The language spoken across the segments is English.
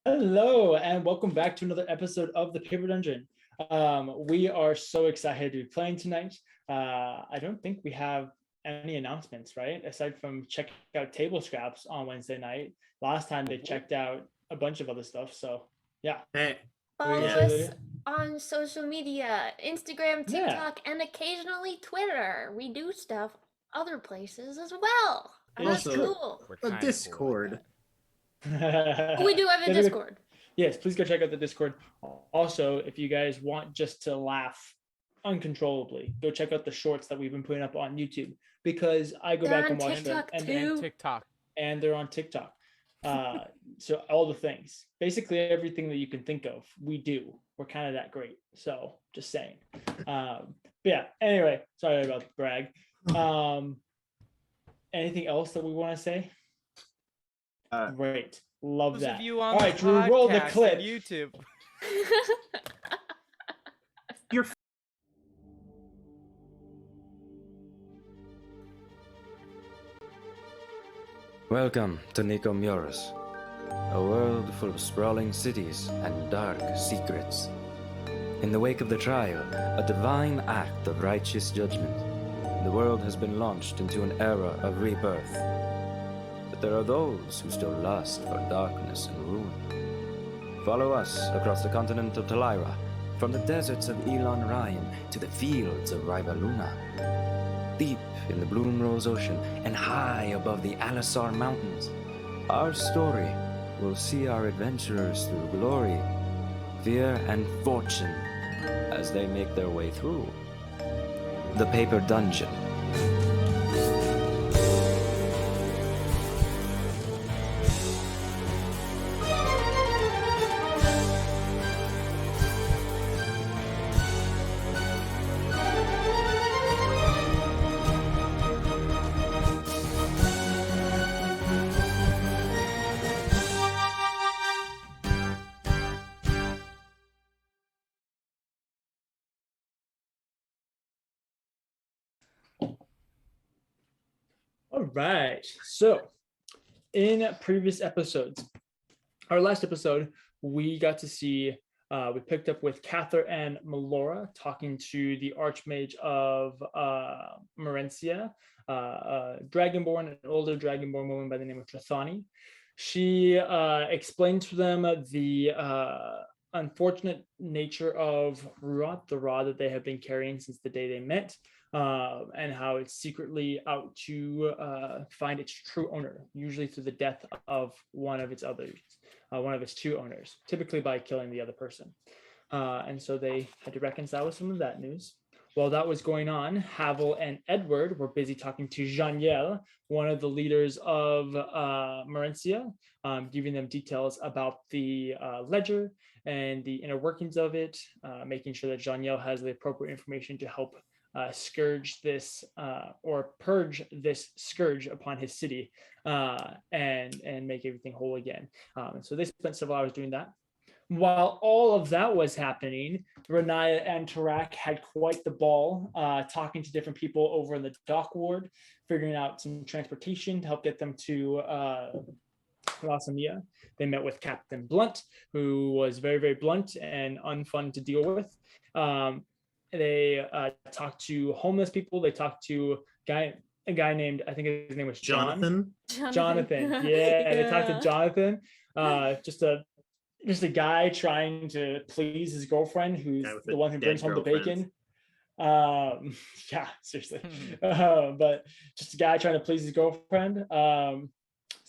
Hello, and welcome back to another episode of the Paper Dungeon. We are so excited to be playing tonight. I don't think we have any announcements, right? Aside from checking out table scraps on Wednesday night. Last time they checked out a bunch of other stuff. So, yeah. Hey, Follow Yeah. us on social media, Instagram, Yeah. TikTok, and occasionally Twitter. We do stuff other places as well. And that's Also, cool. a Cool Discord. We do have a Discord. Yes, please go check out the Discord. Also, if you guys want just to laugh uncontrollably, go check out the shorts that we've been putting up on YouTube, because I go They're back and on watch them, TikTok too. TikTok. and they're on TikTok. So all the things, basically everything that you can think of, we do. We're kind of that great. So just saying. But yeah. Anyway, sorry about the brag. Anything else that we want to say? Great. Love Those that. of you on All right, the Drew, roll the podcast clip. and YouTube. Welcome to Nicomuras, a world full of sprawling cities and dark secrets. In the wake of the trial, a divine act of righteous judgment, the world has been launched into an era of rebirth. But there are those who still lust for darkness and ruin. Follow us across the continent of Talira, from the deserts of Elon Ryan to the fields of Rivaluna. Deep in the Bloomrose Ocean and high above the Alisar Mountains, our story will see our adventurers through glory, fear, and fortune as they make their way through the Paper Dungeon. All right. So, in previous episodes, our last episode, we got to see, we picked up with Cather and Melora talking to the Archmage of Merencia, Dragonborn, an older Dragonborn woman by the name of Trathani. She explained to them the unfortunate nature of Ruat, the rod that they have been carrying since the day they met. And how it's secretly out to find its true owner, usually through the death of one of its two owners, typically by killing the other person. And so they had to reconcile with some of that news. While that was going on, Haval and Edward were busy talking to Janiel, one of the leaders of Merencia, giving them details about the ledger and the inner workings of it, making sure that Janiel has the appropriate information to help scourge this or purge this scourge upon his city and make everything whole again. And so they spent several hours doing that. While all of that was happening, Riniya and Tarak had quite the ball, talking to different people over in the dock ward, figuring out some transportation to help get them to Lasamia. They met with Captain Blunt, who was very, very blunt and unfun to deal with. They talked to homeless people. They talked to a guy named, I think his name was Jonathan. Jonathan. Yeah, they talked to Jonathan. Just a guy trying to please his girlfriend, who's the one who brings home the bacon. Yeah, seriously. But just a guy trying to please his girlfriend. So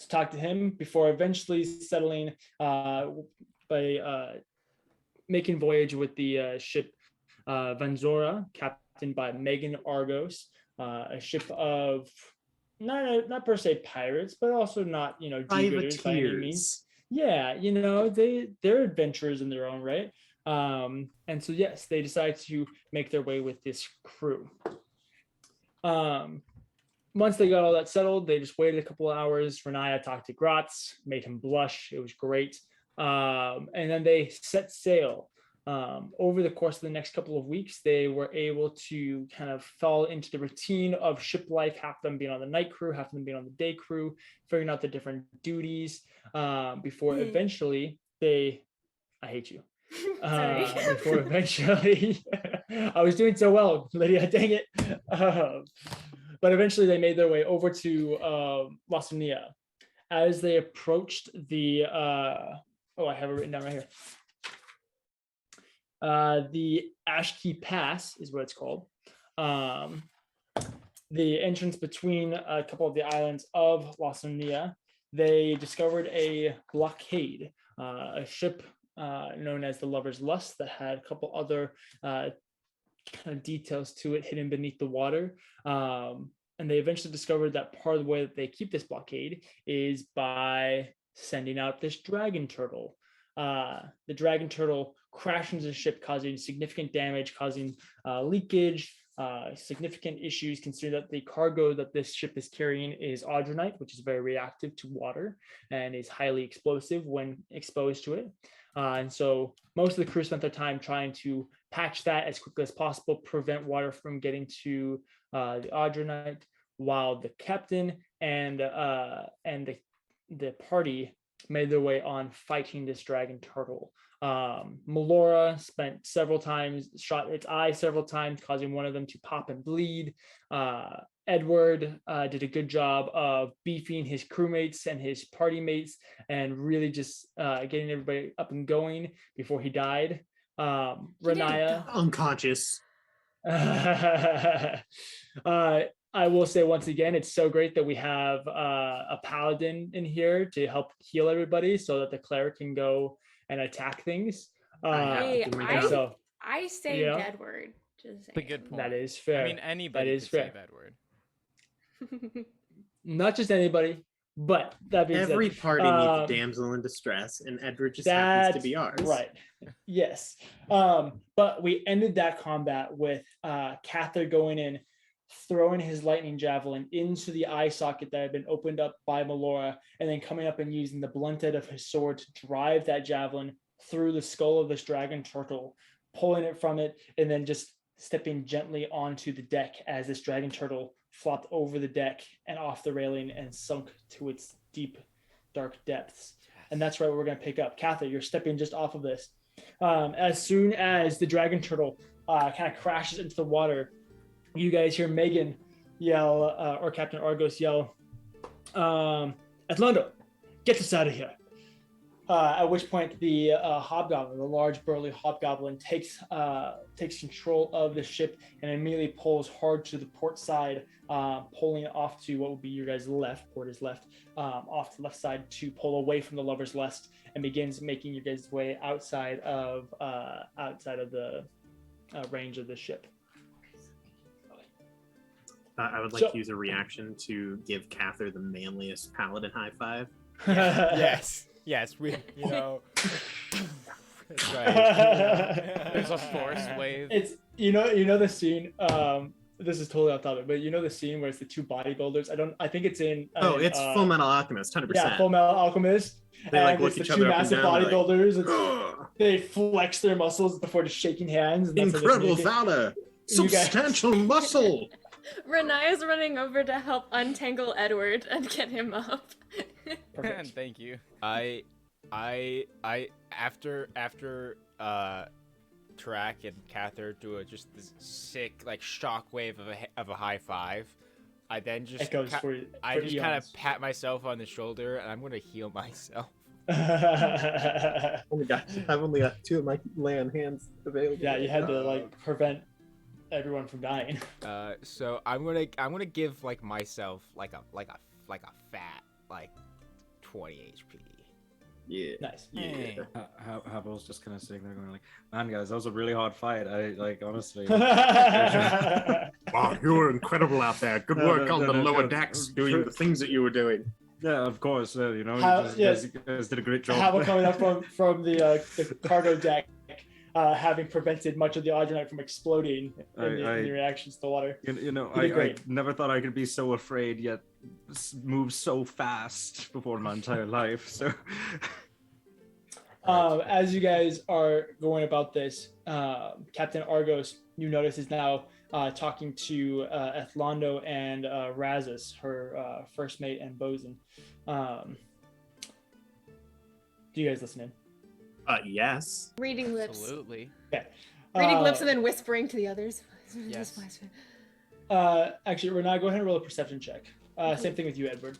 talk to him before eventually settling by making voyage with the ship Vanzora, captained by Megan Argos, a ship of not per se pirates, but also not do-gooders by any means. Yeah, they're adventurers in their own right. And so yes, they decide to make their way with this crew. Once they got all that settled, they just waited a couple of hours. Riniya talked to Gratz, made him blush. It was great. And then they set sail. Over the course of the next couple of weeks, they were able to kind of fall into the routine of ship life, half of them being on the night crew, half of them being on the day crew, figuring out the different duties before eventually I hate you. Sorry. Before eventually, I was doing so well, Lydia. Dang it! But eventually, they made their way over to Riniya. As they approached the, I have it written down right here. The Ashkey Pass is what it's called. The entrance between a couple of the islands of Riniya. They discovered a blockade, a ship known as the Lover's Lust that had a couple other kind of details to it hidden beneath the water. And they eventually discovered that part of the way that they keep this blockade is by sending out this dragon turtle. The dragon turtle crashed into the ship, causing significant damage, causing leakage, significant issues, considering that the cargo that this ship is carrying is audronite, which is very reactive to water and is highly explosive when exposed to it. And so most of the crew spent their time trying to patch that as quickly as possible, prevent water from getting to the audronite, while the captain and the party made their way on fighting this dragon turtle. Melora spent several times, shot its eye several times, causing one of them to pop and bleed. Edward did a good job of beefing his crewmates and his party mates and really just getting everybody up and going before he died. Riniya, unconscious. I will say once again, it's so great that we have a paladin in here to help heal everybody so that the cleric can go and attack things. I so, say Edward. Just That's a good point. that is fair. I mean, anybody could save Edward. Not just anybody, but that being every said, party needs a damsel in distress, and Edward just happens to be ours. Right. Yes. But we ended that combat with Cather going in, throwing his lightning javelin into the eye socket that had been opened up by Melora, and then coming up and using the blunt end of his sword to drive that javelin through the skull of this dragon turtle, pulling it from it, and then just stepping gently onto the deck as this dragon turtle flopped over the deck and off the railing and sunk to its deep, dark depths. And that's right where we're going to pick up. Cather, you're stepping just off of this. As soon as the dragon turtle kind of crashes into the water, you guys hear Megan yell, or Captain Argos yell, Atlando, get us out of here. At which point the hobgoblin, the large burly hobgoblin, takes control of the ship and immediately pulls hard to the port side, pulling off to what would be your guys' left, port is left, off to the left side to pull away from the Lover's Lust, and begins making your guys' way outside of the range of the ship. I would like to use a reaction to give Cather the manliest paladin high five. Yes, we, that's right. There's a force wave. It's the scene. This is totally off topic, but the scene where it's the two bodybuilders. I think it's in. It's Full Metal Alchemist, 100%. Yeah, Full Metal Alchemist. They like look each other up and down. Two massive bodybuilders. They flex their muscles before just shaking hands. And incredible valor, substantial muscle. Riniya's running over to help untangle Edward and get him up. Thank you. I after Tarak and Cather do just this sick shockwave of a hhy five. I then just kind of pat myself on the shoulder and I'm gonna heal myself. Oh my gosh, I've only got 2 of my lay on hands available. Yeah, you had to prevent everyone from dying. So I'm gonna give myself like a fat 20 HP. Yeah. Nice. Yeah. Haval's just kind of sitting there going man, guys, that was a really hard fight. Honestly. Wow, you were incredible out there. Good work on the lower decks doing the things that you were doing. Yeah, of course. You guys did a great job. Haval coming up from the cargo deck, having prevented much of the audronite from exploding in the reactions to the water. I never thought I could be so afraid yet move so fast before my entire life. So, as you guys are going about this, Captain Argos, you notice, is now talking to Atlando and Razis, her first mate and bosun. Do you guys listen in? Yes. Reading lips. Absolutely. Okay. Reading lips and then whispering to the others. Yes. Actually, Riniya, go ahead and roll a perception check. Same thing with you, Edward.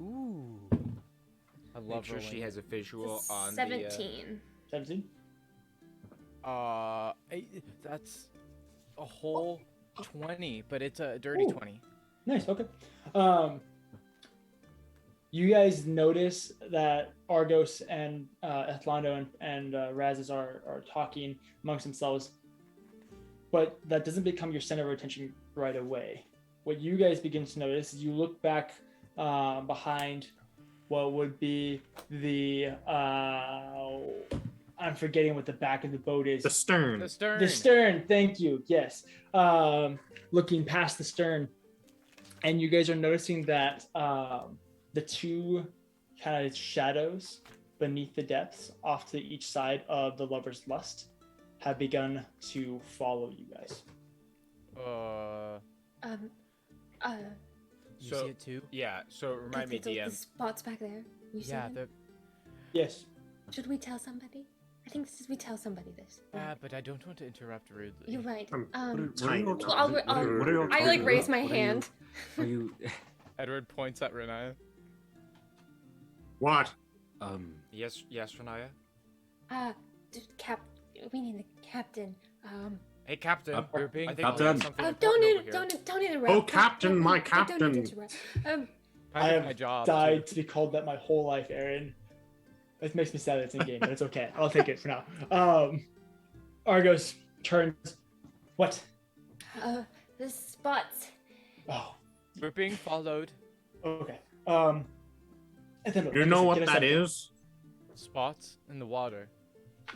Ooh. I love Make sure she has a visual on 17. 17? That's a whole 20, but it's a dirty 20. Nice. Okay. You guys notice that Argos and Ethlando and Razes are talking amongst themselves, but that doesn't become your center of attention right away. What you guys begin to notice is you look back behind what would be the I'm forgetting what the back of the boat is. The stern. The stern. The stern. Thank you. Yes. Looking past the stern, and you guys are noticing that the two kind of shadows beneath the depths, off to each side of the Lover's Lust, have begun to follow you guys. You see it too? Yeah. So remind me, DM. The spots back there. You see them? Yes. Should we tell somebody? I think we tell somebody this. But I don't want to interrupt rudely. You're right. I raise my hand. Are you? Edward points at Riniya. What? Yes, Riniya. We need the captain. Hey, Captain. We're being Captain. Don't interrupt. Oh, Captain, my captain. Don't interrupt. I have my job died to be called that my whole life, Aaron. It makes me sad that it's in game, but it's okay. I'll take it for now. Argos turns. What? The spots. Oh. We're being followed. Okay. You know what that is? Spots in the water.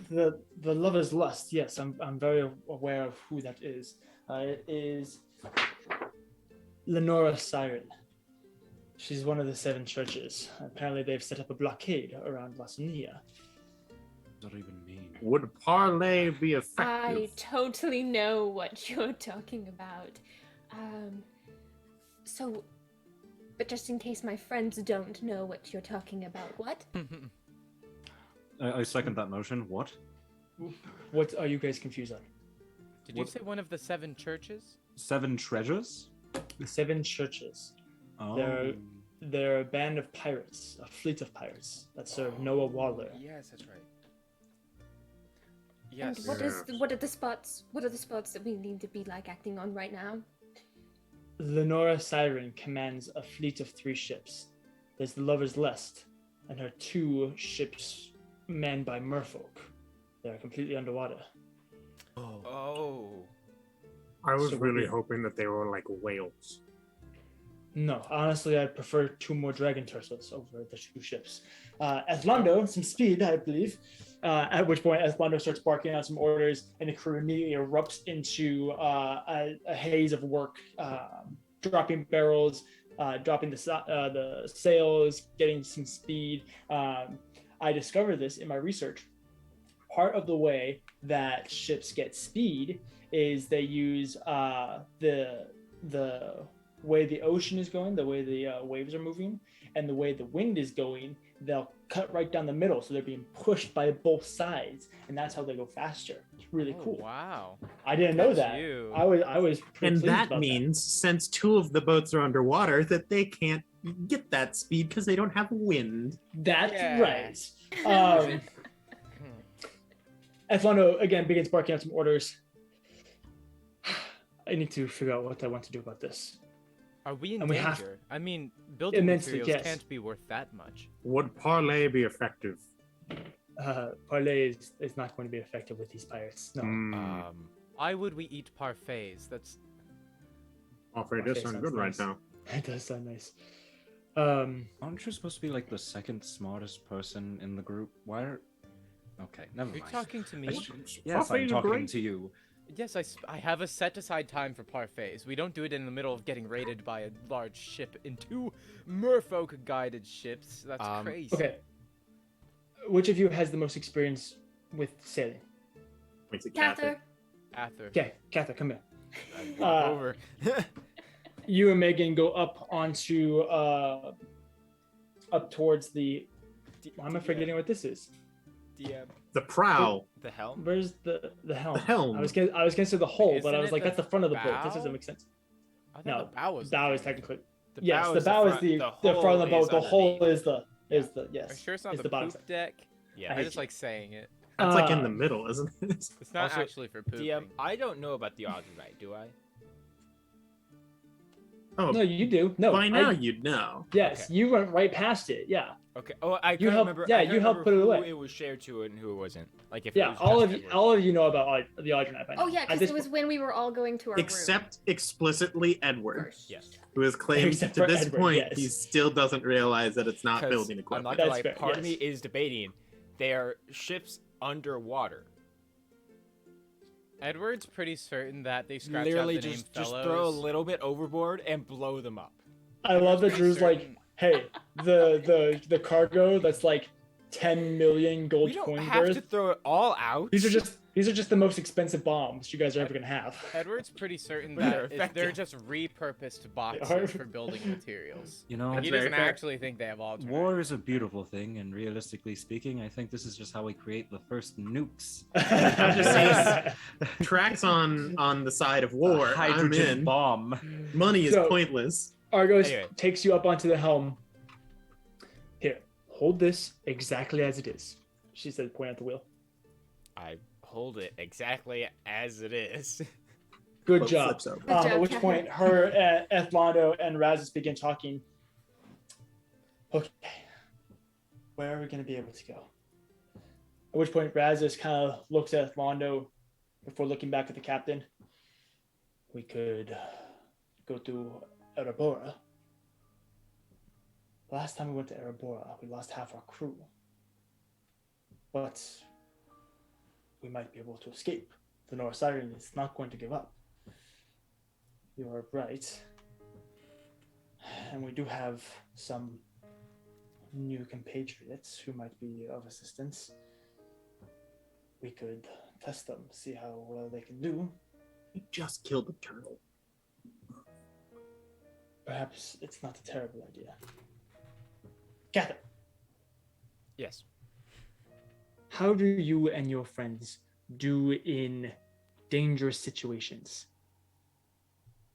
The Lover's Lust. Yes, I'm very aware of who that is. It is Lenora Siren. She's one of the 7 churches. Apparently, they've set up a blockade around Riniya. What does that even mean? Would parlay be effective? I totally know what you're talking about. But just in case my friends don't know what you're talking about, what? I second that motion. What? What are you guys confused on? Did you say one of the 7 churches? 7 treasures? The 7 churches. Oh. They're a band of pirates, a fleet of pirates that serve Noah Waller. Yes, that's right. Yes. And what are the spots? What are the spots that we need to be acting on right now? Lenora Siren commands a fleet of 3 ships. There's the Lover's Lust, and her 2 ships manned by merfolk. They're completely underwater. Oh. I was really hoping that they were like whales. No, honestly, I'd prefer 2 more dragon turtles over the 2 ships. Ethlando, some speed, I believe. At which point, Ethlando starts barking out some orders, and the crew immediately erupts into a haze of work, dropping barrels, dropping the sails, getting some speed. I discovered this in my research. Part of the way that ships get speed is they use the way the ocean is going, the way the waves are moving, and the way the wind is going. They'll cut right down the middle, so they're being pushed by both sides, and that's how they go faster. It's really cool. Wow! I didn't know that. I was pretty and pleased that about means since 2 of the boats are underwater, that they can't get that speed because they don't have wind. That's right. Ethlando again begins barking out some orders. I need to figure out what I want to do about this. Are we in danger? I mean, building immensely, materials can't be worth that much. Would parlay be effective? Parlay is not going to be effective with these pirates. No. Why would we eat parfaits? That's. Parfait does sound good right now. It does sound nice. Aren't you supposed to be like the 2nd smartest person in the group? Why are... Okay, never mind. Are you talking to me? Yes, I'm talking to you. Yes, I have a set-aside time for parfaits. We don't do it in the middle of getting raided by a large ship in 2 merfolk-guided ships. That's crazy. Okay. Which of you has the most experience with sailing? Cather. Okay, Cather, come here. Over. You and Megan go up onto up towards the. Why am I forgetting what this is? DM. The prow. The helm. Where's the helm? The helm. I was gonna say the hull, but Isn't I was it like, the that's the front of the boat. This bow? doesn't make sense. I thought No, the bow was. bow the is front. technically. The Yes, bow the is bow is front, the hull front of the boat. is The hull underneath. is the yes. Are you sure it's not is the the bottom poop side. deck? Yeah. I just like saying it. That's like in Uh, the middle, isn't it? It's not Also, actually for pooping. DM. I don't know about the Ozurite, do I? Oh, No, you do. No, by now I- you'd know. Yes, Okay. you went right past it. Yeah, Okay. Oh, I You couldn't helped- remember. yeah, I couldn't you helped remember put it who away. it was shared to and who it wasn't. Like if. It yeah. was All just of you, Edward. all of you know about the Audrey by now. Oh yeah, At because this it was point. when we were all going to our room Except explicitly Edward, first. Yes. who has claimed Except to for this Edward, point yes. he still doesn't realize that it's not 'Cause building I'm equipment. not gonna That's lie. fair, Part of me yes. is debating. They are ships underwater. Edward's pretty certain that they scratch Literally out the just name just fellows. throw a little bit overboard and blow them up. I love that Pretty Drew's like, certain- hey, the cargo that's like 10 million gold We don't coins have worth. to throw it all out. These are just the most expensive bombs you guys are ever gonna have. Edward's pretty certain But they're that they're effective. just repurposed are. boxes for building materials. You know, Like, he That's doesn't very fair. actually think they have alternate. war is a beautiful thing, and realistically speaking, I think this is just how we create the first nukes. I'm just saying, tracks on the side of war. A I'm hydrogen in. bomb. Money is So- pointless. Argos Anyway. takes you up onto the helm. Here, hold this exactly as it is. She said, point at the wheel. I hold it exactly as it is. Good Boat job. flips over. Good job, At which Catherine. point, her, Ethlando, and Razis begin talking. Okay, where are we going to be able to go? At which point, Razis kind of looks at Ethlando before looking back at the captain. We could go to Erebora. Last time we went to Erebora, we lost half our crew. But we might be able to escape. The North Siren is not going to give up. You are right. And we do have some new compatriots who might be of assistance. We could test them, see how well they can do. We just killed a turtle. Perhaps it's not a terrible idea. Catherine, Yes. how do you and your friends do in dangerous situations?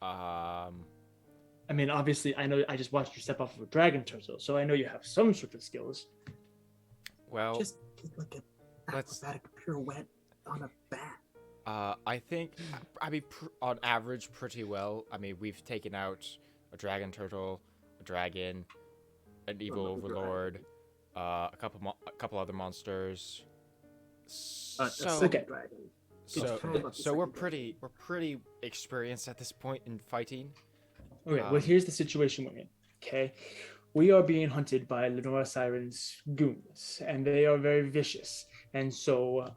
I mean, obviously, I know I just watched you step off of a dragon turtle, so I know you have some sort of skills. Well, Just did like a Let's- acrobatic pirouette on a bat. I think, I mean, on average, pretty well. I mean, we've taken out a dragon turtle, a dragon, an evil Another dragon. overlord, a couple other monsters. A So, second dragon. so, Talk about the so we're second pretty experienced at this point in fighting. Okay, well, here's the situation we're in. Okay, we are being hunted by Lenora Siren's goons, and they are very vicious. And so,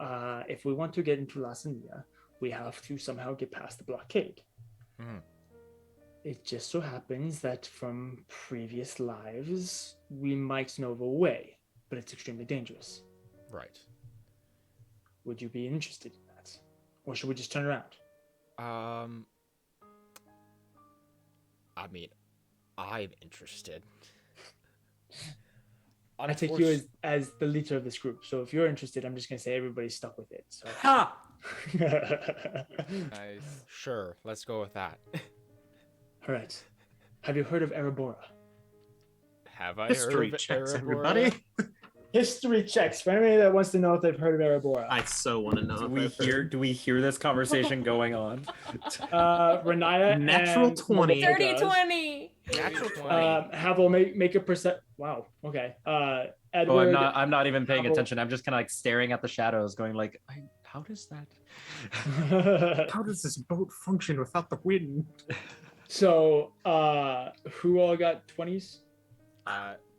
if we want to get into Lasania, we have to somehow get past the blockade. Mhm. It just so happens that from previous lives, we might know of a way, but it's extremely dangerous. Right. Would you be interested in that, or should we just turn around? I mean, I'm interested. I take you as the leader of this group, so if you're interested, I'm just gonna say everybody's stuck with it. So. Ha! Nice. Sure, let's go with that. All right. Have you heard of Erebora? Have I History heard of checks, Erebora? everybody. History checks for anybody that wants to know if they've heard of Erebora. I so want to know. if I've heard. Do we hear this conversation going on? Riniya Natural and 20. Melissa 30 does. 20. Natural 20. Haval, make a percent. Wow. Okay. Edward. Oh, I'm not even paying Havel- attention. I'm just kind of like staring at the shadows, going like, how does that? How does this boat function without the wind? So, who all got 20s?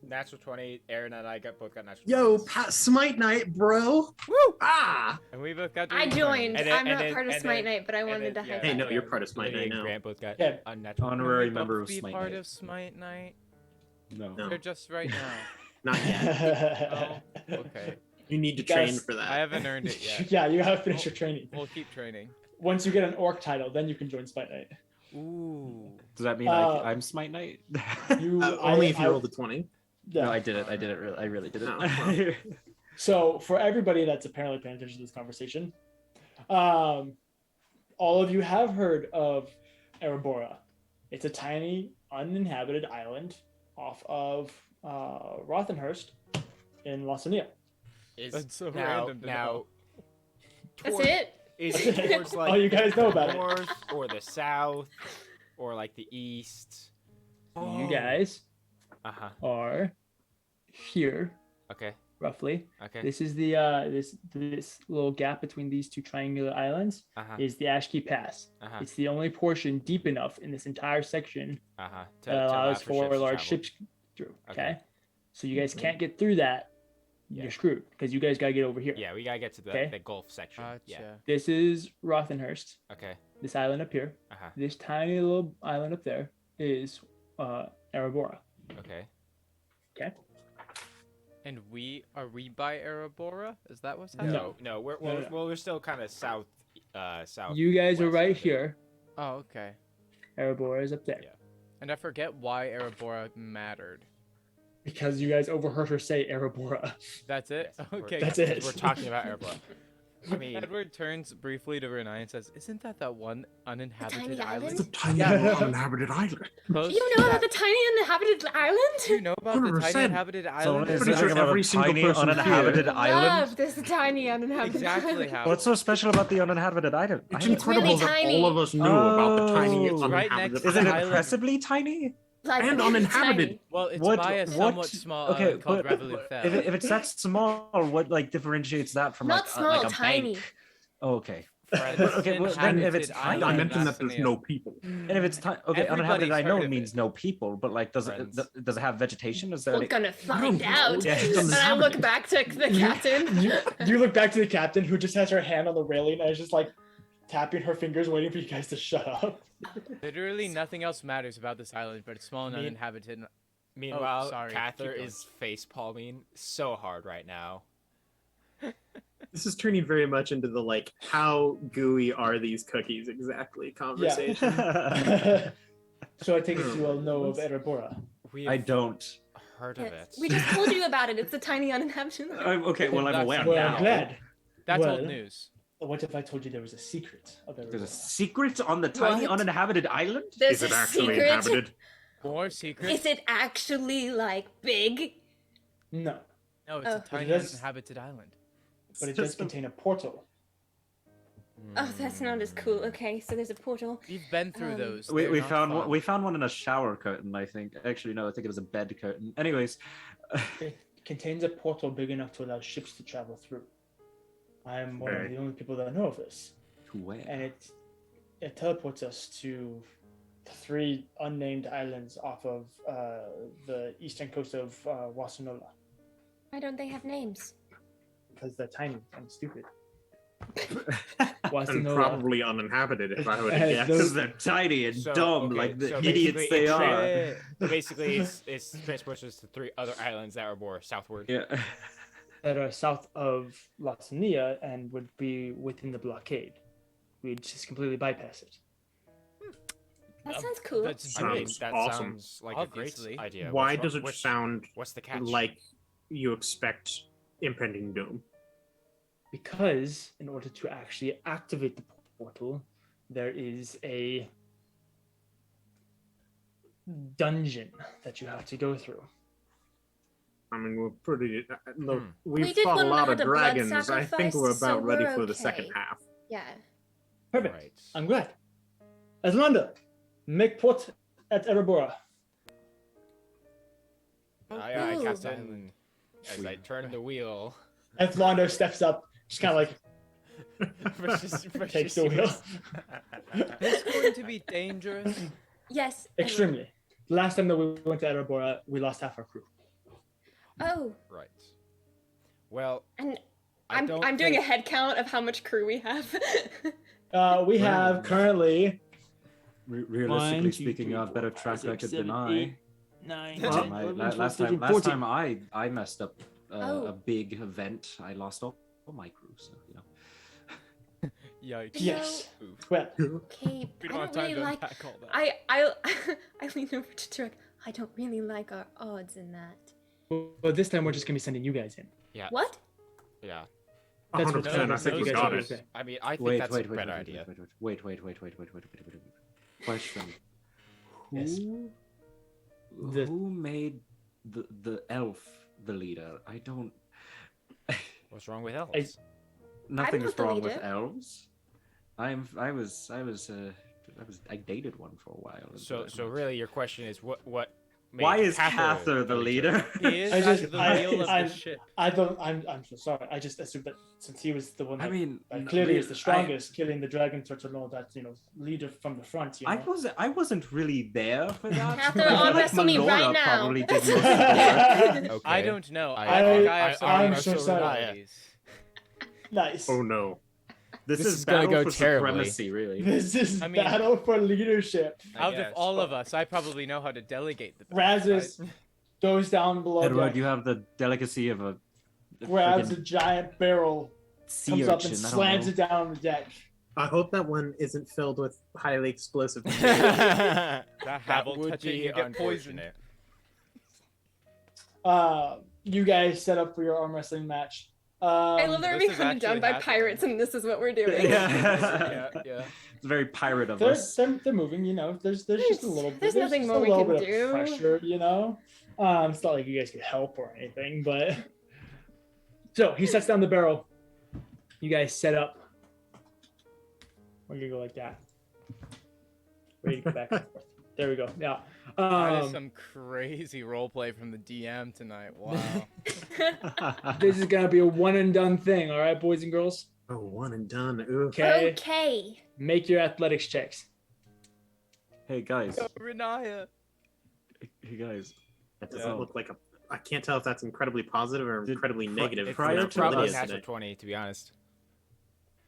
Natural 20. Aaron and I both got natural. Yo, 20s. Smite Night, bro. Woo! Ah! And we both got. I dirty joined. And then- I'm and not then- part of and Smite then- Night, but I wanted to yeah, high Hey, no, five. you're part of Smite Lydia Night and now. Grant both got Yeah. unnatural. Can we Honorary both member of be Smite part Night. of Smite Night? No. No. Or just right now? Not yet. Oh, okay. You need to You guys- train for that. I haven't earned it yet. Yeah, you gotta finish your training. We'll keep training. Once you get an orc title, then you can join Spite Night. Ooh. Does that mean I'm Smite Knight? You Only if you I- roll the 20. Yeah. No, I did it. I really did it. Oh, well. So for everybody that's apparently paying attention to this conversation, all of you have heard of Erebora. It's a tiny uninhabited island off of Rothenhurst in Lawsonia. That's so now, random to now know. That's it. is it towards like Oh, you guys know about it. north or the south or like the east? You guys Uh-huh. are here Okay. roughly. Okay. This is the this little gap between these two triangular islands Uh-huh. is the Ashkey Pass. Uh-huh. It's the only portion deep enough in this entire section Uh-huh. that allows to for large travel. ships through. Okay, Okay. so you guys can't get through that. Yeah. You're screwed because you guys gotta get over here. Yeah, we gotta get to the, Okay. the Gulf section. Yeah. Gotcha. This is Rothenhurst. Okay. This island up here. Uh-huh. This tiny little island up there is Erebora. Okay. Okay. And are we by Erebora? Is that what's happening? No, we're No, no, no. well, we're still kind of south. You guys are west right of it. here. Oh, okay. Erebora is up there. Yeah. And I forget why Erebora mattered. Because you guys overheard her say Erebora. That's it? Yes, we're- Okay. That's it. We're talking about Erebora. I mean, Edward turns briefly to Riniya and says, "Isn't that one uninhabited tiny island?" island? The tiny uninhabited island. Close You to know about that- the tiny uninhabited island? Do you know about the 100%. tiny inhabited So island? is pretty it sure about every a single tiny person here uninhabited island? Love this tiny uninhabited Exactly island. how. What's so special about the uninhabited island? It's It's really incredible that tiny. all of us knew about the tiny Oh. Right uninhabited next Is it Island. island. impressively tiny? Like, And it's uninhabited. tiny. Well, it's What- by a what- somewhat small okay, island called but Revolut If it's that small, what like differentiates that from Not like, small, like a tiny. bank? Oh, okay. Friends, Okay, well, then if it's inhabited tiny- I island, mentioned that there's Lastania. no people. And if it's tiny, okay, uninhabited, Everybody's I know heard of means it. no people, but like, does Friends. it does it have vegetation? Is there? We're Any... gonna find out. Yeah, it's And I look uninhabited. back to the captain. You look back to the captain who just has her hand on the railing and is just like tapping her fingers, waiting for you guys to shut up. Literally nothing else matters about this island, but it's small and Me- uninhabited. meanwhile, sorry, Cather keep going. is face palming so hard right now. This is turning very much into the like, how gooey are these cookies exactly conversation. So I take it you all know of Erebora. We I have don't. heard of Yes. it. We just told you about it. It's the tiny uninhabited island. Okay, well I'm That's- aware Well, now. I'm glad. That's Well, old news. What if I told you there was a secret of There's a Erebora? secret on the tiny What? uninhabited island. There's Is it a actually secret. inhabited? More secret? Is it actually like big? No, No, it's Oh. a tiny It is- uninhabited island. but it does contain a portal. Oh, that's not as cool. Okay, so there's a portal. We've been through Um, those. We, They're we not found fun. one, we found one in a shower curtain, I think. Actually, no, I think it was a bed curtain. Anyways, It contains a portal big enough to allow ships to travel through. I am one of Okay. the only people that know of this, to where? and it teleports us to the 3 unnamed islands off of the eastern coast of Wasanola Why don't they have names? because they're tiny and stupid. And Wasanola. probably uninhabited, if I would Hey, guess. Because they're tiny and So, dumb, okay, like the so idiots basically they it's are. Yeah. So basically, it's transports us to 3 other islands that are more southward. Yeah. That are south of Lawsonia and would be within the blockade. We'd just completely bypass it. That sounds cool. That's I mean, great. Sounds that awesome. sounds like Obviously. a great idea. Why What's does wrong- it sound What's the catch? like you expect impending doom? Because in order to actually activate the portal, there is a dungeon that you have to go through. I mean, we're pretty. Look, Hmm. we've We did fought a one lot that of had a blood dragons. I think we're sacrifice, about so ready we're for the second okay. half. Yeah. Perfect. Right. I'm glad. Aslanda, make port at Erebora. Aye, aye, Ooh. Captain. As I turn the wheel. Aslanda steps up, just kind of like takes the wheel. It's going to be dangerous. Yes. I will. Extremely. Last time that we went to Erebora, we lost half our crew. Oh, Right. Well, and I I'm don't doing a think- head count of how much crew we have. We have currently Realistically 1, 2, speaking, 3, you have better 4, track 5, 6, record 7, than I. 8, 9, Well, 10, my- 11, 12, last 13, time 14. I messed up Oh. a big event. I lost all my crew, so you know. Yikes. Yes. Oof. Well, Okay, We I don't have don't time really to like. unpack all that. I lean over to Turk. I don't really like our odds in that. but this time we're just gonna be sending you guys in. What? Yeah. That's 100%. I think you you guys got are it. okay. I mean, I think Wait, that's wait, a wait, better wait, idea. wait. Question. Yes. Who made the elf the leader? I don't. What's wrong with elves? Nothing not is the wrong with leader. elves. I dated one for a while. and So really, your question is what made Why is Cather Cather the leader? He is I just- the I- wheel of I- the ship. I'm so sorry. I just assumed that since he was the one that I mean, clearly is the strongest, killing the dragon turtle, and all that, leader from the front. I wasn't really there for that. Cather, I feel arm like wrestle me Melora right now. probably did most of the work. Okay. I don't know. I- I think I have some I'm special so sorry. abilities. Nice. Oh no. This is is gonna battle go for terribly. supremacy, really. This is I mean- battle for leadership. Out of guess. all of us, I probably know how to delegate the Razzus goes down below Edward, deck, you have the delicacy of a grabs a friggin' giant barrel, sea comes up urchin. and I don't slams know. it down on the deck. I hope that one isn't filled with highly explosive. That that Haval would touching, be you get poisoned. unfortunate. You guys set up for your arm wrestling match. I love that we're this being is hunted down actually by happening. pirates, and this is what we're doing. Yeah. Yeah. It's very pirate of They're, us. they're moving, There's just a little bit. There's nothing just more a we little can bit do. of pressure, It's not like you guys could help or anything, but so he sets down the barrel. You guys set up. We're gonna go like that. Ready to go back and forth. There we go. Yeah. That is some crazy roleplay from the DM tonight. Wow. This is gonna be a one and done thing, all right, boys and girls. Oh, one and done. Ooh. Okay. Okay. Make your athletics checks. Hey guys. Go, Riniya. Hey guys. That doesn't look like a. I can't tell if that's incredibly positive or Did- incredibly negative. It's prior for to probably a Lydia natural today. 20, to be honest.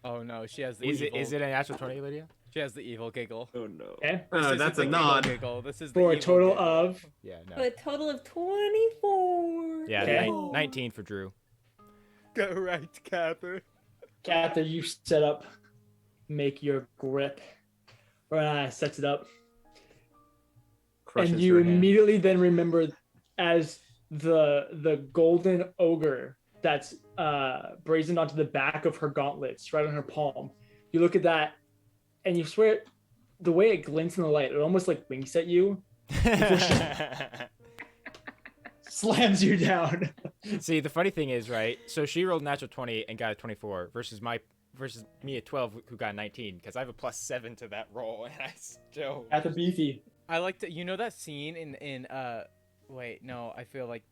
Oh no, she has the Is evil. it a natural 20, Lydia? She has the evil giggle. Oh no. Okay. This isn't That's the a evil nod. Giggle. This is the For a evil total giggle. of Yeah, For no. a total of 24. Yeah, Okay. 19 for Drew. Go right, Cather. Cather, you set up, make your grip. Riniya sets it up. Crushes And you your hand. immediately then remember as the golden ogre that's brazened onto the back of her gauntlets, right on her palm. You look at that, and you swear, the way it glints in the light, it almost like winks at you, slams you down. See, the funny thing is, right? So she rolled natural 20 and got a 24 versus me at 12 who got 19 because I have a +7 to that roll and I still. At the beefy. I like to. You know that scene in Wait, no. I feel like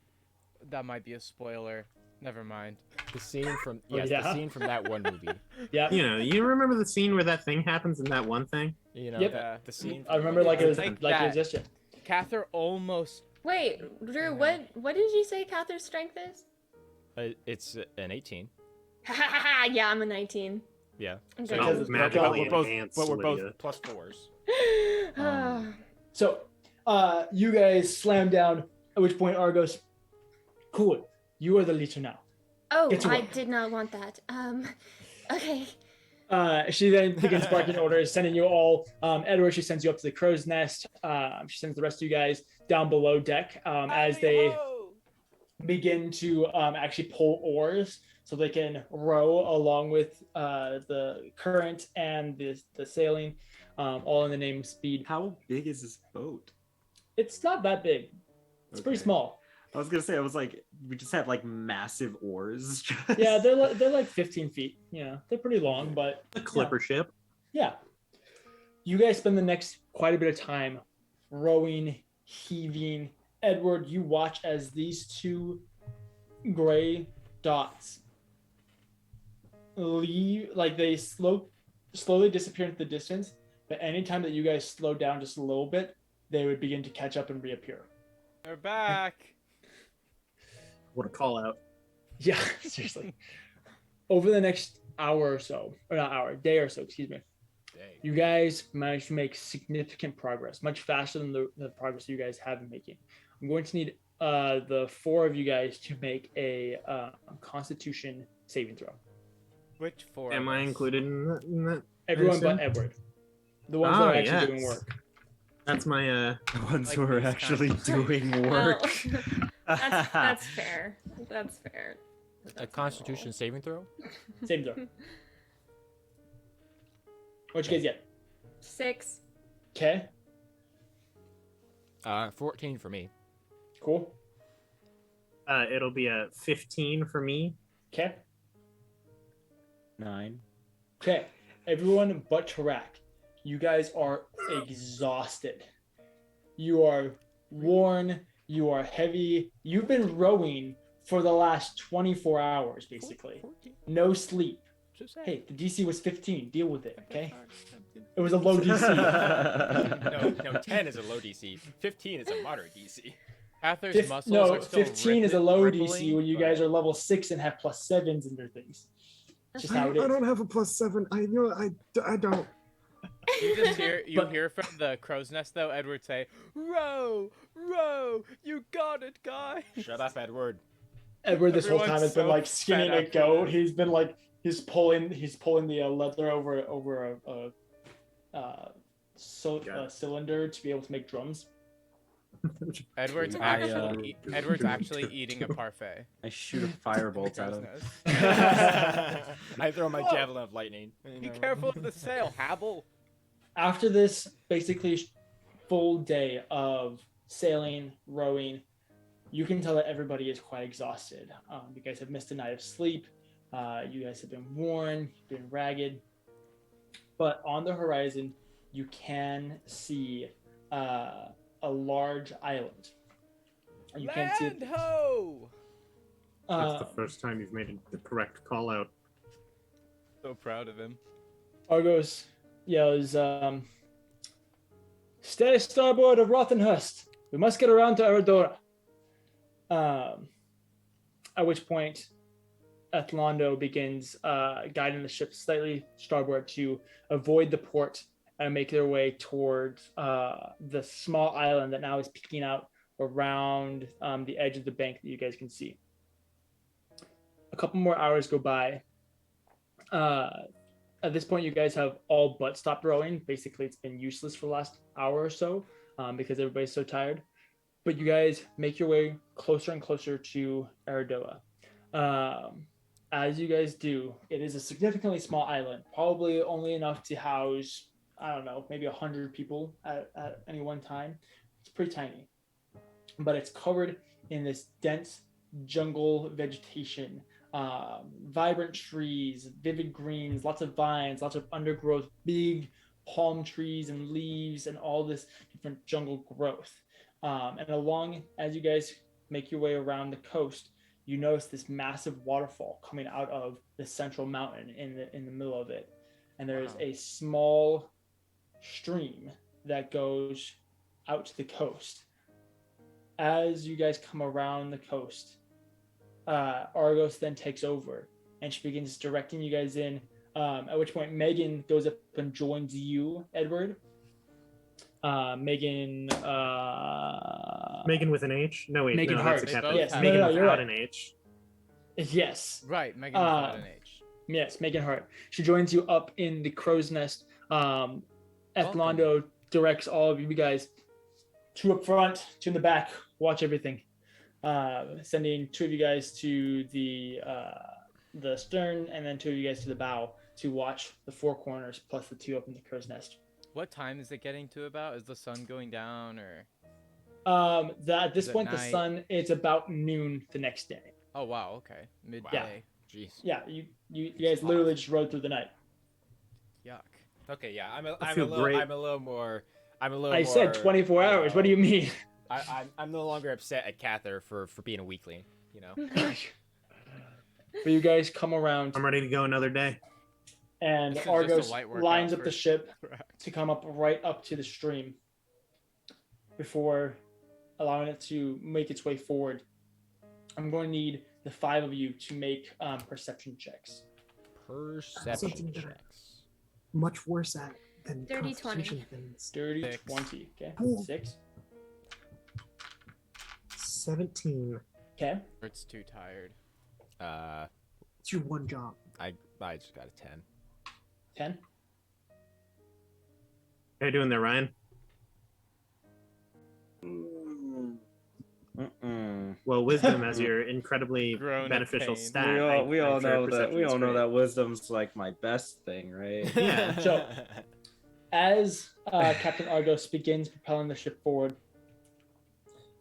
that might be a spoiler. Never mind. The scene from Oh, yes, yeah? the scene from that one movie. Yeah. You remember the scene where that thing happens in that one thing? You know, Yep. the scene. I remember like it was Like like it that. existed. Cather almost. Wait, Drew, what did you say Cather's strength is? It's an 18. Ha ha ha ha! Yeah, I'm a 19. Yeah. Okay. Because Oh, it's magically we're both, enhanced, but we're Lydia. both +4s. So, you guys slam down. At which point Argos, cool. You are the leader now. Oh, Get to I work. did not want that. Okay. She then begins barking orders, sending you all. Edward, she sends you up to the crow's nest. She sends the rest of you guys down below deck as they begin to actually pull oars so they can row along with the current and the sailing, all in the name of speed. How big is this boat? It's not that big. It's pretty Okay. small. I was gonna say, I was like, we just have like massive oars. Yeah, they're like 15 feet. Yeah, they're pretty long, but The clipper ship. yeah. You guys spend the next quite a bit of time rowing, heaving. Edward, you watch as these two gray dots leave, like they slowly disappear into the distance. But anytime that you guys slow down just a little bit, they would begin to catch up and reappear. They're back. What a call out. Yeah, seriously. Over the next hour or so, or not hour, day or so, excuse me, you guys managed to make significant progress, much faster than the progress you guys have been making. I'm going to need the four of you guys to make a Constitution saving throw. Which four? Am of I us? included in that? Everyone but assume? Edward. The ones that Ah, are actually yes. doing work. That's my The ones Like who are these actually kinds doing work. That's fair. That's fair. A Constitution saving throw. Same throw. What'd you guys get? 6. Okay. 14 for me. Cool. It'll be a 15 for me. Okay. 9. Okay. Everyone but Tarak, you guys are exhausted. You are worn. You are heavy. You've been rowing for the last 24 hours, basically. No sleep. Hey, the DC was 15. Deal with it, okay? It was a low DC. No, 10 is a low DC. 15 is a moderate DC. Cather's muscles are still 15 is a low DC rippling, when you but- guys are level 6 and have +7s and their things. Just how it is. I don't have a +7. I don't. You just hear from the crow's nest though, Edward say, "Row, row, you got it, guy." Shut up, Edward. Edward this whole time Everyone's has been so like skinning fed a up goat. with He's been like he's pulling the leather over a cylinder to be able to make drums. Edward's actually eating a parfait. I shoot a firebolt at him. I throw my javelin of lightning. Be careful of the sail, Haval. After this basically full day of sailing, rowing, you can tell that everybody is quite exhausted. You guys have missed a night of sleep. You guys have been worn, you've been ragged. But on the horizon, you can see a large island. You can't see it. Land ho! That's the first time you've made the correct call out. So proud of him. Argos yells, "Stay starboard of Rothenhurst. We must get around to Aradora." At which point, Athlando begins guiding the ship slightly starboard to avoid the port and make their way towards the small island that now is peeking out around the edge of the bank that you guys can see. A couple more hours go by. At this point, you guys have all but stopped rowing. Basically, it's been useless for the last hour or so because everybody's so tired. But you guys make your way closer and closer to Aradoa. As you guys do, it is a significantly small island, probably only enough to house, I don't know, maybe 100 people at any one time. It's pretty tiny. But it's covered in this dense jungle vegetation. Vibrant trees, vivid greens, lots of vines, lots of undergrowth, big palm trees and leaves and all this different jungle growth. And along, as you guys make your way around the coast, you notice this massive waterfall coming out of the central mountain in the middle of it. And there's a small stream that goes out to the coast. As you guys come around the coast, Argos then takes over and she begins directing you guys in, at which point Megan goes up and joins you, Edward. Megan Megan with an H? No, wait. Megan no, Hart. that's a They Catholic. both It's have Megan it. You're without right. an H. Yes. Right, Megan without an H. Yes, Megan Hart. She joins you up in the crow's nest. Ethlando directs all of you guys, two up front, two in the back, watch everything. Sending two of you guys to the stern and then two of you guys to the bow to watch the four corners plus the two up in the crow's nest. What time is it getting to about? Is the sun going down or? At this Is it point, the night? sun, it's about noon the next day. Oh wow, okay, midday. Jeez. Yeah, you guys literally just rode through the night. Yuck. Okay, yeah, I feel great. I'm a little more. I said 24 hours. What do you mean? I'm no longer upset at Cather for being a weakling. You know. But you guys come around I'm ready to go another day. and This is just a Argos light workout lines up for- the ship Correct. to come up right up to the stream before allowing it to make its way forward. I'm going to need the five of you to make perception checks. Perception Something that I- checks. Much worse at than Dirty 20. constitution things. Dirty 6. 20. Okay. Ooh. 6. 17. Okay. It's too tired. It's your one job. I just got a 10. 10. How you doing there, Ryan? Well, wisdom as your incredibly Grown in beneficial pain. stat. We all I'm sure know that. perception We is all know great. that wisdom's like my best thing, right? Yeah. So, as Captain Argos begins propelling the ship forward,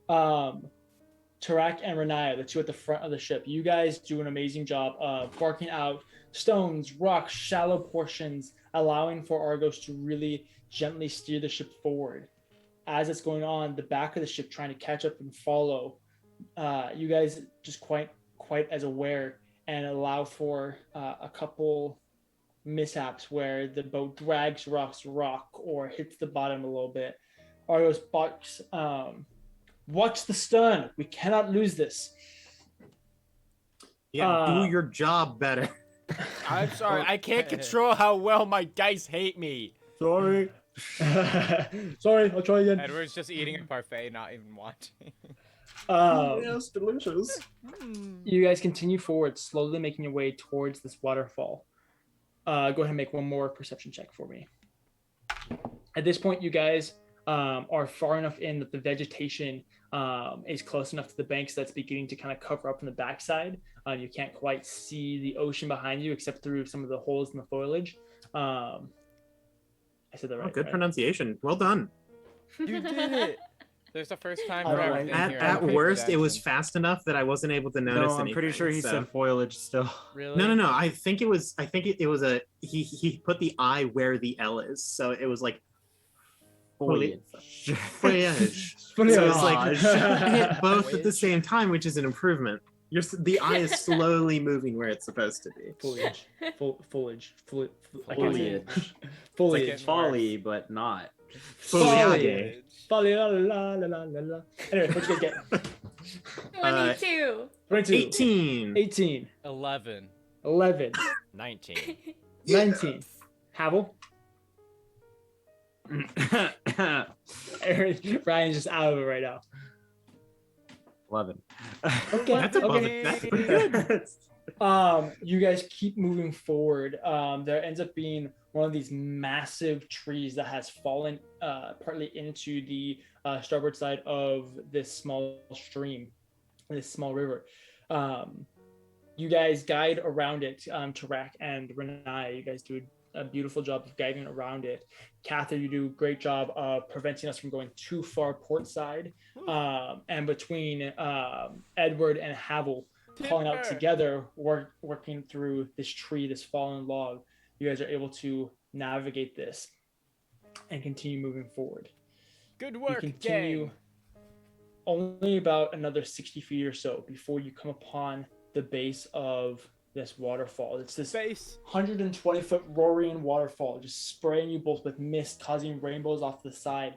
Tarak and Riniya, the two at the front of the ship, you guys do an amazing job of marking out stones, rocks, shallow portions, allowing for Argos to really gently steer the ship forward. As it's going on, the back of the ship trying to catch up and follow, you guys just quite as aware and allow for a couple mishaps where the boat drags rock or hits the bottom a little bit. Argos barks, watch the stern. We cannot lose this. Yeah, do your job better. I'm sorry. I can't control how well my dice hate me. Sorry. Sorry, I'll try again. Edward's just eating a parfait, not even watching. Yes, delicious. You guys continue forward, slowly making your way towards this waterfall. Go ahead and make one more perception check for me. At this point, you guys are far enough in that the vegetation is close enough to the banks that's beginning to kind of cover up from the backside. You can't quite see the ocean behind you except through some of the holes in the foliage. I said that right. Good right? pronunciation. Well done. You did it. There's the first time for Alright. everything here. At worst, it was fast enough that I wasn't able to notice No, I'm anything. pretty sure he said foliage still. Really? No. I think it was a he put the I where the L is, so it was like Foliage. foliage. So it's like hit both at the same time, which is an improvement. The eye is slowly moving where it's supposed to be. Foliage. Foliage. Foliage. Foliage. Folly, but not. Foliage. Folly, la, la, la, la, la, la. Anyway, what you guys get? 22. 22. 18. 18. 11. 11. 19. 19. Havel. Ryan's just out of it right now. 11. Okay. That's pretty good. You guys keep moving forward. There ends up being one of these massive trees that has fallen partly into the starboard side of this small stream, this small river. You guys guide around it. Tarak and Riniya, you guys do a beautiful job of guiding around it. Cather, you do a great job of preventing us from going too far port side. And between Edward and Havel calling out together, working through this tree, this fallen log, you guys are able to navigate this and continue moving forward. Good work, you continue gang. only about another 60 feet or so before you come upon the base of this waterfall. It's this 120-foot roaring waterfall, just spraying you both with mist, causing rainbows off the side,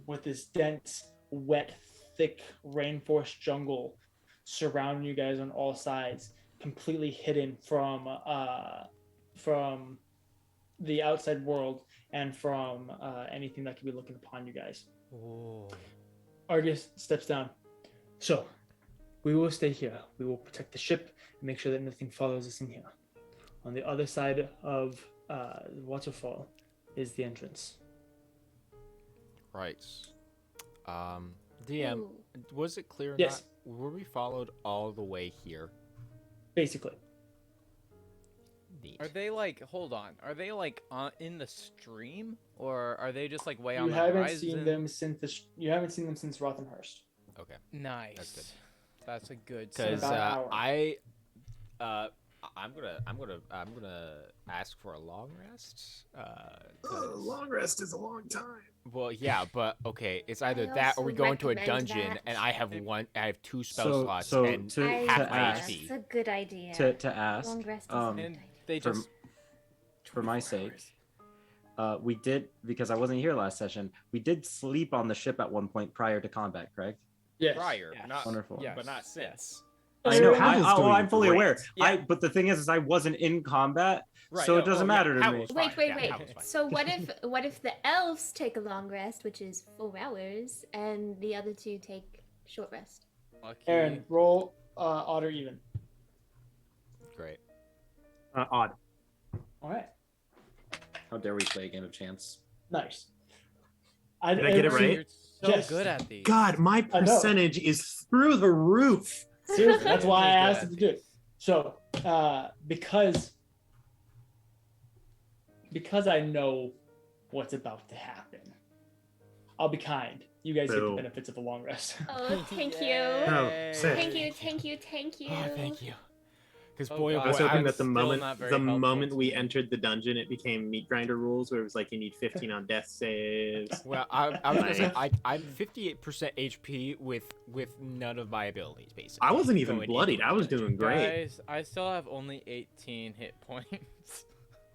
with this dense, wet, thick rainforest jungle surrounding you guys on all sides, completely hidden from the outside world and from anything that could be looking upon you guys. Whoa. Argus steps down. So, we will stay here. We will protect the ship and make sure that nothing follows us in here. On the other side of the waterfall is the entrance. Right. DM, Ooh. was it clear? Yes. Were we followed all the way here? Basically. Neat. Are they like? Hold on. Are they like in the stream, or are they just like way on You the haven't horizon? seen them since you haven't seen them since Rothenhurst. Okay. Nice. That's good. That's a good. Because About an hour. I'm gonna ask for a long rest. Long rest is a long time. Well, yeah, but okay, it's either I that or we also go into a recommend dungeon that. and I have 2 spell So- slots so and to- half to my ask- HP. That's a good idea. To ask, Long rest is a good And idea. they for, just for my sake, we did, because I wasn't here last session, we did sleep on the ship at one point prior to combat, correct? Yes. Prior, Yes. not Wonderful. Yes. but not since. I know. Havel's doing I'm fully great. aware. Yeah. But the thing is I wasn't in combat, Right, so no, it doesn't oh, yeah, matter to Havel me. was Wait, fine. Yeah, wait. Havel was fine. So what if the elves take a long rest, which is 4 hours, and the other two take short rest? lucky. Aaron, roll odd or even. Great. Odd. All right. How dare we play a game of chance? Nice. Did I get it right? so Yes. good at these. God, my percentage is through the roof. Seriously, that's why I Really asked good him to do it. So, because I know what's about to happen, I'll be kind. You guys get the Boom. benefits of a long rest. Oh, thank you. Oh, sick. Thank you, thank you, thank you. Oh, thank you. Because Oh, boy, oh God. boy, I was hoping that the still moment not very helpful we to me. entered the dungeon, it became meat grinder rules, where it was like you need 15 on death saves. Well, I was gonna say I'm 58% HP with none of my abilities basically. I wasn't even going bloodied. into I was the doing great. Guys, I still have only 18 hit points.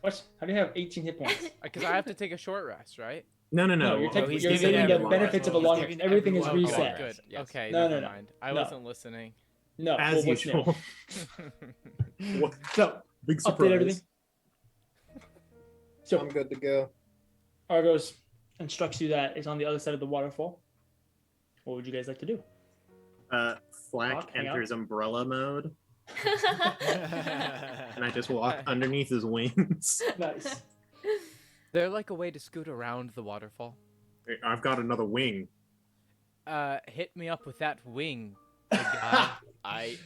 What? How do you have 18 hit points? Because I have to take a short rest, right? No. No, you're, he's you're giving getting the everyone- benefits of a he's long giving rest. Everything is everyone a long reset. rest. Good. Yes. Okay, No, never no. mind. I No. wasn't listening. No, As well, what's new? usual. What? So, Big update surprise. everything. So, I'm good to go. Argos instructs you that it's on the other side of the waterfall. What would you guys like to do? Flack Talk, hang out. enters umbrella mode, and I just walk underneath his wings. Nice. There like a way to scoot around the waterfall? I've got another wing. Hit me up with that wing, big guy.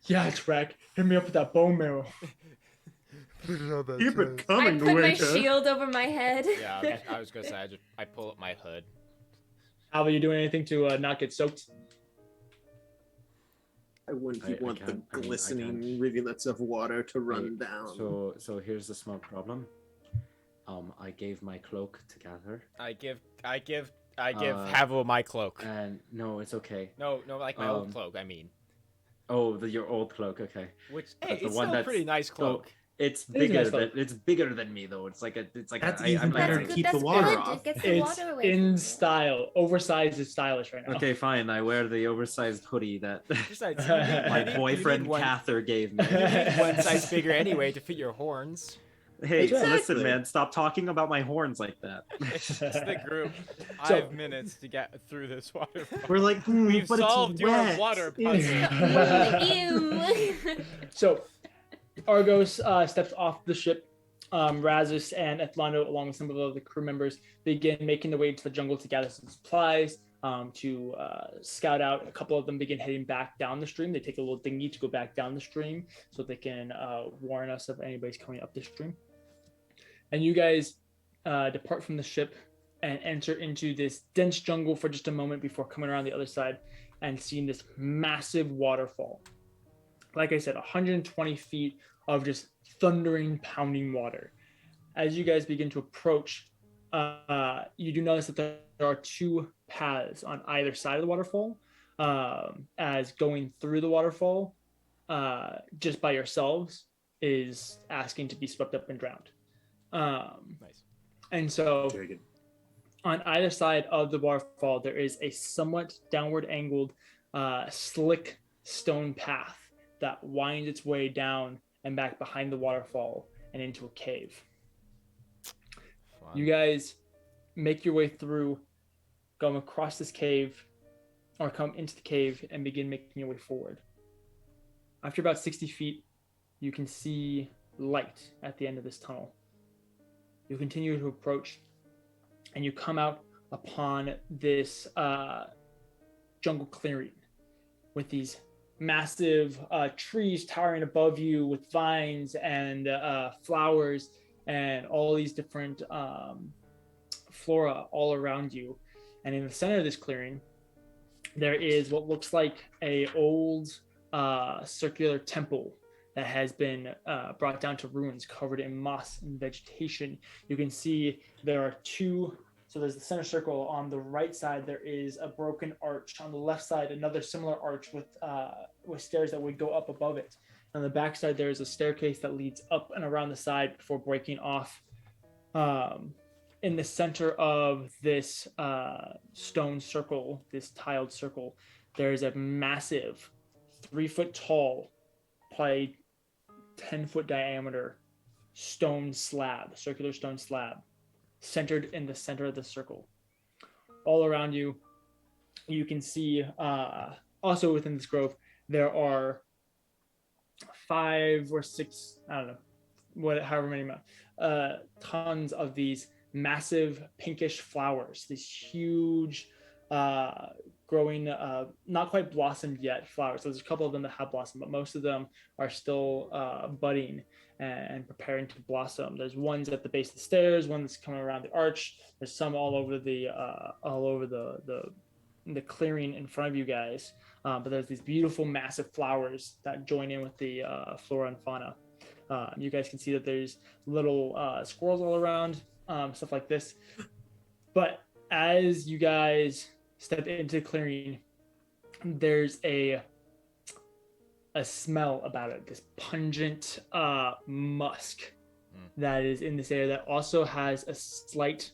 Yeah, it's Rack. Hit me up with that bone marrow. Keep it I coming, put my Winter. shield over my head. Yeah, I was gonna say I pull up my hood. How are you doing anything to not get soaked? I wouldn't I want the can't- I mean, I glistening can't. rivulets of water to run down. So here's the small problem. I gave my cloak to Gather, I give Uh, Havel my cloak. and no, it's okay. No, like my old um, cloak. I mean, Oh, your old cloak. Okay. which But hey, the it's one still a that's pretty nice cloak. It's It is bigger nice than it's bigger than me though. It's like That's I'm even like, better That's to good. keep the That's water good. off. It gets the It's water away. in from you. style. Oversized is stylish right now. Okay, fine. I wear the oversized hoodie that Besides, my you need boyfriend one, Cather gave me. you need one size bigger anyway to fit your horns. Hey, Exactly. listen, man, stop talking about my horns like that. It's just the group. So- 5 minutes to get through this waterfall. We're like, We've but solved it's your wet. water puzzle. Ew. So, Argos steps off the ship. Razus and Ethlando, along with some of the other crew members, begin making their way into the jungle to gather some supplies, to scout out. A couple of them begin heading back down the stream. They take a little dinghy to go back down the stream so they can warn us if anybody's coming up the stream. And you guys depart from the ship and enter into this dense jungle for just a moment before coming around the other side and seeing this massive waterfall. Like I said, 120 feet of just thundering, pounding water. As you guys begin to approach, you do notice that there are two paths on either side of the waterfall. As going through the waterfall, just by yourselves, is asking to be swept up and drowned. Nice. And so, Very good. on either side of the waterfall, there is a somewhat downward angled, slick stone path that winds its way down and back behind the waterfall and into a cave. Fun. You guys make your way through, go across this cave, or come into the cave and begin making your way forward. After about 60 feet, you can see light at the end of this tunnel. You continue to approach, and you come out upon this jungle clearing with these massive trees towering above you with vines and flowers and all these different flora all around you. And in the center of this clearing, there is what looks like a old circular temple that has been brought down to ruins, covered in moss and vegetation. You can see there are two. So there's the center circle. On the right side, there is a broken arch. On the left side, another similar arch with stairs that would go up above it. On the back side, there is a staircase that leads up and around the side before breaking off. In the center of this stone circle, this tiled circle, there is a massive 3-foot tall, probably 10-foot diameter stone slab, circular stone slab, centered in the center of the circle. All around you, you can see, also within this grove, there are 5 or 6, I don't know, however many, tons of these massive pinkish flowers, these huge growing, not quite blossomed yet flowers. So there's a couple of them that have blossomed, but most of them are still budding and preparing to blossom. There's ones at the base of the stairs, one that's coming around the arch. There's some all over the clearing in front of you guys. But there's these beautiful, massive flowers that join in with the flora and fauna. You guys can see that there's little squirrels all around, stuff like this. But as you guys step into the clearing, there's a smell about it, this pungent musk that is in this area that also has a slight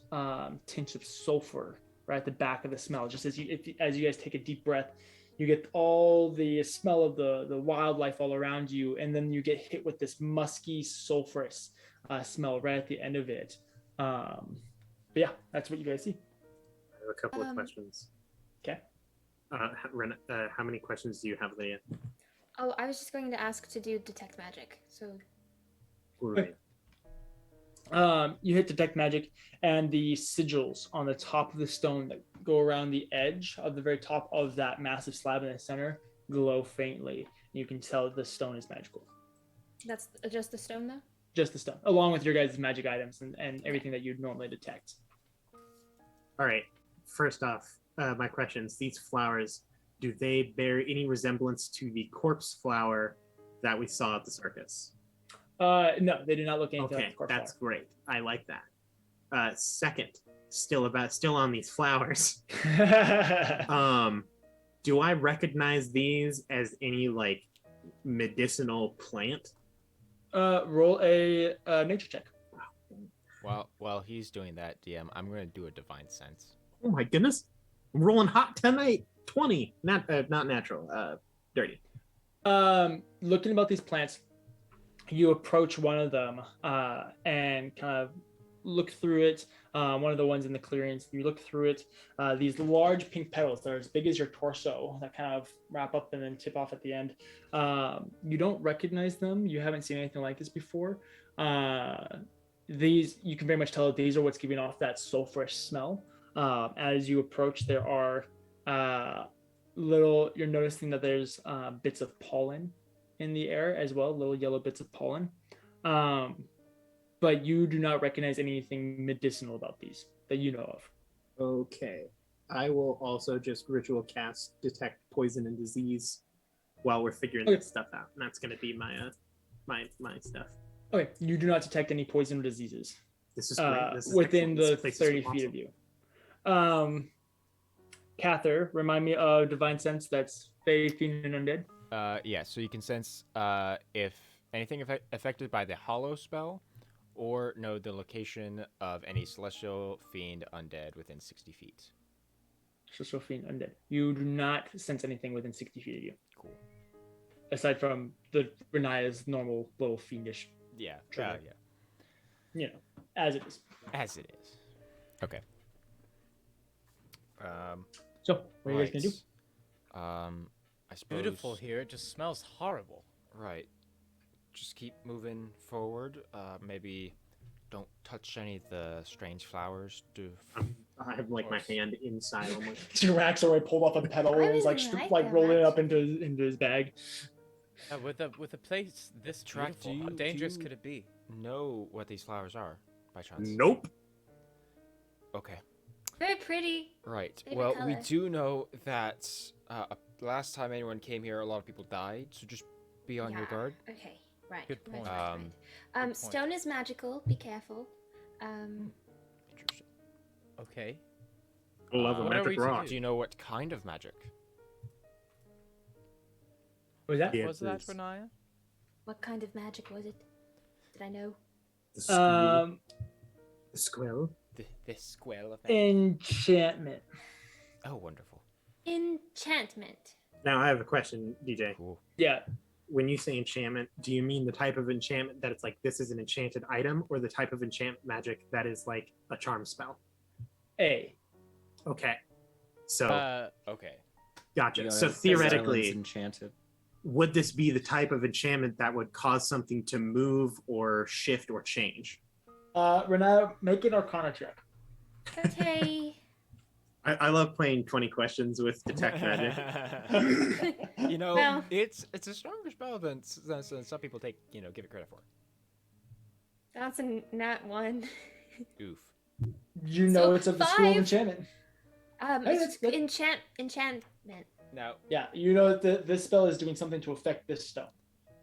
tinge of sulfur right at the back of the smell. Just as you guys take a deep breath, you get all the smell of the wildlife all around you, and then you get hit with this musky, sulfurous smell right at the end of it. But yeah, that's what you guys see. I have a couple of questions. Okay. How many questions do you have, Leah? Oh, I was just going to ask to do detect magic. So. Great. You hit detect magic, and the sigils on the top of the stone that go around the edge of the very top of that massive slab in the center glow faintly. You can tell the stone is magical. That's just the stone, though? Just the stone, along with your guys' magic items and everything that you'd normally detect. All right. First off, my questions. These flowers, do they bear any resemblance to the corpse flower that we saw at the circus? No, they do not look anything like the corpse that's flower. great. I like that. Second, still on these flowers. Do I recognize these as any like medicinal plant? Roll a nature check. While he's doing that, DM, I'm gonna do a divine sense. Oh my goodness, I'm rolling hot tonight. 20, not natural, dirty. Looking about these plants, you approach one of them and kind of look through it. One of the ones in the clearings, you look through it. These large pink petals that are as big as your torso that kind of wrap up and then tip off at the end. You don't recognize them. You haven't seen anything like this before. These, you can very much tell that these are what's giving off that sulfurous smell. As you approach, there are you're noticing that there's bits of pollen in the air as well, little yellow bits of pollen. But you do not recognize anything medicinal about these that you know of. Okay. I will also just ritual cast detect poison and disease while we're figuring this stuff out. And that's going to be my my stuff. Okay, you do not detect any poison or diseases. This is great. This is within excellent. the 30 feet of you. Cather, remind me of divine sense that's Fae, Fiend, and Undead. Yeah, so you can sense if anything affected by the hollow spell, or know the location of any celestial, fiend, undead within 60 feet. Celestial, fiend, undead. You do not sense anything within 60 feet of you. Cool. Aside from the Riniya's normal little fiendish. Yeah. Yeah. You know, as it is. As it is. Okay. So, what are you guys gonna do? I suppose. Beautiful here. It just smells horrible. Right. Just keep moving forward. Maybe don't touch any of the strange flowers. I have like my hand inside. I'm like, Raxory pulled off a petal and was like rolling it up into his bag. With a place this beautiful, how dangerous could it be? Know what these flowers are, by chance? Nope. Okay. Very pretty. Right. Favorite Well, color. we do know that last time anyone came here, a lot of people died. So just be on your guard. Okay. Right. Good point. Right. Stone is magical. Be careful. Interesting. Okay. I love a what are we magic to rock. Do you know what kind of magic? What was that? Yeah, Was that please. Riniya? What kind of magic was it? Did I know? The squirrel. The squirrel effect. Enchantment. Oh, wonderful. Enchantment. Now I have a question, DJ. Cool. Yeah. When you say enchantment, do you mean the type of enchantment that it's like this is an enchanted item, or the type of enchant magic that is like a charm spell? A. Okay. So Okay. gotcha. Yeah, So silence theoretically, enchanted. would this be the type of enchantment that would cause something to move or shift or change? Riniya, make an Arcana check. Okay. I love playing 20 questions with detect magic. You know, Well- it's a stronger spell than some people give it credit for. That's a nat 1. Oof. You know So, it's of the school of 5. enchantment. Hey, It's that's good. enchantment. Now, Yeah, you know that this spell is doing something to affect this stone.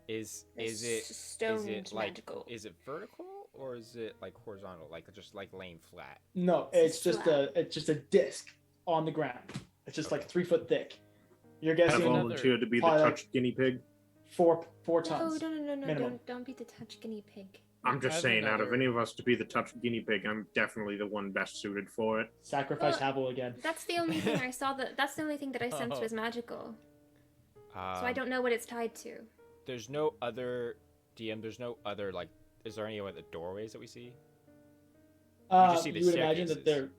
is This it stone's like magical. is it vertical or is it like horizontal, like just like laying flat? No, It's it's just flat. it's just a disc on the ground. It's just like Okay. 3 foot thick. You're I guessing volunteer to be the Probably like- touch guinea pig. four No, tons. no, minimum. don't be the touch guinea pig. I'm just I have saying, out of another- any of us to be the touch guinea pig, I'm definitely the one best suited for it. Sacrifice Well, Haval again. That's the only thing I saw. That's the only thing that I sensed Oh. was magical. So I don't know what it's tied to. There's no other DM. There's no other like. Is there any other doorways that we see? just see the You would imagine that staircases.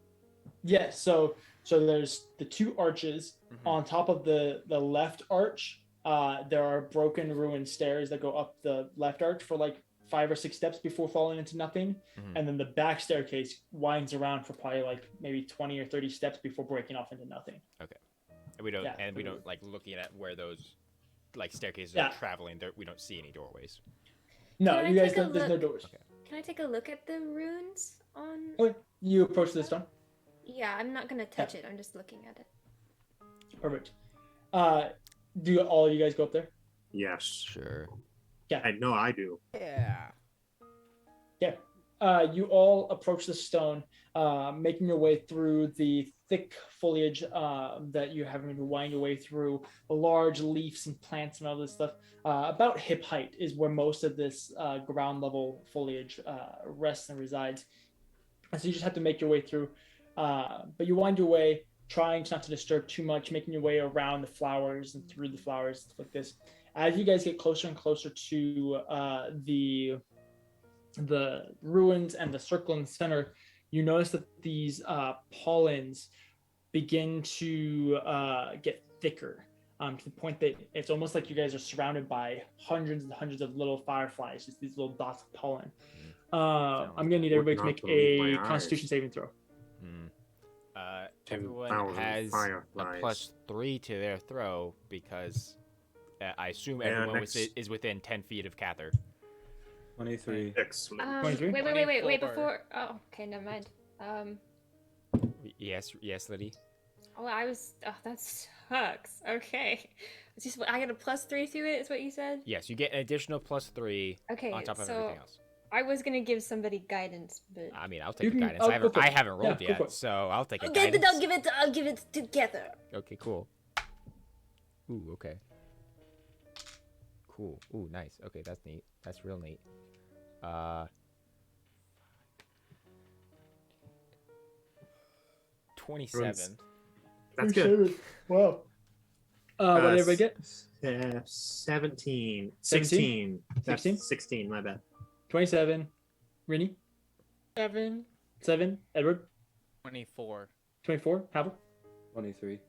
yes. So there's the 2 arches. Mhm. On top of the left arch, there are broken ruined stairs that go up the left arch for like 5 or 6 steps before falling into nothing. Mhm. And then the back staircase winds around for probably like maybe 20 or 30 steps before breaking off into nothing. And we don't. Yeah, and we pretty don't like looking at where those like staircases Yeah. are traveling. There, we don't see any doorways. No, Can I you guys take a don't. There's no look? doors. Okay. Can I take a look at the runes on? Okay, you approach the stone. Yeah, I'm not gonna touch it. I'm just looking at it. Perfect. Do all of you guys go up there? Yes. Sure. I know I do. Yeah. You all approach the stone, making your way through the thick foliage that you have to wind your way through, the large leaves and plants and all this stuff. About hip height is where most of this ground level foliage rests and resides. And so you just have to make your way through. But you wind your way, trying not to disturb too much, making your way around the flowers and through the flowers, stuff like this. As you guys get closer and closer to the ruins and the circle in the center, you notice that these pollens begin to get thicker to the point that it's almost like you guys are surrounded by hundreds and hundreds of little fireflies, just these little dots of pollen. I'm gonna need everybody to make a Constitution saving throw. Everyone 10,000 has a fireflies. +3 to their throw because I assume Yeah, everyone next- is within 10 feet of Cather. 23. Excellent. 23? Wait, 24. before. Oh, okay, never mind. Yes, Liddy. Oh, that sucks. Okay. It's just, I got a +3 to it, is what you said? Yes, you get an additional +3 Okay, on top of so everything else. I was gonna give somebody guidance, but. I mean, I'll You take can- a guidance. oh, I go for it. haven't rolled Yeah, go for yet, it. so I'll take a Okay, guidance. but I'll give it together. Okay, cool. Ooh, okay. Cool. Ooh, nice. Okay, that's neat. That's real neat. 27. That's good. Wow. What did everybody get? 17. 17? 16. That's 16? 16, my bad. 27. Rini? 7. 7. Edward? 24. 24. Havel? 23.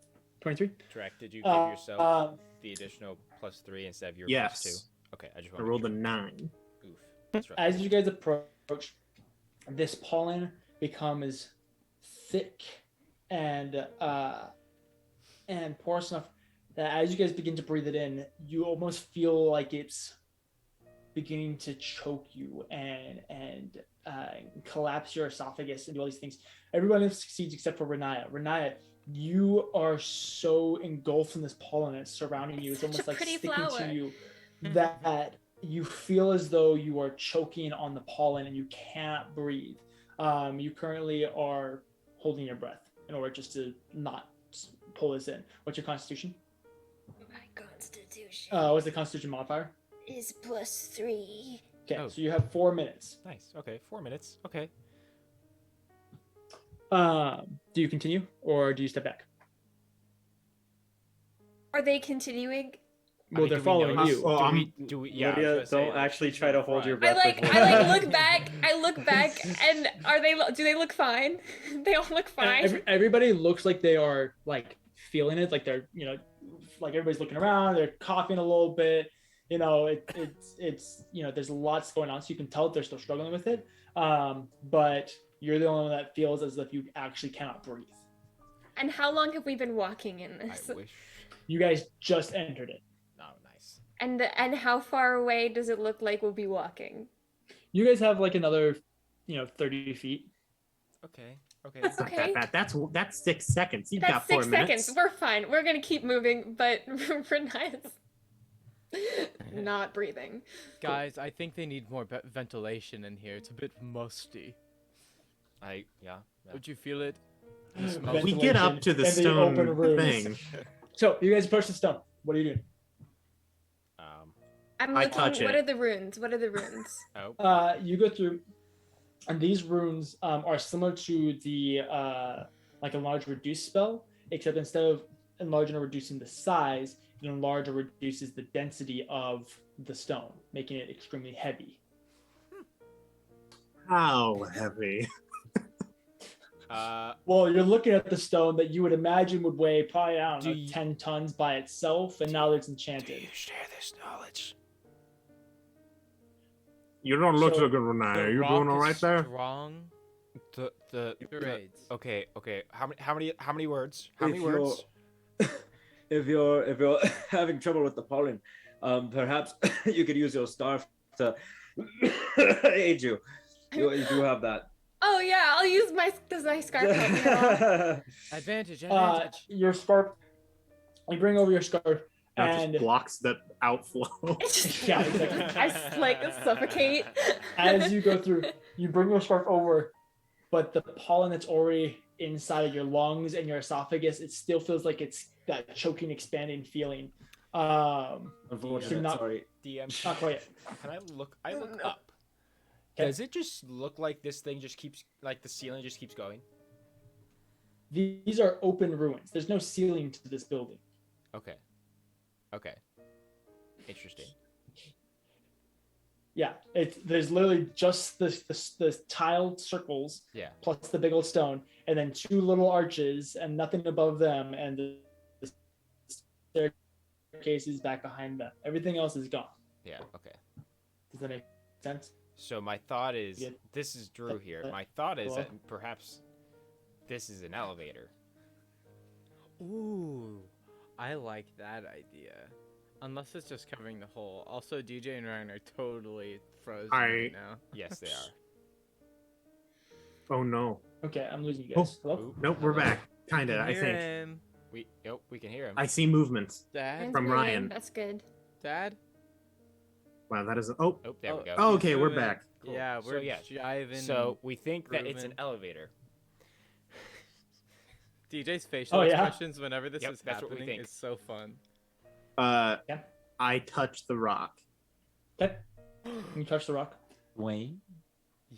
23. Correct. Did you give yourself Um, the additional +3 instead of your Yes. +2? Okay, I just I want rolled a 9. Oof. That's rough. as you guys approach, this pollen becomes thick and porous enough that as you guys begin to breathe it in, you almost feel like it's beginning to choke you and collapse your esophagus and do all these things. Everyone succeeds except for Riniya. Riniya, you are so engulfed in this pollen that's surrounding you. It's Such a almost like pretty sticking flower. to you that you feel as though you are choking on the pollen and you can't breathe. You currently are holding your breath in order just to not pull this in. What's your constitution? My constitution What's the constitution modifier? is +3. Okay, Oh. so you have 4 minutes. Nice. Okay, 4 minutes. Okay. Do you continue or do you step back? Are they continuing? Well, mean, they're do we following notice- you. Oh, Do we? Yeah. I was Lydia, gonna say, don't actually she's try in to the hold your front. breath. I look back. I look back, and do they look fine? They all look fine. Everybody looks like they are like feeling it, like they're like everybody's looking around, they're coughing a little bit. It's there's lots going on, so you can tell that they're still struggling with it. But you're the only one that feels as if you actually cannot breathe. And how long have we been walking in this? I wish. You guys just entered it. Oh, nice. And how far away does it look like we'll be walking? You guys have like another, 30 feet. Okay. That's not Okay. that bad. That's 6 seconds. You've That's got 4 6 minutes. seconds. We're fine. We're gonna keep moving, but Riniya's not breathing. Guys, I think they need more ventilation in here. It's a bit musty. Yeah. Don't you feel it? We get up to the and the open stone rooms. thing. So you guys approach the stone. What are you doing? I'm I looking. touch What it. are the runes? What are the runes? Oh. You go through, and these runes are similar to the like enlarge reduce spell, except instead of enlarging or reducing the size, it enlarge or reduces the density of the stone, making it extremely heavy. How heavy? Well, you're looking at the stone that you would imagine would weigh probably, I don't know, Do you- 10 tons by itself, and now it's enchanted. Do you share this knowledge? You don't look So- so good, Riniya. You doing all right there? Strong. The Grades. Okay. How many words? How many If words? If you're having trouble with the pollen, perhaps you could use your scarf to aid you. You do have that. Oh yeah, I'll use my scarf. Help me along? Advantage. Your scarf, you bring over your scarf, That and just blocks the outflow. yeah, exactly. I like suffocate. As you go through, you bring your scarf over, but the pollen that's already inside of your lungs and your esophagus, it still feels like it's that choking, expanding feeling. Unfortunately, not- sorry. DM. Not quite. Can I look? I look up. Okay. Does it just look like this thing just keeps like the ceiling just keeps going? These are open ruins. There's no ceiling to this building. Okay. Interesting. Yeah, there's literally just the tiled circles, Yeah. plus the big old stone, and then 2 little arches, and nothing above them, and the staircase is back behind them. Everything else is gone. Yeah. Okay. Does that make sense? So my thought is, Yeah. this is Drew here. My thought is that perhaps this is an elevator. Ooh, I like that idea. Unless it's just covering the hole. Also, DJ and Ryan are totally frozen right now. Yes, they are. Oh no. Okay, I'm losing you guys. Hello? Oop. Nope, we're back. Kinda, Can I hear think. him. We can hear him. I see movement. Dad? From Ryan. That's good. Dad? Wow, that is. Oh. Oh, there we go. Oh, okay, he's we're moving. back. Cool. Yeah, So, we're yeah. jiving. So we think that it's an grooving. elevator. DJ's facial Oh, yeah? expressions whenever this Yep, is that's what we happening think. is so fun. Yeah. I touch the rock. Okay. You touch the rock. Wayne?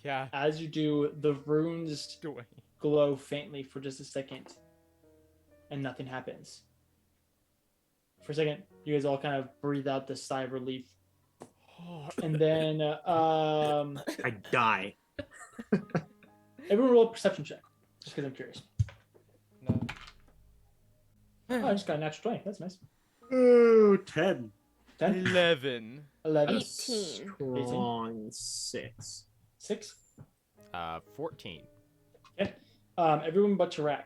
Yeah. As you do, the runes Dwayne. glow faintly for just a second, and nothing happens. For a second, you guys all kind of breathe out this sigh of relief, and then I die. everyone roll a perception check, just because I'm curious. No. Oh, I just got a natural 20. That's nice. Oh, 10. 10, 11. 11, 18. Strong 6. 6. 14. Everyone but Tarak.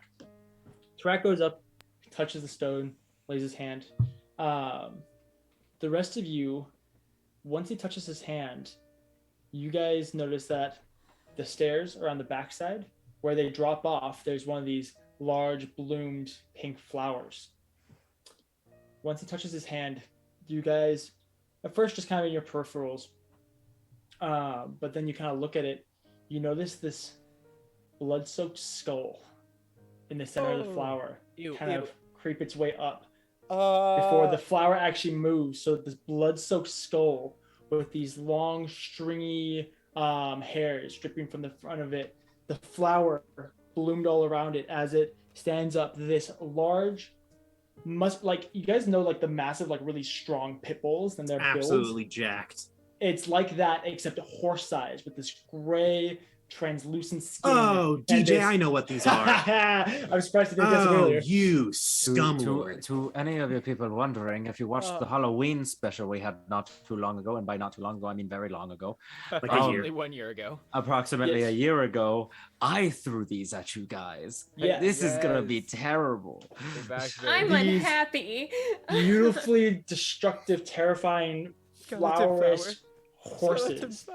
Tarak goes up, touches the stone, lays his hand. The rest of you, once he touches his hand, you guys notice that the stairs are on the backside. Where they drop off, there's one of these large bloomed pink flowers. Once he touches his hand, you guys, at first just kind of in your peripherals, but then you kind of look at it, you notice this blood-soaked skull in the center of the flower Ew, kind ew. of creep its way up before the flower actually moves. So this blood-soaked skull with these long, stringy hairs dripping from the front of it, the flower bloomed all around it as it stands up. This large, like you guys know, like the massive, like really strong pit bulls and their builds. Absolutely jacked. It's like that, except horse size, with this gray, translucent skin. Oh, DJ, I know what these are. I'm surprised you didn't guess it earlier. You scumlord. To any of you people wondering, if you watched the Halloween special we had not too long ago, and by not too long ago I mean very long ago, Like a year. Only 1 year ago. approximately Yes. a year ago, I threw these at you guys. Yeah. This is gonna be terrible. We're back there. I'm These- unhappy. Beautifully destructive, terrifying, flowerous horses.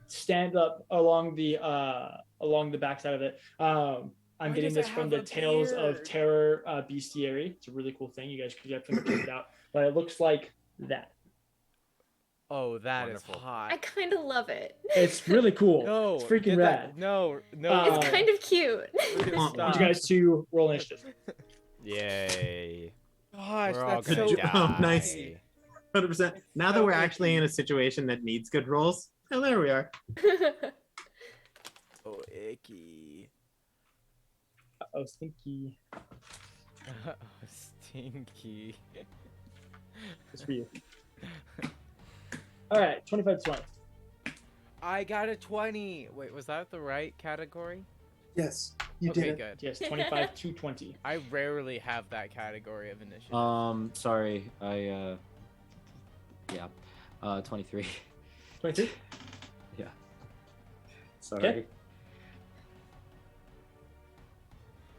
Stand up along the backside of it. I'm Why getting does this it from have the a Tales of beard? Terror bestiary. It's a really cool thing. You guys could definitely check it out. But it looks like that. Oh, that Wonderful. is hot. I kind of love it. It's really cool. No, It's freaking get rad. that. No, It's kind of cute. I want you guys to roll initiative. Yay. Gosh, We're all that's gonna so job. Oh, nice. die. 100%. Now that we're actually in a situation that needs good rolls, oh, there we are. Oh, icky. Oh, stinky. Stinky. It's for you. All right, 25-20. I got a 20. Wait, was that the right category? Yes, Okay, good. Yes, 25-20. I rarely have that category of initiative. Sorry, I 23. 22. Sorry. Okay.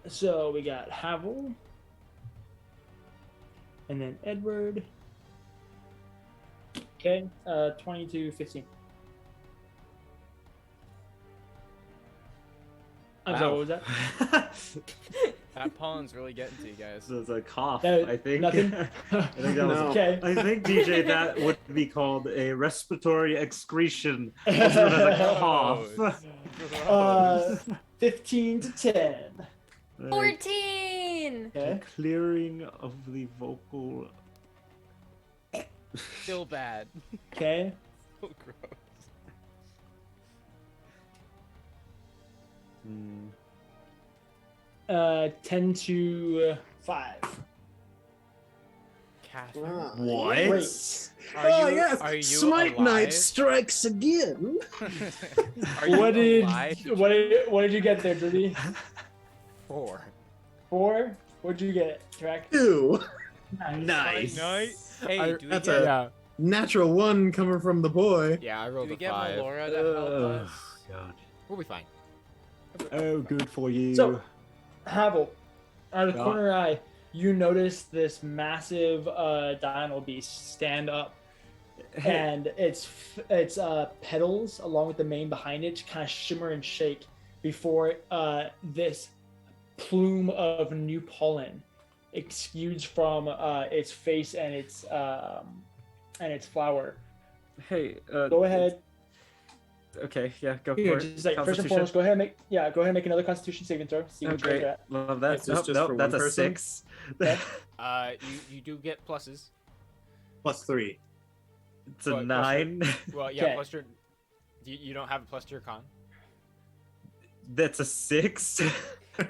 So we got Havel, and then Edward. Okay, 22-15. I'm sorry, what was that? That pollen's really getting to you guys. There's a cough, That- I think. nothing? I think that was Okay. I think, DJ, that would be called a respiratory excretion, also known as a cough. 15 to 10. 14. Okay. Clearing of the vocal. Still bad. Okay. So gross. Hmm. 10 to 5. Catherine. What? Great. Are you Smite alive? Knight strikes again. Are you What did alive? what did you get there, Drizzy? 4. 4? What'd you get, Track? 2. Nice. Hey, I- do we that's get, Yeah. Natural 1 coming from the boy. Yeah, I do rolled we a get 5. Melora to help us? God. We'll be fine. Oh, good for you. So, Havel, out of the Yeah. corner eye, you notice this massive dino beast stand up, and its petals, along with the mane behind it, kind of shimmer and shake before this plume of new pollen exudes from its face and its flower. Hey, Go ahead. Okay, yeah, go Here, for it. just like first and Constitution. foremost, go ahead and make another Constitution saving throw. See Oh, which way great. you're at. Love that. Is this just Nope, for that's one a person? 6. Okay. You do get pluses. Plus 3. It's a Plus your- 9. Well, yeah, Okay. plus your. You don't have a plus to your con. That's a 6.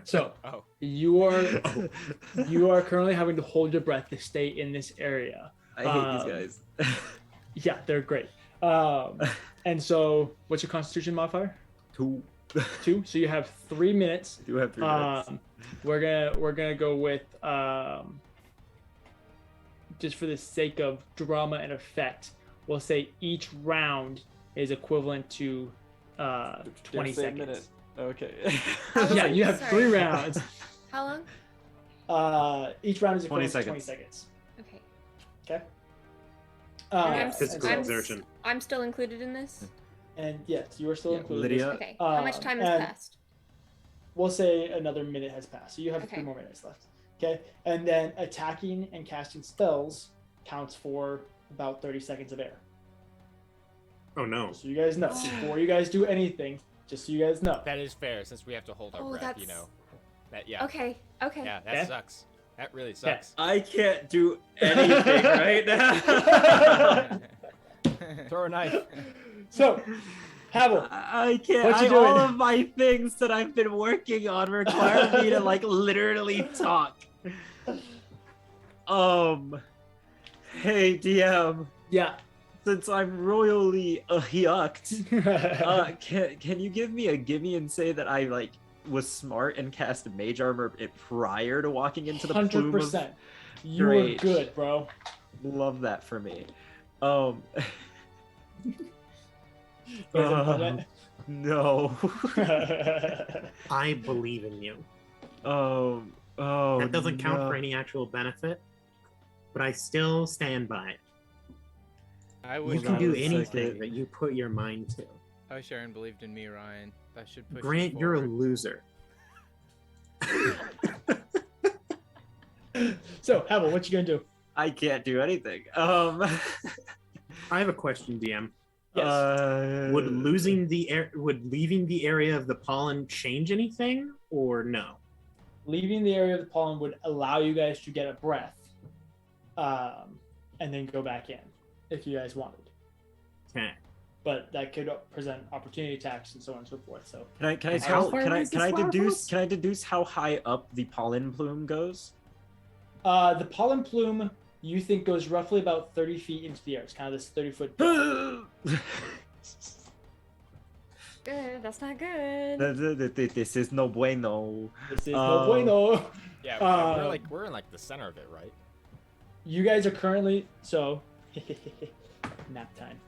So Oh. you are currently having to hold your breath to stay in this area. I hate these guys. Yeah, they're great. And so, what's your Constitution modifier? 2. 2. So you have 3 minutes. I do have 3 minutes. We're gonna go with just for the sake of drama and effect, we'll say each round is equivalent to 20 seconds. Okay. Yeah, you have Sorry. 3 rounds. How long? Each round is 20 equivalent to 20 seconds. seconds. Okay. Okay. I'm, and Physical I'm- exertion. I'm still included in this. And yes, you are still Yeah, included. Lydia. Okay. How much time has and- passed? We'll say another minute has passed. So you have Okay. 3 more minutes left. Okay. And then attacking and casting spells counts for about 30 seconds of air. Oh no. Just so you guys know. Before you guys do anything, just so you guys know. That is fair since we have to hold our Oh, breath. that's- You know. That yeah. Okay. Okay. Yeah, that Okay. sucks. That really sucks. I can't do anything right now. Throw a knife. So, Havel, I can't. What you All doing? of my things that I've been working on require me to like literally talk. Hey DM. yeah. since I'm royally yucked, can you give me a gimme and say that I like was smart and cast mage armor prior to walking into the plume of... 100%. You were good, bro. Love that for me. No. I believe in you. Oh, that doesn't count for any actual benefit, but I still stand by it. You can do anything that you put your mind to. I wish Aaron believed in me, Ryan. I should push Grant, you you're a forward. loser. So, Haval, what you gonna do? I can't do anything. I have a question, DM. Yes. Would leaving the area of the pollen change anything, or no? Leaving the area of the pollen would allow you guys to get a breath, and then go back in if you guys wanted. Okay. But that could present opportunity attacks and so on and so forth. So can I deduce how high up the pollen plume goes? The pollen plume you think goes roughly about 30 feet into the air. It's kind of this 30-foot. That's not good. This is no bueno. This is no bueno. Yeah, we're in like the center of it, right? You guys are currently nap time.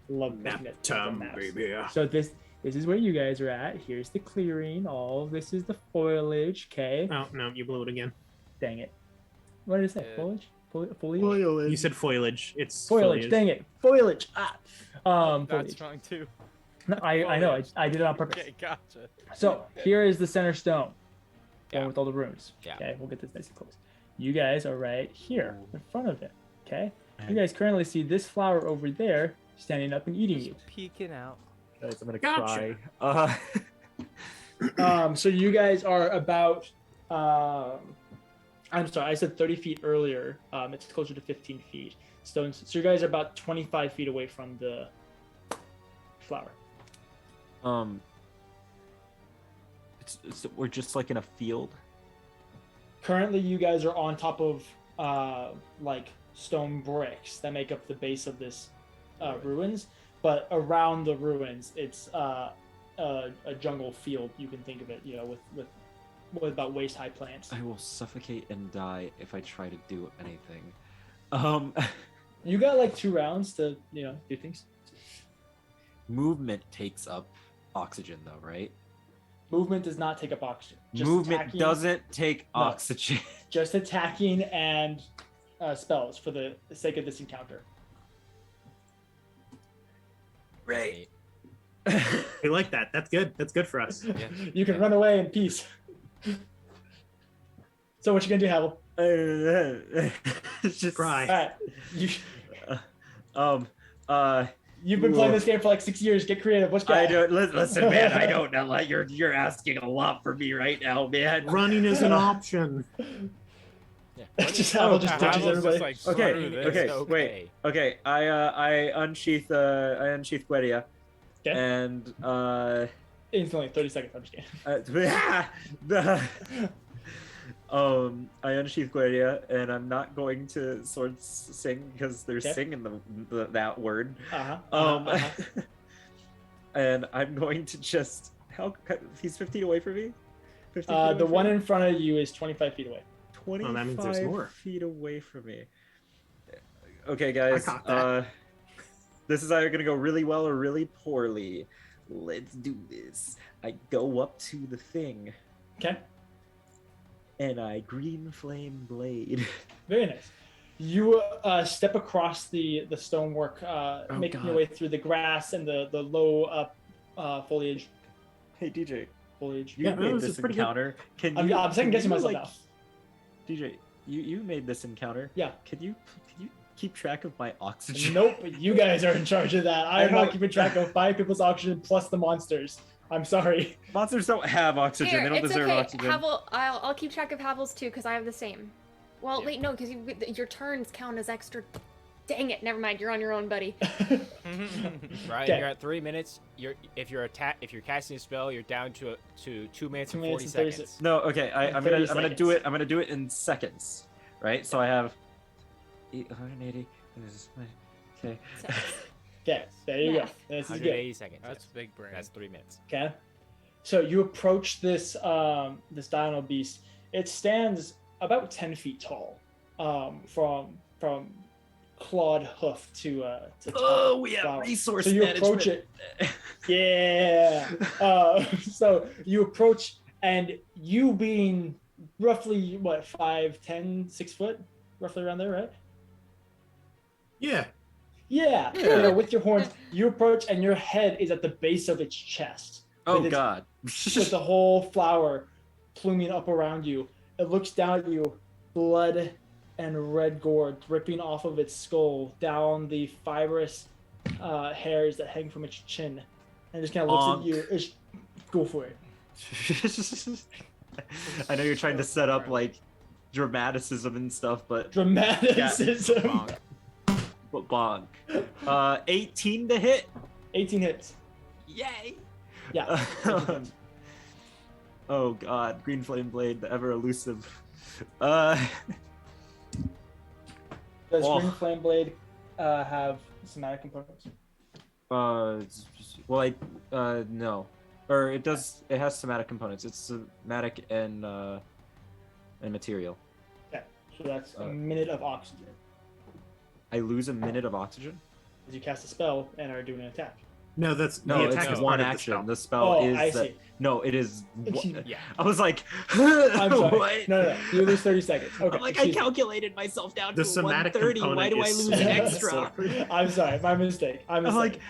Love nap time, baby. So this is where you guys are at. Here's the clearing. All this is the foliage. Okay. Oh no, you blew it again. Dang it. What did it say? Foliage? Foliage? You said foliage. It's foliage. Dang it. Foliage. That's foliage. wrong too. No, I know. I did it on purpose. Okay, gotcha. So here is the center stone. Yeah. With all the runes. Yeah. Okay, we'll get this nice and close. You guys are right here in front of it. Okay. You guys currently see this flower over there standing up and eating you. Peeking out. Guys, I'm gonna Gotcha. cry. So you guys are about I'm sorry, I said 30 feet earlier. It's closer to 15 feet. So you guys are about 25 feet away from the flower. We're just like in a field. Currently, you guys are on top of like stone bricks that make up the base of this ruins. But around the ruins, it's a jungle field. You can think of it, with about waist high plants. I will suffocate and die if I try to do anything. You got like 2 rounds to do things. Movement takes up oxygen, though, right? Movement does not take up oxygen. Movement doesn't take oxygen. Just attacking and spells for the sake of this encounter. Right. We like that. That's good. That's good for us. Yeah. You can run away in peace. So what you gonna do, Haval? Just cry. All right. You've been playing this game for like 6 years. Get creative. What's I don't listen, man. I don't know. Like you're asking a lot for me right now, man. Running is an option. Yeah. Just Haval just ditches everybody. Like, Okay. Wait. Okay. I unsheath Gwedia. Okay. And Instantly, 30 seconds. I'm just kidding. I unsheath Gwedia, and I'm not going to sword sing because they're singing that word. And I'm going to just he's 15 away from me. The one in front of you is 25 feet away. 25 that means there's more. feet away from me. Okay, guys. This is either gonna go really well or really poorly. Let's do this. I go up to the thing. Okay. And I green flame blade. Very nice. You step across the stonework, making your way through the grass and the low foliage. Hey DJ, Foliage. you made this encounter. I'm second guessing myself now. DJ, you made this encounter. Yeah. Can you keep track of my oxygen? Nope. You guys are in charge of that. I'm not keeping track of 5 people's oxygen plus the monsters. I'm sorry. Monsters don't have oxygen. They don't deserve oxygen. Haval, I'll keep track of Havel's too because I have the same. Well, wait, no, because your turns count as extra. Dang it! Never mind. You're on your own, buddy. Right, you're at 3 minutes. If you're casting a spell, you're down to 2 minutes and 40 seconds. No, okay. I'm gonna do it. I'm gonna do it in seconds. Right. So I have 880. Okay. Okay, there you go. Math. This is 180 good. seconds. That's yes. big brain. That's 3 minutes. Okay. So you approach this this dino beast. It stands about 10 feet tall, from clawed hoof to top. Oh, we have flower. resource So you approach management. it. Yeah. So you approach, and you being roughly what 5'10", 6 foot, roughly around there, right? Yeah. Yeah. Yeah. You know, with your horns, you approach, and your head is at the base of its chest. Oh with its- God. with the whole flower pluming up around you. It looks down at you, blood and red gore dripping off of its skull down the fibrous hairs that hang from its chin, and just kind of looks at you. It's, go for it. I know you're trying to set up like dramaticism and stuff, but Dramaticism. but bonk. 18 to hit. 18 hits. Yay. Yeah. Oh God, Green Flame Blade, the ever elusive. Does Oh. Green Flame Blade have somatic components? Well, no, or it does. It has somatic components. It's somatic and material. Okay, so that's a minute of oxygen. I lose a minute of oxygen. As you cast a spell and are doing an attack. No, that's No, the it's attack is one part of the action. spell. The spell Oh, is I that. see. No, it is. Yeah. I was like, I'm sorry. what? No. You lose 30 seconds. Okay. I'm like, I excuse me. calculated myself down The to somatic 130. Why component do I is lose an so extra? I'm sorry, my mistake. I'm like,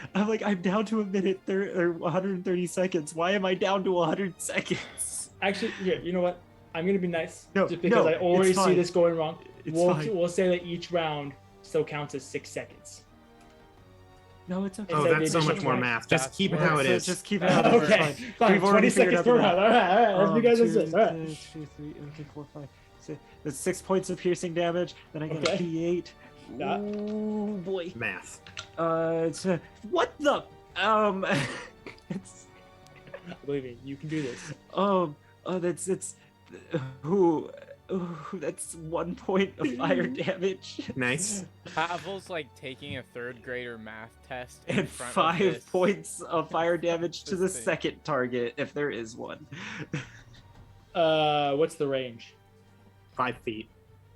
I'm down to a minute or 130 seconds. Why am I down to 100 seconds? Actually, here, you know what? I'm gonna be nice. No, just because no, I always it's see fine. this going wrong. It's we'll fine. we'll say that each round still counts as 6 seconds. No, it's okay. Oh, Instead of that's the so much additional more point. math. Just keep it how it is. Just keep it how it is. it's Okay, fine. fine. We've 20 already figured seconds out per the round. math. All right. You guys insist. All right. 2, 3, okay, 4, 5, 6. That's 6 points of piercing damage. Then I get Okay. a D8. Yeah. Ooh, boy. Math. It's what the it's Believe me, you can do this. that's who that's 1 point of fire damage Nice. Havel's like taking a third grader math test in and front of 5 this. points of fire damage to the This thing. second target if there is one. What's the range? 5 feet.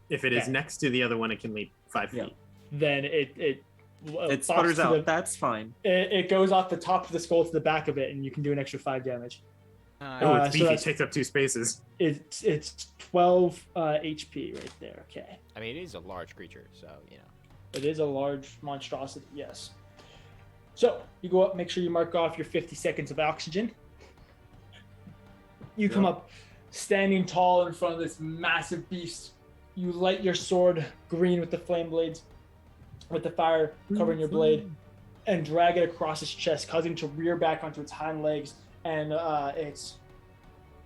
If it is Okay. next to the other one, it can leap 5 Yeah. feet. Then it It bops sputters to out. the- That's fine. it goes off the top of the skull to the back of it, and you can do an extra 5 damage. Oh, it's so beefy. that's- Takes up 2 spaces. It's 12 HP right there. Okay. I mean, it is a large creature, so you know. It is a large monstrosity, yes. So you go up, make sure you mark off your 50 seconds of oxygen. You come up standing tall in front of this massive beast. You light your sword green with the flame blades, with the fire covering your blade, and drag it across its chest, causing it to rear back onto its hind legs and its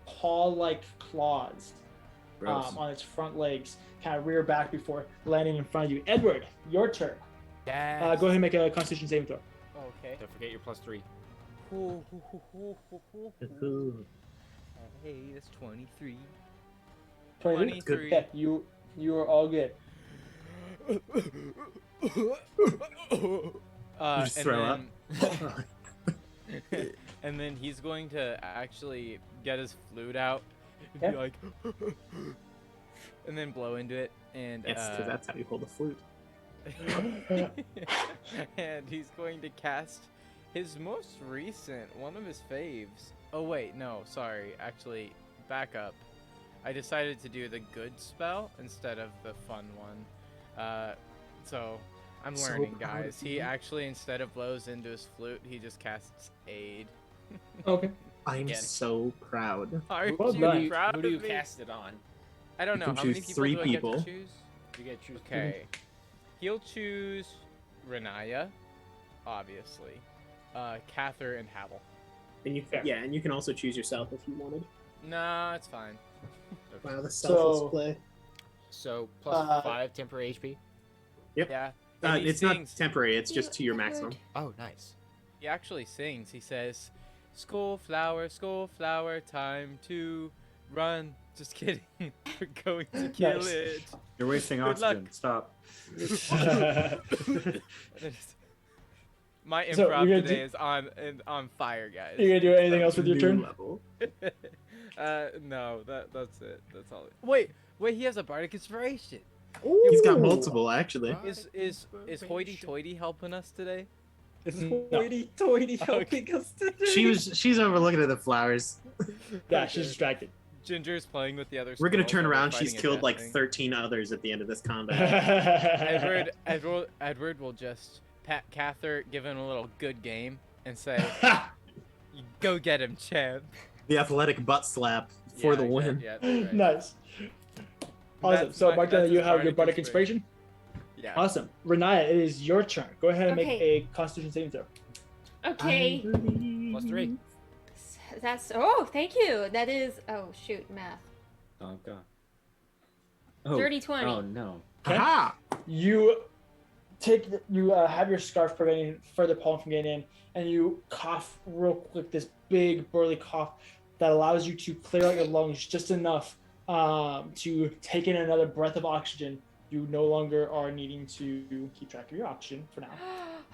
paw-like claws on its front legs kind of rear back before landing in front of you. Edward, your turn. Yes. Go ahead and make a Constitution saving throw. Okay. Don't forget your +3. Hey, that's 23. 23. Good. Okay, you are all good. You just throw up. And then he's going to actually get his flute out and Okay. be like, and then blow into it, and Yes, because that's how you hold a flute. and he's going to cast his most recent, one of his faves. Oh wait, no, sorry. Actually, back up. I decided to do the good spell instead of the fun one. So I'm So learning, proud of guys. He you. actually, instead of blows into his flute, he just casts aid. Okay. I'm Again. so proud. Aren't Well you done. proud Who do you of me? cast it on? I don't know. can How many choose people 3 do I people. get to choose? You get to choose. Okay. He'll choose Riniya, obviously. Cather and Haval. And you, yeah, and you can also choose yourself if you wanted. No, it's fine. Wow, the So- selfless play. So plus Uh, 5 temporary HP. Yeah. And he It's not sings. temporary. It's just to your maximum. Oh, nice. He actually sings. He says, school flower, time to run. Just kidding. We're going to kill Nice. it. You're wasting Good luck. oxygen. Stop. My So, improv you're gonna today do- is on fire, guys. You gonna do anything else with your New turn? level. No, that's it. That's all. Wait, he has a bardic inspiration. He's got Ooh. multiple actually. Is hoity-toity helping us today? Is No. hoity-toity helping us today? She's overlooking at the flowers. Yeah, she's distracted. Ginger's playing with the other. We're gonna squirrels turn while we're around. She's fighting a killed death like thing. 13 others at the end of this combat. Edward will just pat Cather, give him a little good game, and say, "Go get him, champ." The athletic butt slap for Yeah, the win. Yeah, that's right. Nice. Awesome. That's So, my- Mark, that's you his have your bardic bardic inspiration. Yeah. Awesome. Riniya, it is your turn. Go ahead and make Okay. a Constitution saving throw. Okay. +3. That's thank you. That is shoot, math. Oh god. Oh. Dirty 20. Oh no. Okay. Aha! You have your scarf preventing further pollen from getting in, and you cough real quick. This big burly cough that allows you to clear out your lungs just enough to take in another breath of oxygen. You no longer are needing to keep track of your oxygen for now.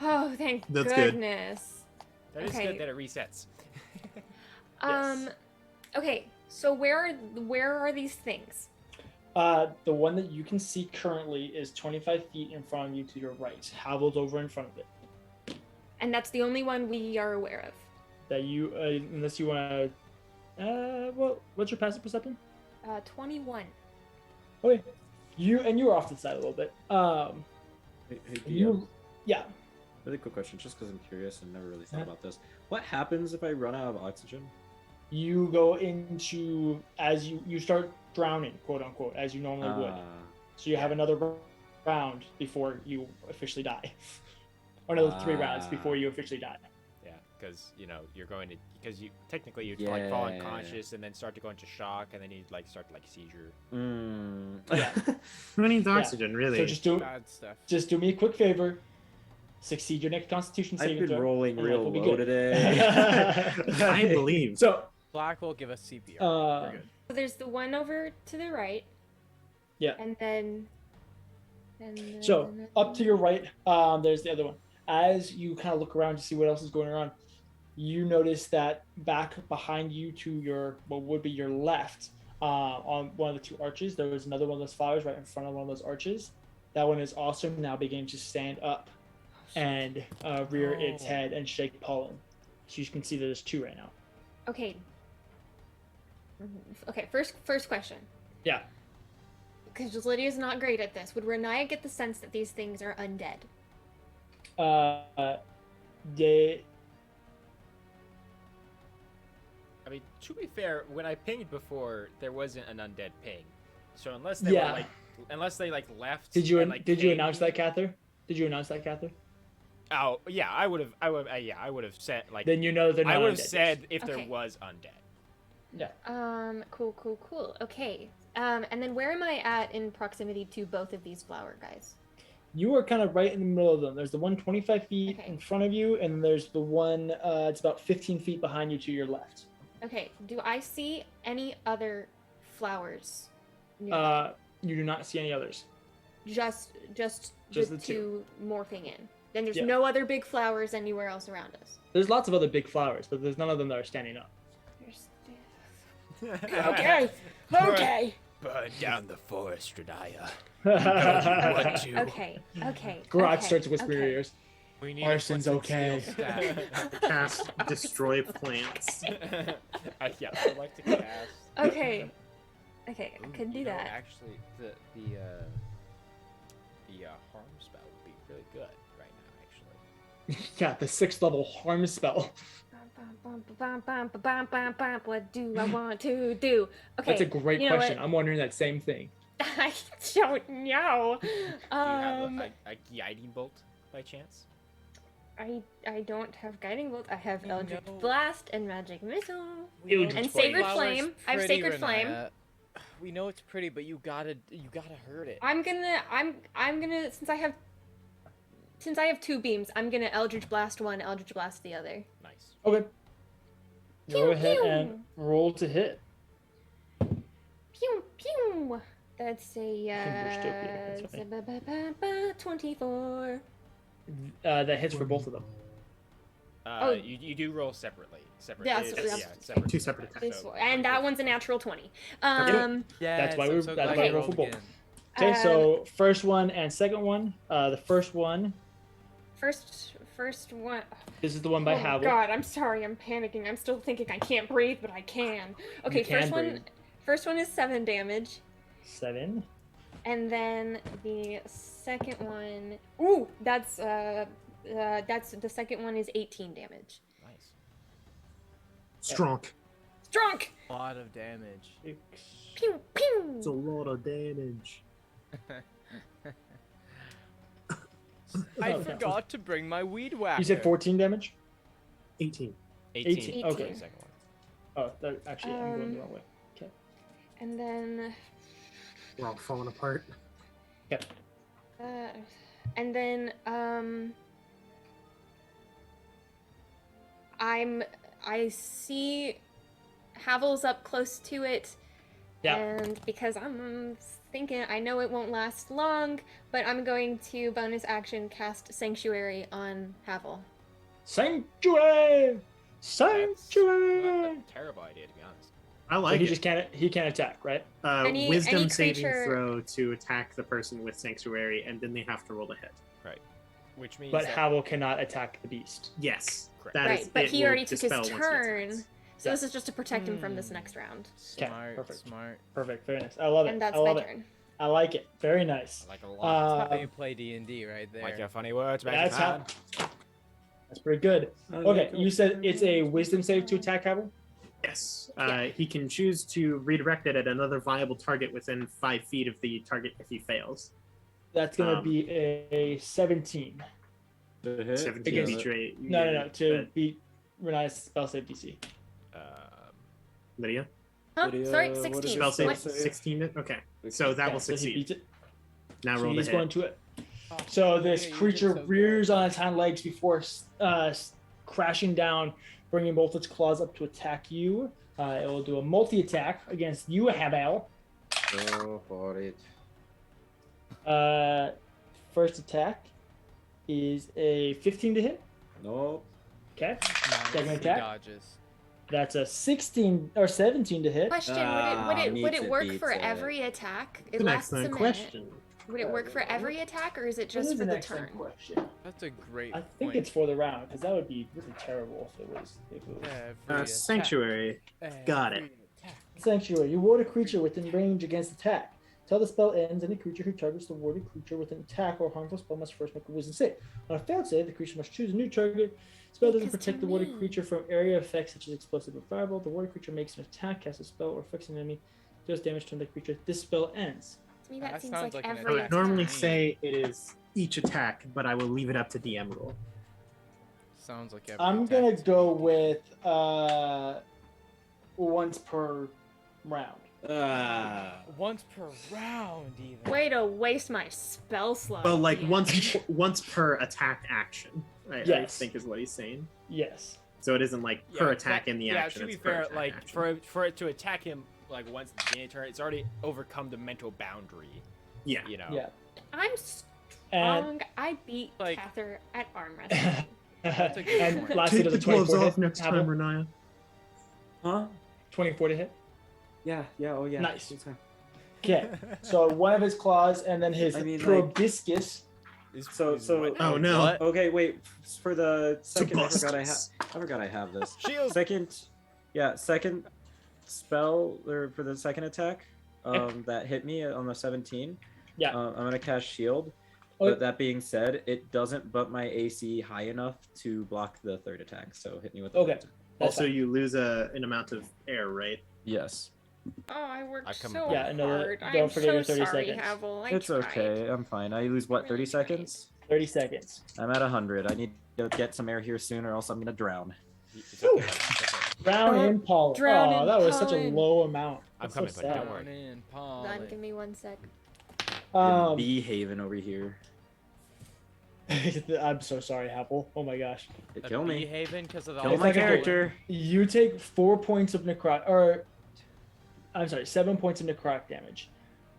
Oh, thank That's good. goodness. That is Okay. good that it resets. Okay. So where are these things? The one that you can see currently is 25 feet in front of you to your right. Havel's over in front of it. And that's the only one we are aware of. That you, unless you want to, what's your passive perception? 21. Okay, you were off to the side a little bit. Hey, DM, Yeah. really quick question, just because I'm curious and never really thought about this. What happens if I run out of oxygen? You go into as you start drowning, quote unquote, as you normally would. So you have another round before you officially die, or another 3 rounds before you officially die. Yeah, because you're going to you technically you'd like fall Yeah. unconscious and then start to go into shock and then you'd like start to like seizure. Yeah. Who needs oxygen, really? So Bad stuff. just do me a quick favor. Succeed your next Constitution I've saving been throw. rolling and real life will be low good. today. I believe. So Black will give us CPR. Uh, We're good. So there's the one over to the right. Yeah. And then. So up to your right, there's the other one. As you kind of look around to see what else is going on, you notice that back behind you to your what would be your left, on one of the 2 arches, there was another one of those flowers right in front of one of those arches. That one is also now beginning to stand up and rear its head and shake pollen. So you can see there's 2 right now. Okay. Okay. First question. Yeah. Because Lydia's not great at this. Would Riniya get the sense that these things are undead? They. I mean, to be fair, when I pinged before, there wasn't an undead ping. So unless they Yeah. were unless they left. Did you and, like, did you pinged announce me- that, Cather? Did you announce that, Cather? Oh yeah, I would have said like. Then you know that they're not I would have undead. said if Okay. there was undead. Yeah. Cool. Okay. And then where am I at in proximity to both of these flower guys? You are kind of right in the middle of them. There's the one 25 feet Okay. in front of you, and there's the one it's about 15 feet behind you to your left. Okay. Do I see any other flowers? nearby? You do not see any others. Just Just the the 2 morphing in. Then there's Yeah. no other big flowers anywhere else around us. There's lots of other big flowers, but there's none of them that are standing up. Okay. Okay. Burn down the forest, Riniya. Grok Okay. starts to whisper in your okay. ears. We need Arson's okay. Cast destroy plants. Yeah, I like to cast. Okay. Okay, I Ooh, can do you know, that. Actually, the harm spell would be really good right now. Actually. Yeah, the 6th level harm spell. What do I want to do? Okay. That's a great you know question. what? I'm wondering that same thing. I don't know. Do you have a guiding bolt by chance? I don't have guiding bolt. I have No. Eldritch Blast and Magic Missile. Eldritch And Blast. Sacred Flower's Flame. I have pretty, Sacred Flame. Riniya. We know it's pretty, but you gotta hurt it. I'm gonna since I have 2 beams, I'm gonna Eldritch Blast one, Eldritch Blast the other. Nice. Okay. Go Pew, ahead pew. and roll to hit. Pew pew. That's Dystopia, that's 24. That hits for both of them. You do roll separately. Yeah, separate. Two separate attacks. And that one's a natural 20. Yeah, that's why we roll for both. Okay, so first one and second one. The first one. First one. This is the one by Haval. Oh God, I'm sorry, I'm panicking. I'm still thinking I can't breathe, but I can. Okay, first one is 7 damage. 7. And then the second one. Ooh, that's the second one is 18 damage. Nice. Strong. A lot of damage. Pew pew. It's a lot of damage. I forgot to bring my weed whacker. You said 14 damage? 18. 18. Okay. The second one. Oh, actually, I'm going the wrong way. Okay. And then. We're all falling apart. Yep. And then I see Havel's up close to it. Yeah. And because I'm thinking I know it won't last long, but I'm going to bonus action cast Sanctuary on Havel. Sanctuary! That's not a terrible idea, to be honest. I like it. He can't attack, right? Wisdom saving throw to attack the person with Sanctuary, and then they have to roll to hit. Right. Which means But Havel cannot attack the beast. Yes. Correct. But he already took his turn. So this is just to protect him from this next round. Smart, perfect. smart. Perfect, very nice. I love it. And that's I love my it. turn. I like it. Very nice. I like it a lot. That's how you play D&D right there. Like your funny words, That's man. That's pretty good. Okay, you said it's a wisdom save to attack Havel? Yes. He can choose to redirect it at another viable target within 5 feet of the target if he fails. That's going to be a 17. 17 Against- No. To beat Riniya's spell save DC. Lydia? Huh? Lydia, Sorry, what is 16. Spell save What? 16? Okay. So that will So he succeed. beats it. Now So roll the he's hit. going to it. So this creature rears on its hind legs before crashing down, bringing both its claws up to attack you. It will do a multi-attack against you, Haval. Go for it. First attack is a 15 to hit. Nope. Okay. Nice. Second He attack. dodges. That's a 16 or 17 to hit. Question: would meets it it, work beats for it. every attack? It It's an lasts a excellent minute. question. Would it work for every attack, or is it That just is for an the excellent turn? question. That's a great I think point. it's for the round because that would be really terrible if it was. Every attack. Sanctuary. Got it. Every attack. Sanctuary. You ward a creature within range against attack. Till the spell ends, any creature who targets the warded creature with an attack or harmful spell must first make a wisdom save. On a failed save, the creature must choose a new target. Spell doesn't Because protect to the warded me- creature from area effects such as explosive or fireball. The warded creature makes an attack, casts a spell, or affects an enemy, does damage to the creature. This spell ends. To me, that That seems sounds like like an I every would attack. normally attack. say it is each attack, but I will leave it up to DM rule. Sounds like every I'm attack gonna to go me. with once per round. Once per round, even. Way to waste my spell slot. Well, like DM. once per attack action. I Yes. think is what he's saying. Yes. So it isn't like per attack in the yeah, action. to be it's per fair, attack like action. for it to attack him like once the beginning of the turn, it's already overcome the mental boundary. Yeah. You know. Yeah. I'm And strong. I beat Like- Cather at arm wrestling. That's a good and point. lastly, Take does the a gloves 24 off hit. next Havel? time, Riniya. Huh? 24 to hit. Yeah, oh yeah. Nice. It's fine. Okay. So one of his claws and then his I mean, like- proboscis. So- Oh no. What? Okay, wait. For the second, Tobuscus. I forgot I have this. Shield. Second spell or for the second attack, that hit me on the 17. Yeah. I'm gonna cast shield. Oh. But that being said, it doesn't bump my AC high enough to block the third attack. So hit me with the Okay. third attack. That's Also, fine. you lose an amount of air, right? Yes. Oh, I worked I've come- so Yeah, and hard. don't I'm forget so your 30 sorry, seconds. Havel. I It's tried. okay. I'm fine. I lose what, 30 Really tried. seconds? 30 seconds. I'm at 100. I need to get some air here soon, or else I'm gonna drown. It's okay. It's okay. Drown in pollen. Drown Oh, in that was such a pollen. low amount. I'm That's coming, so buddy, sad. don't worry. In Hold on, give me 1 sec. Bee haven over here. I'm so sorry, Havel. Oh my gosh. It kill me. Haven because of the Kill It's my like a- character. You take 4 points of necrot, or I'm sorry, 7 points of necrotic damage,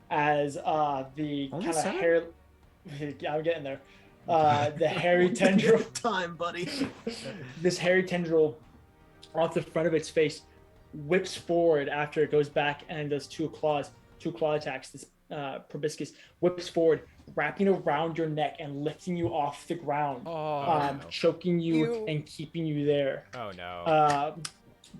as the kind of hair. Yeah, I'm getting there. The hairy tendril. Time, buddy. This hairy tendril, off the front of its face, whips forward after it goes back and does two claw attacks. This proboscis whips forward, wrapping around your neck and lifting you off the ground, choking you and keeping you there. Oh no.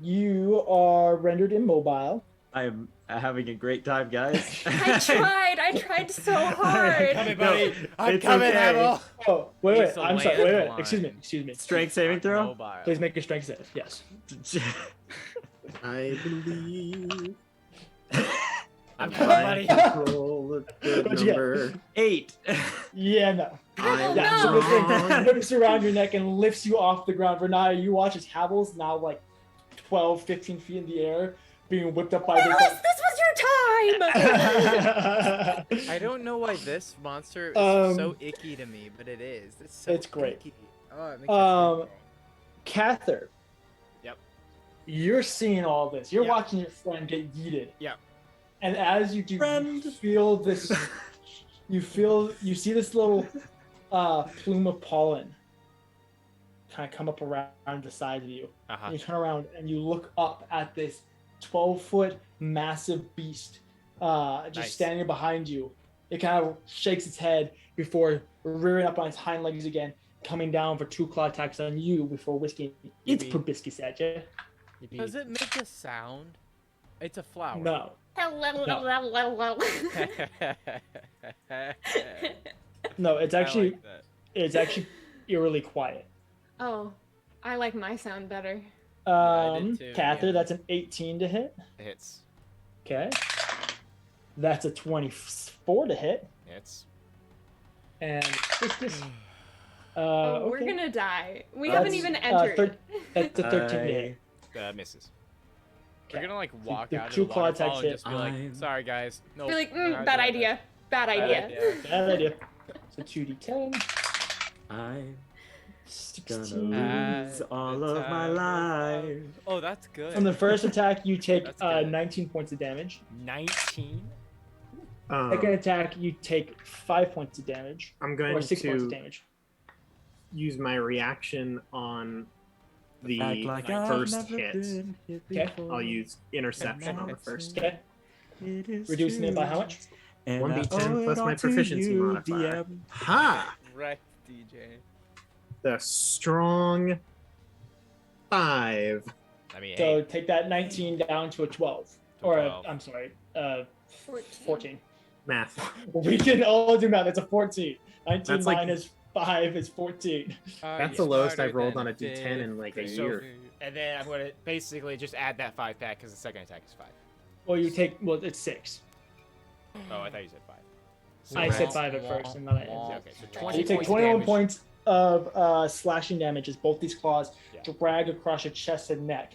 You are rendered immobile. I'm having a great time, guys. I tried so hard. Coming, buddy. No, I'm it's coming, okay. Haval. Oh, wait. He's a I'm sorry. Wait. landline. Excuse me. Strength saving throw? Mobile. Please make a strength save. Yes. I believe. I'm coming, buddy. Roll a good What'd you get? number. 8. Yeah, no. I'm Yeah, so this thing whips around your neck and lifts you off the ground. Riniya, you watch as Havel's now like 12, 15 feet in the air, being whipped up by this. This was your time. I don't know why this monster is so icky to me, but it is. It's great. Icky. Oh, it makes me Cather. Yep. You're seeing all this. You're Yep. watching your friend get yeeted. Yep. And as you do, you feel this. You see this little plume of pollen kind of come up around the side of you. Uh-huh. You turn around and you look up at this 12-foot massive beast just standing behind you. It kind of shakes its head before rearing up on its hind legs again, coming down for 2 claw attacks on you before whisking its proboscis at you. Does it make a sound? It's a flower. No. No, it's actually it's actually eerily quiet. Oh, I like my sound better. I did too, Cather, yeah. that's an 18 to hit. It hits. Okay. That's a 24 to hit. Hits. And this. Oh, we're okay. gonna die. We That's, haven't even entered. That's a 13 to hit. Misses. We're gonna like walk The out of two the claw waterfall attacks and hit. just be like, sorry guys. No. Be like, bad idea. Bad idea. Bad idea. So 2d10. I'm 16. gonna lose all of my life. Oh, that's good. From the first attack, you take That's good. 19 points of damage. 19. Second attack, you take 5 points of damage. I'm going Or 6 points of to damage. use my reaction on the Act like I've first never hit. been hit Okay. before. I'll use interception on the first hit. Okay. It is Reducing it by how true. much? And 1d10 I plus owe it my all to proficiency you, modifier. DM. Ha! Right, DJ. The strong 5. I mean, So hey, take that 19 down to a 12. Or, 12. I'm sorry, 14. 14. Math. We can all do math. It's a 14. 19 That's like- minus 5 is 14. That's the lowest I've rolled on a d10 in like a So- year. and then I'm gonna basically just add that 5 back because the second attack is 5. Well, it's 6. Oh, I thought you said 5. I said 5 at first, and then I Yeah, okay, so So 20 you take points 21 damage. points of slashing damage as both these claws Yeah. drag across your chest and neck.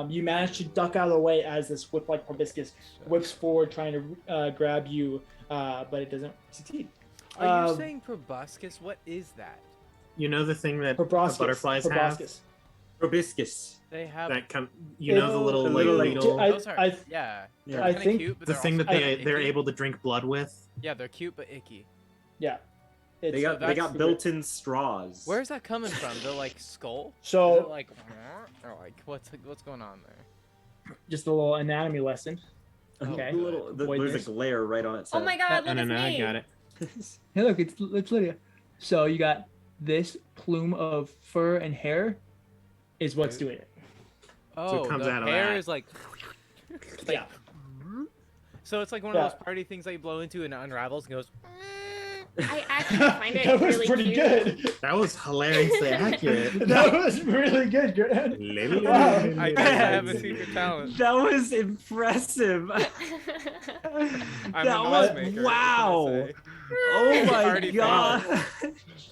You manage to duck out of the way as this whip-like proboscis whips forward, trying to grab you, but it doesn't succeed. Are you saying proboscis? What is that? You know the thing that Proboscis. butterflies Proboscis. Proboscis. They have. have? That come, you know the little the like little, needle, Those are, I- yeah. Yeah. They're I kinda think cute, but the they're thing that also they're icky. able to drink blood with. Yeah, they're cute but icky. Yeah. They It's, got that's- built-in straws. Where's that coming from? The like skull? So- Is it like, or like what's going on there? just a little anatomy lesson. Oh, Okay. there's Voidness. a glare right on its Oh head. my god, look No, at I me. got it. Hey, look, it's Lydia. So you got this plume of fur and hair is what's doing it. Oh, it comes the out of hair that. is like. Yeah. So it's like one Yeah. of those party things that you blow into and it unravels and goes. I actually find it That was really pretty cute. good. That was hilariously accurate. That was really good, Grant. Wow. I guess I have a secret talent. That was impressive. I'm That a was- noise maker. wow. What can I say? Oh my Party god.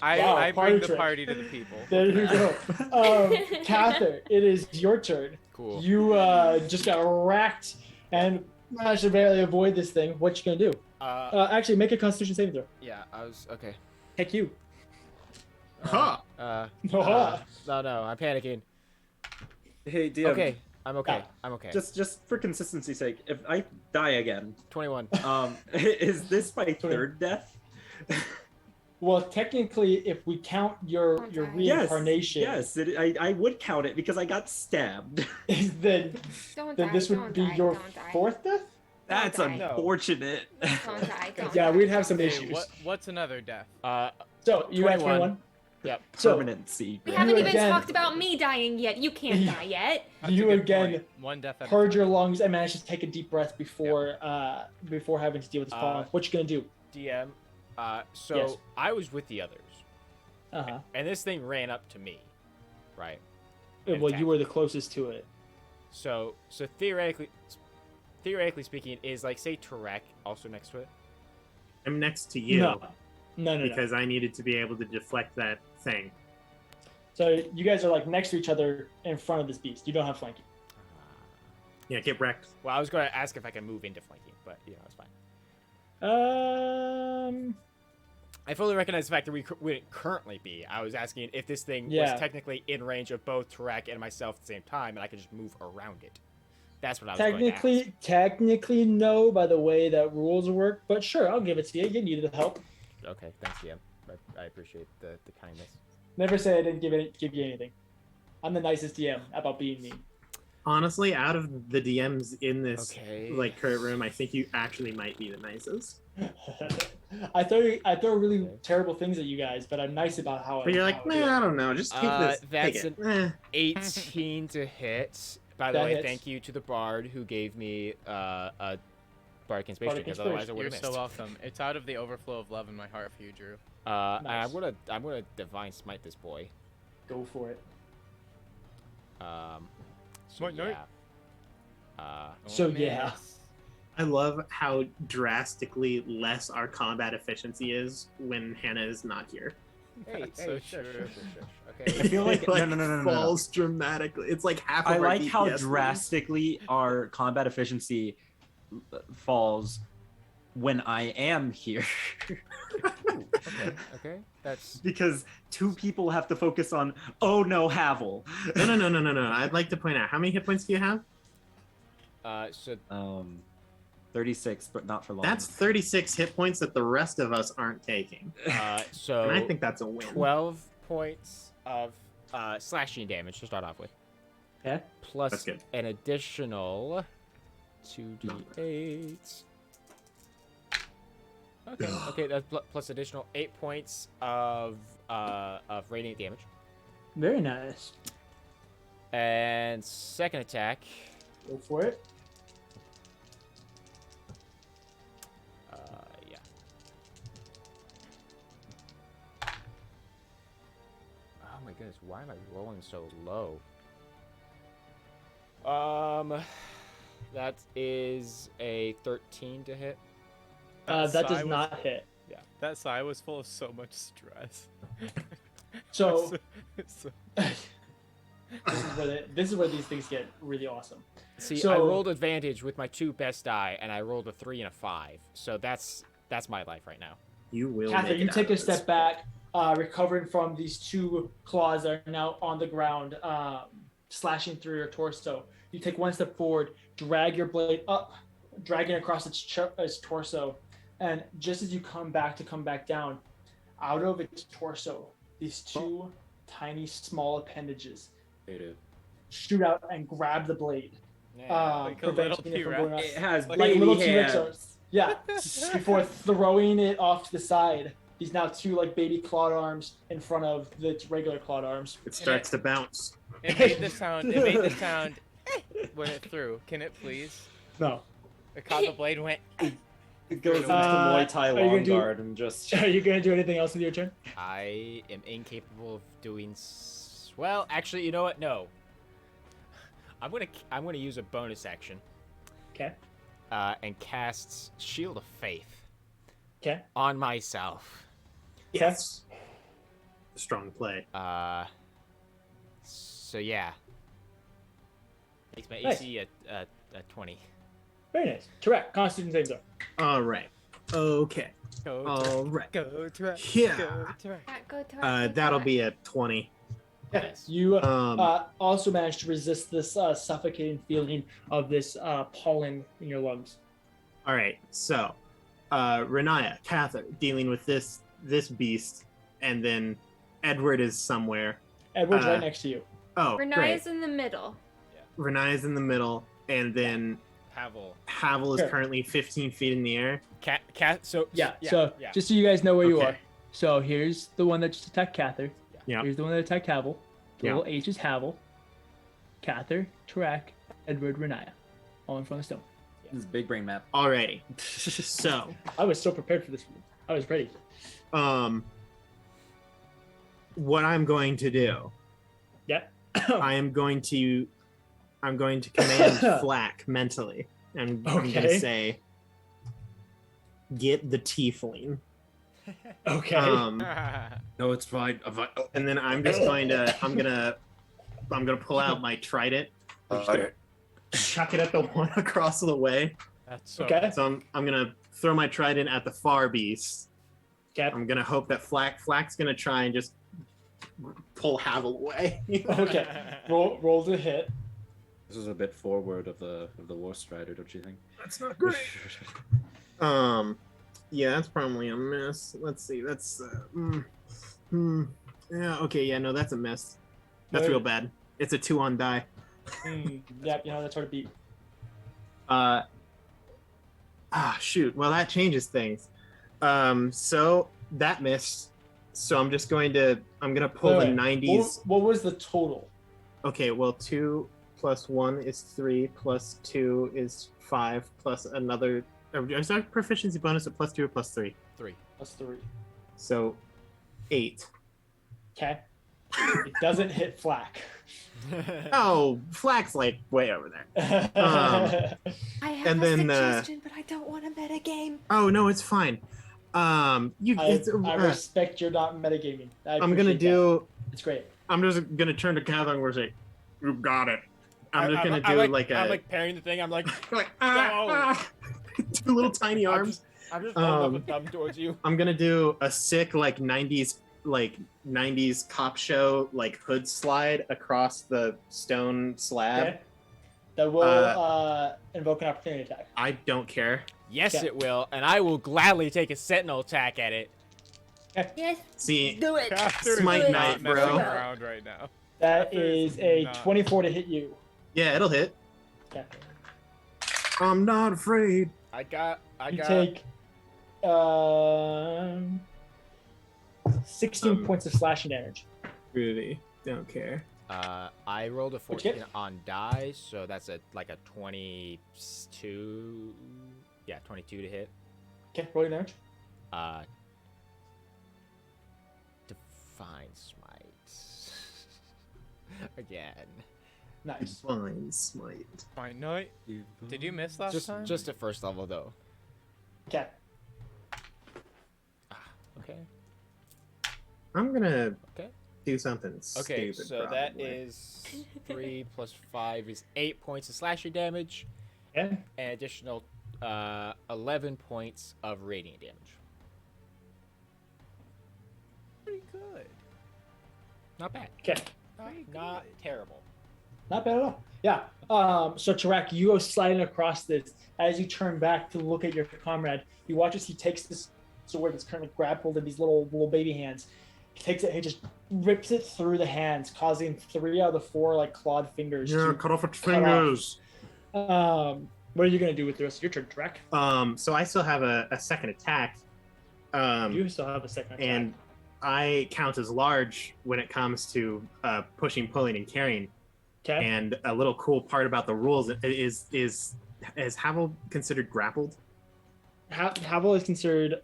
I Wow, bring party the trick. party to the people. There you go. Cather, it is your turn. Cool. You just got racked and managed to barely avoid this thing. What you gonna do? Actually, make a Constitution saving throw. Yeah, I was okay. Heck you. Huh. Oh, No, I'm panicking. Hey, DM. Okay. I'm okay. I'm okay. Just for consistency's sake, if I die again, 21. Is this my third death? Well, technically, if we count your reincarnation, yes, I would count it because I got stabbed. then this would be your fourth death. That's unfortunate. Yeah, we'd have some issues. What's another death? So you have 21. Yep. Permanency. We haven't even talked about me dying yet. You can't die yet. You again one death purge your lungs and manage to take a deep breath before having to deal with this problem. What you gonna do? DM. So Yes. I was with the others. Uh-huh. And this thing ran up to me, right? Well, you were the closest to it. So theoretically speaking, is like say Tarek also next to it? I'm next to you. No. Because I needed to be able to deflect that thing. So you guys are like next to each other in front of this beast. You don't have flanking. Yeah, get wrecked. Well, I was going to ask if I can move into flanking, but it's fine. I fully recognize the fact that we wouldn't currently be. I was asking if this thing was technically in range of both Tarek and myself at the same time, and I could just move around it. That's what I was going to ask. Technically, no, by the way that rules work. But sure, I'll give it to you. You needed the help. Okay, thanks, DM. I appreciate the kindness. Never say I didn't give you anything. I'm the nicest DM about being mean. Honestly, out of the DMs in this current room, I think you actually might be the nicest. I throw really terrible things at you guys, but I'm nice about how. But you're like, man, I don't know. Just take this. That's take an 18 to hit. By the way, thank you to the bard who gave me a bardic inspiration, because otherwise I would have missed. You're so welcome. It's out of the overflow of love in my heart for you, Drew. Nice. I'm gonna divine smite this boy. Go for it. I love how drastically less our combat efficiency is when Hannah is not here. Hey, so sure. Okay. I feel like no. Falls dramatically. It's like half. I of like our how DPS drastically our combat efficiency falls when I am here. Okay. That's because two people have to focus on. Oh no, Haval. No. I'd like to point out, how many hit points do you have? 36, but not for long. That's 36 hit points that the rest of us aren't taking. So and I think that's a win. 12 points of slashing damage to start off with. Okay. Plus an additional 2d8. Okay, that's plus additional 8 points of radiant damage. Very nice. And second attack. Go for it. Yeah. Oh my goodness, why am I rolling so low? That is a 13 to hit. That does not hit. Yeah. That sigh was full of so much stress. So this is where these things get really awesome. See, I rolled advantage with my 2 best die, and I rolled a 3 and a 5. So that's my life right now. You will. Catherine, you take a step back, recovering from these 2 claws that are now on the ground, slashing through your torso. You take one step forward, drag your blade up, dragging across its torso, and just as you come back down, out of its torso, these 2 tiny, small appendages shoot out and grab the blade. Like a little T-Rex. It has like baby little hands. T-Rex. Yeah, before throwing it off to the side. These now 2 like baby clawed arms in front of the regular clawed arms. It starts to bounce. It made the sound. When it threw. Can it please? No. It caught the blade, went. It goes into Muay Thai long guard and just. Are you gonna do anything else with your turn? I am incapable of doing. Well, actually, you know what? No. I'm gonna use a bonus action. Okay. And cast Shield of Faith. Okay. On myself. Yes. Strong play. So yeah. Makes my AC a 20. Very nice. Correct. Constitution saves are. All right. Okay. Go All right. Go Track. Yeah. Go Track. Go to That'll be a 20. Yes. You also managed to resist this suffocating feeling of this pollen in your lungs. All right, so Riniya, Cather, dealing with this beast, and then Edward is somewhere. Edward's right next to you. Oh, Riniya's great. in the middle. Riniya's in the middle, and then Haval is currently 15 feet in the air. So just so you guys know where you are. So here's the one that just attacked Cather. Yeah. Here's the one that attacked Haval. The little H is Haval. Cather, Tarak, Edward, Riniya. All in front of the stone. This is big brain map. Alrighty. So I was so prepared for this one. I was ready. What I'm going to do. Yeah. I'm going to command Flack mentally. And I'm going to say, get the tiefling. Okay. No, it's fine. And then I'm just going to I'm gonna pull out my trident. Chuck it at the one across the way. That's okay. So I'm gonna throw my trident at the far beast. Okay. I'm gonna hope that Flack's gonna try and just pull Haval away. Okay. Roll to hit. This is a bit forward of the War Strider, don't you think? That's not great. Yeah, that's probably a miss. Let's see. That's yeah. Okay. Yeah. No, that's a miss. That's real bad. It's a 2 on die. Yeah. That's hard to beat. Shoot. Well, that changes things. So that missed. So I'm gonna pull the 90s. What was the total? Okay. Well, 2 plus 1 is 3 plus 2 is 5 plus another. Is our proficiency bonus at plus 2 or plus 3? 3. Plus 3. So 8. Okay. It doesn't hit Flack. Oh, Flack's like way over there. I have a suggestion, but I don't want a meta game. Oh no, it's fine. I respect your not metagaming. I'm gonna do. It's great. I'm just gonna turn to Catherine and say, "You got it." I'm just gonna do like a. I'm like parrying the thing. I'm like, two little tiny arms. I'm just holding up a thumb towards you. I'm gonna do a sick like 90s cop show like hood slide across the stone slab. Okay. That will invoke an opportunity attack. I don't care. Yes, it will, and I will gladly take a sentinel attack at it. Yes. See, do it. Smite Knight, bro. Around right now. That is a 24 to hit you. Yeah, it'll hit. Okay. I'm not afraid. You take 16 points of slashing damage. Really don't care. I rolled a 14 on die, so that's a 22. Yeah, 22 to hit. Okay, roll your damage. Divine Smite. Again. Nice. Divine Smite. Fine night. Did you miss last time? Just at first level though. Okay. Okay. I'm gonna do something Okay, stupid. so probably. that is 3 plus 5 is 8 points of slashing damage. Yeah. An additional 11 points of radiant damage. Pretty good. Not bad. Okay. Not terrible. Not bad at all. Yeah. So Tarak, you go sliding across this. As you turn back to look at your comrade, you watch as he takes this sword that's currently grappled in these little baby hands. He takes it and he just rips it through the hands, causing 3 out of the 4 clawed fingers. Yeah, cut off its fingers. What are you gonna do with the rest of your turn, Tarak? So I still have a second attack. You still have a second attack. And I count as large when it comes to pushing, pulling, and carrying. Okay. And a little cool part about the rules is Haval considered grappled? Haval is considered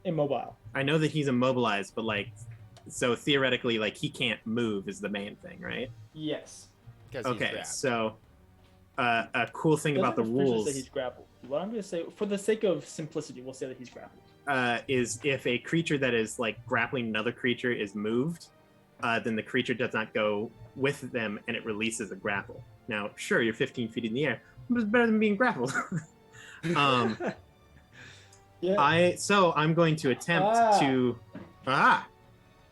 immobile. I know that he's immobilized, but so theoretically, he can't move is the main thing, right? Yes. Okay, so a cool thing about the rules. Say he's grappled. What I'm going to say, for the sake of simplicity, we'll say that he's grappled. Is if a creature that is grappling another creature is moved, then the creature does not go with them and it releases a grapple. Now, sure, you're 15 feet in the air, but it's better than being grappled. Yeah. So I'm going to attempt to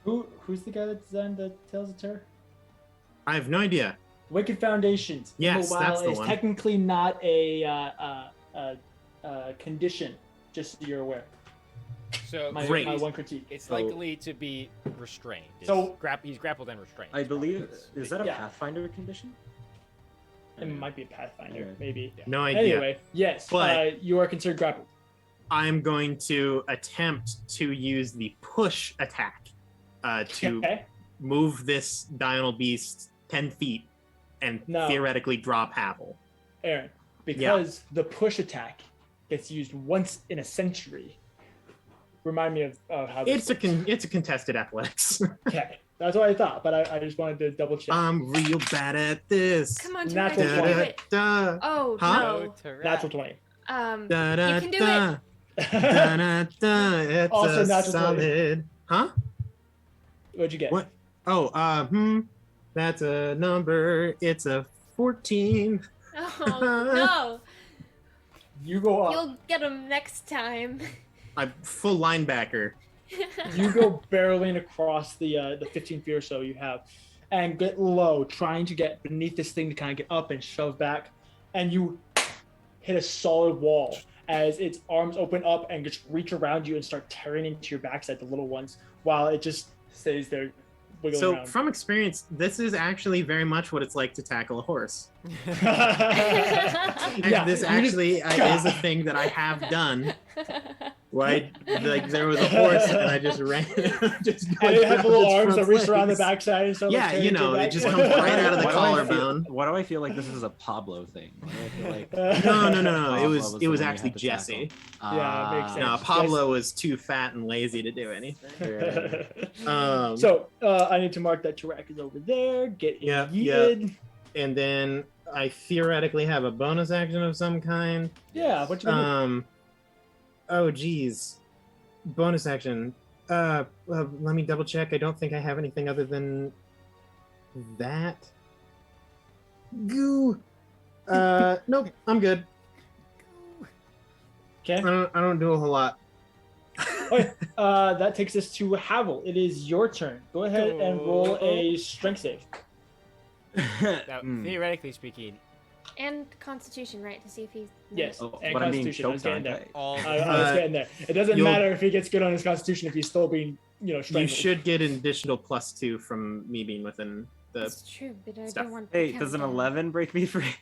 Who's the guy that designed the Tales of Terror? I have no idea. Wicked Foundations. Yes, that's the is one. technically not a condition, just so you're aware. So My one critique. It's likely to be restrained. So he's grappled and restrained. I believe is that a Pathfinder condition? It might be a Pathfinder, Yeah. maybe. No idea. Anyway, yes, But- you are considered grappled. I'm going to attempt to use the push attack to move this diurnal beast 10 feet and No. theoretically drop Havel. Aaron, because the push attack gets used once in a century. Remind me of how this works. It's a contested athletics. Okay, that's what I thought, but I just wanted to double check. I'm real bad at this. Come on, Natural Tyrant, you can do it. Da, Oh, Huh? no. Natural 20. da, da, You can do da, it. da, da, da, it's Also a natural 20. solid. Huh? What'd you get? What? Oh, that's a number. It's a 14. Oh, no. You go up. You'll get him next time. I'm full linebacker. You go barreling across the 15 feet or so you have, and get low, trying to get beneath this thing to kind of get up and shove back, and you hit a solid wall as its arms open up and just reach around you and start tearing into your backside, the little ones, while it just stays there wiggling So, around. from experience, this is actually very much what it's like to tackle a horse. Yeah, This you actually is a thing that I have done. Where there was a horse and I just ran. Just and it had little its arms front that reach around the legs. backside and stuff. Yeah, like, you know, it just comes right out of the Why do I feel- collarbone. Why do I feel like this is a Pablo thing? Why do I feel like No. Pablo It was was the one you actually had to Jesse. tackle? Yeah, it makes sense. No, Pablo was too fat and lazy to do anything. So I need to mark that Tarak is over there. Get Yeah, yeeted. And then I theoretically have a bonus action of some kind. Yeah, what you gonna do? Oh geez. Bonus action. Let me double check. I don't think I have anything other than that. Goo. Nope, I'm good. Okay. I don't do a whole lot. Okay. That takes us to Havel. It is your turn. Go ahead and roll a strength save. Now, theoretically speaking, And Constitution, right? To see if he's... Yes. Oh, and but I'm being Constitution. I was choked, getting aren't there. I? All I was getting there. It doesn't You'll- matter if he gets good on his Constitution if he's still being, You strangled. should get an additional +2 from me being within the. That's true, but I stuff. don't want Hey, to does an count down. 11 break me free?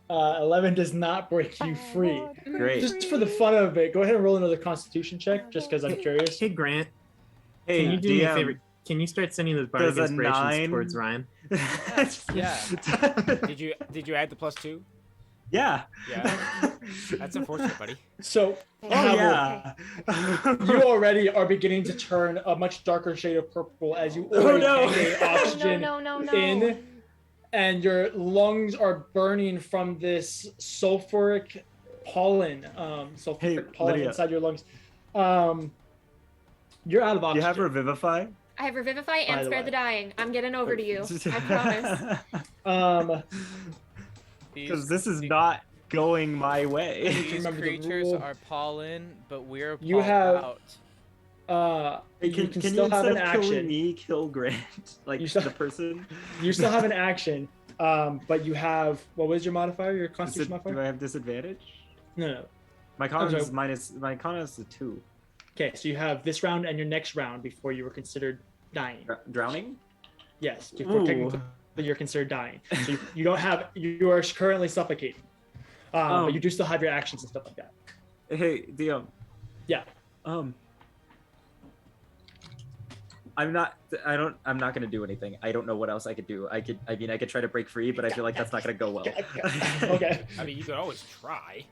11 does not break you free. Great. Just for the fun of it, go ahead and roll another Constitution check, just because I'm curious. Hey Grant, Hey, can you do me a DM. favor? Can you start sending those bardic Does a inspirations 9 towards Ryan? Yeah. did you add the +2? Yeah. Yeah. That's unfortunate, buddy. So, Oh Havel, yeah. you already are beginning to turn a much darker shade of purple as you Oh, already no. can't get oxygen No. in, and your lungs are burning from this sulfuric pollen, Hey, pollen Lydia. inside your lungs. You're out of Do oxygen. you have Revivify? I have Revivify By and the Spare way. the Dying. I'm getting over to you. I promise. Because this is not going my way. These remember the creatures rule. are pollen, but we're You pollen have- out. Hey, you can still you have instead an of killing action. me, kill Grant, like You still- the person? You still have an action, but you have what was your modifier? Your Constitution Do I modifier? have disadvantage? No. My con sorry. is minus. My con is a 2. Okay, so you have this round and your next round before you were considered dying. Drowning? Yes, before Ooh. technically you're considered dying. So you don't have. You are currently suffocating, but you do still have your actions and stuff like that. Hey, DM. Yeah. I'm not gonna do anything. I don't know what else I could do. I could try to break free, but I feel like that's not gonna go well. Okay. I mean, you could always try.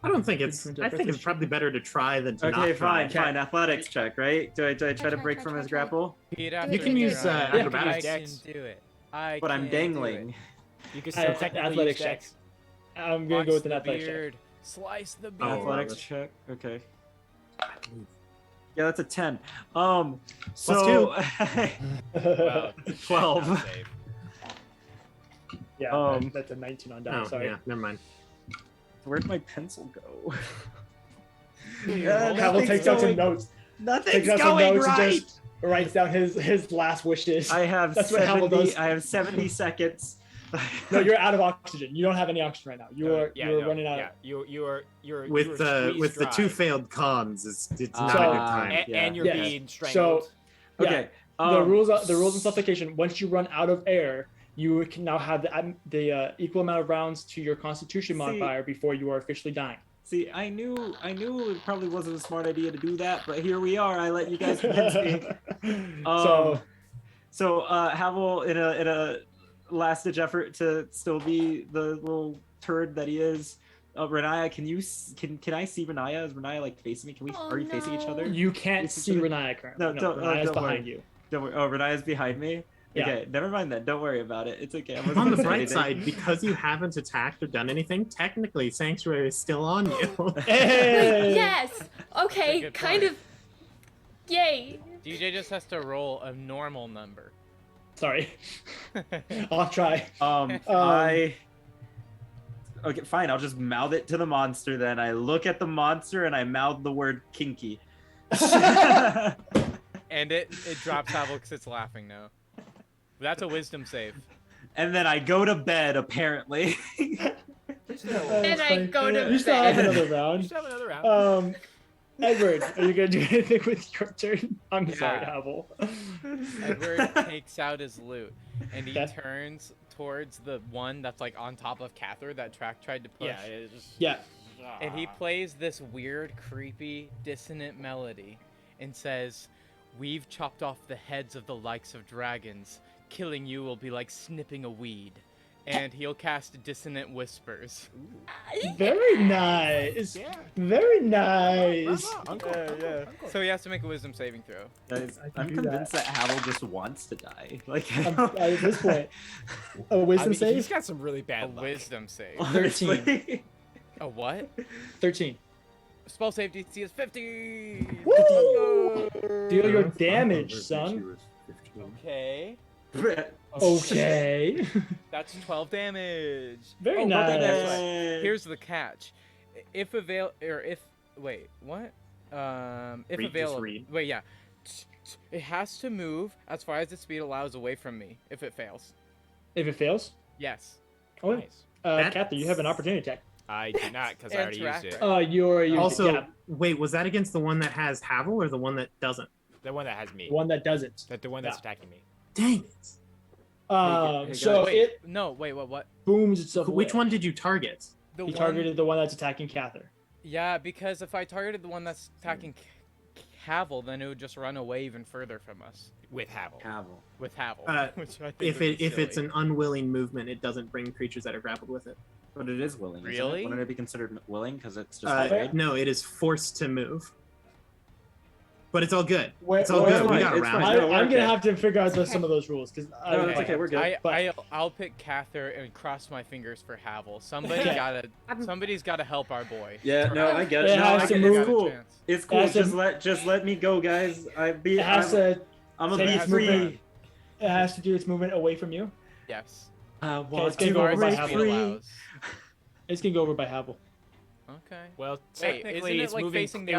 I don't think it's. I think it's probably better to try than to Okay, not try. fine. Athletics check, right? Do I try to break from his grapple? Repeat You after can me, use, Ryan. acrobatics. I can do it. But I'm can do it. dangling. You could I still have technically athletics use check. dex. I'm gonna go with an Slice the athletics check. beard. Slice the beard. Oh, Athletics check. Okay. Yeah, that's a 10. Plus So Well, 12. not save. Yeah, that's a 19 on die. Oh, Sorry. yeah, never mind. Where'd my pencil go? Havel takes out some notes. Nothing's Takes out some going notes and right. just writes down his last wishes. I have That's what Haval 70. does. I have 70 seconds. No, you're out of oxygen. You don't have any oxygen right now. You're running out. Yeah, you're with the two failed cons. It's not a good time. And you're being So, strangled. okay. The rules in suffocation. Once you run out of air, you can now have the equal amount of rounds to your Constitution modifier before you are officially dying. See, I knew it probably wasn't a smart idea to do that, but here we are. I let you guys convince me. So Haval, in a last-ditch effort to still be the little turd that he is, Riniya, can I see Riniya? Is Riniya like facing me? Are we facing each other? You can't see Riniya currently. No, Riniya's behind you. Don't worry. Oh, Riniya's behind me. Yeah. Okay, never mind then. Don't worry about it. It's okay. On the bright side, because you haven't attacked or done anything, technically Sanctuary is still on you. Hey! Yes. Okay. Kind of. Yay. DJ just has to roll a normal number. Sorry. I'll try. Okay, fine. I'll just mouth it to the monster then. I look at the monster and I mouth the word kinky. And it drops Haval because it's laughing now. That's a wisdom save. And then I go to bed, apparently. And I go to bed. You still have another round. You still have another round. Edward, are you gonna do anything with your turn? I'm sorry, Haval. Edward takes out his loot and he turns towards the one that's like on top of Cather that Track tried to push. Yeah. And he plays this weird, creepy, dissonant melody and says, "We've chopped off the heads of the likes of dragons. Killing you will be like snipping a weed." And he'll cast Dissonant Whispers. Very nice. Yeah. Very nice. Yeah. So he has to make a wisdom saving throw. Guys, I'm convinced that Haval just wants to die. Like at this point, a wisdom save. He's got some really bad luck. Wisdom save. 13. A what? 13. Spell save DC is 50. Woo! Deal your damage, son. Okay. Okay. That's 12 damage. Very nice. Here's the catch. If available. If available. Wait, yeah. It has to move as far as its speed allows away from me if it fails. If it fails? Yes. Oh, nice. Cather, you have an opportunity attack. I do not, because I already used it. Wait, was that against the one that has Haval or the one that doesn't? The one that has me. The one that doesn't. The one that's attacking me. Dang it. What? Booms itself. Which one did you target? He targeted the one that's attacking Cather. Yeah, because if I targeted the one that's attacking Haval, then it would just run away even further from us. With Haval. With Haval. Which I think if it's an unwilling movement, it doesn't bring creatures that are grappled with it. But it is willing. Really? Wouldn't it be considered willing because it's just no, it is forced to move. But it's all good. It's all good. We got around it. I'm gonna have to figure out some of those rules because it's okay. We're good. I'll pick Cather and cross my fingers for Haval. Somebody's gotta help our boy. Yeah, no, I get it. It's cool. It's cool. Just let me go, guys. I'm gonna be free. It has to do its movement away from you. Yes. It's gonna go over by Haval. It's gonna go over by Haval. Okay. Well, technically, it would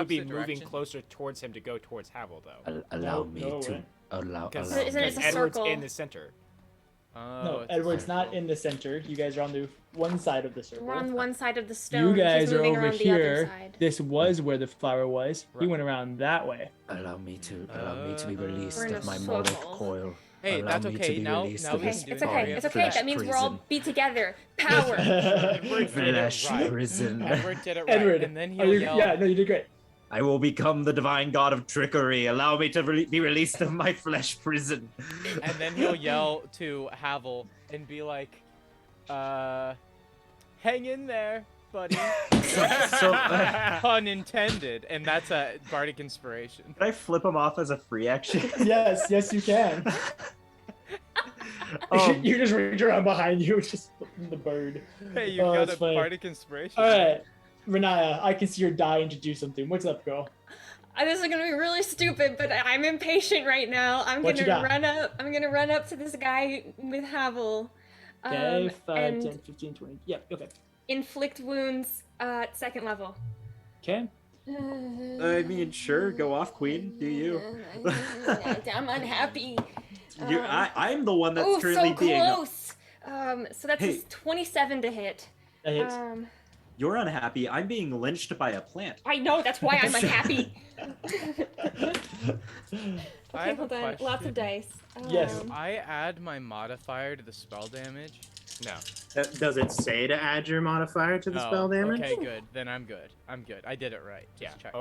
be moving closer towards him to go towards Haval, though. Allow me to. Isn't it a Edward's circle? in the center. No, Edward's not in the center. You guys are on the one side of the circle. We're on one side of the stone. You guys He's are moving over around here. The other side. This was where the flower was. He went around that way. Allow me to be released of my mortal coil. Hey, that's okay. Now we can do It's okay. It's okay. That means we'll all be together. Power. Flesh prison. Edward did it right. Edward, and then he'll yell. Yeah, no, you did great. I will become the divine god of trickery. Allow me to be released of my flesh prison. And then he'll yell to Haval and be like, hang in there, buddy. Pun intended. And that's a bardic inspiration. Can I flip him off as a free action? Yes, you can. You just reach around behind you, just the bird. Hey, you got a bardic inspiration. All right, Riniya, I can see you're dying to do something. What's up, girl? This is gonna be really stupid, but I'm impatient right now. I'm gonna run up to this guy with Haval. Okay, 5, 10, 15, 20. Yeah, okay. Inflict wounds, 2nd level. Okay. I mean, sure, go off, Queen. Do you? I'm unhappy. I'm the one that's currently so being. Close. So that's Hey. 27 to hit. That hits. You're unhappy. I'm being lynched by a plant. I know. That's why I'm unhappy. I have a hold on. question. Lots of dice. Yes. Do I add my modifier to the spell damage? No. Does it say to add your modifier to the Oh, spell damage? Okay, good. Then I'm good. I'm good. I did it right. Just Yeah.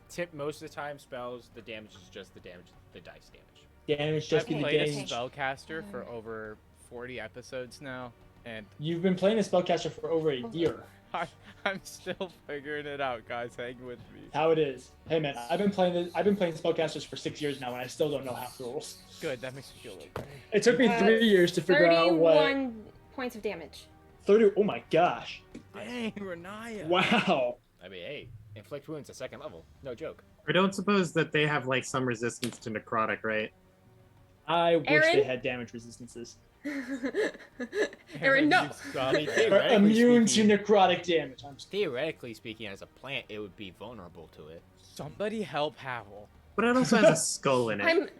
checking. Most of the time, spells, the damage is just the damage, the dice damage. Damage, just I've be the played a damage. spellcaster for over 40 episodes now, and You've been playing a spellcaster for over a year. I'm still figuring it out, guys. Hang with me. How it is. Hey man, I've been playing spellcasters for 6 years now, and I still don't know half the rules. Good. That makes me feel a little better. It took me 3 years to figure out what. 31 points of damage. 30. Oh my gosh! Dang, Riniya. Wow. I mean, hey, inflict wounds at 2nd level. No joke. I don't suppose that they have like some resistance to necrotic, right? I wish Aaron? they had damage resistances. Aaron, no. I mean, Or theoretically immune to speaking, necrotic damage. theoretically speaking, as a plant, it would be vulnerable to it. Somebody help Haval. But it also has a skull in it.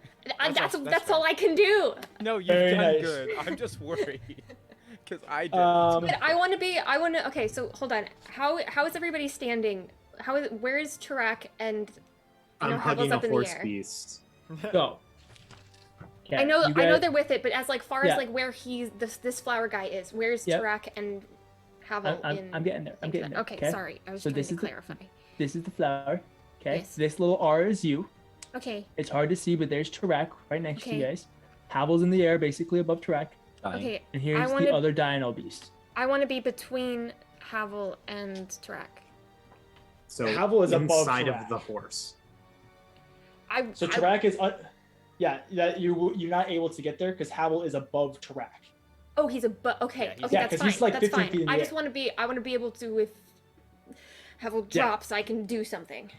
That's all I can do. No, you've Very done nice. good. I'm just worried. Because I did. But I want to. Okay, so hold on. How is everybody standing? Where is Tarak and I'm Havel's hugging a up in the horse air? beast. Go. Okay, I know you guys- they're with it, but as like far Yeah. as like where this flower guy is, where's Yep. Tarak and Havel in? I'm getting there. I'm getting there. Okay, sorry, I was So trying this to is the- clarify. This is the flower. Okay. Yes. This little R is you. Okay, It's hard to see, but there's Tarak right next to you Okay. guys. Havel's in the air, basically above Tarak. okay. And here's wanna- the other Dino beast. I want to be between Havel and Tarak. So Havel is above inside Tarak. of the horse. So Tarak is, you're not able to get there because Havel is above Tarak. Oh, he's above. Okay, Yeah, he's- okay, Yeah, that's 'cause fine. he's, like, that's 15 fine. feet in the I just air. want to be. I want to be able to if Havel Yeah. drops, I can do something.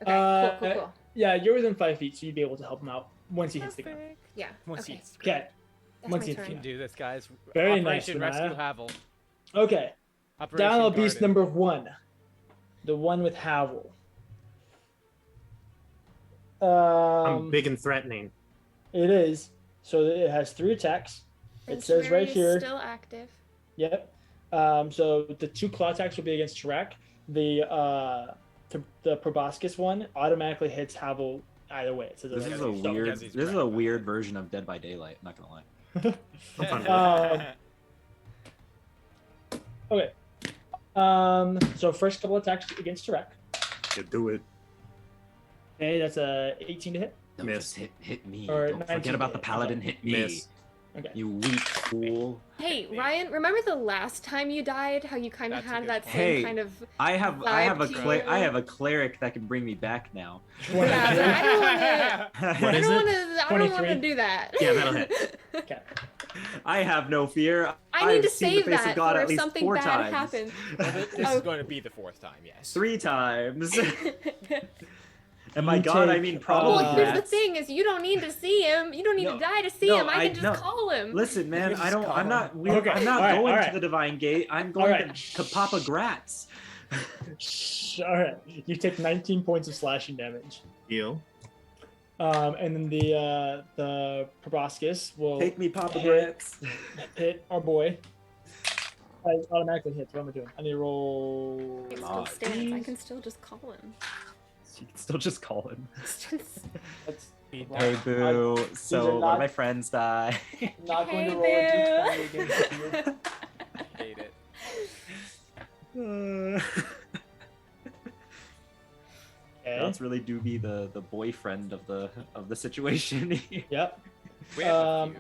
Okay, cool. Yeah, you're within 5 feet, so you'd be able to help him out once he hits the ground. Yeah. Once okay. he's Okay. That's Once my he turn. We can do this, guys. Very nice, Operation Riniya. Rescue Havel. Okay. Operation Dino beast Garden. number 1. The one with Havel. I'm big and threatening. It is. So it has 3 attacks. It says right Sanctuary is here. Still active. Yep. So the 2 claw attacks will be against Tarak. The proboscis one automatically hits Havel either way. It says it This right is there. a So- weird. Because he's This is a pregnant. weird version of Dead by Daylight. I'm not gonna lie. I'm fine with it. Okay. So first couple attacks against Tarak. You do it. Okay, that's a 18 to hit. Don't Miss. just hit me. Or Don't 19 forget about the hit. paladin. Okay. Hit me. Miss. Okay. You weak fool. Hey, Ryan, remember the last time you died? How you kind of That's a had good that point. same Hey. kind of. I have Vibe to I you. have a cleric that can bring me back now. Yeah, but I don't want to. What I is don't it? want to. I don't want to 23? do that. Yeah, that'll hit. Okay. I have no fear. I need I've to seen save the face that of God for at if least something 4 bad times. happens. This is going to be the 4th time, yes. 3 times. And my You God, I take, mean probably. Well, here's the rats. thing: is you don't need to see him. You don't need No, to die to see no, him. I can just no. call him. Listen, man, Just I don't. call I'm not. him. Okay, I'm not alright, going alright. to the Divine Gate. I'm going Alright. to Papa Gratz. All right. You take 19 points of slashing damage. Heal. And then the proboscis will Take me, Papa hit, Gratz. hit our boy. I automatically hits. What am I doing? I need to roll. It still stands. I can still just call him. You can still just call him. That's Hey, boo. are So one not- of my friends die. not going to Hey, roll a boo. d20 against you. Hate it. Okay. Let's really do be the boyfriend of the situation. Yep. We have a few.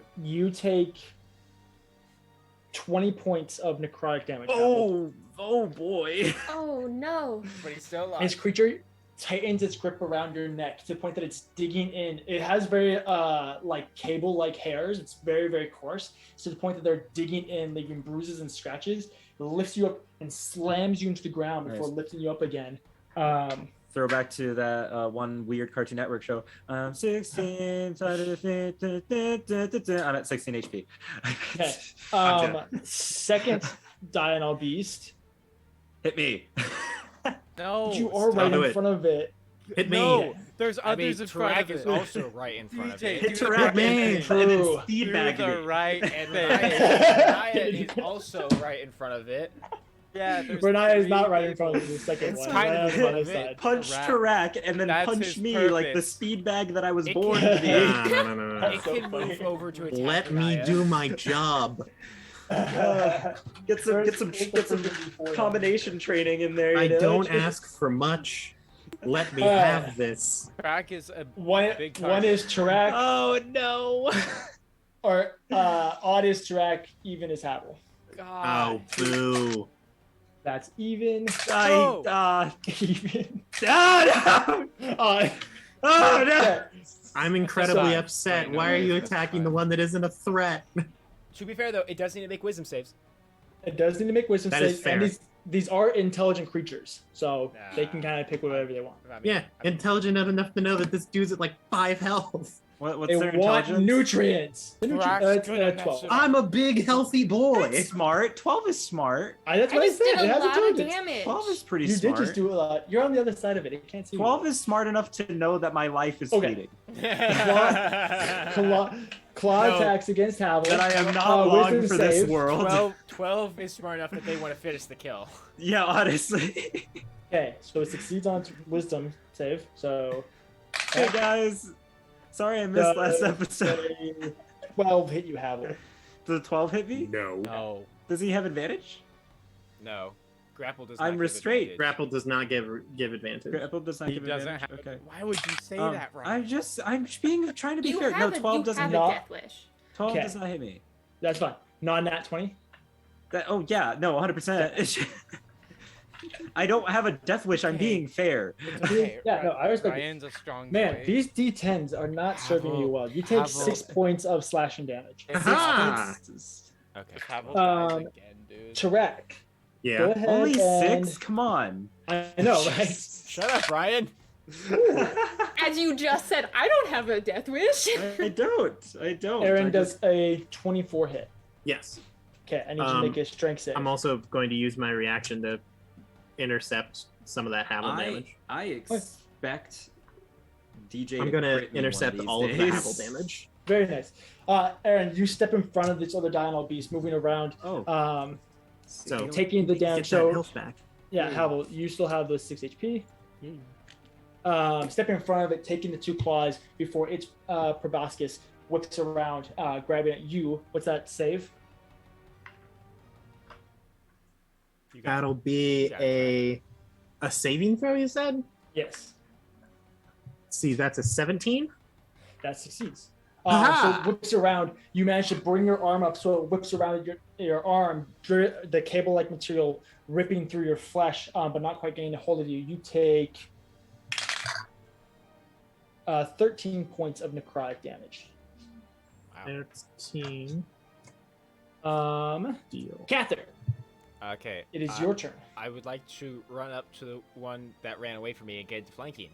You take 20 points of necrotic damage. Oh boy. Oh no! But he's still alive. This creature tightens its grip around your neck to the point that it's digging in. It has very like cable-like hairs. It's very, very coarse. To the point that they're digging in, leaving bruises and scratches. It lifts you up and slams you into the ground before Nice. lifting you up again. Throwback to that one weird Cartoon Network show. 16. I'm at 16 HP. Okay. Second Diurnal Beast. Hit me. No. You are right do in it. front of it. Hit me. No, there's I mean, others in front of Tarak is it. also right in front of DJ, it. Hit do Tarak man. and True. then speed Do bag the me. right And thing. Riniya is also right in front of it. Yeah, there's Riniya is not three right in front of people. the second It's one. kind of Riniya's in on front his of it. side. Punch Tarak. Tarak and then That's punch his me like the purpose. speed bag that I was It born can- to be. No. It can move over to attack Let me Riniya. do my job. Get some combination training in there. I You know? don't ask for much. Let me have this. Crack is a One big one target. is Tarak, Oh no! or odd is Tarak, even is Haval. God. Oh, boo. That's even. Even. No! Uh, Oh no! okay. I'm incredibly Sorry. upset. I know, Why are you that's attacking fine. the one that isn't a threat? To be fair, though, it does need to make wisdom saves. It does need to make wisdom That is saves, and fair. these are intelligent creatures, so they can Nah. kind of pick whatever they want. I mean, Yeah, intelligent enough to know that this dude's at like 5 health. What's They their want intelligence? nutrients. The Tarak's nutrients. good on that 12. shit. I'm a big, healthy boy. That's smart. 12 is smart. That's I what I just said. did It a has lot of intelligence. damage. 12 is pretty You smart. did just do a lot. You're on the other side of it. It can't see 12 you. is smart enough to know that my life is Okay. fleeting. Claw No. attacks against Haval. That I am not long wisdom for this save. world. 12 is smart enough that they want to finish the kill. Yeah, honestly. Okay, so it succeeds on wisdom save. So Hey guys. Sorry I missed last episode. a 12 hit you, Haval. Does 12 hit me? No. No. Does he have advantage? No. Grapple does not I'm give restrained. advantage. Grapple does not give advantage. Grapple does not He give doesn't advantage. have. Okay. Why would you say that, Ryan? I'm trying to be You fair. No, have 12 doesn't a hit. not- death wish. 12 Okay. does not hit me. That's fine. Non-nat 20. Oh yeah, no, 100%. I don't have a death wish. I'm Okay. being fair. It's okay. Yeah, no, I respect it. Ryan's a strong Man, boy. these D10s are not serving you well. You take Havel. 6 points of slashing damage. Aha! Okay. Havel dies Um, again, dude. Tarak, go Yeah. ahead Only and... 6? Come on. I know, right? Shut up, Ryan. As you just said, I don't have a death wish. I don't. I Aaron I does a 24 hit. Yes. Okay, I need you to make a strength save. I'm also going to use my reaction to intercept some of that Havel damage. I expect DJ. I'm going to intercept all of the Havel damage. Very nice. Aaron, you step in front of this other Diurnal beast moving around, Oh. So taking the get damage. that So, health back. yeah, Havel, you still have those 6 HP. Step in front of it, taking the 2 claws before its proboscis whips around, grabbing at you. What's that save? You got That'll be got a saving throw, you said? Yes, Let's see, that's a 17? that succeeds. Aha! So it whips around. You manage to bring your arm up, so it whips around your arm, the cable-like material ripping through your flesh, but not quite getting a hold of you. You take 13 points of necrotic damage. Wow. 13. Deal. Cather, Okay. it is your turn. I would like to run up to the one that ran away from me and get into flanking.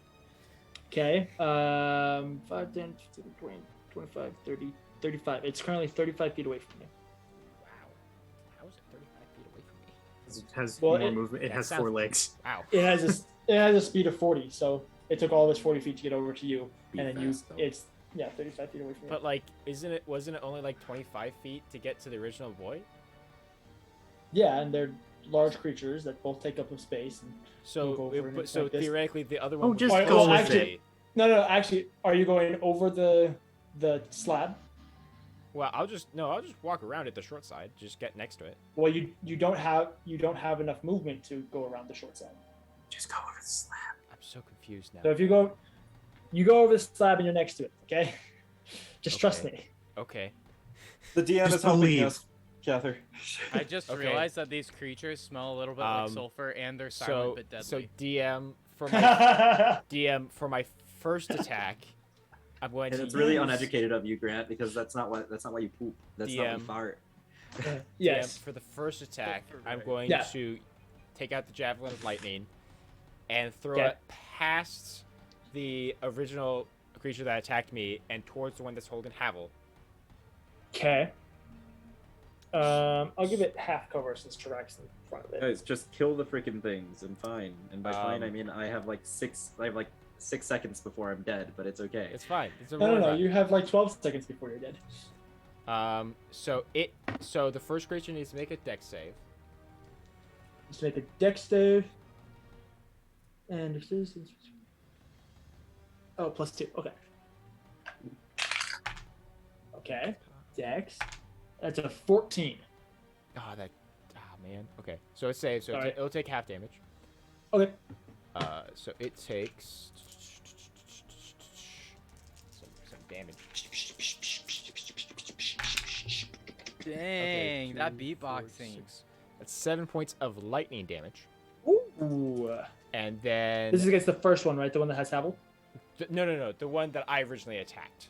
Okay. 5, 10, 15, 20, 25, 30, 35. It's currently 35 feet away from you. Wow. How is it 35 feet away from me? It has Well, more movement. It that has sounds- 4 legs. Wow. It has a speed of 40, so it took all of its 40 feet to get over to you, Be and then you fast, though. it's 35 feet away from you. But like, wasn't it only like 25 feet to get to the original boy? Yeah, and they're large creatures that both take up space. And So, Move over and so like this. theoretically, the other Oh, one. would just be go closer with to it. me. no, actually, are you going over the slab? Well, I'll just walk around it the short side. Just get next to it. Well, you don't have enough movement to go around the short side. Just go over the slab. I'm so confused now. So if you go over the slab and you're next to it, okay? Just trust Okay. me. Okay. The DM Just is helping believe. us, Cather. I just Okay. realized that these creatures smell a little bit like Um, sulfur and they're silent but deadly. So DM for my first attack, I'm going And to it's really use uneducated of you, Grant, because that's not why you poop. That's not why you DM. fart. Yes. DM for the first attack. I'm Right. going Yeah. to take out the javelin of lightning and throw Okay. it past the original creature that attacked me and towards the one that's holding Havel. Okay. I'll give it half cover since Tarak's front of it. Guys, just kill the freaking things and fine. And by fine, I Um, mean I have like 6 seconds before I'm dead, but it's okay. It's fine. It's a No, roll. you have like 12 seconds before you're dead. So the first creature needs to make a dex save. Just make a dex save. And if this is... Oh, +2. Okay. Okay. Dex. That's a 14. Man. Okay. So it's saved. So it'll take half damage. Okay. So it takes some damage. Dang, that 3, 4, beatboxing. 6. That's 7 points of lightning damage. Ooh. And then This is against the first one, right? The one that has Havel? no, the one that I originally attacked.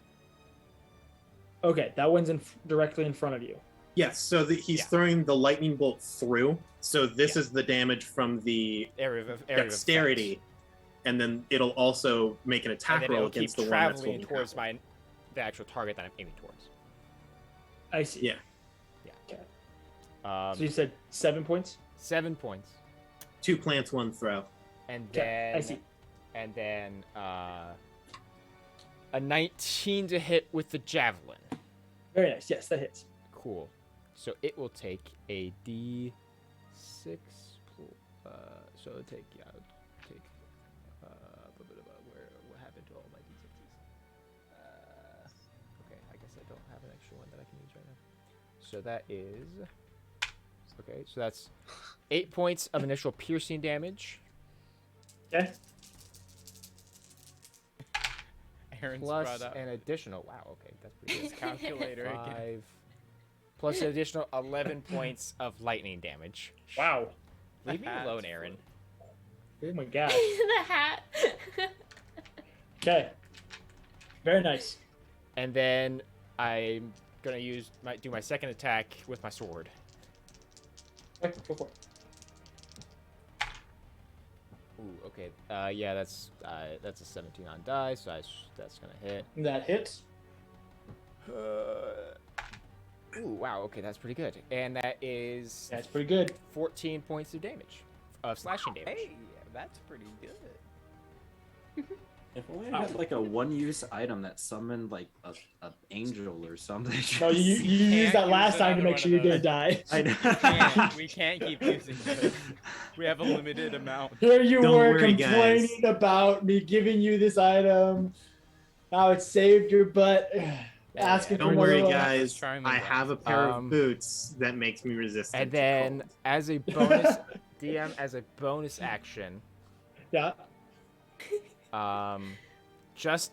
Okay, that one's directly in front of you. Yes, so he's throwing the lightning bolt through. So this is the damage from the area of dexterity, effect. and then it'll also make an And attack then roll it'll keep against the one that's traveling holding towards Havel. the actual target that I'm aiming towards. I see. Yeah. Okay. So So you said 7 points? 7 points. 2 plants, 1 throw. And Okay, then I see. And then a 19 to hit with the javelin. Very nice. Yes, that hits. Cool. So it will take a D6. So it'll take what happened to all my D6s? Okay, I guess I don't have an extra one that I can use right now. So that is okay. So that's 8 points of initial piercing damage. Okay. Aaron's Plus brought up an additional. Wow. Okay, that's pretty his good. calculator again. 5 plus an additional 11 points of lightning damage. Wow. Leave me alone, Aaron. Oh my gosh. The hat. Okay. Very nice. And then I'm gonna do my second attack with my sword. Okay, go for it. Ooh, okay. Yeah, that's a 17 on die, so that's gonna hit. That hits. Ooh, wow. Okay, that's pretty good. And that is That's pretty good. 14 points of damage, of slashing damage. Hey, that's pretty good. If only I had like a one-use item that summoned like a angel or something. No, you used that last time to make sure you didn't die. I know. We can't keep using this. We have a limited amount. Here you Don't were worry, complaining about me giving you this item. Now it saved your butt. Asking for Don't more worry, luck. guys. Trying my I best. have a pair of boots that makes me resistant. And to then, cold. as a bonus, DM, as a bonus action, Yeah. just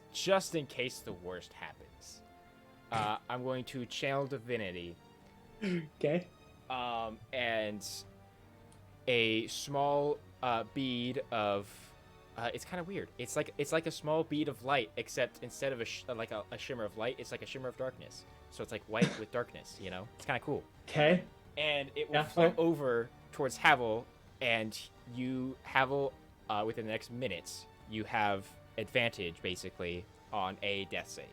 in case the worst happens, I'm going to channel divinity. Okay. And a small bead of it's kind of weird. It's like a small bead of light, except instead of a shimmer of light, it's like a shimmer of darkness. So it's like white with darkness, you know? It's kind of cool. Okay. And it will Yeah, float okay. over towards Haval, and Haval, within the next minutes, you have advantage basically on a death save.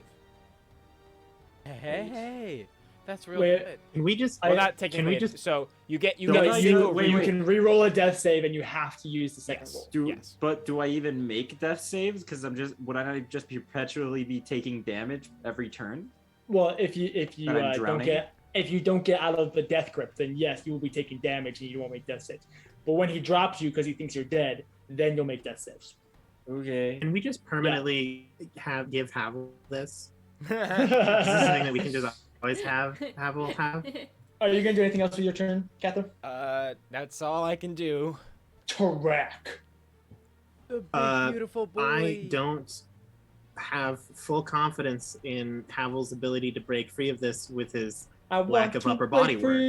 Hey, that's real Wait. good. Can we just? Well, not Can technically. we just? So you get No, Don't you can re-roll a death save and you have to use the second Yes. roll. Yes. But do I even make death saves? Because would I not just perpetually be taking damage every turn? Well, if you That I'm don't drowning? if you don't get out of the death grip, then yes, you will be taking damage and you won't make death saves. But when he drops you because he thinks you're dead, then you'll make death saves. Okay. Can we just permanently give Havel this? Is this something that we can just always have Havel have? Are you gonna do anything else with your turn, Catherine? That's all I can do. Track. The big beautiful boy. I don't have full confidence in Havel's ability to break free of this with his lack of upper body work.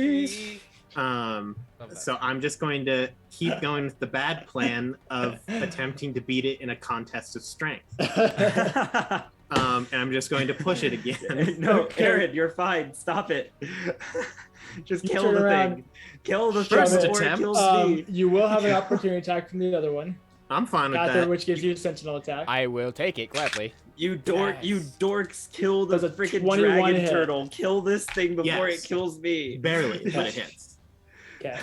So I'm just going to keep going with the bad plan of attempting to beat it in a contest of strength. And I'm just going to push it again. No, Aaron, you're fine. Stop it. Just You kill turn the around. thing. Kill the First thing before it attempt. kills me. You will have an opportunity attack from the other one, I'm fine with Catherine, that. which gives you a sentinel attack. I will take it gladly. You dorks, kill the Does a freaking 21 dragon hit? turtle. Kill this thing before Yes. it kills me. Barely, but it hits. Okay.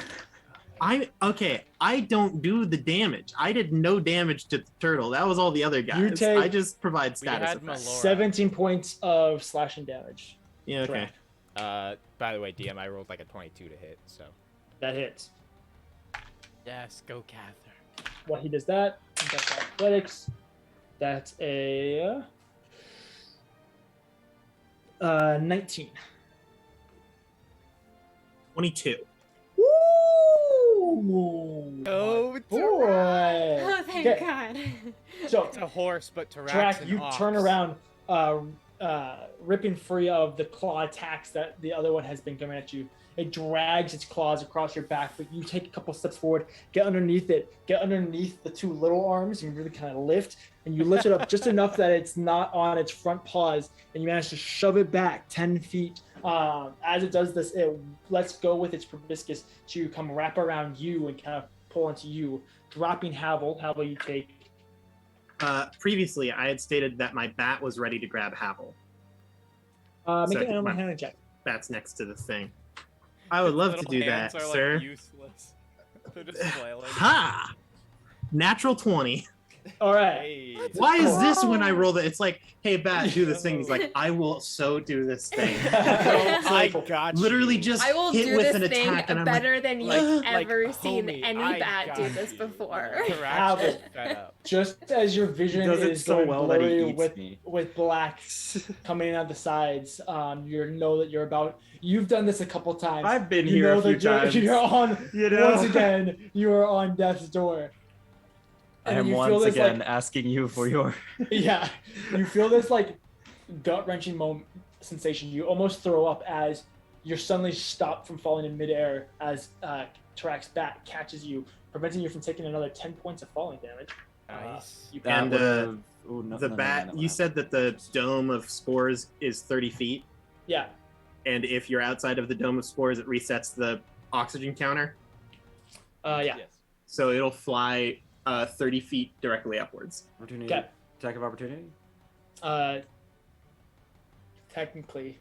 I don't do the damage. I did no damage to the turtle. That was all the other guys. take- I just provide We status had effects. Melora. 17 points of slashing damage. Yeah, okay. Correct. By the way, DM, I rolled like a 22 to hit, so. That hits. Yes, go Cather. While he does that, that's athletics. That's a 19. 22. Woo! Oh, Boy. Oh, thank Okay, God. so it's a horse, but Tarax Track, an you ox. turn around, ripping free of the claw attacks that the other one has been coming at you. It drags its claws across your back, but you take a couple steps forward, get underneath it, get underneath the two little arms, and you really kind of lift, and you lift it up just enough that it's not on its front paws, and you manage to shove it back 10 feet. As it does this, it lets go with its proboscis to come wrap around you and kind of pull into you, dropping Haval. Haval, you take. Previously, I had stated that my bat was ready to grab Havel. Make So an animal my- handling check. Bat's next to the thing. I would love to Little do hands that, are, sir. Like, useless. They're just flailing. Ha! Natural 20. All right. Hey. Why is this when I roll it? It's like, hey, Bat, do this thing. He's like, I will so do this thing. I got Literally you. just I will hit do with this an thing attack, and I'm like, better than you've like, ever seen homie, any I bat do got this you. before. Tarax Havel. is fed up. Just as your vision does it is so going well that he blurry eats with me. black coming in on the sides, you know that you're about. You've done this a couple times. I've been You here know a few that you're, times. you're on. You know? Once again, you are on death's door. I And am you feel once this, again like- asking you for your. Yeah, you feel this like gut wrenching sensation. You almost throw up as you're suddenly stopped from falling in midair as Tarak's bat catches you, preventing you from taking another 10 points of falling damage. Nice. You That And, would've- ooh, no, the no, no, bat, no, no, you no. said that the dome of spores is 30 feet. yeah. And if you're outside of the dome of spores, it resets the oxygen counter. Yeah. Yes. So it'll fly 30 feet directly upwards. Opportunity. Okay. Attack of opportunity. Technically,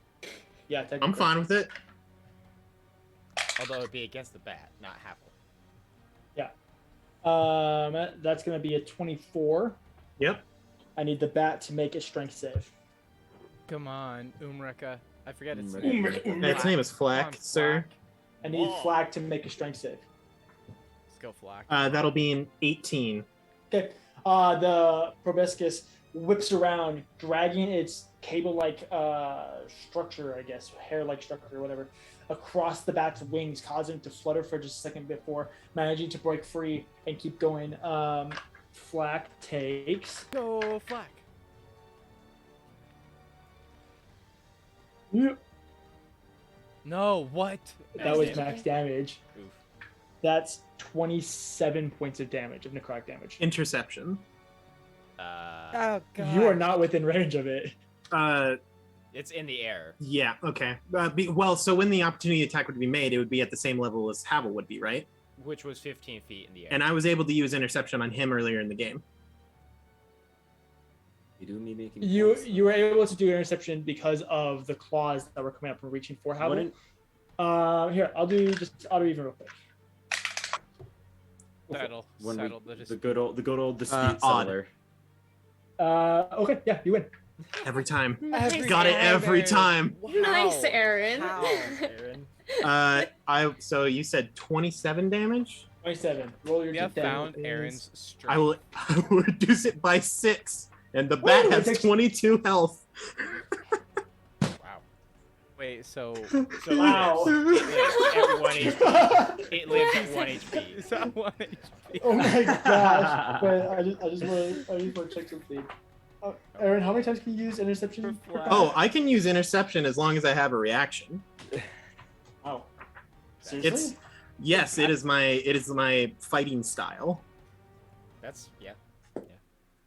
yeah. Technically. I'm fine with it. Although it'd be against the bat, not Havel. That's gonna be a 24. Yep. I need the bat to make a strength save. Come on, Umrika. I forget its Umrika. name. Its name is Come Flack, on, sir. I need Whoa. Flag to make a strength save. Let's go Flack. That'll be an 18. Okay. The proboscis whips around, dragging its cable-like structure, I guess, hair-like structure or whatever, across the bat's wings, causing it to flutter for just a second before managing to break free and keep going. Flack takes. Go Flack. No, what? That was Damn. max damage. Oof. That's 27 points of damage, of necrotic damage. Interception. Oh god. You are not within range of it. It's in the air. Yeah, okay. So when the opportunity attack would be made, it would be at the same level as Havel would be, right? Which was 15 feet in the air. And I was able to use interception on him earlier in the game. You do me making. You points. were able to do interception because of the claws that were coming up and reaching for Havel. Wouldn't- Here, I'll do even real quick. Settle. when we- Settle the the good old dispute odd. settler. Okay, yeah, you win. Every time. Nice, Got it every time. Nice, Aaron. Aaron. So you said 27 damage? 27. Roll your We have d10. found Is- Aaron's strength. I will reduce it by 6. And the bat Woo, it has takes- 22 health. Wow. Wait, so So Wow. it lives at 1 HP. It lives at 1 HP. is that 1 HP? Oh my gosh! Wait, I just want to check something. Aaron, how many times can you use interception? For flat. Oh, I can use interception as long as I have a reaction. Wow. Seriously? Yes, it is my fighting style. That's yeah.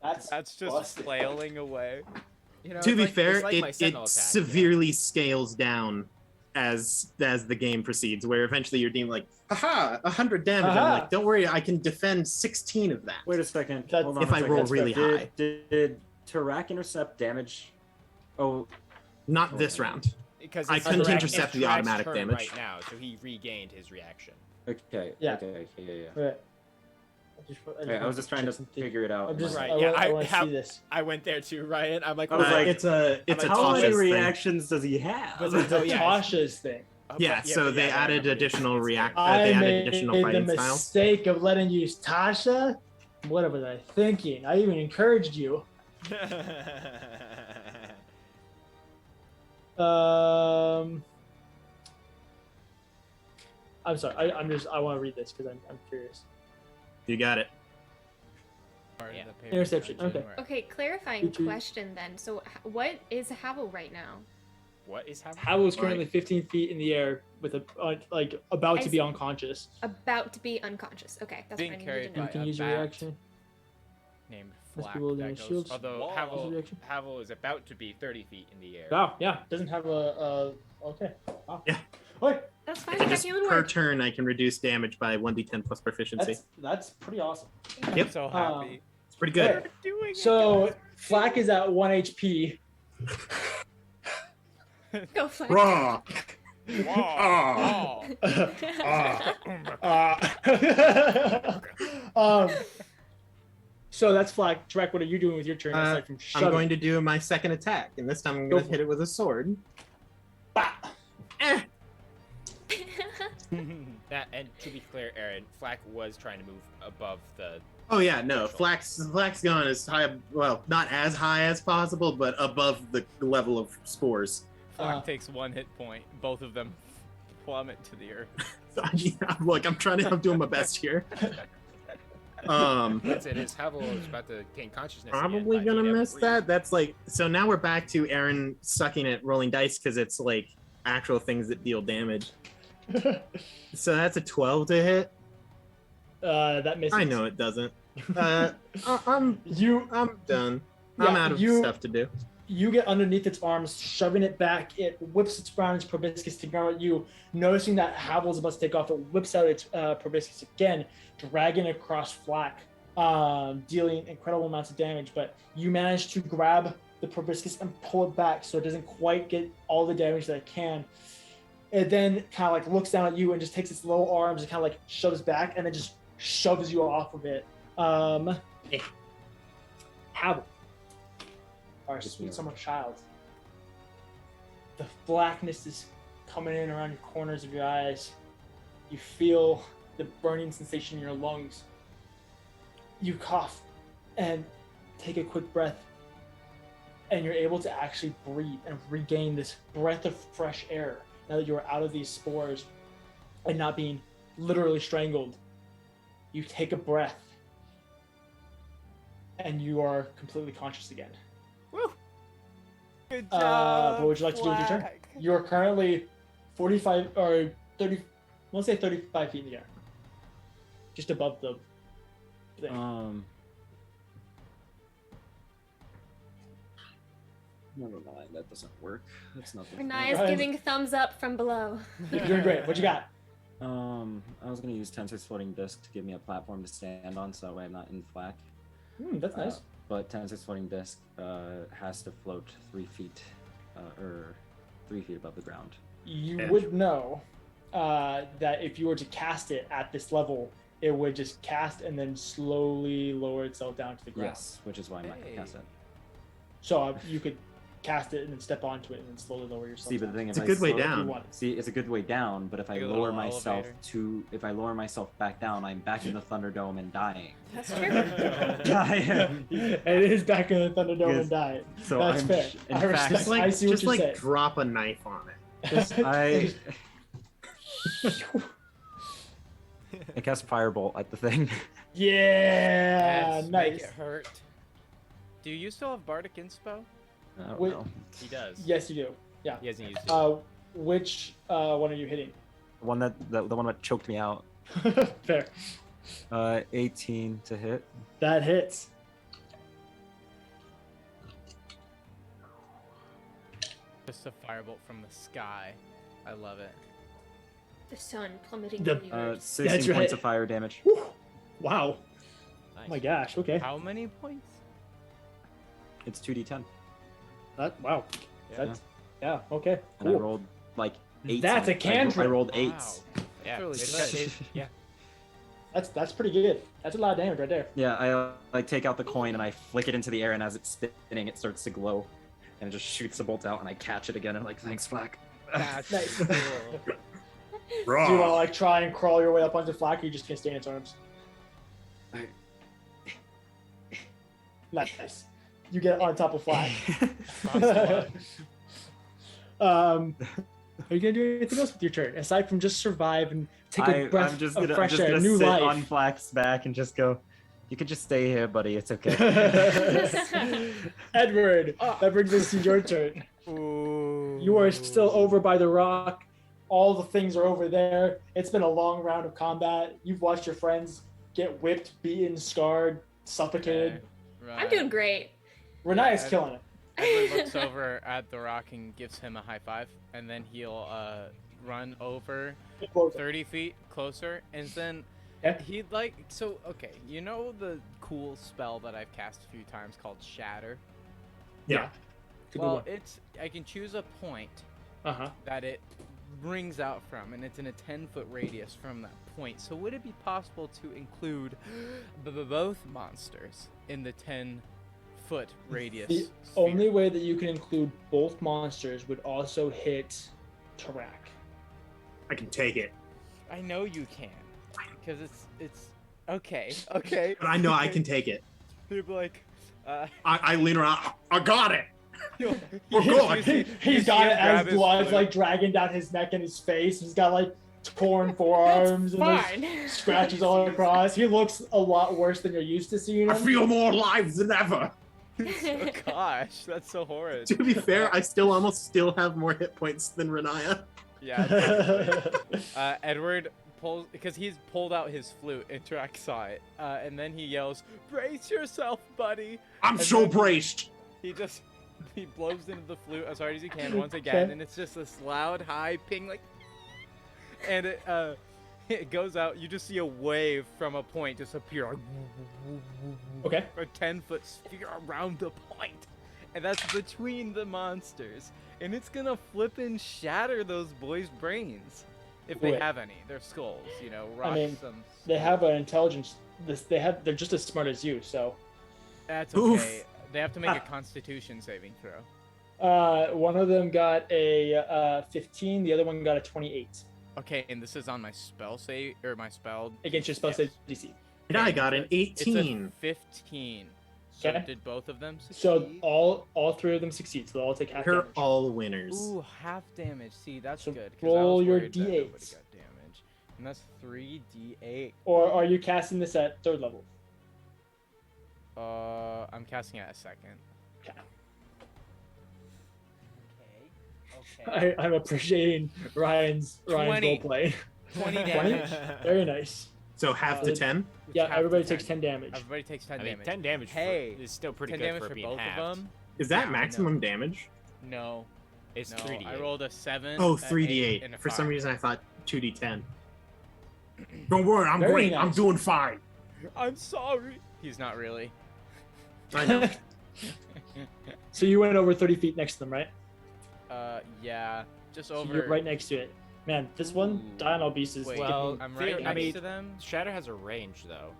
That's just busted. flailing away. You know, To it's be like- fair, it's like my it sentinel attack, severely scales down as the game proceeds, where eventually you're deemed like, aha, 100 damage. Aha. I'm like, don't worry, I can defend 16 of that. Wait a second. That's- Hold on if a I second. roll really high. Did Tarak intercept damage? Oh, Not this round. Because I it's couldn't Tarak- intercept it's the Tarak's automatic turn damage. right now, so he regained his reaction. Okay. Yeah. Okay. Yeah. Right. I was just trying to figure it out. I'm just, Right, I, yeah, want, I I want to have- see this. I went there too, Ryan. I'm like, I was like, it's a how many Tasha's thing. reactions does he have? But It's a Oh, yeah. Tasha's thing. oh, Yeah, but- so but they yeah, I added remember additional it's react. there. They I added made additional the fighting styles. mistake of letting you use Tasha. What was I thinking? I even encouraged you. I'm sorry. I want to read this because I'm curious. You got it. Part of Yeah. the paper Interception, dungeon okay. where- Okay, clarifying You two- question then. So, what is Havel right now? What is happening? Havel is currently 15 feet in the air with a like about I to be see. unconscious. About to be unconscious. Okay, that's Being what I carried needed to You know. can a use your bat. reaction. named Must Flak be wielding that a goes shield. Although wall. Use your reaction. Havel is about to be 30 feet in the air. Wow. Yeah. Doesn't have a. Okay. Wow. Yeah. Okay. That's fine. That Just healing per word. turn, I can reduce damage by 1d10 plus proficiency. That's pretty awesome. Yep. I'm so happy. It's pretty good. Okay. Doing it, So guys. Flak is at 1 HP. Go Flak. Raw. Wall. So that's Flak. Trek, what are you doing with your turn aside from I'm shutting? going to do my second attack, and this time I'm going to hit it with a sword. Bah! Eh. That, and to be clear, Aaron, Flak was trying to move above the. Oh yeah, no. Flax gone as high, well, not as high as possible, but above the level of Spores. Flak takes 1 hit point. Both of them plummet to the earth. So, look, I'm doing my best here. That's it. Is Havel is about to gain consciousness. Probably again, but gonna he never miss breathed. that. That's like, so now we're back to Aaron sucking at rolling dice because it's like actual things that deal damage. So that's a 12 to hit. That misses. I know it doesn't. I'm done. I'm Yeah, out of you- stuff to do. You get underneath its arms, shoving it back. It whips its around its proboscis to go at you. Noticing that Havel's about to take off, it whips out its proboscis again, dragging across Flak, dealing incredible amounts of damage. But you manage to grab the proboscis and pull it back so it doesn't quite get all the damage that it can. It then kind of like looks down at you and just takes its little arms and kind of like shoves back and then just shoves you off of it. Havel. Our sweet summer child. The blackness is coming in around your corners of your eyes. You feel the burning sensation in your lungs. You cough and take a quick breath, and you're able to actually breathe and regain this breath of fresh air now that you're out of these spores and not being literally strangled. You take a breath, and you are completely conscious again. Good job. What would you like to do with your turn? Flak. You're currently 45 or 30, let's say 35 feet in the air. Just above the thing. Never mind, that doesn't work. That's not. Riniya's Ryan. giving thumbs up from below. You're doing great. What you got? I was gonna use Tensor's floating disc to give me a platform to stand on, so that way I'm not in flak. That's nice. But Tensor's floating disc has to float 3 feet, or 3 feet above the ground. You Edge. would know that if you were to cast it at this level, it would just cast and then slowly lower itself down to the ground. Yes, which is why I'm not gonna cast it. So you could cast it and then step onto it and then slowly lower yourself. See, but the down. thing It's is, a good way If you down. want it. See, it's a good way down, but if I Like a lower little myself elevator. if I lower myself back down, I'm back in the Thunderdome and dying. That's true. Dying. It is back in the Thunderdome Yes. and diet. So That's I'm fair. in I fact- respect. Just like, I see what just you're like saying. drop a knife on it. I cast Firebolt at the thing. Yeah, Yes, make nice. it hurt. Do you still have Bardic Inspo? I don't Wait. know. He does. Yes, you do. Yeah. He hasn't used it. Which one are you hitting? The one that choked me out. Fair. 18 to hit. That hits. Just a firebolt from the sky. I love it. The sun plummeting The- to the earth. 16 your points hit. of fire damage. Whew. Wow. Nice. Oh my gosh. Okay. How many points? It's 2d10. Wow. Yeah. That's yeah. Okay. And I Cool. rolled like 8. That's a I cantrip. rolled 8s. Wow. Yeah, really it's- good. yeah. That's pretty good. That's a lot of damage right there. Yeah, I like take out the coin and I flick it into the air, and as it's spinning, it starts to glow, and it just shoots the bolt out, and I catch it again, and I'm like, thanks, Flack. That's Nice. cool. Do you want to like try and crawl your way up onto Flack, or you just gonna stay in its arms? Nice. You get on top of Flack. Are you gonna do anything else with your turn aside from just survive and take a breath I'm just of gonna, fresh air, new sit life? on Flack's back and just go, you could just stay here, buddy. It's okay. Edward, that brings us to your turn. Ooh. You are still over by the rock. All the things are over there. It's been a long round of combat. You've watched your friends get whipped, beaten, scarred, suffocated. Right. I'm doing great. Riniya's Yeah, killing it. Edward looks over at the rock and gives him a high five, and then he'll run over 30 feet closer, and then Yeah. he'd like, so, okay, you know the cool spell that I've cast a few times called Shatter? Yeah. It's a good Well, one. I can choose a point Uh-huh. that it rings out from, and it's in a 10-foot radius from that point. So would it be possible to include both monsters in the 10-foot radius? The sphere? only way that you can include both monsters would also hit Tarak. I can take it. I know you can, because it's okay. Okay. But I know I can take it. You'd be like, I lean around. I got it. you'll- We're going. you He's see got him it grab as his blood's flute. like dragging down his neck and his face. He's got like torn forearms and Fine. there's scratches all across. He looks a lot worse than you're used to seeing I him. feel more alive than ever. Oh gosh, that's so horrid. To be fair, I almost still have more hit points than Riniya. Yeah. Basically. Edward pulls, because he's pulled out his flute and Drax saw it, and then he yells, "Brace yourself, buddy!" I'm And so then braced. He blows into the flute as hard as he can once again, and it's just this loud high ping, like, and it goes out. You just see a wave from a point just appear, like, Okay. a 10-foot sphere around the point, and that's between the monsters, and it's gonna flip and shatter those boys' brains if they Wait. have any. Their skulls, rock mean, some. They have an intelligence. They're just as smart as you. So, That's Oof. okay. They have to make a Constitution saving throw. one of them got a 15. The other one got a 28 Okay, and this is on my spell save or my spell. against your spell Yes. save DC. And I got an It's a 18. 15. So Okay. did both of them succeed? So all three of them succeed. So they'll all take half We're damage. all winners. Ooh, half damage. See, that's So good. 'cause I roll was your worried that nobody D8s. got damage. And that's 3d8. Or are you casting this at third level? I'm casting it at second. Okay. Okay. I'm appreciating Ryan's 20. roleplay. 20 20? damage. Very nice. So half to 10? Yeah, Half everybody to takes 10 damage. Everybody takes 10 I mean, damage. 10 damage Hey, is still pretty 10 good damage for for being both halved. of them? Is that Yeah, I maximum damage? No. It's No, 3d8. I rolled a 7. Oh, a 3d8. and a For some 5. reason, I thought 2d10. Don't worry, I'm Very great. nice. I'm doing fine. I'm sorry. He's not really. I know. So you went over 30 feet next to them, right? Yeah. Just So over. you're right next to it. Man, this one, Ooh. Dino Beast is Wait, Well, I'm right I next mean, to them. Shatter has a range, though.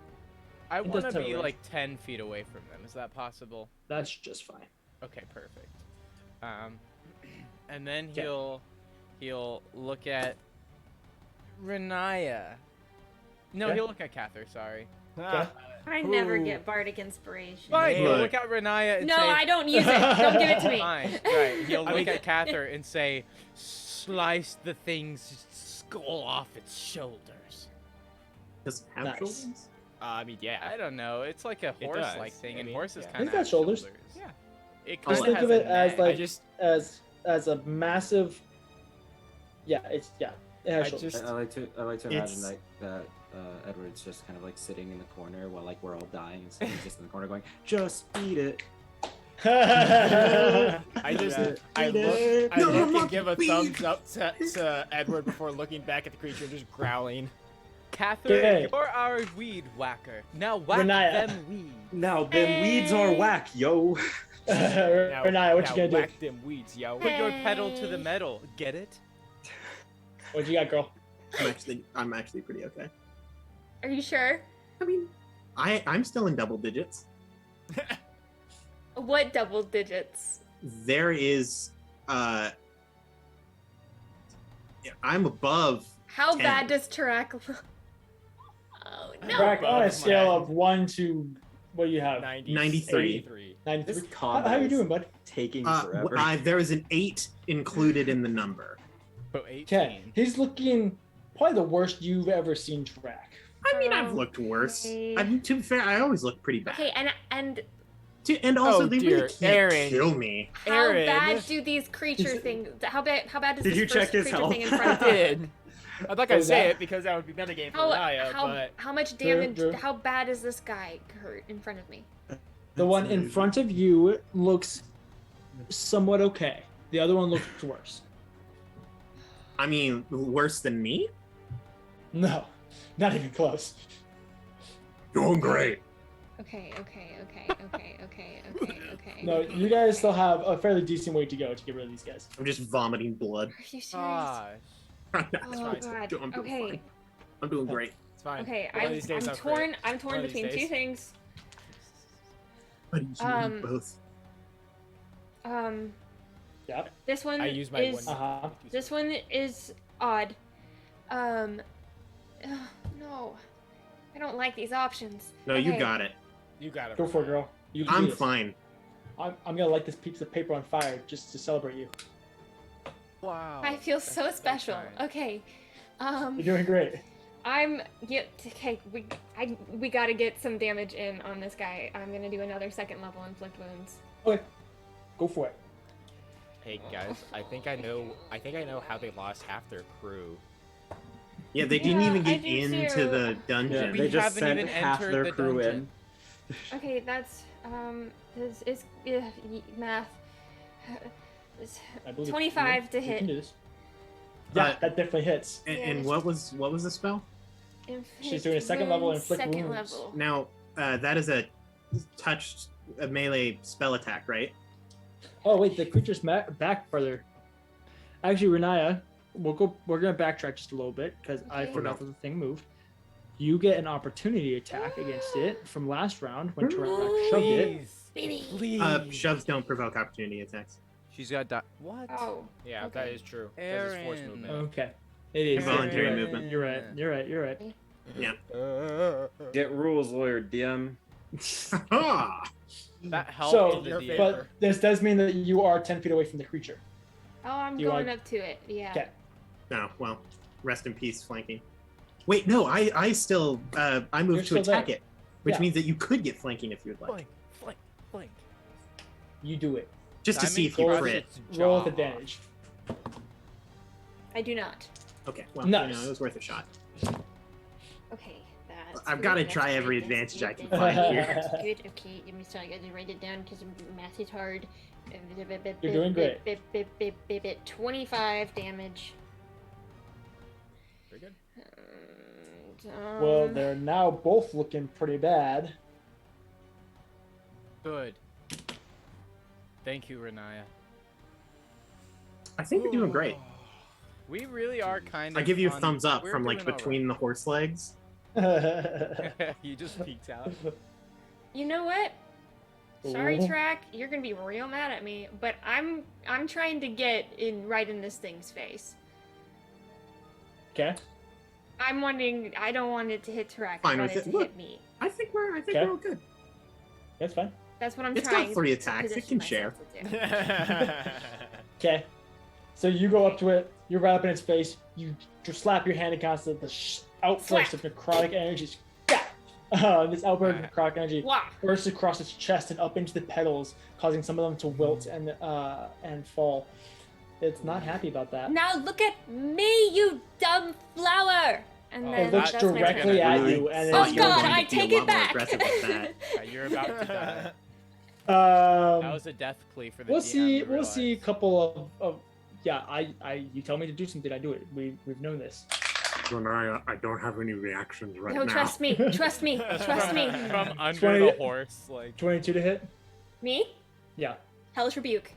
I It want does to have a be range. like 10 feet away from them. Is that possible? that's just fine. Okay, perfect. And then Okay. he'll look at Riniya. No, Okay. he'll look at Cather. Sorry. Okay. I never Ooh. get bardic inspiration. Fine. He'll Look. look at Riniya and No, say, I don't use it. Don't give it to me. Fine. Right. He'll I look mean- at Cather and say, "Slice the thing's skull off its shoulders." Does it have Nice. shoulders? I mean, yeah. I don't know. It's like a It horse-like does. thing, I and mean, horses yeah. kind It's of got have shoulders. Yeah. It Just kinda think of has it a as neck. like I just, as a massive. Yeah, it's It has I shoulders. just- I like to imagine It's- that Edward's just kind of like sitting in the corner while like we're all dying, and he's just in the corner going, "Just eat it." I just, Yeah. I No, look no, and give a please. thumbs up to Edward before looking back at the creature and just growling. Cather, Okay. you're our weed whacker. Now whack Riniya. them weeds. Now them weeds are whack, yo. Riniya, what you gonna do? Whack them weeds, yo. Put your pedal to the metal. Get it? What you got, girl? I'm actually pretty okay. Are you sure? I mean, I'm still in double digits. What double digits? There is, I'm above. How 10. bad does Tarak look? Oh no! Back on a Above scale 10. of 1 to what do you have? 93. 93. This How combat you is doing, bud? taking forever. There is an 8 included in the number. But 18. Okay, he's looking probably the worst you've ever seen Track. I mean, I've looked worse. Okay. I mean, to be fair, I always look pretty bad. Okay, and And also, Oh, they dear. really can't Aaron. kill me. how Aaron. bad do these creature things? How bad does Did this you first check his creature health? thing in front I of you? did. I'm not gonna Was say that- it because that would be metagame for How, Riniya, how, but how much Drew, damage? Drew. How bad is this guy hurt in front of me? The one in front of you looks somewhat okay. The other one looks worse. I mean, worse than me? No, not even close. Doing great. Okay. No, you guys still have a fairly decent way to go to get rid of these guys. I'm just vomiting blood. Are you serious? Gosh. Oh I'm god. doing Okay. fine. I'm doing great. it's fine. Okay. One of these days I'm I'll torn. crit. I'm torn One of these between two days. things. Buddy, you Um, both. Yep. This one I use my is. one. Uh-huh. This one is odd. No, I don't like these options. No, you Okay. got it. You got it. Go for it, girl. You can do I'm this. fine. I'm gonna light this piece of paper on fire just to celebrate you. Wow. I feel That's- so that's special. kind. Okay. You're doing great. Okay. We gotta get some damage in on this guy. I'm gonna do another second level inflict wounds. Okay, go for it. Hey guys, I think I know how they lost half their crew. Yeah, they didn't Yeah, even I get do into too. the Yeah, dungeon. We they just haven't sent even half entered their the crew dungeon. Okay, that's this is math. It's I believe 25 to you hit. can do this. Yeah, Uh, that definitely hits. And what was the spell? She's doing a second level inflict second wounds. level. Now, that is a melee spell attack, right? Oh wait, the creature's back further. Actually, Riniya, we're gonna backtrack just a little bit because I Okay. forgot that the thing moved. You get an opportunity attack against it from last round when Tarak shoved it. Please. Baby. Please. Shoves don't provoke opportunity attacks. She's got what? Oh. Yeah, Okay. that is true. That is force Aaron. movement. Okay, it is Involuntary you're right. movement. You're right. You're right. You're right. Get rules, lawyer DM. Ah! That helped So, the your DM. but this does mean that you are 10 feet away from the creature. Oh, I'm Do you going want- up to it. Yeah. Okay. No, well, rest in peace, flanking. Wait, no, I still I You're moved to still attack there. it, which Yeah. means that you could get flanking if you'd like, Flank, flank, flank. You do it. just to Diamond see if you roll crit. Roll with jaw. advantage. I do not. Okay, well, Nice. it was worth a shot. Okay, that's. I've good, gotta that's try good, every that's advantage I good, can that's find good, here. That's good. Okay, let me start. I gotta write it down because math is hard. You're doing great. 25 damage. Very good. And, Well, they're now both looking pretty bad. Good. Thank you, Riniya. I think you're doing great. We really are kind of. I give you a on- thumbs up we're from like doing all between the horse legs. right. He just peeked out. You know what? Sorry, Ooh. Track. You're gonna be real mad at me, but I'm trying to get right in this thing's face. Okay. I'm wanting. I don't want it to hit Track. Fine I want with it it. to Look. hit me. I think we're Okay. all good. That's fine. That's what I'm It's trying. got 3 to attacks. It position can share. myself to do. Okay. So you go up to it, you right up in its face, you just slap your hand against it, the outburst of necrotic energy. This outburst of necrotic energy Wah! bursts across its chest and up into the petals, causing some of them to wilt and fall. It's not happy about that. Now look at me, you dumb flower! And Oh, then It looks that's my turn. directly at turn. you, and Oh it's you're God! going to I be a take lot it more back. aggressive with that. Yeah, you're about to die. That Um, was a death plea for the we'll DM, see. you We'll see a realize. couple of yeah. You tell me to do something, I do it. We've known this. Riniya, I don't have any reactions right No, trust me. Trust me. Trust me. From under 20 the horse, like. 22 to hit. Me? Yeah. Hellish rebuke.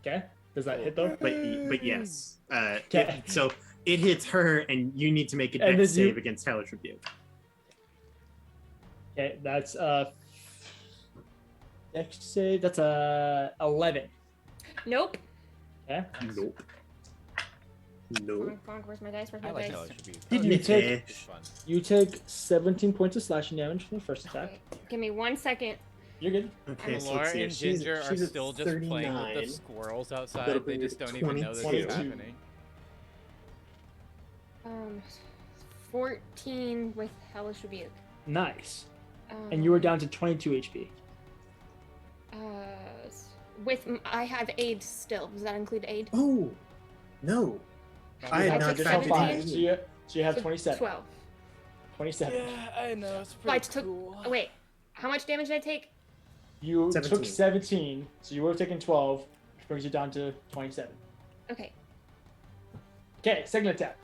Okay. Does that hit though? But yes. Okay. So It hits her, and you need to make a And dex then you- save against Hellish Rebuke. Okay, that's dex save. That's 11. Nope. Okay. Nope. Nope. Bonk, where's my dice? Where's I my like dice? Hellish Rebuke. Did you Nick. take? It's fun. You take 17 points of slashing damage from the first attack. Okay, give me 1 second. You're good. Okay, so Laura let's see. and She's- Ginger are she's at still just playing with 39. the squirrels That'll outside. They bring just it don't to even know this is 22. happening. 14 with Hellish Rebuke. Nice. And you were down to 22 HP. I have aid still. Does that include aid? Oh, no. I I had not took factored 17. in. So you have So 27. 12. 27. I know. It's I took. Oh, wait. How much damage did I take? You 17. took 17, so you would have taken 12, which brings you down to 27. Okay. Okay, second attack.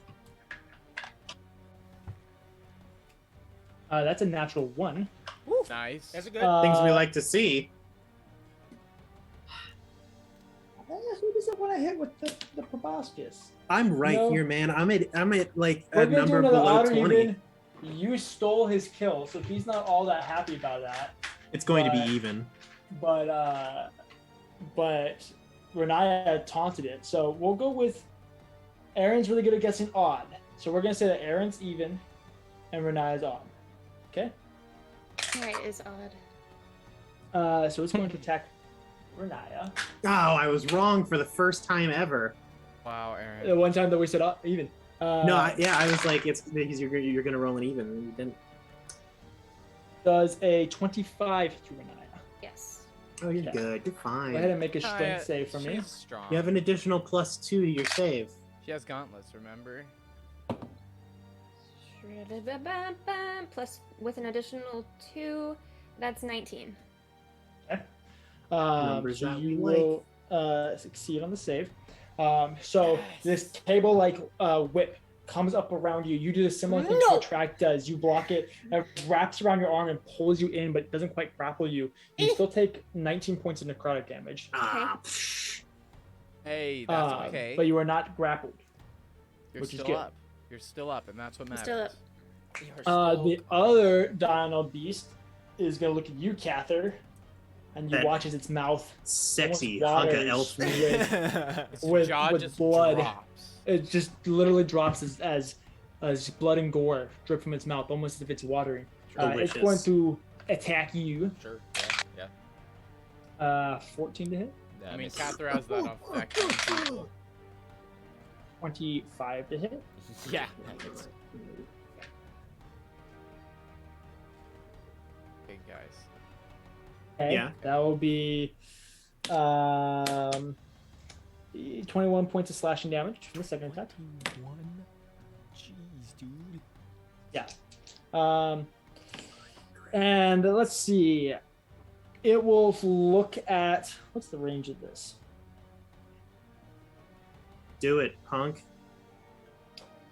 That's a natural 1. Nice. That's a good. Things we like to see. Who does it want to hit with the proboscis? I'm right No. here, man. I'm at like We're a gonna do number another below odd 20. even. You stole his kill, so he's not all that happy about that. It's going to be But- even. But Riniya taunted it. So we'll go with Aaron's really good at guessing odd. So we're gonna say that Aaron's even and Riniya's odd. Okay? Alright, is odd. So it's going to attack Riniya. Oh, I was wrong for the first time ever. Wow, Aaron. The one time that we said even. No, I was like, it's because you're gonna roll an even, and you didn't. Does a 25 to Riniya. Yes. Oh, you're Okay. good. You're fine. Go ahead and make a strength save for me. She's strong. You have an additional +2 to your save. She has gauntlets, remember? Plus, with an additional 2, that's 19. Numbers So that you we like. will succeed on the save. So this table-like whip comes up around you. You do the similar thing to what Track does. You block it, it wraps around your arm and pulls you in, but it doesn't quite grapple you. You still take 19 points of necrotic damage. Ah, Hey, that's okay. But you are not grappled. You're which is still good. up. You're still up, and that's what matters. Still up. The other Dino beast is going to look at you, Cather, and you That watch as its mouth sexy almost hunk of waters elf. Its with jaw just blood. drops. It just literally drops as blood and gore drip from its mouth, almost as if it's watering. It's Delicious. going to attack you. Sure. Yeah. 14 to hit, Yeah. I mean, miss. Cather has that effect on people. 25 to hit. Yeah. that hits. Big guys. Okay, Yeah. that will be 21 points of slashing damage from the second attack. Jeez, dude. Yeah. And let's see. It will look at what's the range of this? Do it, punk.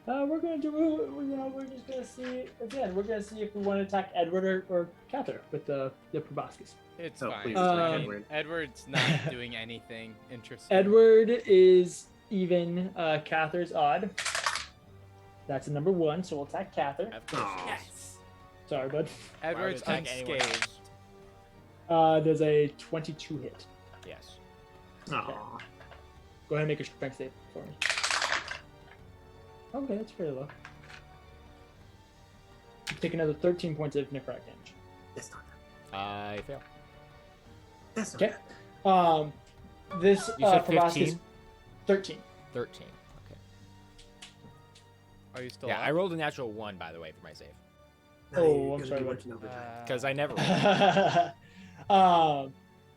We're gonna do. We're just gonna see again. We're gonna see if we want to attack Edward or Cather with the proboscis. It's Oh, fine. please, I mean, Edward. Edward's not doing anything interesting. Edward is even. Cather's odd. That's a number 1, so we'll attack Cather. Of course. Aw. Yes. Sorry, bud. Edward's Why would it attack anyone unscathed. There's a 22 hit. Yes. Aw. Go ahead and make a strength save for me. Okay, that's very low. Take another 13 points of necrotic damage. That's not bad. I fail. That's not Okay. bad. This You said proboscis 15? 13. 13. Okay. Are you still Yeah, up? I rolled a natural 1, by the way, for my save. No, Oh, you're I'm gonna sorry, do what? much overtime. Because I never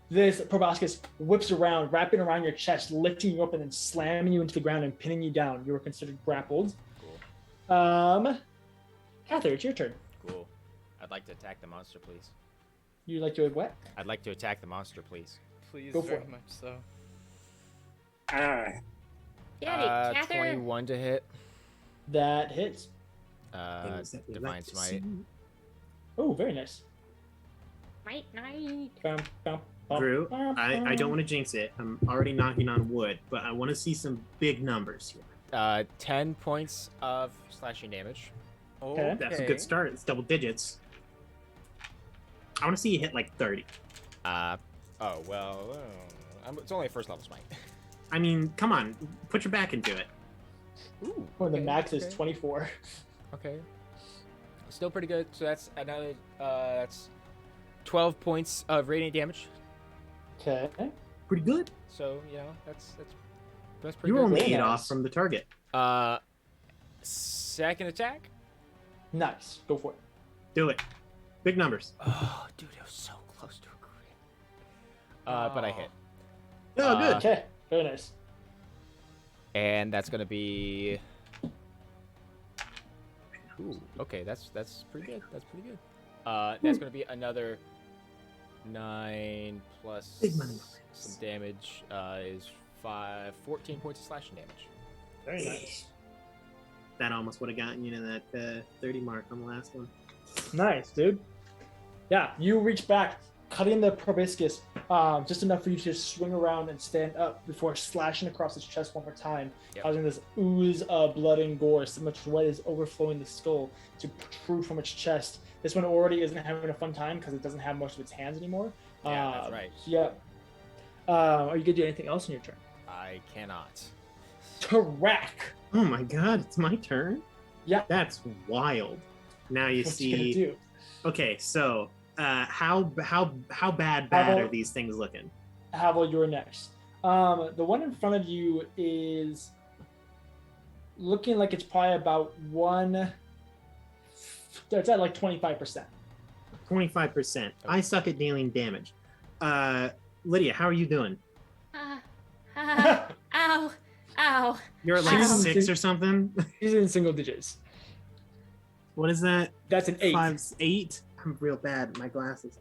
This proboscis whips around, wrapping around your chest, lifting you up, and then slamming you into the ground and pinning you down. You were considered grappled. Cool. Cather, it's your turn. Cool. I'd like to attack the monster, please. You like to what? I'd like to attack the monster, please. Please, Go for very it. much so. Yeah, Cather. 21 to hit. That hits. Things that we Divine like to Smite. see. Oh, very nice. Night, night. Bum, bum, bum, Drew, bum, I bum. don't want to jinx it. I'm already knocking on wood, but I want to see some big numbers here. 10 points of slashing damage. Okay. That's a good start. It's double digits. I want to see you hit like 30. Oh, well, it's only a first level smite. I mean, come on, put your back into it. Ooh. Or the okay, max is okay. 24. Okay. Still pretty good. So that's another, that's 12 points of radiant damage. Okay. Pretty good. So, you know, that's pretty You good. were only Very 8 nice. off from the target. Second attack. Nice. Go for it. Do it. Big numbers. Oh, dude, it was so close to a crit. But I hit. Oh, good. Okay. Very nice. And that's gonna be. Ooh, okay, that's pretty good. That's pretty good. That's gonna be another 9 plus Big money. some damage. Is 14 points of slashing damage. Very nice. That almost would have gotten you to that 30 mark on the last one. Nice, dude. Yeah, you reach back, cutting the proboscis just enough for you to just swing around and stand up before slashing across its chest one more time, Yep. causing this ooze of blood and gore. So much blood is overflowing the skull to protrude from its chest. This one already isn't having a fun time because it doesn't have most of its hands anymore. Yeah, that's right. Yeah. Are you gonna do anything else in your turn? I cannot. Tarak. Oh my god, it's my turn? Yeah. That's wild. Now you What you gonna see. do? Okay, so how bad Haval- are these things looking? Havel, you're next. The one in front of you is looking like it's probably about one. It's at like 25%. 25%. I suck at dealing damage. Lydia, how are you doing? Ow. Ow. You're at like Wow. 6 or something? He's in single digits. What is that? That's an 8. 8? I'm real bad at my glasses.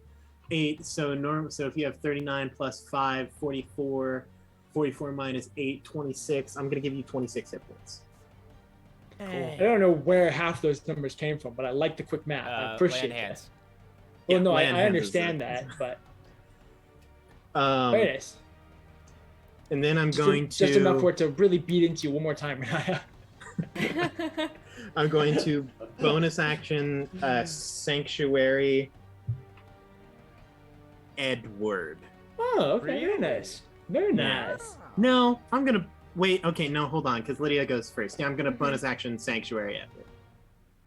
8, so if you have 39 plus 5, 44, 44 minus 8, 26. I'm gonna give you 26 hit points. I don't know where half those numbers came from, but I like the quick math. I appreciate land that. hands. Well, Yeah, no, I land hands is understand the- that, but very nice. And then I'm Just, going to just enough for it to really beat into you one more time, Riniya. I'm going to bonus action Sanctuary Edward. Oh, okay, very Really? nice. Very Yeah. nice. No, I'm gonna wait. Okay, no, hold on, because Lydia goes first. Yeah, I'm gonna bonus action Sanctuary Edward.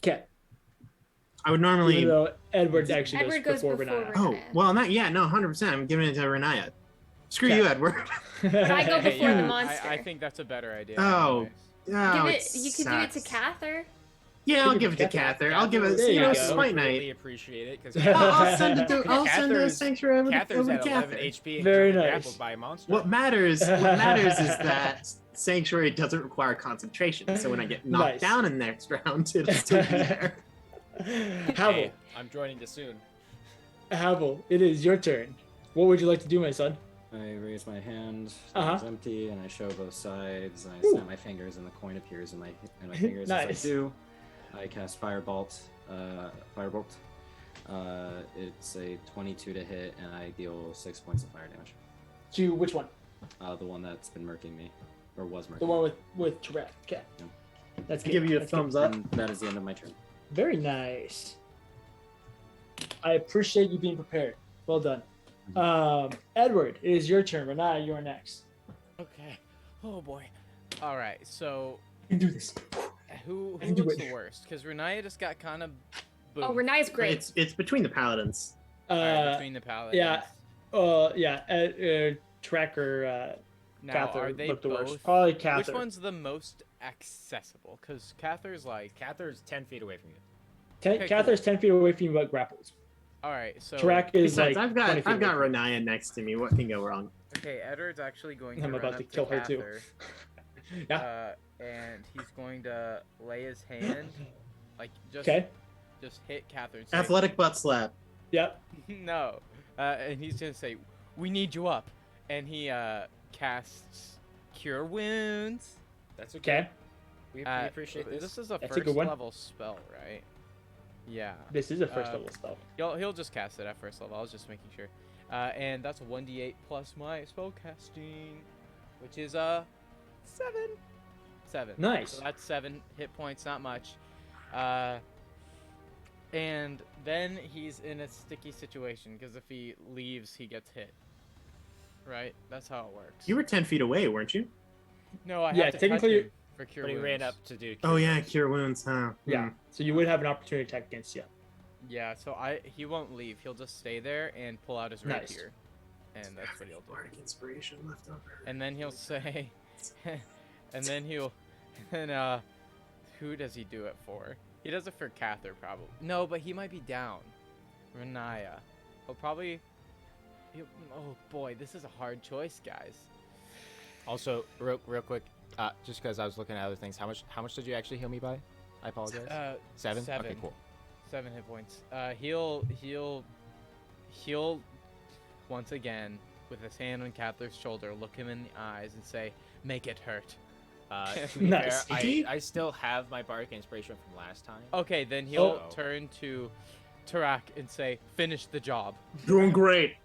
Okay. I would normally. Even though Edward actually Edward goes goes before before Riniya. Oh, well, not yeah, no, 100%. I'm giving it to Riniya. Screw Okay. you, Edward. But I go Hey, before the yeah, monster. I think that's a better idea. Oh. anyways. Oh, Give it. You could give it to sucks. Cather. Yeah, I'll Give give it it to to Cather. I'll give it, There you you know, go. Smite Really Night. appreciate it because I'll send it to. I'll send a Cather's- Sanctuary over Cather's over at to 11 Cather. HP and Very currently nice. grappled by a monster. What matters is that Sanctuary doesn't require concentration. So when I get knocked Nice. down in the next round, it'll still be there. Havel, Hey, I'm joining you soon. Havel, it is your turn. What would you like to do, my son? I raise my hand, Uh-huh. it's empty, and I show both sides, and I Ooh. snap my fingers, and the coin appears in my fingers Nice. as I do. I cast Firebolt. It's a 22 to hit, and I deal 6 points of fire damage. To which one? The one that's been murking me, or was murking The me. one with Tourette. Okay. That's I good. give you a That's thumbs good. up. And that is the end of my turn. Very nice. I appreciate you being prepared. Well done. Edward, it is your turn. Riniya, you're next. Okay. Oh boy. All right. So You can do this. who can do looks it. the worst? Because Riniya just got kind of. Oh, Riniya's great. It's between the paladins. between the paladins. yeah. Tracker, Now, Cather are they looked the both? worst. Probably Which Cather. one's the most accessible? Because Cather's like. Cather's 10 feet away from you. Okay, Cather's 10 feet away from you, but grapples. All right. So. Tarak is Besides, like I've got 20 feet away from you. Riniya next to me. What can go wrong? Okay, Edward's actually going to I'm run about up to kill her too. Cather, Yeah. and he's going to lay his hand, like Okay. just hit Catherine. Say, Athletic butt slap. Yep. No, and he's gonna say, "We need you up," and he casts Cure Wounds. That's okay. Okay. We appreciate this. This is a That's a first good one. level spell, right? Yeah. This is a first level spell. He'll just cast it at first level. I was just making sure. And that's a 1d8 plus my spell casting, which is 7. 7. Nice. So that's 7 hit points, not much. And then he's in a sticky situation because if he leaves, he gets hit. Right? That's how it works. You were 10 feet away, weren't you? No, I Yeah, have to technically touch him for cure But he wounds. ran up to do. Oh yeah, cure wounds, huh? Yeah. So you would have an opportunity attack against you. Yeah, so he won't leave. He'll just stay there and pull out his Nice. rapier. And that's what he'll do. Bardic inspiration left over. And then he'll say, who does he do it for? He does it for Cather, probably. No, but he might be down. Riniya. He'll probably. Oh boy, this is a hard choice, guys. Also, real quick, just because I was looking at other things, how much did you actually heal me by? I apologize. 7? 7. Okay, cool. 7 hit points. He'll once again with his hand on Cather's shoulder, look him in the eyes, and say, "Make it hurt." To be Nice. fair, I still have my bardic inspiration from last time. Okay, then he'll turn to Tarak and say, "Finish the job." Doing great.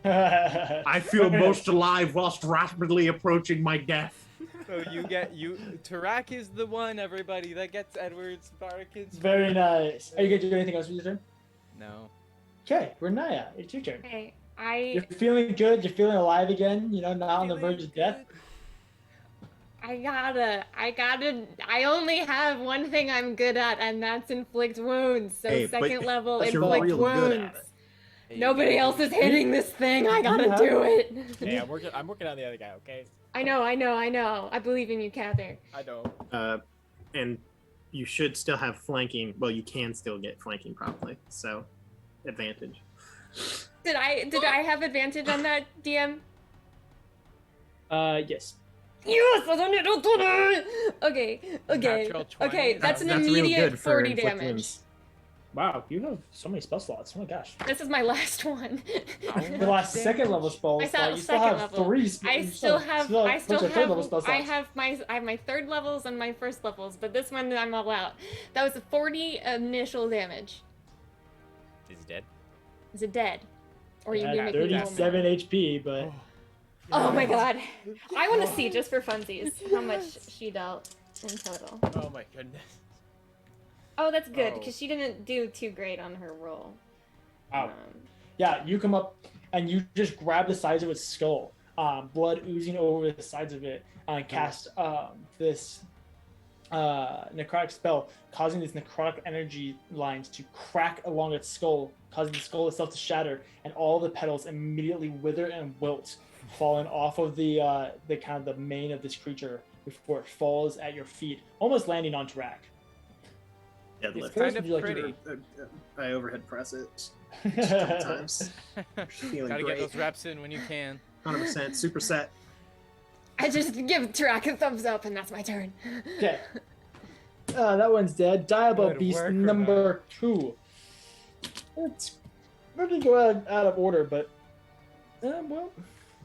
I feel most alive whilst rapidly approaching my death. So Tarak is the one, everybody, that gets Edward's bardic inspiration. Very nice. Are you gonna do anything else with your turn? No. Okay, Riniya, it's your turn. Okay, You're feeling good. You're feeling alive again. You know, not on the verge of death. I only have one thing I'm good at, and that's inflict wounds. So Hey, but- second level but you're inflict real good at wounds. it. Nobody else is hitting this thing. I gotta do it. Hey, I'm working on the other guy. Okay. I know. I believe in you, Cather. I don't. And you should still have flanking. Well, you can still get flanking probably. So, advantage. Did I have advantage on that, DM? Yes. Yes, I don't need to do it. Okay. Natural 20. Okay, that's an real immediate good for 40 inflict damage. wounds. Wow, you have so many spell slots. Oh my gosh. This is my last one. The last second level spells. I saw you still second have level. 3 spells. I still have third level spell slots. I have my third levels and my first levels, but this one I'm all out. That was a 40 initial damage. Is he dead? Is it dead? Or you Yeah, gonna make me roll more? 37 HP, but Oh my god. I want to see just for funsies how much she dealt in total. Oh my goodness. Oh, that's good Oh. because she didn't do too great on her roll. wow. Yeah, you come up and you just grab the sides of its skull, blood oozing over the sides of it, and cast this necrotic spell, causing these necrotic energy lines to crack along its skull, causing the skull itself to shatter, and all the petals immediately wither and wilt, falling off of the kind of the mane of this creature before it falls at your feet, almost landing on Tarak. Deadlift. kind of Would you like to pretty. I overhead press it a couple times. Feeling Gotta great. get those reps in when you can. 100% super set. I just give Tarak a thumbs up and that's my turn. Okay. That one's dead. Diablo Good Beast work, number 2. It's going to go out of order, but well,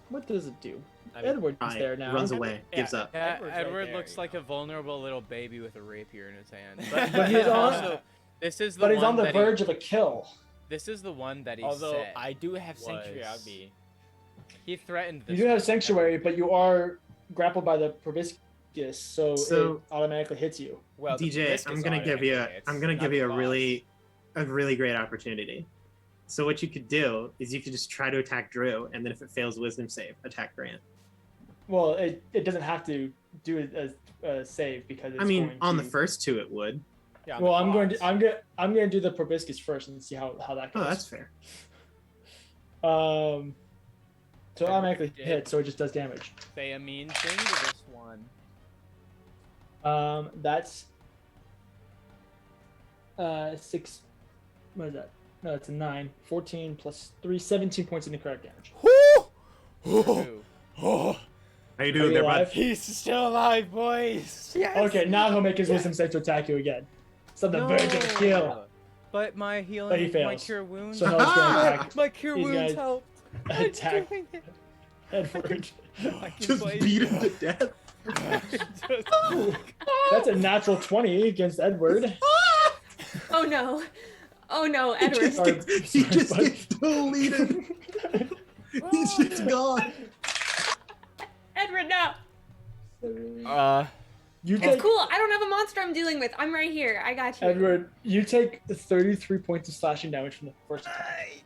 what does it do? I mean, Edward's there now. Runs away. Yeah. Gives up. Yeah, Edward's right Edward there, looks you like know. a vulnerable little baby with a rapier in his hand. But he's on- also, this is the But he's one on the that verge of a kill. This is the one that he Although said I do have sanctuary on was- me. He threatened You this do have one. Sanctuary, but you are grappled by the proboscis, so So- it automatically hits you. Well, the DJ, risk I'm is gonna give you automatic, I'm it's gonna not give you a the really great opportunity. So what you could do is you could just try to attack Drew, and then if it fails Wisdom save, attack Grant. Well, it doesn't have to do it as a save because it's I mean, going on to... the first two it would. Yeah, on Well, the I'm going claws. to I'm going to do the proboscis first and see how that goes. Oh, that's fair. So automatically did. hit, so it just does damage. Say a mean thing to this one. That's 6. What is that? No, it's a 9. 14 plus 3, 17 points of necrotic damage. Ooh. Oh, How you Are doing you there, alive? bud? he's still alive, boys. Okay, now he'll make his wisdom save to attack you again. It's on the verge of a kill. But my But he healing, my fails. cure wounds. So now it's going to attack my cure these wounds guys. helped. I'm attack doing it. Edward. I can Just play beat him to death. That's a natural 20 against Edward. Oh no. Oh no, Edward. Sorry, He just sorry, gets deleted. He's just gone. Edward, no. You It's take cool. I don't have a monster I'm dealing with. I'm right here. I got you. Edward. You take 33 points of slashing damage from the first attack.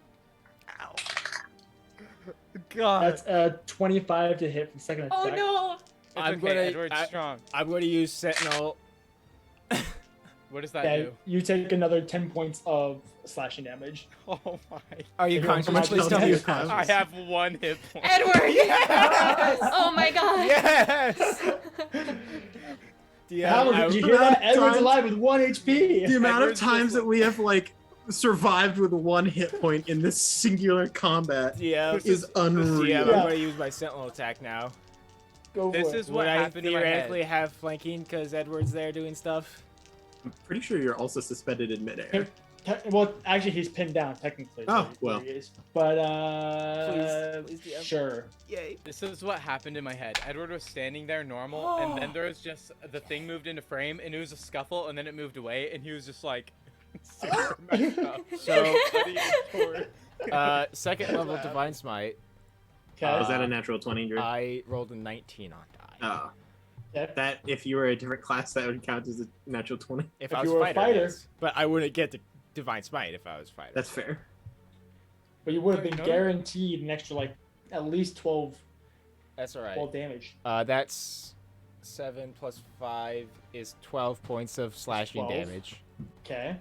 God. That's 25 to hit from the second Oh attack. no! It's I'm okay, gonna- Edward's strong. I'm going to use Sentinel. What does that Okay, do? you take another 10 points of slashing damage. Oh my. Are you You're consciously conscious. still? You're I have 1 hit point. Edward! Yes! Oh my god! Yes. How did you hear that? Edward's Times- alive with 1 HP. The amount of Edward's times just that we have like survived with 1 hit point in this singular combat Yeah. is unreal. Yeah, I'm Yeah. going to use my Sentinel attack now. Go for This it. is what Would I happened in my head. theoretically have flanking because Edward's there doing stuff? I'm pretty sure you're also suspended in midair. Well, actually, he's pinned down technically. Oh, there well. he is. But Please, DM. sure. Yay. This is what happened in my head. Edward was standing there normal, and then there was just the thing moved into frame, and it was a scuffle, and then it moved away, and he was just like super messed up. So, Bloody and torn. second level Divine Smite. Okay. Is that a natural 20, Drew? I rolled a 19 on die. Oh. Okay. That, if you were a different class, that would count as a natural 20. If If I you was were a fighter, fighter- yes. But I wouldn't get the Divine Smite if I was fighter. That's fair. But you would have been No. guaranteed an extra, like, at least 12 That's all right. damage. That's 7 plus 5 is 12 points of slashing 12. damage. Okay.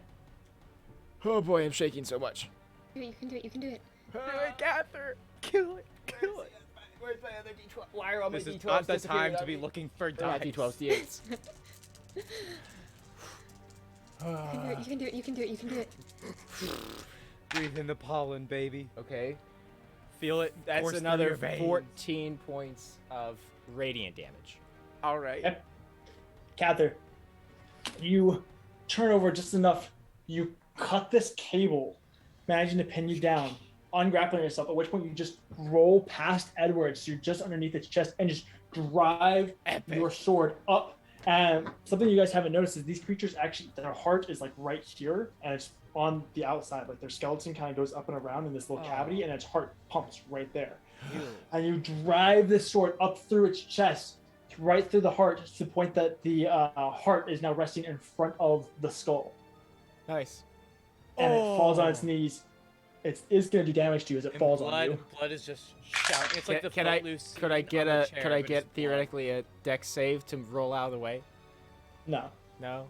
Oh boy, I'm shaking so much. You can do it. You can do it. Do it, Cather! Kill it! Kill it! Where's my other D12? Why are all my This is D12s not the disappearing time to on be me? looking for They're not dice. D12s, D8s. You can do it. You can do it. You can do it. Breathe in the pollen, baby. Okay, Feel it. that's course through another your veins. 14 points of radiant damage. All right. Yep. Cather, you turn over just enough. You cut this cable, managing to pin you down, ungrappling yourself, at which point you just roll past Edward, so you're just underneath his chest, and just drive Epic. your sword up. And something you guys haven't noticed is these creatures actually, their heart is like right here, and it's on the outside. Like their skeleton kind of goes up and around in this little cavity, and its heart pumps right there. And you drive this sword up through its chest, right through the heart, to the point that the heart is now resting in front of the skull. Nice. And it falls on its knees. It is going to do damage to you as it And falls blood, on you. blood is just shouting. It's like the Can I Footloose could I scene get on the a chair, could I but get it's blood. theoretically a dex save to roll out of the way? No. No.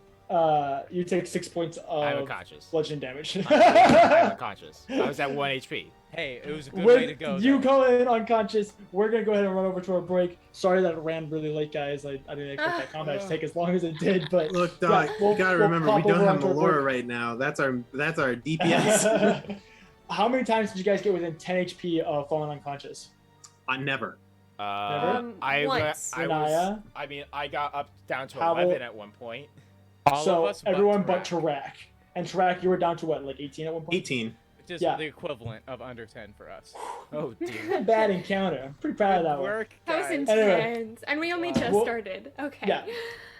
You take 6 points I'm of unconscious. bludgeoning damage. I'm unconscious. I was at 1 HP. Hey, it was a good way to With go. you though. going unconscious, we're gonna go ahead and run over to our break. Sorry that it ran really late, guys. I didn't expect that combat to take as long as it did, but Look, Doc, yeah, we'll- you gotta we'll remember, we pop don't over have onto our Melora break. right now. That's our DPS. How many times did you guys get within 10 HP of falling unconscious? Never. Once. Riniya? I mean, I got up down to Haval? 11 at one point. All So of us everyone but Tarak. Tarak. And Tarak, you were down to what, like 18 at one point? 18. Which is Yeah. the equivalent of under 10 for us. Oh Not dear. a bad encounter. I'm pretty proud of that one. Work, That was guys. intense. Anyway. And we only Wow. just Well, started. Okay. Yeah.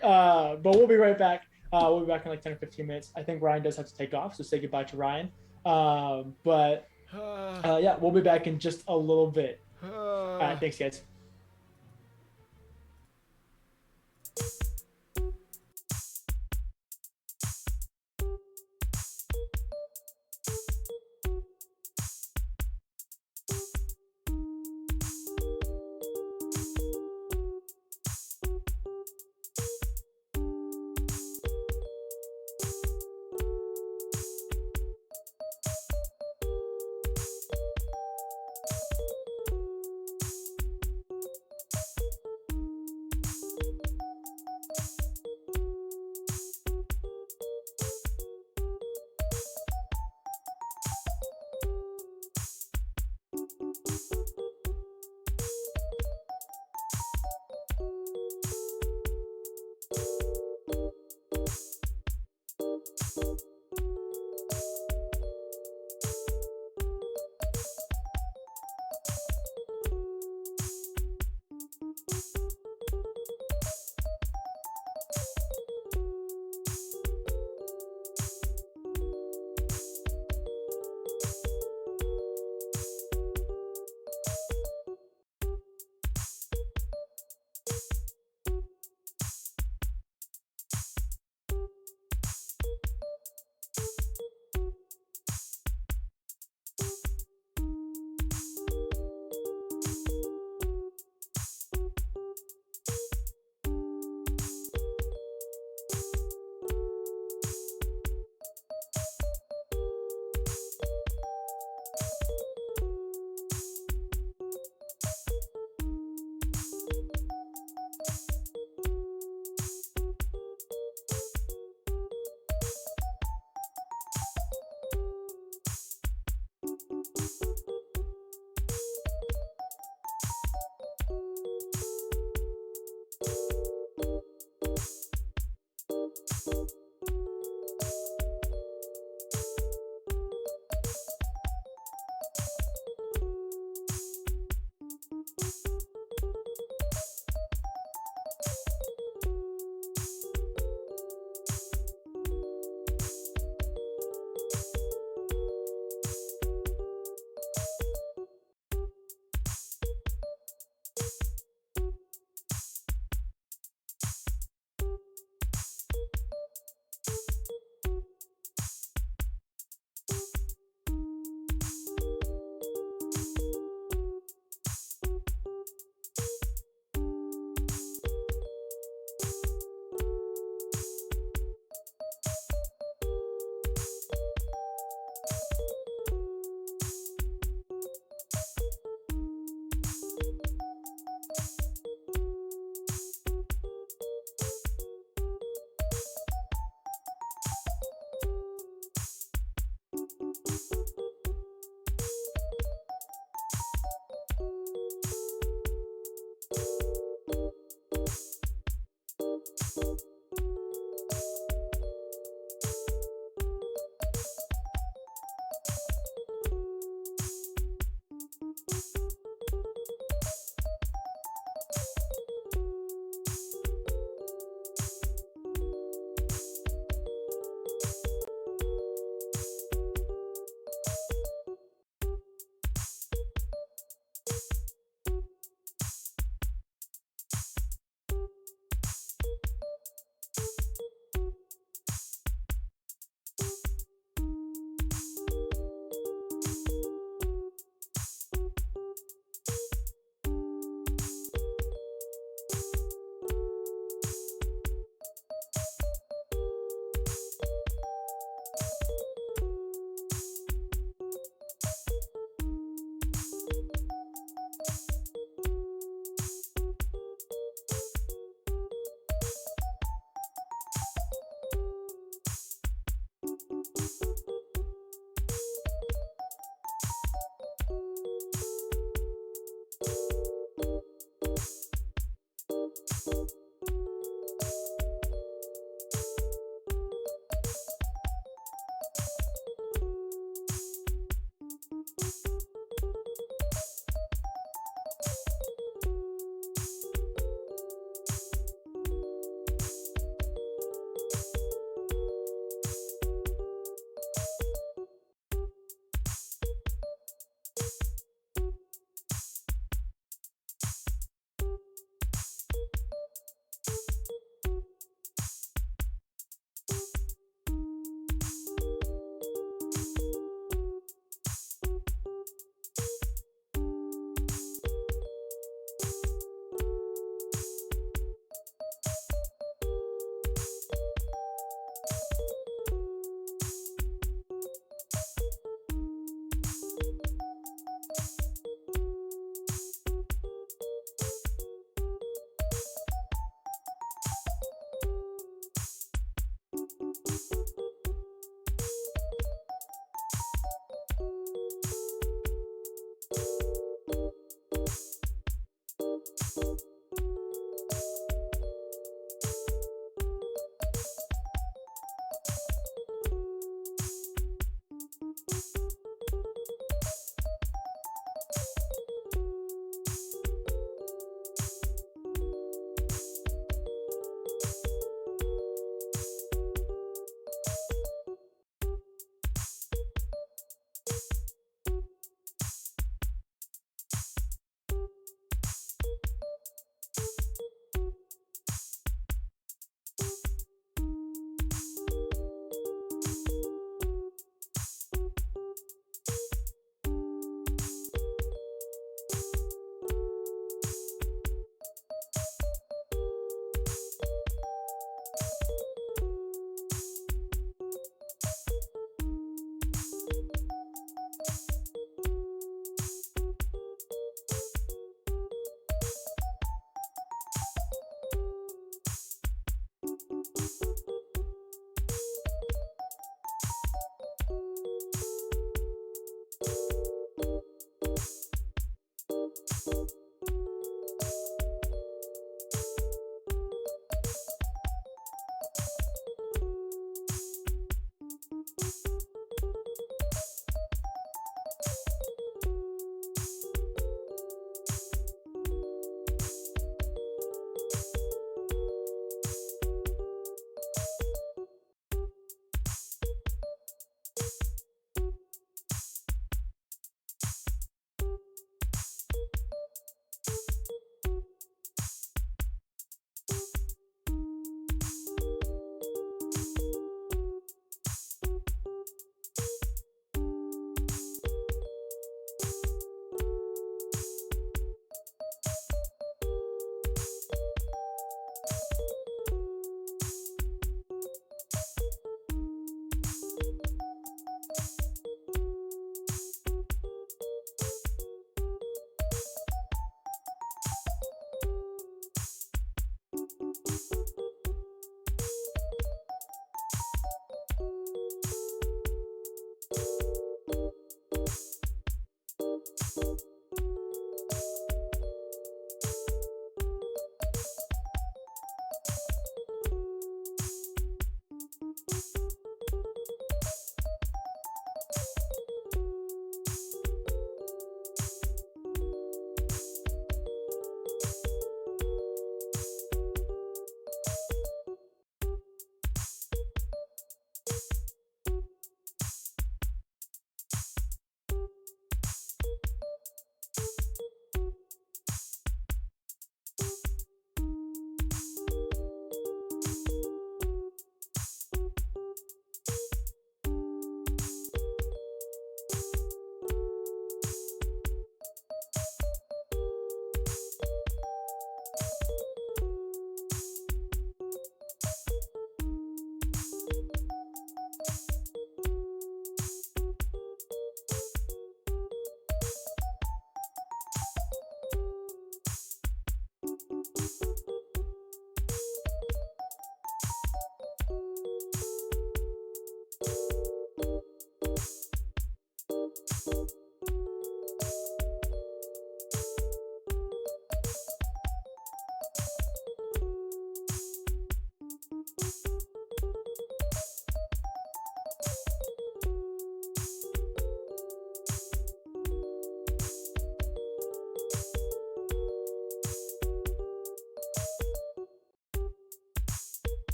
But we'll be right back. We'll be back in like 10 or 15 minutes. I think Ryan does have to take off, so say goodbye to Ryan. But yeah, we'll be back in just a little bit. All right, thanks, guys.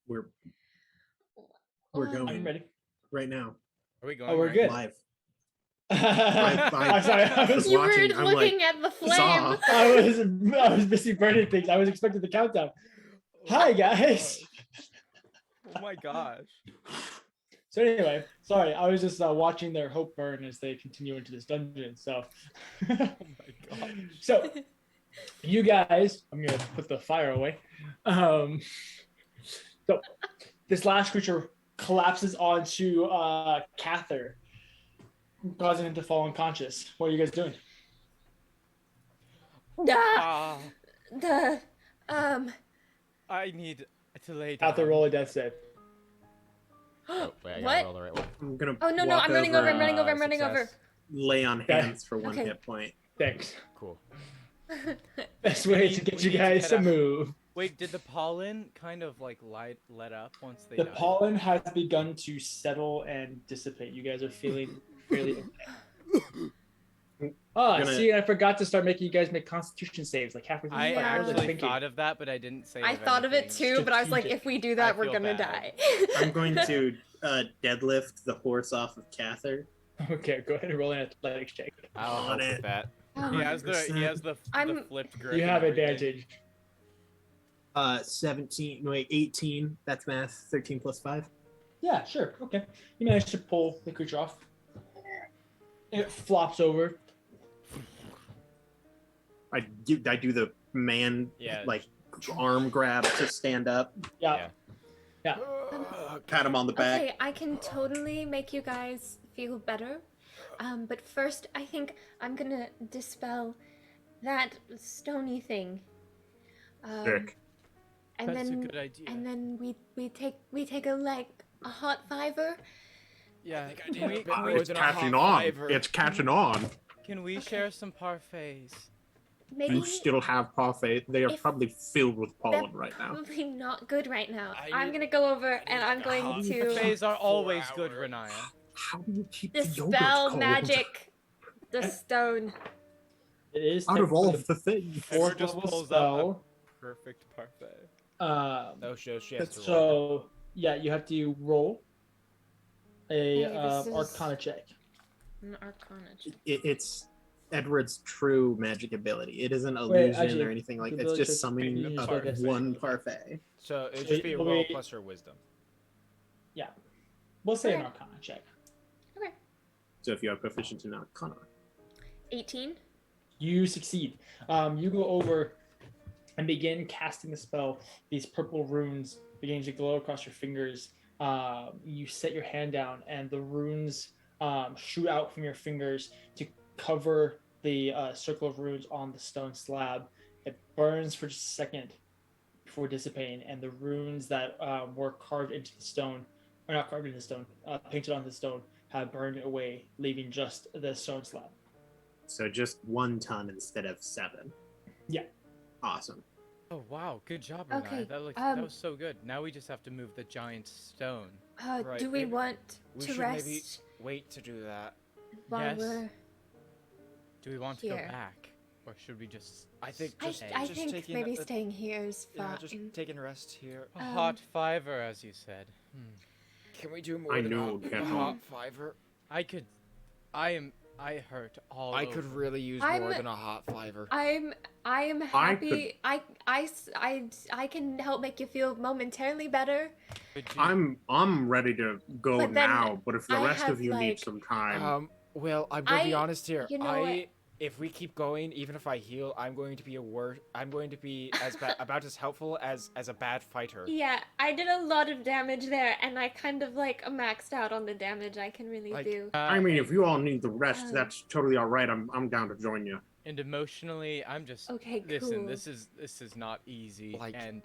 We're Um, going I'm ready. right now. Are we going? Oh, we're right good. Live. I'm sorry. You were watching, I'm looking like, at the flame. saw. I was busy burning things. I was expecting the countdown. Hi guys. Oh my gosh. So anyway, sorry, I was just watching their hope burn as they continue into this dungeon. So, Oh my god. so you guys, I'm gonna put the fire away. So this last creature collapses onto Cather, causing him to fall unconscious. What are you guys doing? Ah, Ah, the I need to lay down. Cather, roll a death save. Oh, wait, I gotta What? roll the right one. I'm gonna. Oh no, no, walk I'm running over. I'm running over. I'm Uh, running over. success. Lay on Okay. hands for 1 Okay. hit point. Thanks. Cool. Best way to get we you need to guys head to out. move. Wait, did the pollen kind of like let up once they The died? pollen has begun to settle and dissipate. You guys are feeling fairly okay. Oh, Gonna- see, I forgot to start making you guys make Constitution saves like halfway through. I the fight. What was actually thinking? thought of that, but I didn't say. I thought of it too, but I was like, Strategic. if we do that, I we're feel gonna bad. die. I'm going to deadlift the horse off of Cather. Okay, go ahead and roll an athletics check. I'll On help it. with that. He has the 100%. the flipped grip. You and have everything. advantage. 17. Wait, 18. That's math. 13 plus 5. Yeah, sure. Okay. You managed to pull the creature off. It flops over. I do the man Yeah. like arm grab to stand up. Yeah. Pat him on the back. Okay, I can totally make you guys feel better. But first, I think I'm gonna dispel that stony thing. Sick. And That's then a good idea. and then we take a hot fiver. Yeah. I Can we, did can, more we, It's than a catching hot on. fiver. It's catching on. can we share some parfaits? Maybe You still have parfait. They are If- probably filled with they're pollen right now. probably not good right now. I I'm need- gonna go over and I'm going hot to Parfaits are always good, hours. Renaya. How do you keep the yogurt dispel cold? magic. The stone. It is Out of all technically of the things. a fourth just level pulls up spell. Perfect parfait. Um, No, she has to roll. so yeah, you have to roll a Hey, this is- Arcana check. An arcana. It's Edward's true magic ability. It isn't Wait, illusion actually, or anything like the that. It's ability just is- summoning you just up like I said. one parfait. So it would So just be a will roll we- plus her wisdom. Yeah, we'll say an Okay. Arcana check. So if you are proficient in Arcana. 18. You succeed. You go over and begin casting the spell. These purple runes begin to glow across your fingers. You set your hand down, and the runes shoot out from your fingers to cover the circle of runes on the stone slab. It burns for just a second before dissipating, and the runes that were carved into the stone, or not carved into the stone, painted on the stone, have burned away, leaving just the stone slab. So just 1 ton instead of 7. Yeah. Awesome. Oh wow, good job, Okay, Renaya. That um, was so good. Now we just have to move the giant stone. Right, Do we maybe want we to should rest maybe wait to do that. while Yes. we're? Do we want to go Here. back, or should we just? I think I, just, I just think taking maybe a, staying here is yeah, fine. just taking rest here. A hot fiver, as you said. Can we do more I than know, a Captain. hot fiver? I hurt all. I over. could really use I'm- more than a hot fiver. I am happy. I can help make you feel momentarily better. Could you- I'm ready to go But then now, but if the I rest of have, you need like, some time. Well, I'm gonna be I- honest here. you know what? If we keep going, even if I heal, I'm going to be I'm going to be as about as helpful as a bad fighter. Yeah, I did a lot of damage there, and I kind of like maxed out on the damage I can really Like, do. I mean, if you all need the rest, Um, that's totally all right. I'm down to join you. and emotionally, I'm just. Okay, Listen, cool. this is not easy, Like, and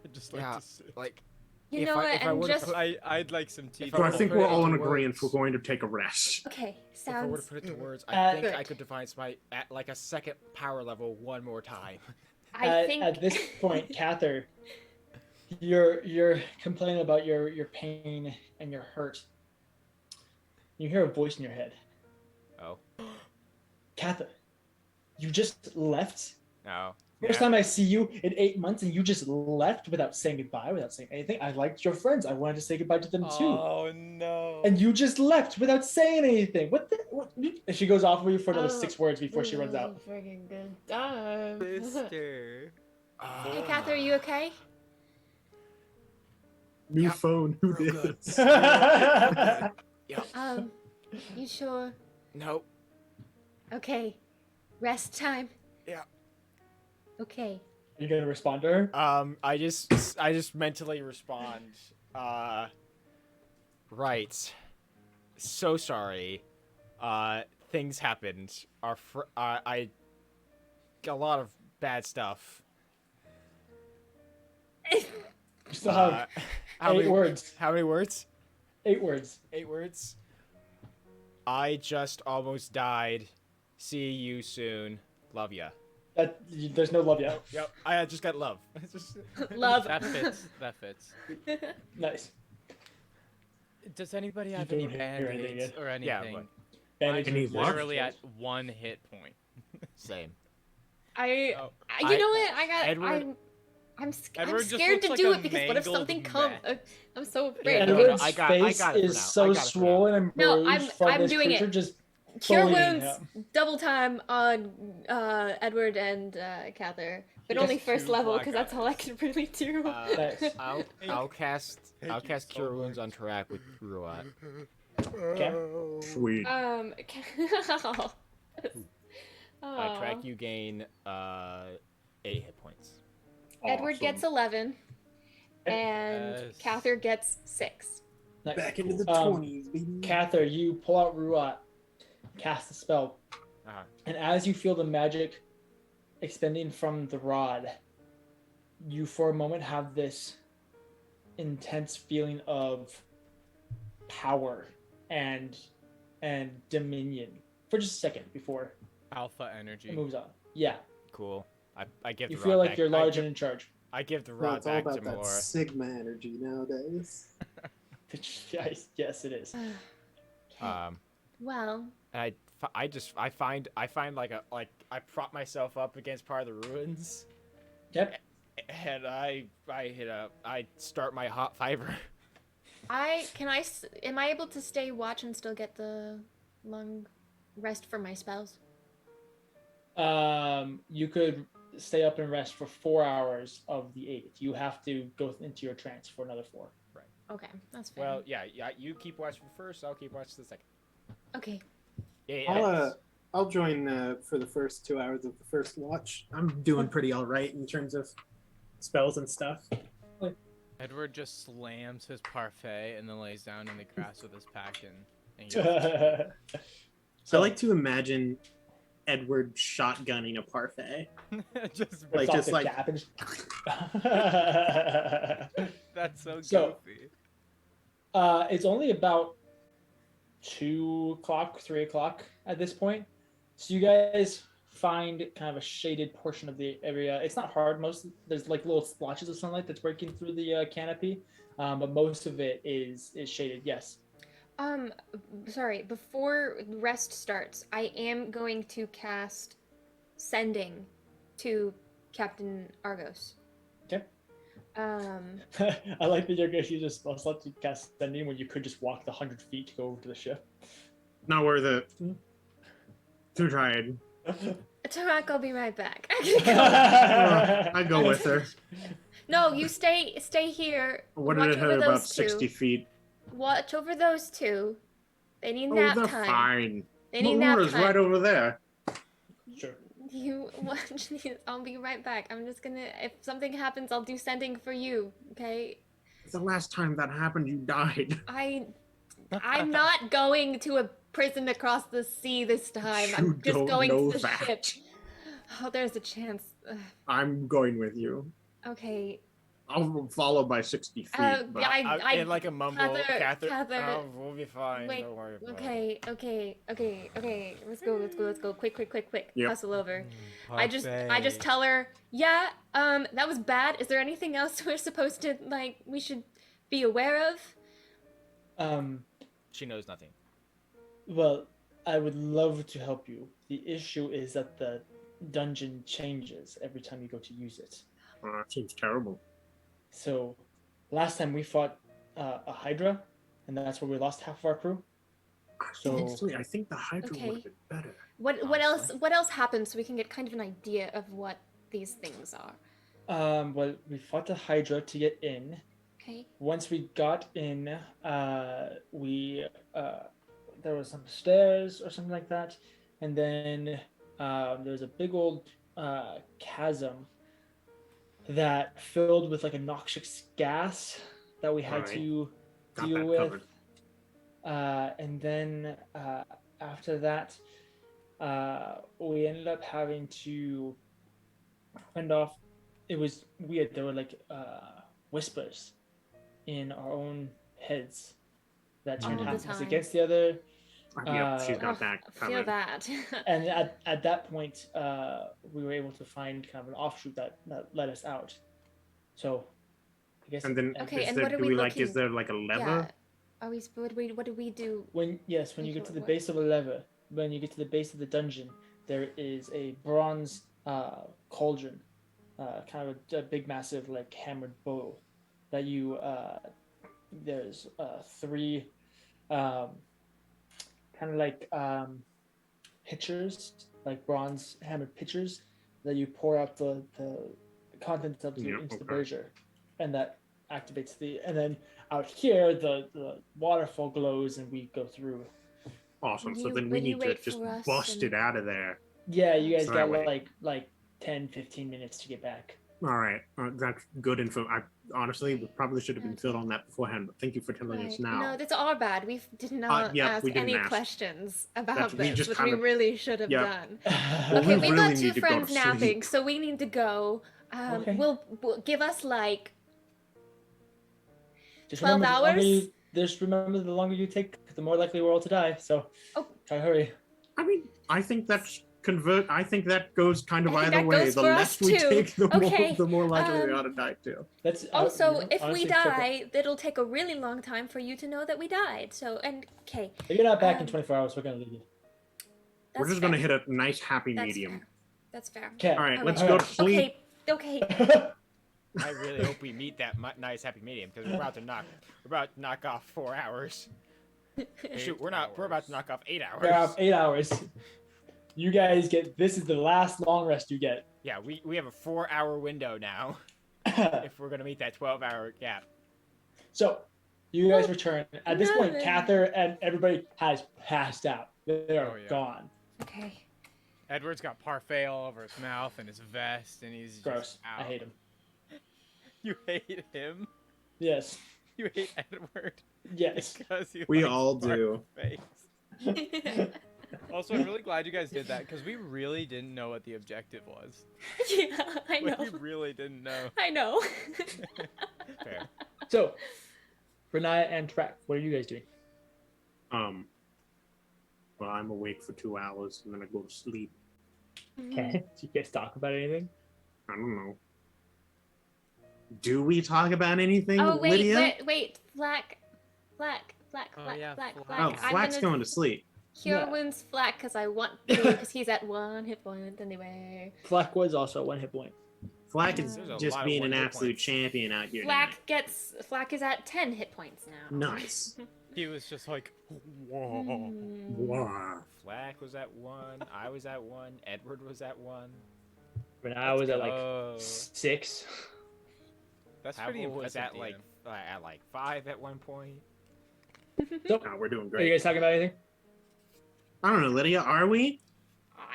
I'd just like Yeah, to sit. like You if know I- what? if I And were to just put- I'd like some tea. If So I will think put we're it all in into agreement. We're words. going to take a rest. okay, if I were to sounds. put it to words, Uh, I think I good. could define my at like a second power level one more time. I think At this point, Cather, you're complaining about your pain and your hurt. You hear a voice in your head. Oh Cather, you just left? no. First Yeah. time I see you in 8 months, and you just left without saying goodbye, without saying anything. I liked your friends. I wanted to say goodbye to them too. Oh no. And you just left without saying anything. What the? What? And she goes off with you for another Oh, 6 words before this she runs was out. a freaking good time. Sister. Hey, Kath, are you okay? New Yeah. phone. Who Real did good. this? Yeah. You sure? No. Okay. Rest time. Yeah. Okay. You gonna respond to her? I just mentally respond. Right. So sorry. Things happened. I got a lot of bad stuff. You still have How 8 many words. How many words? 8 words. 8 words. I just almost died. See you soon. Love ya. There's no love yet. Yep. I just got love. Love. That fits. That fits. Nice. Does anybody have You any don't hear anything band-aids yet. or Yeah, anything? Bandage Any I'm is what? literally at 1 hit point. Same. Oh, You I- know what? I got. Edward- I'm Edward just scared looks to like do a it because what if mangled something comes? mess. I'm so Yeah, afraid. no, Edward's I got face it for is now. I so got it for now. swollen and No, bruised from I'm this doing it. creature just Cure bullying wounds, him. double time on Edward and Cather, but Yes, only first two level black because that's all I eyes. can really do. Nice. I'll cast you Cure so Wounds much. on Tarak with Ruat. Okay. Sweet. Tarak, you gain 8 hit points. Edward Awesome. gets 11, and Yes. Cather gets 6. Nice. Back into the Um, 20s, baby. Cather, you pull out Ruat, cast the spell, Uh-huh. and as you feel the magic expending from the rod, you for a moment have this intense feeling of power and dominion for just a second before Alpha it energy. moves on. Yeah, Cool. I give you the feel rod like back. you're large and in charge. I give the Well, rod it's all back about to that Melora. Sigma energy nowadays. Yes, it is. Well, And I find I prop myself up against part of the ruins, Yep. and I start my hot fiber. am I able to stay watch and still get the long rest for my spells? You could stay up and rest for 4 hours of the 8. You have to go into your trance for another 4. Okay, that's fair. Well, yeah. You keep watch for first. I'll keep watch the second. Okay. Yeah. I'll join for the first 2 hours of the first watch. I'm doing pretty all right in terms of spells and stuff. Edward just slams his parfait and then lays down in the grass with his pack and goes, So I like to imagine Edward shotgunning a parfait. just Like, Rips off just the like- cap and that's so So- goofy. It's only about 2 o'clock, 3 o'clock at this point. So you guys find kind of a shaded portion of the area. It's not hard. There's like little splotches of sunlight that's breaking through the canopy, but most of it is shaded. Yes. Sorry, before rest starts, I am going to cast Sending to Captain Argos. Okay. Um, I like that you're going to use a spell slot to cast sending when you could just walk the 100 feet to go over to the ship. Not worth it. Too tired. Tarak, I'll be right back. I'd go with her. No, you stay here. What Watch did it over hit about those 60 two. feet? Watch over those two. They need Oh, nap they're time. fine. They need nap Melora's time. right over there. Sure. You watch these. I'll be right back. I'm just gonna. If something happens, I'll do Sending for you. Okay. The last time that happened, you died. I'm not going to a prison across the sea this time. You I'm just don't going know to the that. ship. Oh, there's a chance. Ugh, I'm going with you. okay. I'll follow by 60 feet. but In like a mumble, Cather, Oh, we'll be fine. wait, Don't worry about Okay. Let's go. Quick. Yep. Hustle over. I just tell her, yeah, that was bad. Is there anything else we're supposed to, like, we should be aware of? She knows nothing. Well, I would love to help you. The issue is that the dungeon changes every time you go to use it. That seems terrible. So last time we fought a Hydra, and that's where we lost half of our crew. So Honestly, I think the Hydra Okay. would have been better. What else happened so we can get kind of an idea of what these things are? well, we fought the Hydra to get in. Okay. Once we got in, we there was some stairs or something like that, and then there was a big old chasm that filled with like a noxious gas that we had Right. to Got deal that with. covered. And then after that, we ended up having to fend off. It was weird. There were like whispers in our own heads that turned All the half of us time. against the other. Yep, she's Uh, got that I feel covered. that. And at that point, we were able to find kind of an offshoot that led us out. So, I guess. And then Okay, is and there, what are do we we like? looking- Is there like a lever? Yeah. Are we? What do we do? when you Make get to it the work. base of a lever, when you get to the base of the dungeon, there is a bronze cauldron, kind of a big, massive, like hammered bowl that you. There's three, kind of like pitchers, like bronze hammered pitchers that you pour out the contents of Yeah, into the okay. brazier, and that activates and then out here the waterfall glows and we go through. Awesome. So You- then we will you need to wait just for us bust it and- out of there. Yeah, you guys So got that way- like 10-15 minutes to get back. All right, that's good info. I honestly we probably should have been filled on that beforehand, but thank you for telling us Right. now. No, that's our bad. We did not yeah, ask we didn't any ask. questions about That's- we this, just which kind we of- really should have yeah. done. Well, Okay, we we've really got two need to go to friends napping, sleep. so we need to go. Okay. We'll give us like Just 12 remember, the longer hours? just remember, the longer you take, the more likely we're all to die. So Oh. try to hurry. I mean, I think that's I think that goes kind of I think either that way. goes The for less us we too. take, the Okay, more likely we um, ought to die too. That's also if honestly, we die, it'll take a really long time for you to know that we died. So okay, if you're not back in um, 24 hours, we're gonna leave you. We're that's just gonna fair. hit a nice happy That's medium. fair. That's fair. Okay. All right, All let's right. go to sleep. Okay. I really hope we meet that nice happy medium because we're about to knock off 4 hours. Shoot, we're about to knock off 8 hours. We're off 8 hours. You guys this is the last long rest you get. Yeah, we have a 4-hour window now if we're gonna meet that 12-hour gap. So you guys return. At this point, Nothing. Cather and everybody has passed out. They're Oh, yeah. gone. Okay. Edward's got parfait all over his mouth and his vest, and he's Gross. just out. I hate him. You hate him? Yes. You hate Edward Yes. because he We likes all do. parfait. Also, I'm really glad you guys did that because we really didn't know what the objective was. Yeah, I know. Like, we really didn't know. I know. Fair. So, Riniya and Track, what are you guys doing? Well, I'm awake for 2 hours and then I go to sleep. Okay. Did you guys talk about anything? I don't know. Do we talk about anything, Oh wait, Lydia? wait, Flack. Oh, yeah, Flack. Flack. Oh, I'm Flack's gonna going to sleep. cure Yeah. wounds Flack because I want to, because he's at 1 hit point anyway. Flack was also at 1 hit point. Flack is There's a just lot of being an 1 hit absolute points. champion out here. Flack is at 10 hit points now. Nice. He was just like, whoa. Mm. Wow. Flack was at 1. I was at 1. Edward was at 1. Riniya was at like Oh, 6. that's pretty Haval was impressive. at like 5 at one point. So, Oh, we're doing are you great. guys talking about anything? I don't know, Lydia, are we?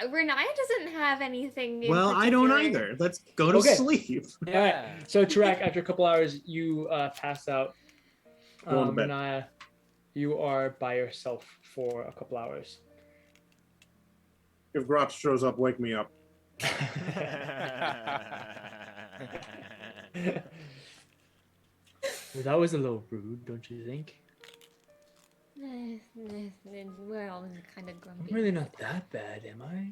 Riniya doesn't have anything. In Well, I don't particular. either. Let's go to Okay. sleep. All right. So, Tarak, after a couple hours, you pass out. Go to bed. Riniya, you are by yourself for a couple hours. If Grotz shows up, wake me up. Well, that was a little rude, don't you think? We're all kind of grumpy. I'm really not that bad, am I?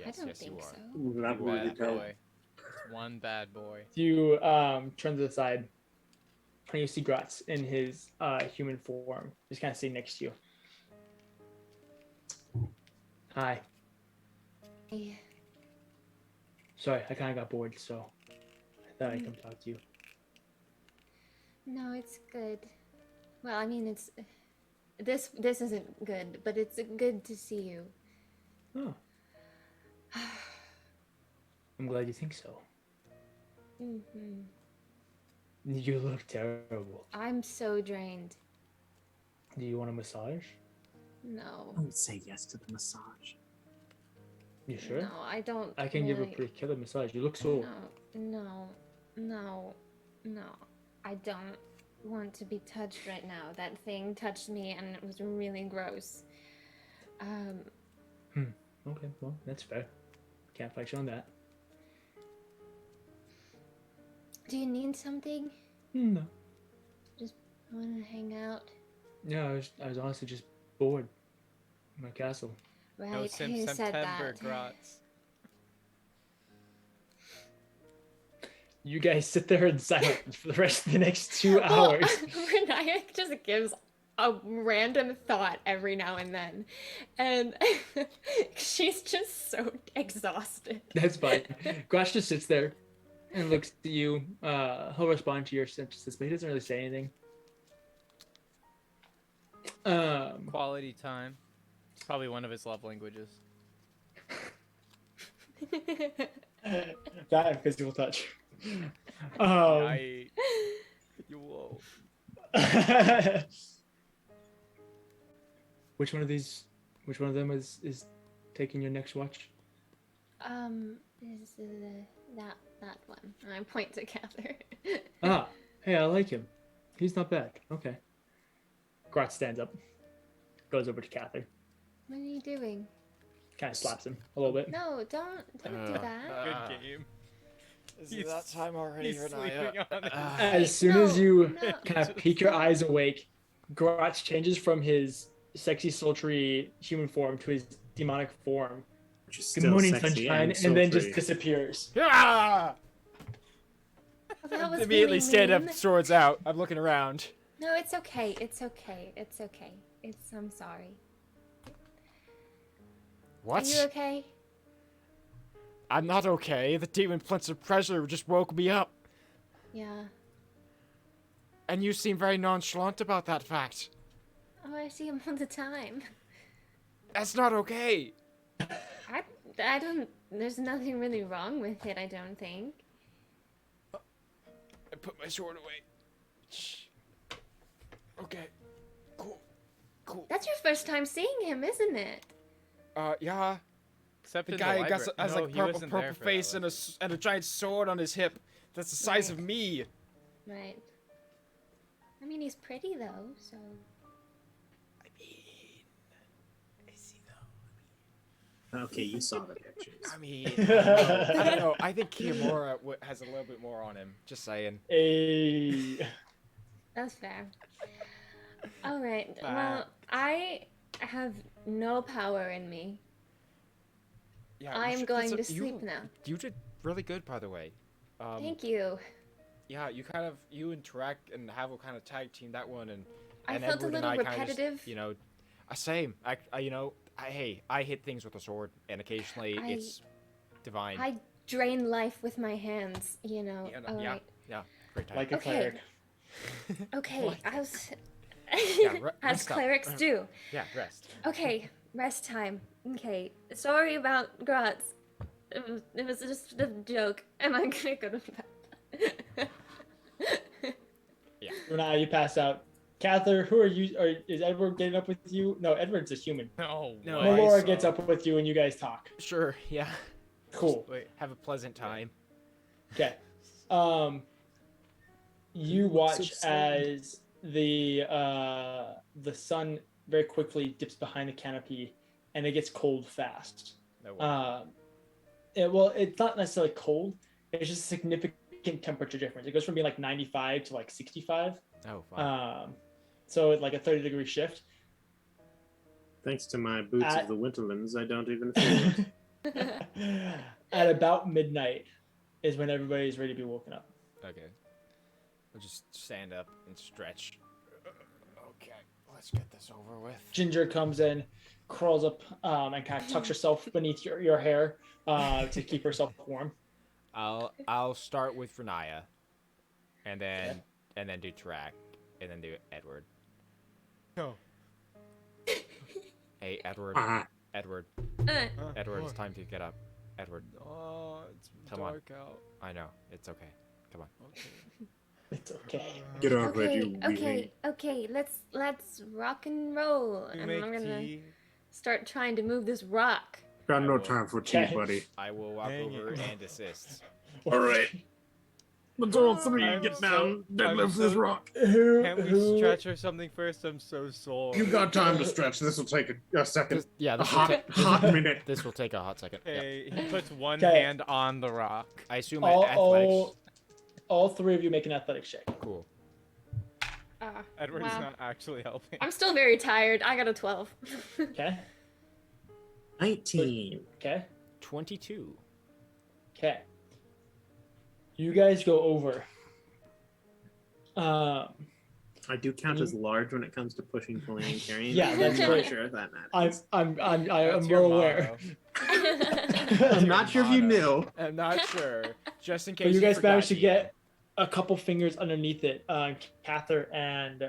I don't think so. Not Bad boy. It's one bad boy. You turn to the side, and you see Gratz in his human form, just kind of sitting next to you. Hi. Sorry, I kind of got bored, so I thought I'd come talk to you. No, it's good. Well, I mean, it's this isn't good, but it's good to see you. Oh. I'm glad you think so. Mm-hmm. You look terrible. I'm so drained. Do you want a massage? No. I would say yes to the massage. You sure? No, I don't. I can give a really- pretty killer massage. You look sore. No. I don't want to be touched right now. That thing touched me, and it was really gross. Okay, well, that's fair. Can't fight you on that. Do you need something? No. Just want to hang out. No, I was honestly just bored in my castle. Right? No, Who since said September, that? Grotz. You guys sit there in silence for the rest of the next 2 Well, hours. Riniya just gives a random thought every now and then, and she's just so exhausted. That's fine. Grosh just sits there and looks at you. He'll respond to your sentences, but he doesn't really say anything. Quality time. It's probably one of his love languages. That and physical touch. Whoa. Which one of them is taking your next watch? Is that one? And I point to Cather. Hey, I like him. He's not bad. Okay. Grot stands up, goes over to Cather, What are you doing? kind of slaps him a little bit. No, don't do that. Good game. Is it that time already, He's Riniya? sleeping on it. As soon as you No. kind of peek your eyes awake, Grotch changes from his sexy, sultry human form to his demonic form. Which is Good still morning, sexy sunshine, and and then sultry. just disappears. Ah! That was Immediately really stand up, mean. swords out. I'm looking around. No, it's okay. I'm sorry. What? Are you okay? I'm not okay. The demon prince of pressure just woke me up. Yeah. And you seem very nonchalant about that fact. Oh, I see him all the time. That's not okay. I don't. There's nothing really wrong with it. I don't think. I put my sword away. Shh. Okay. Cool. That's your first time seeing him, isn't it? Yeah. Except The in guy the has library. like he wasn't there purple for that face one. and a giant sword on his hip. That's the size of Right. me. Right. I mean, he's pretty though, so. Okay, you saw the pictures. I mean, I don't know. I think Kiyomura has a little bit more on him. Just saying. Hey. That's fair. All right. Well, I have no power in me. Yeah, you I am should- going to that's sleep now. You did really good, by the way. Thank you. Yeah, you and Trek and Haval kind of tag team that one, and I felt Edward a and little I kinda repetitive. Just, same. I hit things with a sword, and occasionally it's divine. I drain life with my hands, you know. Yeah, All yeah. right. Yeah, great time. Like a Okay. cleric. Okay, I was. Yeah, As rest up. clerics do. Yeah, rest. Okay, rest time. Okay, sorry about Gratz. It was just a joke. Am I gonna go to bed? Riniya, you pass out. Cather, who are you? Is Edward getting up with you? No, Edward's a human. No. No, way. Melora gets up with you and you guys talk. Sure. Yeah. Cool. Wait, have a pleasant time. Okay. You watch as the sun very quickly dips behind the canopy, and it gets cold fast. No way. It's not necessarily cold. It's just a significant temperature difference. It goes from being like 95 to like 65. Oh, fine. So like a 30-degree shift. Thanks to my boots At- of the Winterlands, I don't even feel it. At about midnight is when everybody's ready to be woken up. Okay. I'll just stand up and stretch. Okay, let's get this over with. Ginger comes in, crawls up, and kind of tucks herself beneath your hair to keep herself warm. I'll start with Riniya, and then do Track, and then do Edward. No. Hey, Edward. Edward. Edward, it's time to get up. Edward. Oh, it's Come dark out. I know. It's okay. Come on. Okay. It's okay. Get up, Okay. Let's rock and roll. We And make I'm gonna tea. start trying to move this rock. Got no time for tea, Okay. buddy. I will walk Dang over it. and assist. All right. Let's all three I'm get so- down, deadlift I'm this so- rock. Can't we stretch or something first? I'm so sore. You got time to stretch. This will take a second. Yeah, A this will, hot minute. this will take a hot second. Yeah. Okay, he puts one Okay. hand on the rock. I assume athletics. All three of you make an athletics check. Cool. Edward's Wow. not actually helping. I'm still very tired. I got a 12. Okay. 19. Okay. 22. Okay. You guys go over. I do count as large when it comes to pushing, pulling, and carrying. Yeah, that's I'm great. not sure if that matters. I'm That's well your aware. motto. I'm not sure if you knew. I'm not sure. Just in case. But you guys forgot, managed to Ian. get a couple fingers underneath it. Cather and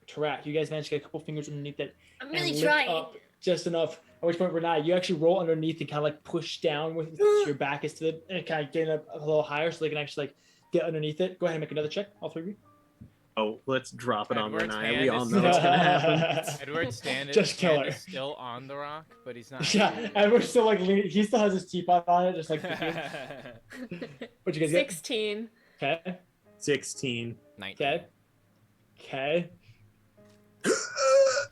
Tarak, you guys managed to get a couple fingers underneath it. I'm and really lift trying. up just enough. At which point, Renai, you actually roll underneath and kind of like push down with your back is to the and kind of getting up a little higher so they can actually like get underneath it. Go ahead and make another check, all three of you. Oh, let's drop it on Edward's Renai. hand We all is- know it's gonna happen. Edward's stand is, Just kill hand her. is still on the rock, but he's not. Yeah, Edward's still like leaning. He still has his teapot on it, just like. What you guys get? 16. Okay. 16. 19. Okay. Okay.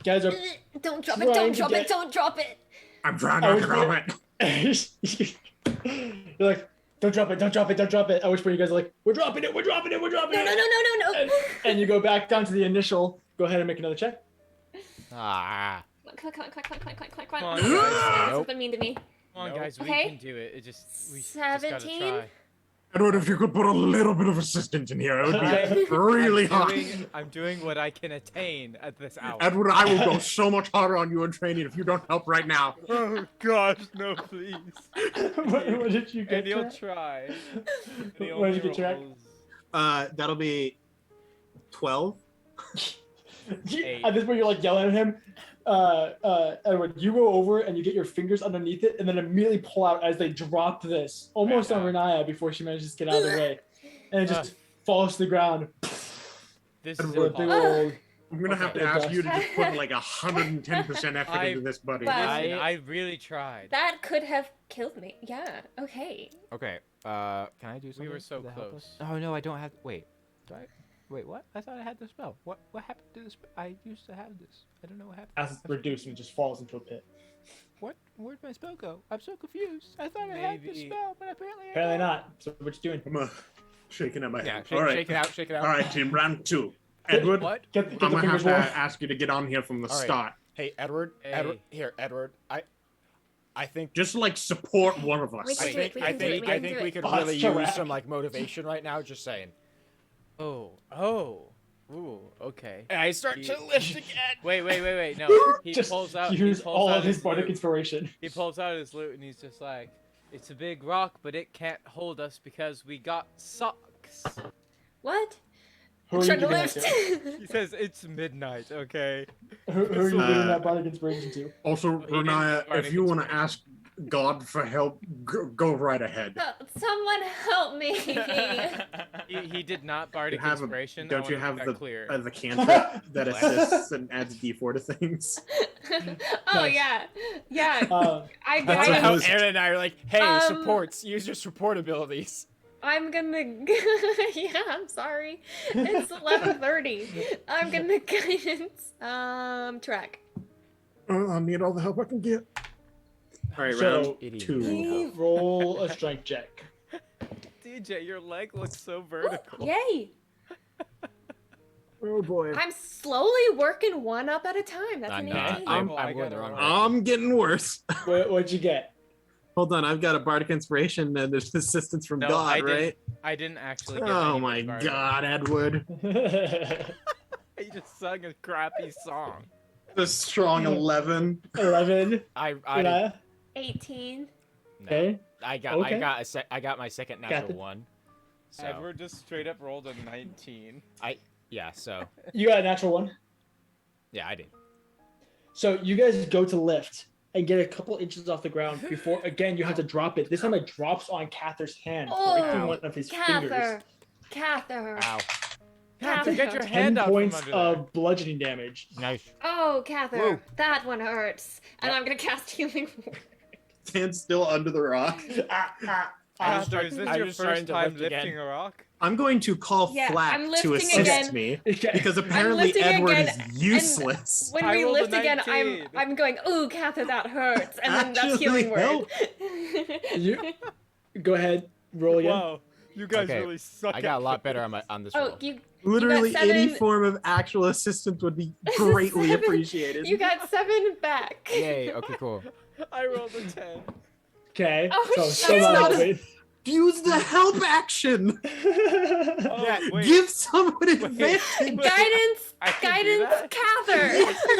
Guys are. Don't drop it, Trying don't to drop get- it, don't drop it. I'm trying I not was to drop it. You're like, don't drop it, don't drop it, don't drop it. At which point you guys are like, we're dropping it, we're dropping it, we're dropping No, it. no, no, no, no, And, no. and you go back down to the initial. Go ahead and make another check. Ah. Come on. Come on, That's guys. something mean to me. Come on, Nope. guys, we Okay. can do it. It just we just gotta 17? try. Edward, if you could put a little bit of assistance in here, it would be really hot. I'm doing what I can attain at this hour. Edward, I will go so much harder on you in training if you don't help right now. Oh gosh, no, please. what did you get? And he'll Jack? try. And he What did you only get, Jack? rolls- That'll be 12. At this point, you're like yelling at him. Edward, you go over and you get your fingers underneath it, and then immediately pull out as they drop this almost on Riniya before she manages to get out of the way, and it just falls to the ground. This is With a big impossible. old. I'm gonna have to Okay. ask you to just put like 110% effort I- into this, buddy. But- I really tried. That could have killed me. Yeah, okay. Okay. Can I do something? were so to help us? close. Oh no, I don't have. Wait. Do I? Wait, what? I thought I had the spell. What happened to this? I used to have this. I don't know what happened. As it's reduced and it just falls into a pit. What? Where'd my spell go? I'm so confused. I thought I had the Maybe- spell, but apparently I Apparently don't. not. So what you doing? I'm shaking at my Yeah, head. shake, All right. shake it out. Shake it out. All right, team, round 2. Edward, What? Get I'm the gonna have fingers to warm. ask you to get on here from the All right. start. Hey, Edward. Hey. Edward. Here, Edward. I think. Just like support one of us. We can I do it, think. we I can do it, think. we I can think do we it. could Oh, really it's use correct. some like motivation right now. Just saying. Oh. Ooh, okay. And I start to lift again. Wait. No. He Just pulls out. use he pulls all out of his bardic loot. inspiration. He pulls out his loot and he's just like, "It's a big rock, but it can't hold us because we got socks." What? Who are you Trying to giving that lift. He says it's midnight. Okay. Who are you giving Uh, that bardic inspiration to? Also, He didn't Riniya, provide if you want to inspiration. ask God for help, go right ahead. Someone help me. He did not bardic You have a- inspiration. I Don't you wanna have make the that clear? the cantrip that assists and adds D4 to things? Oh Nice. yeah. I That's That's what how was- Aaron and I are like, hey, Um, supports. Use your support abilities. I'm gonna. Yeah, I'm sorry. It's 11:30. I'm gonna guidance. Track. I need all the help I can get. All right, So- round Idiot. 2. Roll a strength check. DJ, your leg looks so vertical. Yay! Oh boy. I'm slowly working one up at a time. That's I'm an not. 18. I'm Oh, I going the gotta wrong roll. direction. I'm getting worse. What'd you get? Hold on, I've got a bardic inspiration and there's assistance from No, God, I didn't. right? I didn't actually. Get Oh any my bardic. God, Edward. He just sung a crappy song. The strong 11. 11. I Renaya? 18. no. Okay. I got my second natural Captain? one. So Edward just straight up rolled a 19. so You got a natural one. yeah, I did. So you guys go to lift and get a couple inches off the ground before again you have to drop it. This time it drops on Cather's hand, breaking Oh, one of his fingers. Cather. Ow. Cather, get your 10 hand out from points under there. of bludgeoning damage. Nice. Oh, Cather, Whoa. that one hurts. And I'm gonna cast healing word. Stand still under the rock. Cather, is this I'm your just starting first to time lift again. lifting a rock? I'm going to call Yeah, Flap I'm to lifting assist again. me Okay. because apparently lifting Edward again, is useless. When I we rolled a lift again, 19. I'm going, ooh, Cather, that hurts. And then that's Actually healing word. help. You go ahead, roll again. Wow, you guys Okay, really suck I at got a lot better on this Oh, roll. you Literally got any 7. form of actual assistance would be greatly 7. appreciated. You got 7 back. Yay. Okay. Cool. I rolled a 10. Okay. Oh, so shit. still not Not helping. Use the help action. Oh, Yeah, wait. Give someone Wait. advantage. Guidance, I can do Cather.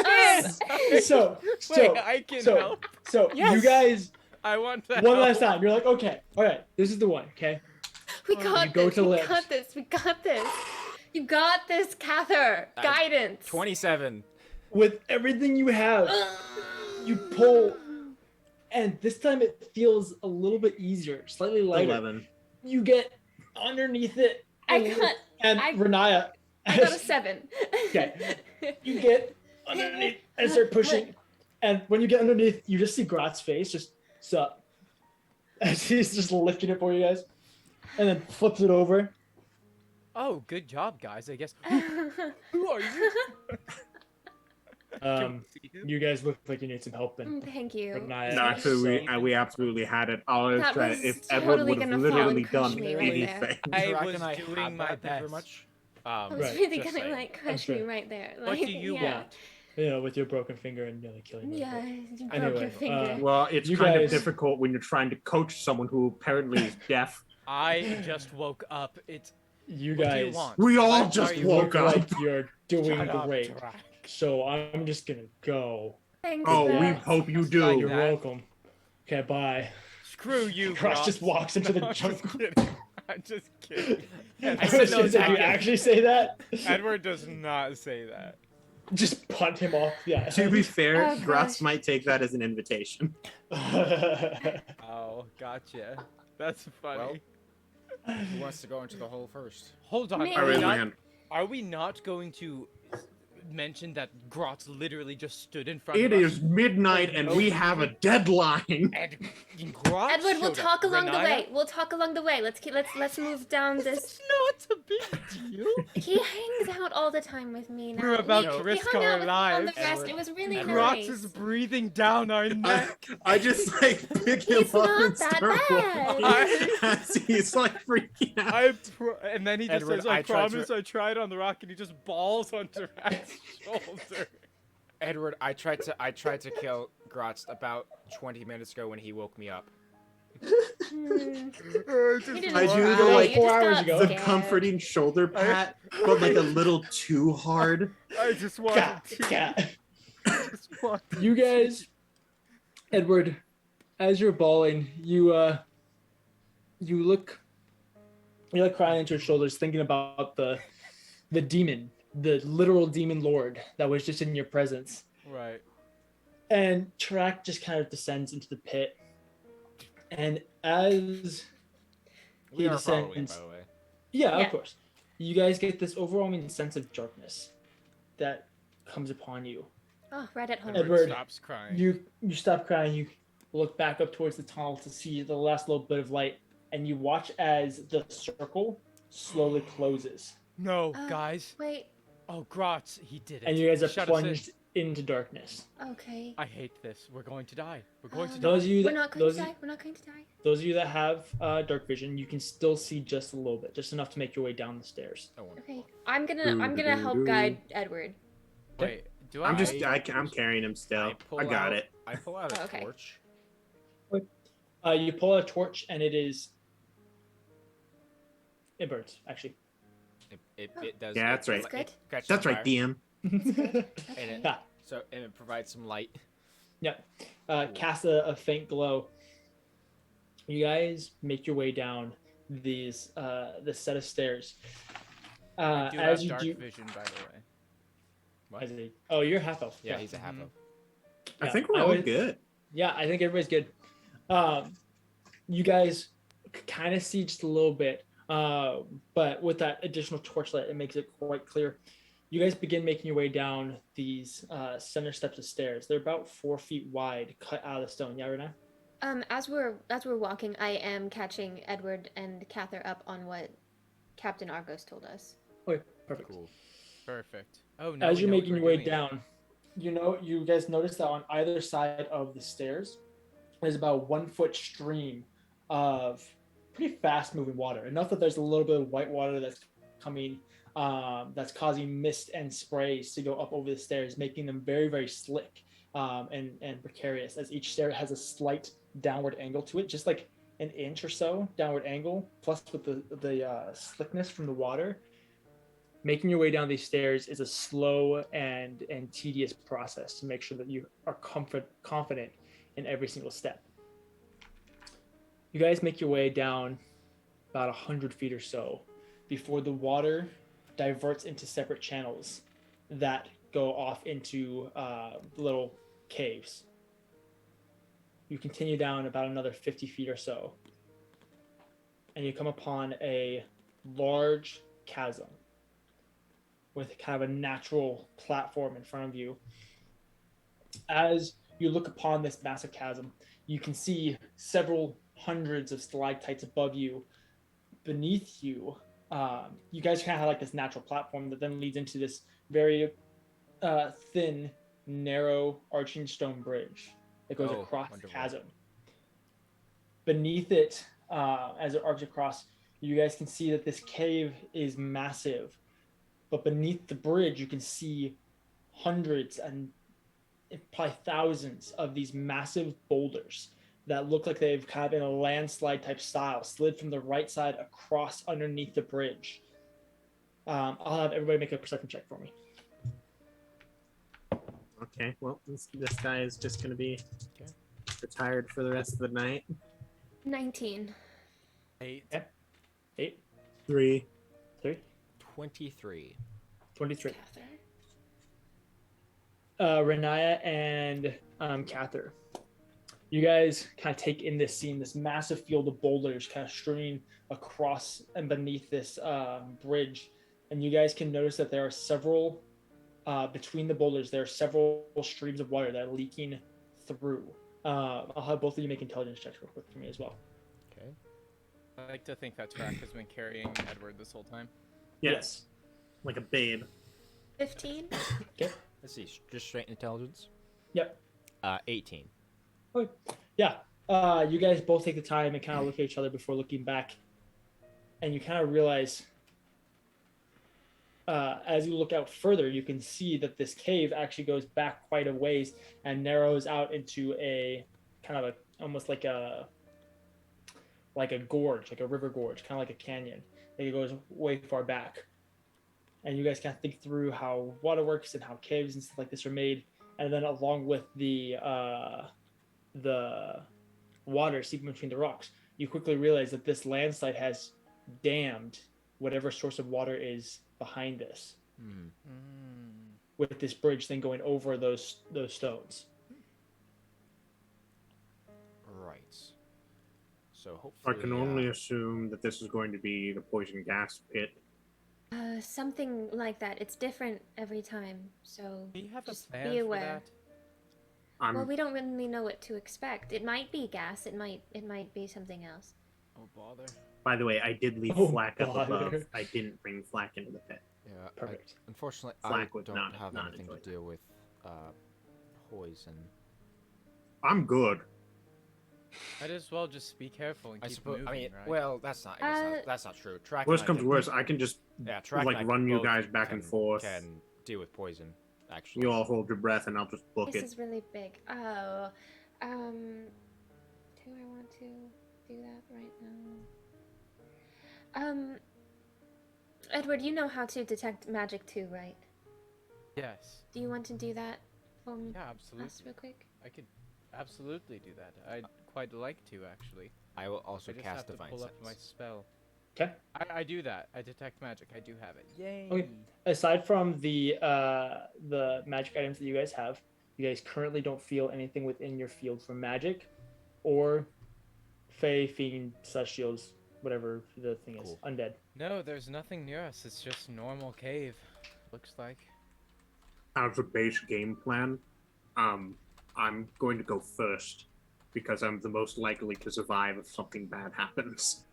Yes. so Wait, I can so, help. so Yes. you guys I want to one help. last time. You're like, okay, all right, this is the one. Okay. We you got go this. to We lift. got this. We got this. You got this, Cather. Guidance. 27. With everything you have, you pull, and this time it feels a little bit easier, slightly lighter. 11. You get underneath it, I and, got- and I- Riniya. I got a 7. Okay. You get underneath and start pushing, and when you get underneath, you just see Grot's face, just sup, as he's just lifting it for you guys, and then flips it over. Oh, good job, guys. I guess. Who are you? You guys look like you need some help, and Thank you. Riniya. No, actually, so- we absolutely had it. I was That trying. was If totally Edward would have gonna fall and literally crush done me right there. anything. I Drac was and I doing had my that very best. much. I was Right, really just gonna saying. like crush sure. you right there. What Like, do you yeah. want? You know, with your broken finger and nearly killing me. Yeah, you broke Anyway, your finger. Well, it's You kind guys- of difficult when you're trying to coach someone who apparently is deaf. I just woke up. It's. You What do you guys, want? We all What just are you you look woke up. like you're doing Shut up, great. Drac. So I'm just gonna go. Thanks, Oh, we Matt. hope you Like do. You're that. welcome. Okay, bye. Screw you, Crush Ross. just walks into the I'm just jungle. kidding. I'm just kidding. I said was no gonna say, do you attack. actually say that? Edward does not say that. Just punt him off. Yeah. To be fair, Oh, Gratz gosh. might take that as an invitation. Oh, gotcha. That's funny. Who wants to go into the hole first? Hold on. Me. I Are we, raise my not, hand. are we not going to mention that Grotz literally just stood in front It of us? is midnight and we have a deadline. And Grotz Edward, we'll showed talk up. along the Riniya? way. We'll talk along the way. Let's move down this. It's not a big deal. He hangs out all the time with me now. We're about he, to risk he hung our out with me on the lives. rest. Edward, It was really Edward. nice. Grotz is breathing down our neck. I just like pick him He's up not and that start bad. walking as he's like freaking out. And then he just Edward, says, I I tried to- promise I tried on the rock, and he just balls onto Rat's shoulder. Edward, I tried to kill Grotz about 20 minutes ago when he woke me up. Hmm. I You didn't I do try. the, like, You 4 just hours got ago. The scared. comforting shoulder pat, but like a little too hard. just wanted Cat, to. cat. Just wanted You guys, Edward, as you're bawling, you look, you're like crying into your shoulders, thinking about the demon, the literal demon lord that was just in your presence. Right. And Track just kind of descends into the pit. And as We he are following, descends, by the way. yeah, Yeah. of course, you guys get this overwhelming sense of darkness that comes upon you. Oh, right at home. Edward, stops crying. You stop crying. You look back up towards the tunnel to see the last little bit of light, and you watch as the circle slowly closes, No, Oh. guys. Wait. Oh, Grotz, he did it. and you guys are Shut us in. plunged into darkness. Okay. I hate this. We're going to die. We're going to die. Those of you We're that not going those, to die. We're not going to die. those of you that have dark vision, you can still see just a little bit, just enough to make your way down the stairs. No one. Okay. I'm gonna help guide Edward. Wait, do I? I'm carrying him still. pull I got out- it. I pull out a Oh, okay. torch. You pull out a torch, and it burns actually. It does. Yeah, that's right. That's good. Catches That's on right, fire, DM. And it, Yeah. and it provides some light. Cast a faint glow, You guys make your way down these the set of stairs. I do As have you dark do, vision, by the way. as oh, you're half elf. Yeah, he's a half elf. I Yeah, think we're I all would- good. Yeah, I think everybody's good. You guys kind of see just a little bit, but with that additional torchlight, it makes it quite clear. You guys begin making your way down these center steps of stairs. They're about 4 feet wide, cut out of the stone. Yeah, Renee? As we're walking, I am catching Edward and Cather up on what Captain Argos told us. Okay, perfect. Cool. Perfect. Oh, no. As you're making your way down, you guys notice that on either side of the stairs, there's about a 1 foot stream of pretty fast moving water. Enough that there's a little bit of white water that's coming, that's causing mist and sprays to go up over the stairs, making them very, very slick and precarious, as each stair has a slight downward angle to it, just like an inch or so downward angle, plus with the slickness from the water. Making your way down these stairs is a slow and tedious process to make sure that you are confident in every single step. You guys make your way down about 100 feet or so before the water diverts into separate channels that go off into little caves. You continue down about another 50 feet or so, and you come upon a large chasm with kind of a natural platform in front of you. As you look upon this massive chasm, you can see several hundreds of stalactites above you. Beneath you, you guys kind of have like this natural platform that then leads into this very thin, narrow, arching stone bridge that goes across the chasm. Beneath it, as it arcs across, you guys can see that this cave is massive. But beneath the bridge, you can see hundreds and probably thousands of these massive boulders that look like they've kind of in a landslide type style slid from the right side across underneath the bridge. I'll have everybody make a perception check for me. Okay, well, this guy is just going to be retired for the rest of the night. 19. 8. Okay. 8. 3. 3. 23. 23. Cather. Riniya and Cather. You guys kind of take in this scene, this massive field of boulders kind of streaming across and beneath this bridge. And you guys can notice that there are several, between the boulders, there are several streams of water that are leaking through. I'll have both of you make intelligence checks real quick for me as well. Okay. I like to think that Track has been carrying Edward this whole time. Yes. Like a babe. 15. Okay. Let's see. Just straight intelligence. Yep. 18. Okay. Yeah. You guys both take the time and kind of look at each other before looking back. And you kind of realize, as you look out further, you can see that this cave actually goes back quite a ways and narrows out into a kind of almost like a gorge, like a river gorge, kind of like a canyon. It goes way far back. And you guys kind of think through how water works and how caves and stuff like this are made. And then along with the water seeping between the rocks, you quickly realize that this landslide has dammed whatever source of water is behind this. With this bridge then going over those stones. Right. So I hopefully. can only assume that this is going to be the poison gas pit. Something like that. It's different every time, so Do you have just a plan be for aware. that? Well, we don't really know what to expect. It might be gas. It might be something else. Oh, bother. By the way, I did leave Oh, flak up bother. above. I didn't bring flak into the pit. Yeah. Perfect. Unfortunately, Flak I would don't not- have not anything to enjoy that. deal with poison. I'm good. Might as well just be careful and I keep suppose. moving, I mean, right? well, that's not. That's not true. Track. Worst and I comes to can- worst, I can just Yeah, Track like and I run you both guys back and forth. Can deal with poison. Actually. You all hold your breath, and I'll just book This it. is really big. Oh, do I want to do that right now? Edward, you know how to detect magic too, right? Yes. Do you want to do that for Yeah, us absolutely. real quick? I could absolutely do that. I'd quite like to, actually. I will also I just cast have to Divine pull Sense. up my spell. Okay. I do that. I detect magic. I do have it. Yay! Okay. Aside from the magic items that you guys have, you guys currently don't feel anything within your field from magic, or fey, fiend, celestials, whatever the thing is, Cool. undead. No, there's nothing near us. It's just normal cave. Looks like. As a base game plan, I'm going to go first because I'm the most likely to survive if something bad happens.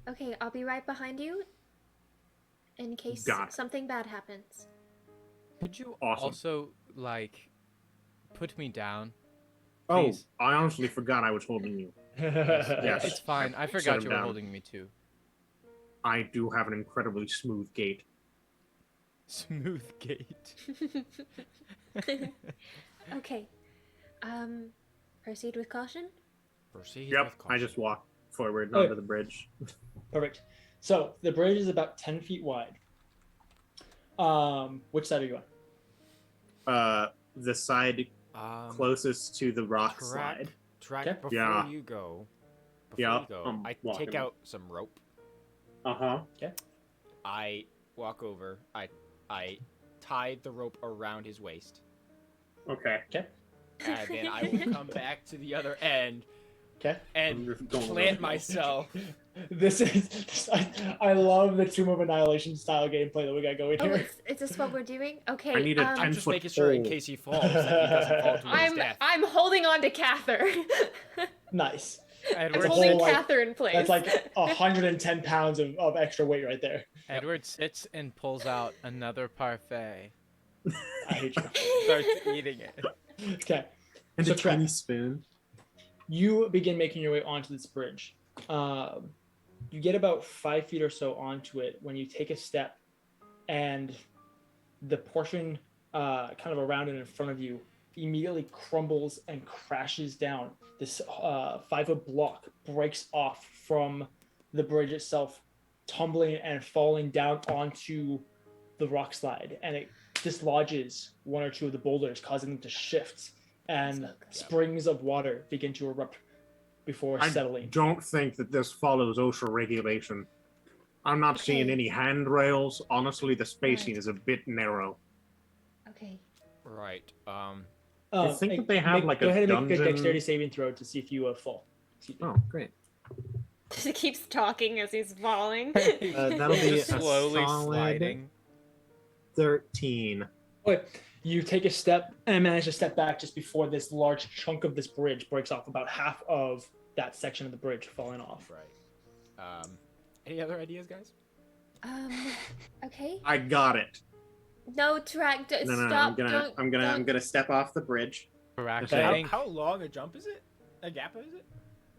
Okay, I'll be right behind you in case Got it. something bad happens. Could you Awesome. also, like, put me down? Oh, Please? I honestly forgot I was holding you. Yes. It's fine. I Set forgot him you were down. holding me too. I do have an incredibly smooth gait. Smooth gate. Okay. Proceed with caution. Proceed Yep, with I caution. just walk forward Okay. onto the bridge. Perfect. So the bridge is about 10 feet wide. Which side are you on? The side closest to the rock Track, slide. track Okay. before Yeah. you go. Yeah, I walking. take out some rope. Uh-huh. I walk over. I tie the rope around his waist, Okay. and then I will come back to the other end Okay. and I'm just going plant around. myself. I love the Tomb of Annihilation style gameplay that we got going Oh, here. is this what we're doing? Okay. I need a I'm 10 just foot making sure in pole. case he falls that he doesn't fall to his death. I'm holding on to Cather. Nice. I'm That's a holding whole, like- Cather in place. That's like 110 pounds of extra weight right there. Edward sits and pulls out another parfait. I hate you. Starts eating it. Okay. And So a track. tiny spoon. You begin making your way onto this bridge. You get about 5 feet or so onto it when you take a step, and the portion kind of around and in front of you immediately crumbles and crashes down. This 5-foot block breaks off from the bridge itself, tumbling and falling down onto the rock slide, and it dislodges one or two of the boulders, causing them to shift, and springs of water begin to erupt before I settling. don't think that this follows OSHA regulation. I'm not seeing Okay. any handrails. Honestly, the spacing Right. is a bit narrow. Okay. Right. I think that they have, like, go a ahead and make a dungeon- dexterity saving throw to see if you fall. Excuse me. Oh, great. He keeps talking as he's falling. That'll be Just a slowly solid sliding. 13. Okay, you take a step and manage to step back just before this large chunk of this bridge breaks off. About half of that section of the bridge falling off. Right. Any other ideas, guys? Okay. I got it. No, track. No, Stop. I'm gonna step off the bridge. Practicing. How long a jump is it? A gap is it?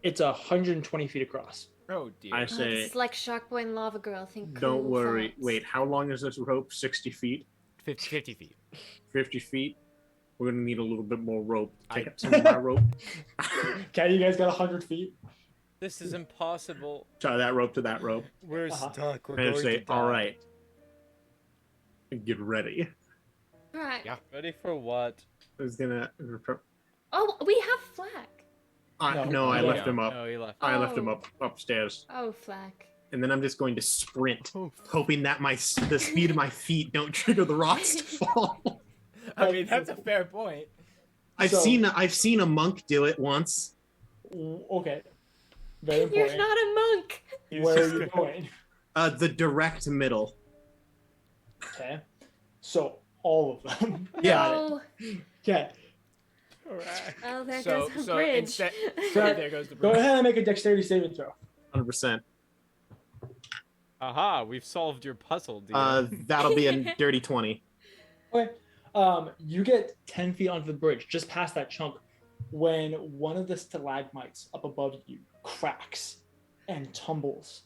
It's 120 feet across. Oh dear. I This say, is like Shark Boy and Lava Girl. Think don't cool worry. thoughts. Wait, how long is this rope? 60 feet? 50 feet. 50 feet? We're gonna need a little bit more rope. Take I- some of my rope. Okay, you guys got 100 feet. This is impossible. Tie that rope to that rope. We're Uh-huh. stuck. We're And going say, to die. all right. Get ready. Right. Yeah. Ready for what? I was gonna. Oh, we have Flack. No, I yeah. left him up. No, he left. I left him Oh. up upstairs, Oh, Flack. and then I'm just going to sprint, Oh, hoping that the speed of my feet don't trigger the rocks to fall. I mean, that's a fair point. I've So- seen a monk do it once. Okay. Very You're important. not a monk. Where are you going? The direct middle. Okay. So all of them. Yeah. Oh, Okay. oh, there So- goes the so bridge. instead- Right. There goes the Go bridge. ahead and make a dexterity saving throw. 100%. Aha, we've solved your puzzle, dude. That'll be a dirty 20. Okay. You get 10 feet onto the bridge, just past that chunk, when one of the stalagmites up above you cracks and tumbles,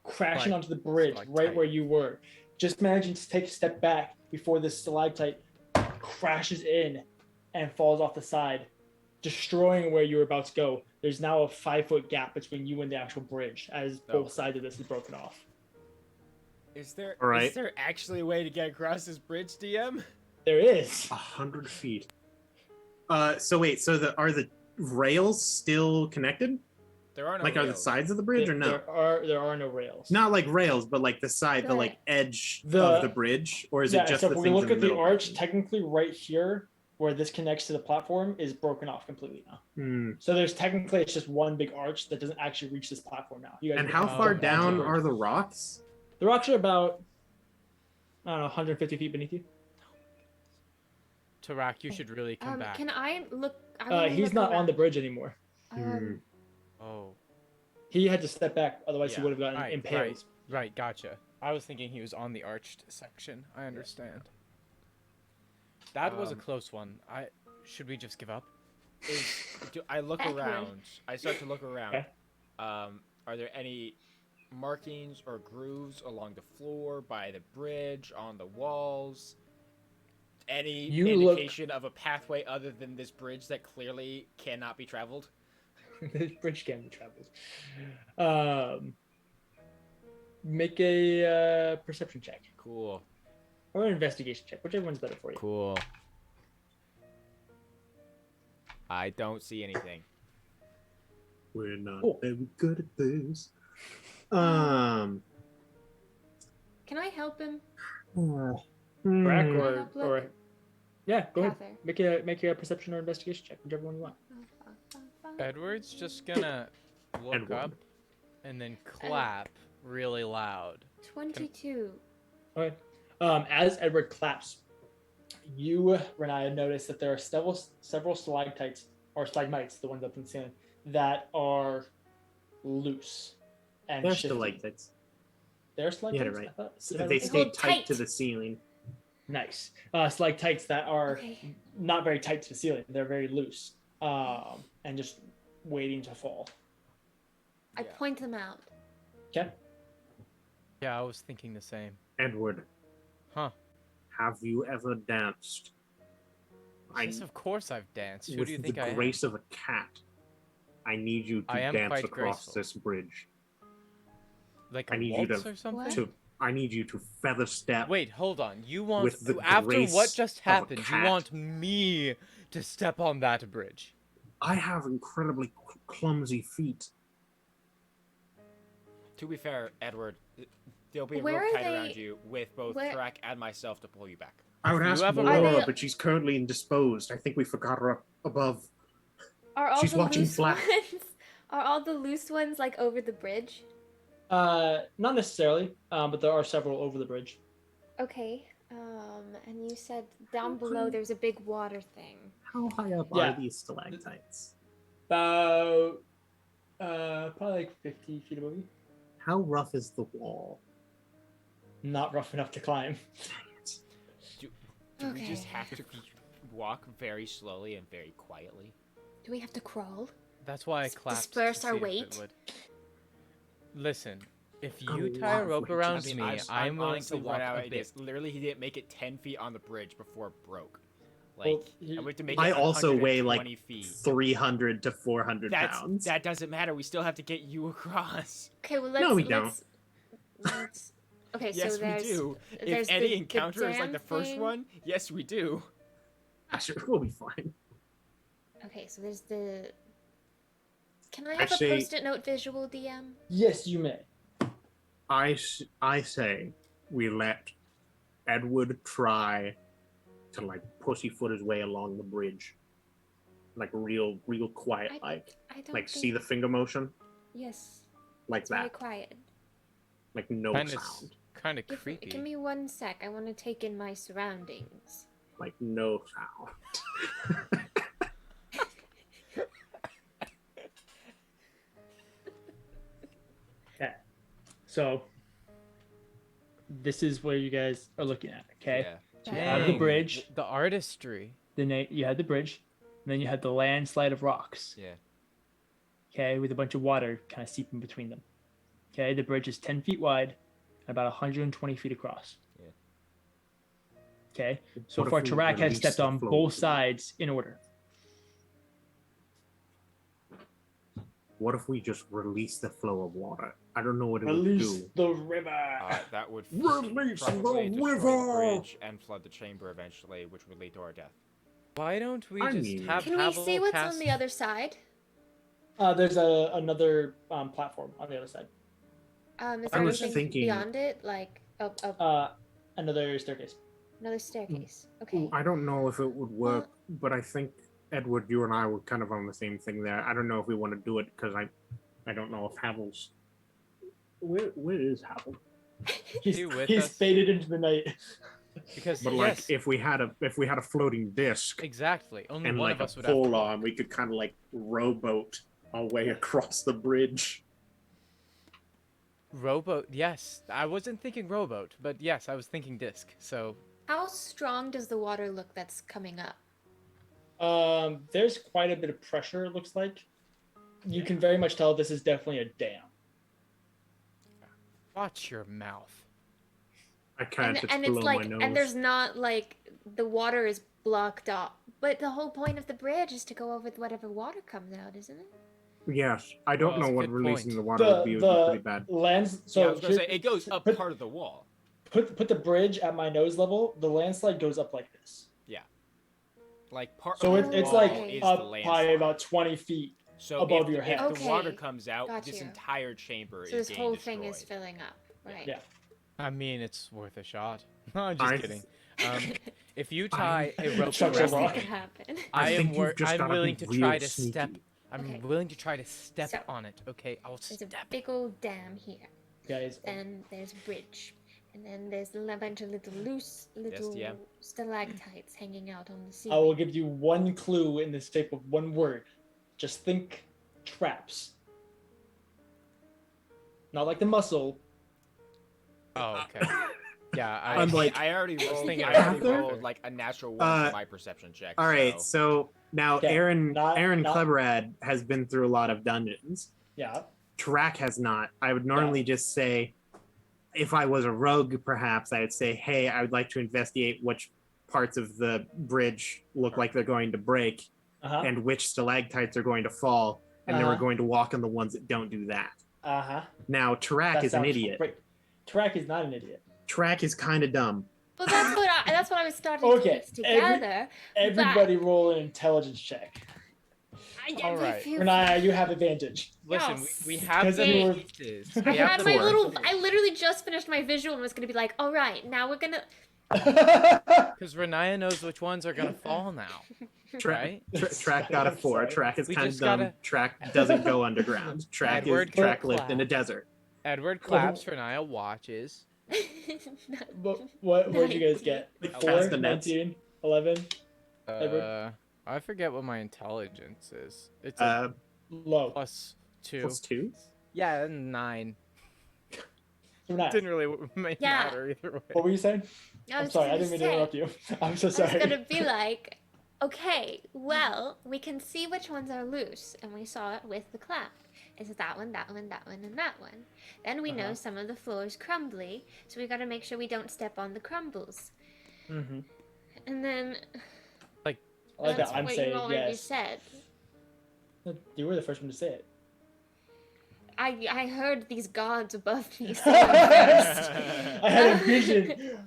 crashing Like onto the bridge right stalactite. where you were. Just managing to take a step back before this stalactite crashes in and falls off the side, destroying where you were about to go. There's now a 5-foot gap between you and the actual bridge as Oh. both sides of this is broken off. Is there All right. is there actually a way to get across this bridge, DM? There is. 100 feet. So wait, so rails still connected? There are no Like, are the rails. sides of the bridge or no? There are no rails. Not like rails, but like the side, the like edge of the bridge, or is it just so the if we things look in the at the middle? arch, technically right here where this connects to the platform is broken off completely now. So there's technically it's just one big arch that doesn't actually reach this platform now. You guys And would how have to far jump onto down the are bridge. the rocks? The rocks are about, I don't know, 150 feet beneath you. Tarak, you should really come back. Can I look? He's not on the bridge anymore. Oh. He had to step back, otherwise he Yeah. would have gotten Right, impaled. Right, gotcha. I was thinking he was on the arched section. I understand. That was a close one. Should we just give up? I look Backward. around. I start to look around. Okay. Are there any markings or grooves along the floor, by the bridge, on the walls? Any indication of a pathway other than this bridge that clearly cannot be traveled? This bridge can be traveled. Make a perception check. Cool. Or an investigation check, whichever one's better for you. Cool. I don't see anything. We're not Cool. very good at this. Can I help him? Brack Look. or yeah, go ahead. Cather. Make a perception or investigation check, whichever one you want. Edward's just gonna look up and then clap really loud. 22. Okay. As Edward claps, you, Riniya, notice that there are several stalactites or stalagmites, the ones up in the ceiling, that are loose and They're shifty. stalactites. They're stalactites? You had it right. I thought- So did I they look- stay hold tight to tight. the ceiling. Nice. Stalactites that are Okay. not very tight to the ceiling. They're very loose, and just waiting to fall. I point them out. Okay. Yeah, I was thinking the same. Edward, Huh. have you ever danced? Yes, of course I've danced. Who With do you the think I am? grace of a cat, I need you to I am dance quite across graceful. this bridge. Like I a need you waltz to, or something? I need you to feather step. Wait, hold on. You want with the after grace what just of a happened? You cat. want me to step on that bridge? I have incredibly clumsy feet. To be fair, Edward, there'll be a Where rope are tied around they- you with both where- Tarak and myself to pull you back. I would If you ask have a Laura, rope- but she's currently indisposed. I think we forgot her up above. Are all She's the watching loose flat. ones? Are all the loose ones like over the bridge? Not necessarily, but there are several over the bridge. Okay. And you said down below there's a big water thing. How high up Yeah. are these stalactites? About probably like 50 feet above you. How rough is the wall? Not rough enough to climb. Do we just Okay. have to walk very slowly and very quietly? Do we have to crawl? That's why I clapped. Disperse to our see if it weight? would. Listen, if A you lot tie a of rope weight. around I mean, me, I'm willing to honestly walk run out a of bit. ideas. Literally, he didn't make it 10 feet on the bridge before it broke. Well, Like, he- I went to make I it also weigh 120 like feet. 300 to 400 pounds. That doesn't matter. We still have to get you across. Okay, well let's. No, we let's- Okay, Yes, so there's. we do. there's If any the encounter is like the dam first thing. one, yes, we do. Sure, we'll be fine. Okay, so there's the. Can I have Actually- a post-it note visual, DM? Yes, you may. I say we let Edward try to like pussyfoot his way along the bridge, like real quiet, I don't like see think- the finger motion, Yes. like It's very that, quiet. like no Kinda sound, Kind of Give creepy. me 1 sec. I want to take in my surroundings. like no sound. Okay. So this is where you guys are looking at. Okay. Yeah. So you have the Dang, bridge. The artistry. Then you had the bridge. And then you had the landslide of rocks. Yeah. Okay, with a bunch of water kind of seeping between them. Okay, the bridge is 10 feet wide, and about 120 feet across. Yeah. Okay, so What if far we Tarak has release stepped the on flow? both sides in order. What if we just release the flow of water? I don't know what it Release would do. the river. That would Release probably the destroy river! the bridge and flood the chamber eventually, which would lead to our death. Why don't we I just mean- have Can we Haval see what's cast... on the other side? There's another platform on the other side. Is I there was anything thinking- beyond it, like Another staircase. another staircase? Okay. I don't know if it would work, but I think Edward, you and I were kind of on the same thing there. I don't know if we want to do it because I don't know if Havel's. Where is Havel? He's, He with he's us? faded into the night. Because But yes, like, if we had a floating disc exactly. Only and one like of a us would have to pole roll. arm, we could kind of like rowboat our way across the bridge. Rowboat, yes. I wasn't thinking rowboat, but yes, I was thinking disc. So How strong does the water look that's coming up? There's quite a bit of pressure, it looks like. You can very much tell this is definitely a dam. watch your mouth. I kind of And below it's my like, nose. and there's not like the water is blocked off. But the whole point of the bridge is to go over whatever water comes out, isn't it? Yes, I don't Well, know that's a what good releasing point. the water would be pretty bad. lands. So Yeah, I was gonna say here- it goes up put- part of the wall. Put the bridge at my nose level. The landslide goes up like this. Like part So of the it's wall like is the up by landslide. about 20 feet. So above if, your head. if the water Okay, comes out, got this you. entire chamber So is this getting whole thing is destroyed. filling up, right? Yeah. I mean, it's worth a shot. No, I'm just I- kidding. If you tie a rope Chuck Worst a thing rock. could happen. I I think am you've just I'm gotta willing be to try real to sneaky. step. I'm Okay. willing to try to step So- on it. Okay, I'll There's step. a big old dam here. Guys, Then there's a bridge. And then there's a bunch of little yeah. stalactites hanging out on the sea. I will give you one clue in the shape of one word. Just think traps. Not like the muscle. Oh, okay. Yeah, I'm like- I already was rolled. thinking I already Cather? rolled like a natural one for my perception check. All right, so- so now Okay, Aaron not- Cleverad has been through a lot of dungeons. Yeah. Track has not. I would normally just say, if I was a rogue, perhaps I would say, hey, I would like to investigate which parts of the bridge look like they're going to break Uh-huh. and which stalactites are going to fall, and then we're Uh-huh. going to walk on the ones that don't do that. Uh-huh. Now, Track That is an sounds idiot. great. Track is not an idiot. Track is kind of dumb. Well, that's what I was starting Okay, to piece together. Everybody roll an intelligence check. All right. Renaya, you have advantage. Listen, Yes. we have Because the you were- pieces. I We have had the my four. little. I literally just finished my visual and was gonna be like, all right, now we're gonna. Because Riniya knows which ones are gonna fall now. Right? Track got a 4. Sorry. Track is We kind of just dumb. gotta- Track doesn't go underground. Track Edward lived in a clap. desert. Edward claps, Riniya watches. What'd you guys get? Like 4, cast the nets. 19, 11? Edward? I forget what my intelligence is. It's Uh, Low. plus 2. plus 2. Yeah, 9. Renaya, Didn't really Yeah. matter either way. what were you saying? I I'm was sorry, I gonna didn't mean to say- interrupt you. I'm so I was sorry. gonna be like, okay, well, we can see which ones are loose, and we saw it with the clap. It's that one, that one, that one, and that one. Then we know Uh-huh. some of the floor's crumbly, so we gotta make sure we don't step on the crumbles. Mm-hmm. And then I like that's that. I'm what saying you already yes. said. You were the first one to say it. I heard these gods above me say it first. I had a vision.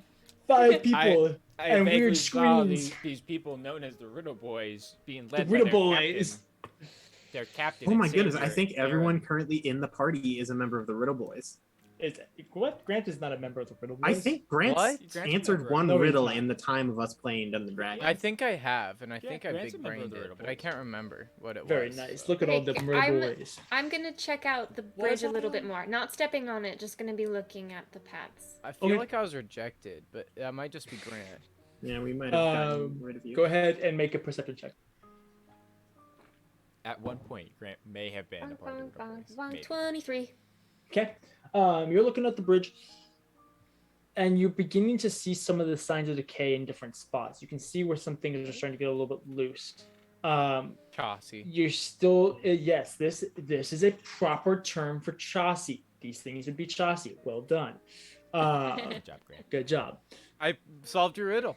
5 people I and vaguely weird saw screens. these people known as the Riddle Boys being The led Riddle by their Boys. captain. Their captain. Oh and my goodness, I savior, think Aaron. everyone currently in the party is a member of the Riddle Boys. What? Grant is not a member of the Riddle I Boys. think Grant What? Grant's a answered member. one No, he's riddle not. in the time of us playing Dungeons and Dragons. I think I have, and I Yeah, think I Grant's a big member of brained the it, Riddle but I Boys. can't remember what it Very was. nice. Look at all the Okay, Riddle I'm- Boys. I'm gonna check out the What bridge was a that little bit one? more. Not stepping on it, just gonna be looking at the paths. I feel Okay. like I was rejected, but that might just be Grant. Yeah, we might have gotten Um, rid of you. Go ahead and make a perception check. At one point, Grant may have been a part of the Riddle Boys. Maybe. 123. Okay. You're looking at the bridge, and you're beginning to see some of the signs of decay in different spots. You can see where some things are starting to get a little bit loose. Chaucy. You're still yes. This is a proper term for chaucy. These things would be chaucy. Well done. Good job, Grant. Good job. I solved your riddle.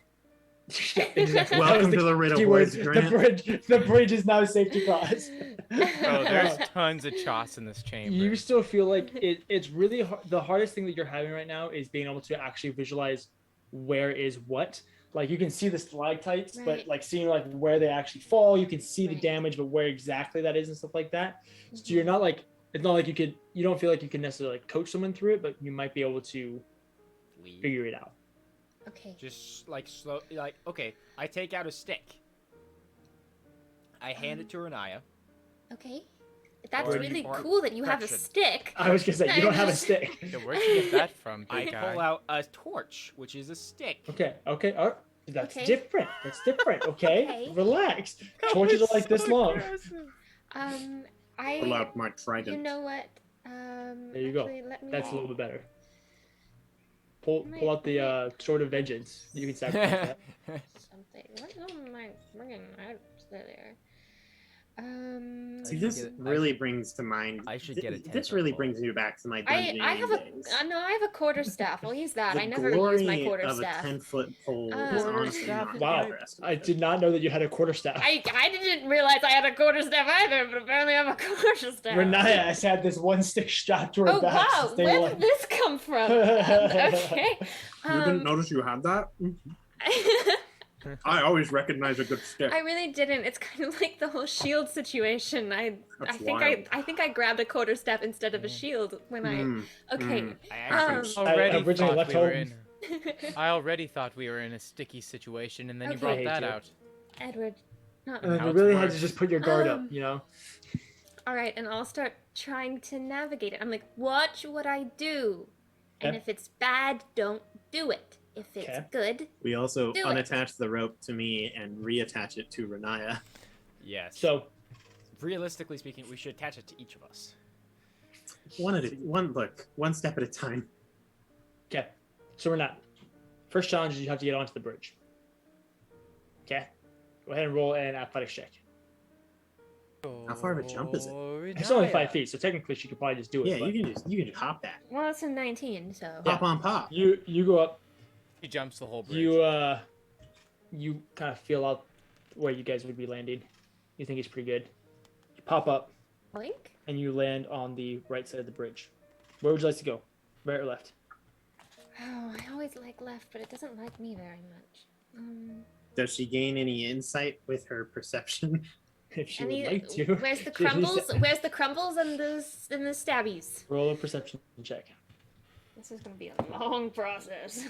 Yeah, exactly. That Welcome was to the Riddle keyword. Boys, Grant. The bridge is now safety clause. Oh, there's tons of choss in this chamber. You still feel like it's really hard. The hardest thing that you're having right now is being able to actually visualize where is what. Like you can see the stalactites, but Right. like seeing like where they actually fall, you can see the Right. damage, but where exactly that is and stuff like that. So you're Mhm. not like it's not like you don't feel like you can necessarily like coach someone through it, but you might be able to Lead. figure it out. Okay. Just like slow, like okay. I take out a stick. I hand it to Riniya. Okay. That's Or- really or cool that you have a correction. stick. I was gonna say you don't have a just- stick. Yeah, where'd you get that from, I big pull guy? out a torch, which is a stick. Okay, okay, all right. That's Okay. different. That's different. Okay, Okay. relax. Torches are like this long. Pull I. out my trident. You know what? There you go. actually, Let me. That's a little bit better. Pull out the sword of vengeance. You can sacrifice that. Something. What am I bringing out there? See, I this should get- really brings to mind. I should get a This tent really pole. brings me back to my I dungeon have a days. no. I have a quarterstaff. I'll use that. The I never glory use my quarterstaff. of a 10-foot pole is Quarterstaff honestly not is Wow, impressive. I did not know that you had a quarterstaff. I didn't realize I had a quarterstaff either, but apparently I have a quarterstaff. Riniya has had this one stick strapped to her Oh back wow! since day Where one. did this come from? Okay. You didn't notice you had that? I always recognize a good stick. I really didn't. It's kind of like the whole shield situation. I That's think wild. I think I grabbed a quarterstaff instead of a shield when Mm, I. Okay. mm. I Happens. Um, Already originally thought left we were home. in. I already thought we were in a sticky situation, and then you Okay. I brought hate that you. out. Edward, not. And then How you it's really had to worse. just put your guard up, Um, you know? All right, and I'll start trying to navigate it. I'm like, watch what I do, and Okay. if it's bad, don't do it. If it's Okay. good, We also Do it. unattach the rope to me and reattach it to Riniya. Yes. So, realistically speaking, we should attach it to each of us. One step at a time. okay. So we're not. First challenge is you have to get onto the bridge. Okay. Go ahead and roll an athletics check. How far of a jump is it? It's only 5 feet, so technically she could probably just do it. Yeah, but you can just hop that. well, it's a 19, so. Yeah. Hop on pop. you go up. He jumps the whole bridge. You kind of feel out where you guys would be landing. You think it's pretty good. You pop up Blink. and you land on the right side of the bridge. Where would you like to go? Right or left? Oh, I always like left, but it doesn't like me very much. Does she gain any insight with her perception? If she Any, would like to. Where's the She's- crumbles? Where's the crumbles and the stabbies? Roll a perception check. This is gonna be a long process.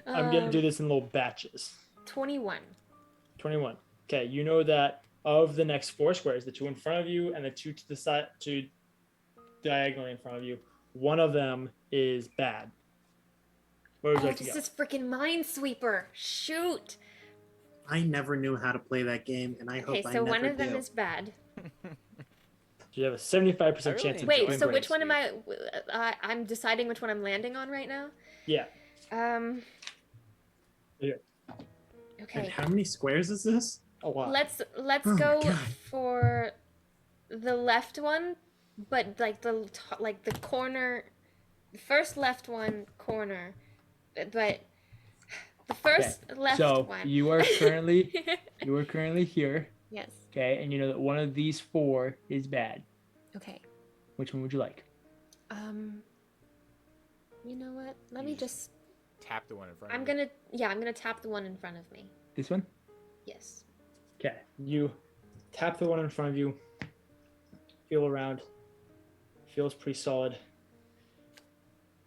I'm gonna do this in little batches. 21. 21. Okay, you know that of the next 4 squares, the 2 in front of you and the 2 to the side, 2 diagonally in front of you, one of them is bad. Where would you Oh, like to this go? is freaking Minesweeper. Shoot. I never knew how to play that game, and I hope Okay, I so never one of them do. is bad. You have a 75% I really chance of Wait, doing so great. which one am I'm deciding which one I'm landing on right now. Yeah. Okay. And how many squares is this? A lot. Let's Oh my go God. for the left one, but like the corner, the first left one corner, but the first left So one. you are currently here, Yes. okay, and you know that one of these 4 is bad. Okay. Which one would you like? You know what? Let me just. Tap the one in front I'm of you. gonna tap the one in front of me. This one? Yes. Okay. You tap the one in front of you. Feel around. Feels pretty solid.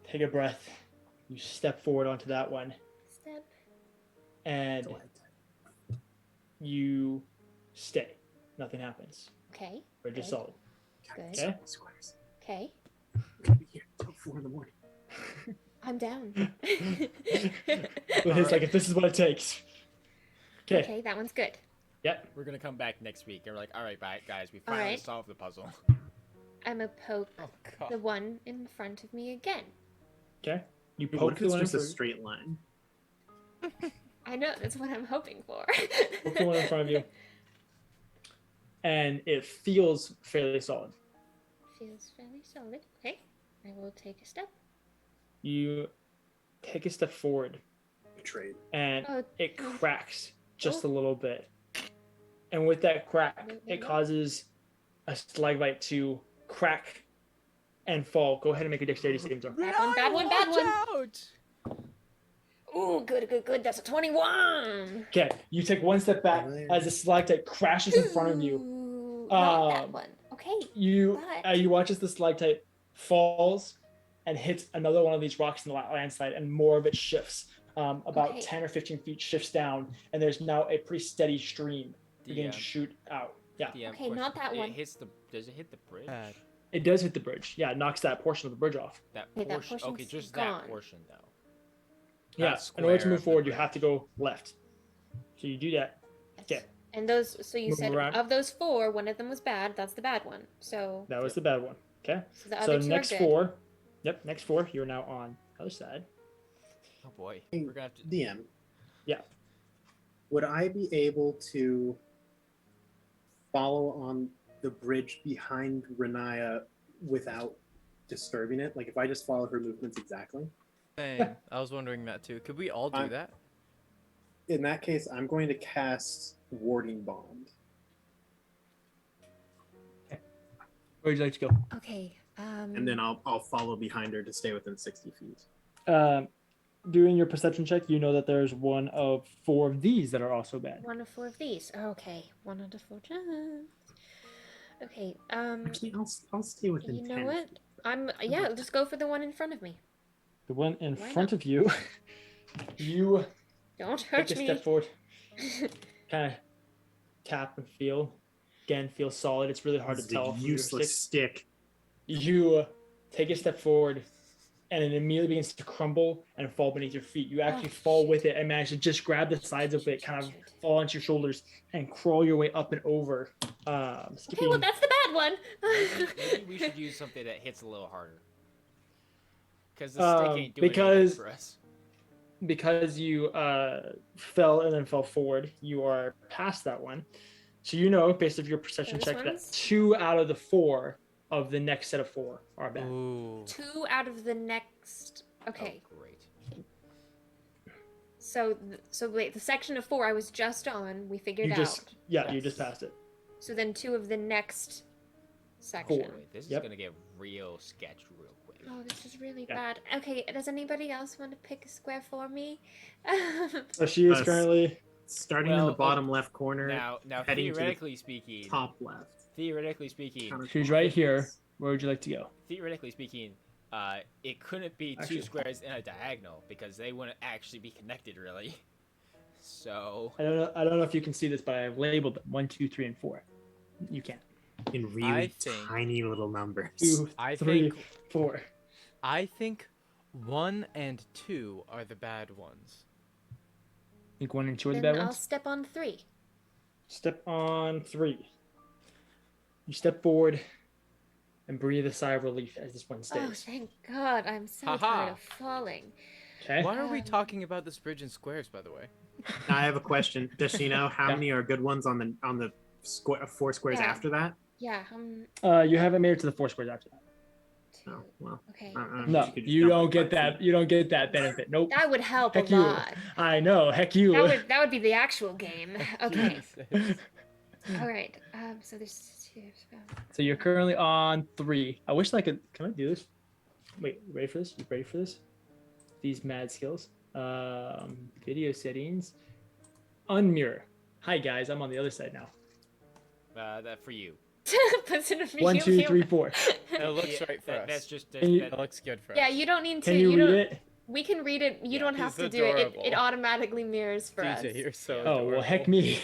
Take a breath. You step forward onto that one, Step. and you stay. Nothing happens. Okay. We're just Good. solid. Good. Okay. Squares. Okay. I'm gonna be here until 4 in the morning. I'm down. It's like if this is what it takes. Okay. Okay, that one's good. Yep. We're gonna come back next week and we're like, all right, bye, guys, we All finally right. solved the puzzle. I'm gonna poke Oh god. the one in front of me again. Okay. You What poke if the it's one in just a front. straight line? I know, that's what I'm hoping for. Poke the one in front of you, and it feels fairly solid. Feels fairly solid. Okay, I will take a step. You take a step forward, Betrayed. and Oh, it mm. cracks just Oh. a little bit. And with that crack, Wait, it what? causes a stalagmite to crack and fall. Go ahead and make a dexterity saving throw. Bad one, bad one, bad one. Out! Ooh, Ooh, good. That's a 21. Okay, you take one step back as the stalactite crashes in front of you. Ooh, not that one. Okay. You but- you watch as the stalactite falls and hits another one of these rocks in the landslide, and more of it shifts. About Okay. 10 or 15 feet shifts down, and there's now a pretty steady stream beginning to DM. shoot out. Yeah, DM Okay, not that one. Does it hit the bridge? Bad. it does hit the bridge. Yeah, it knocks that portion of the bridge off. That Okay, that portion. Okay, portion's just gone. that portion though. Yeah, That in order to square move of the forward, you bridge. have to go left. So you do that. Okay, And those, so you Move said around. of those 4, one of them was bad. That's the bad one. So, that was the bad one. Okay, so the so other 2 next are good. 4. Yep, next 4. You're now on the other side. Oh boy, Hey, we're gonna have to. DM. Yeah. Would I be able to follow on the bridge behind Riniya without disturbing it? Like if I just follow her movements exactly? Same. I was wondering that too. Could we all do I'm- that? In that case, I'm going to cast Warding Bond. Where would you like to go? Okay. And then I'll follow behind her to stay within 60 feet. Doing your perception check, you know that there's one of 4 of these that are also bad. 1 of 4 of these. Okay. 1 out of 4 chance. Okay. Actually, I'll stay within You 10 know what? feet. Yeah, just go for the one in front of me. The one in Why front not? of you, you Don't take hurt a me. step forward, kind of tap and feel. Again, feel solid. It's really hard This to is tell. a from your useless stick. stick. You take a step forward, and it immediately begins to crumble and fall beneath your feet. You actually fall shit. with it and manage to just grab the sides of it, kind of fall onto your shoulders, and crawl your way up and over. Okay, Skipping. well that's the bad one. Maybe we should use something that hits a little harder. Because the stick ain't doing because- anything for us. Because you fell and then fell forward, you are past that one. So you know, based off your perception Those check, ones? that 2 out of the 4 of the next set of 4 are bad. Ooh. 2 out of the next. Okay. Oh, great. So wait, the section of 4 I was just on. We figured You just out. you Yes. just passed it. So then 2 of the next section. Four. Wait, this is Yep. gonna get real sketch real quick. Oh, this is really Yeah. bad. Okay, does anybody else want to pick a square for me? So she is Us. currently Starting in Well, the bottom left corner, Now heading to the theoretically speaking, top left. she's right here. Where would you like to go? theoretically speaking, it couldn't be Actually- 2 squares in a diagonal because they wouldn't actually be connected really. So I don't know if you can see this, but I have labeled them 1, 2, 3, and 4. You can. In I really think- tiny little numbers. 2, I 3, think 4. I think 1 and 2 are the bad ones. I think 1 and 2 are the Then bad I'll ones. step on 3. Step on 3. You step forward and breathe a sigh of relief as this one Oh, stays. thank God! I'm so Haha. tired of falling. Okay. Why are we Um, talking about this bridge in squares, by the way? Now I have a question. Does she know how Yeah. many are good ones on the square 4 squares Yeah. after that? Yeah. You haven't made it to the 4 squares after that. 2. Oh, well. Okay. No, she could just you jump don't like get 5 that. feet. You don't get that benefit. Nope. That would help a Heck you. lot. I know. Heck you. That would be the actual game. Okay. All right. So there's 2. So you're currently on 3. I wish I could. Can I do this? Wait, you ready for this? You ready for this? These mad skills. Video settings. Unmirror. Hi guys, I'm on the other side now. that for you. Puts it in 1, 2, 3, 4. It looks right for That's us. just Can you- That looks good for Yeah, us. you don't need to. Can you read don't, it? We can read it. You Yeah, don't have he's to do it. adorable. It automatically mirrors for us. DJ, you're so Oh well, heck adorable. me.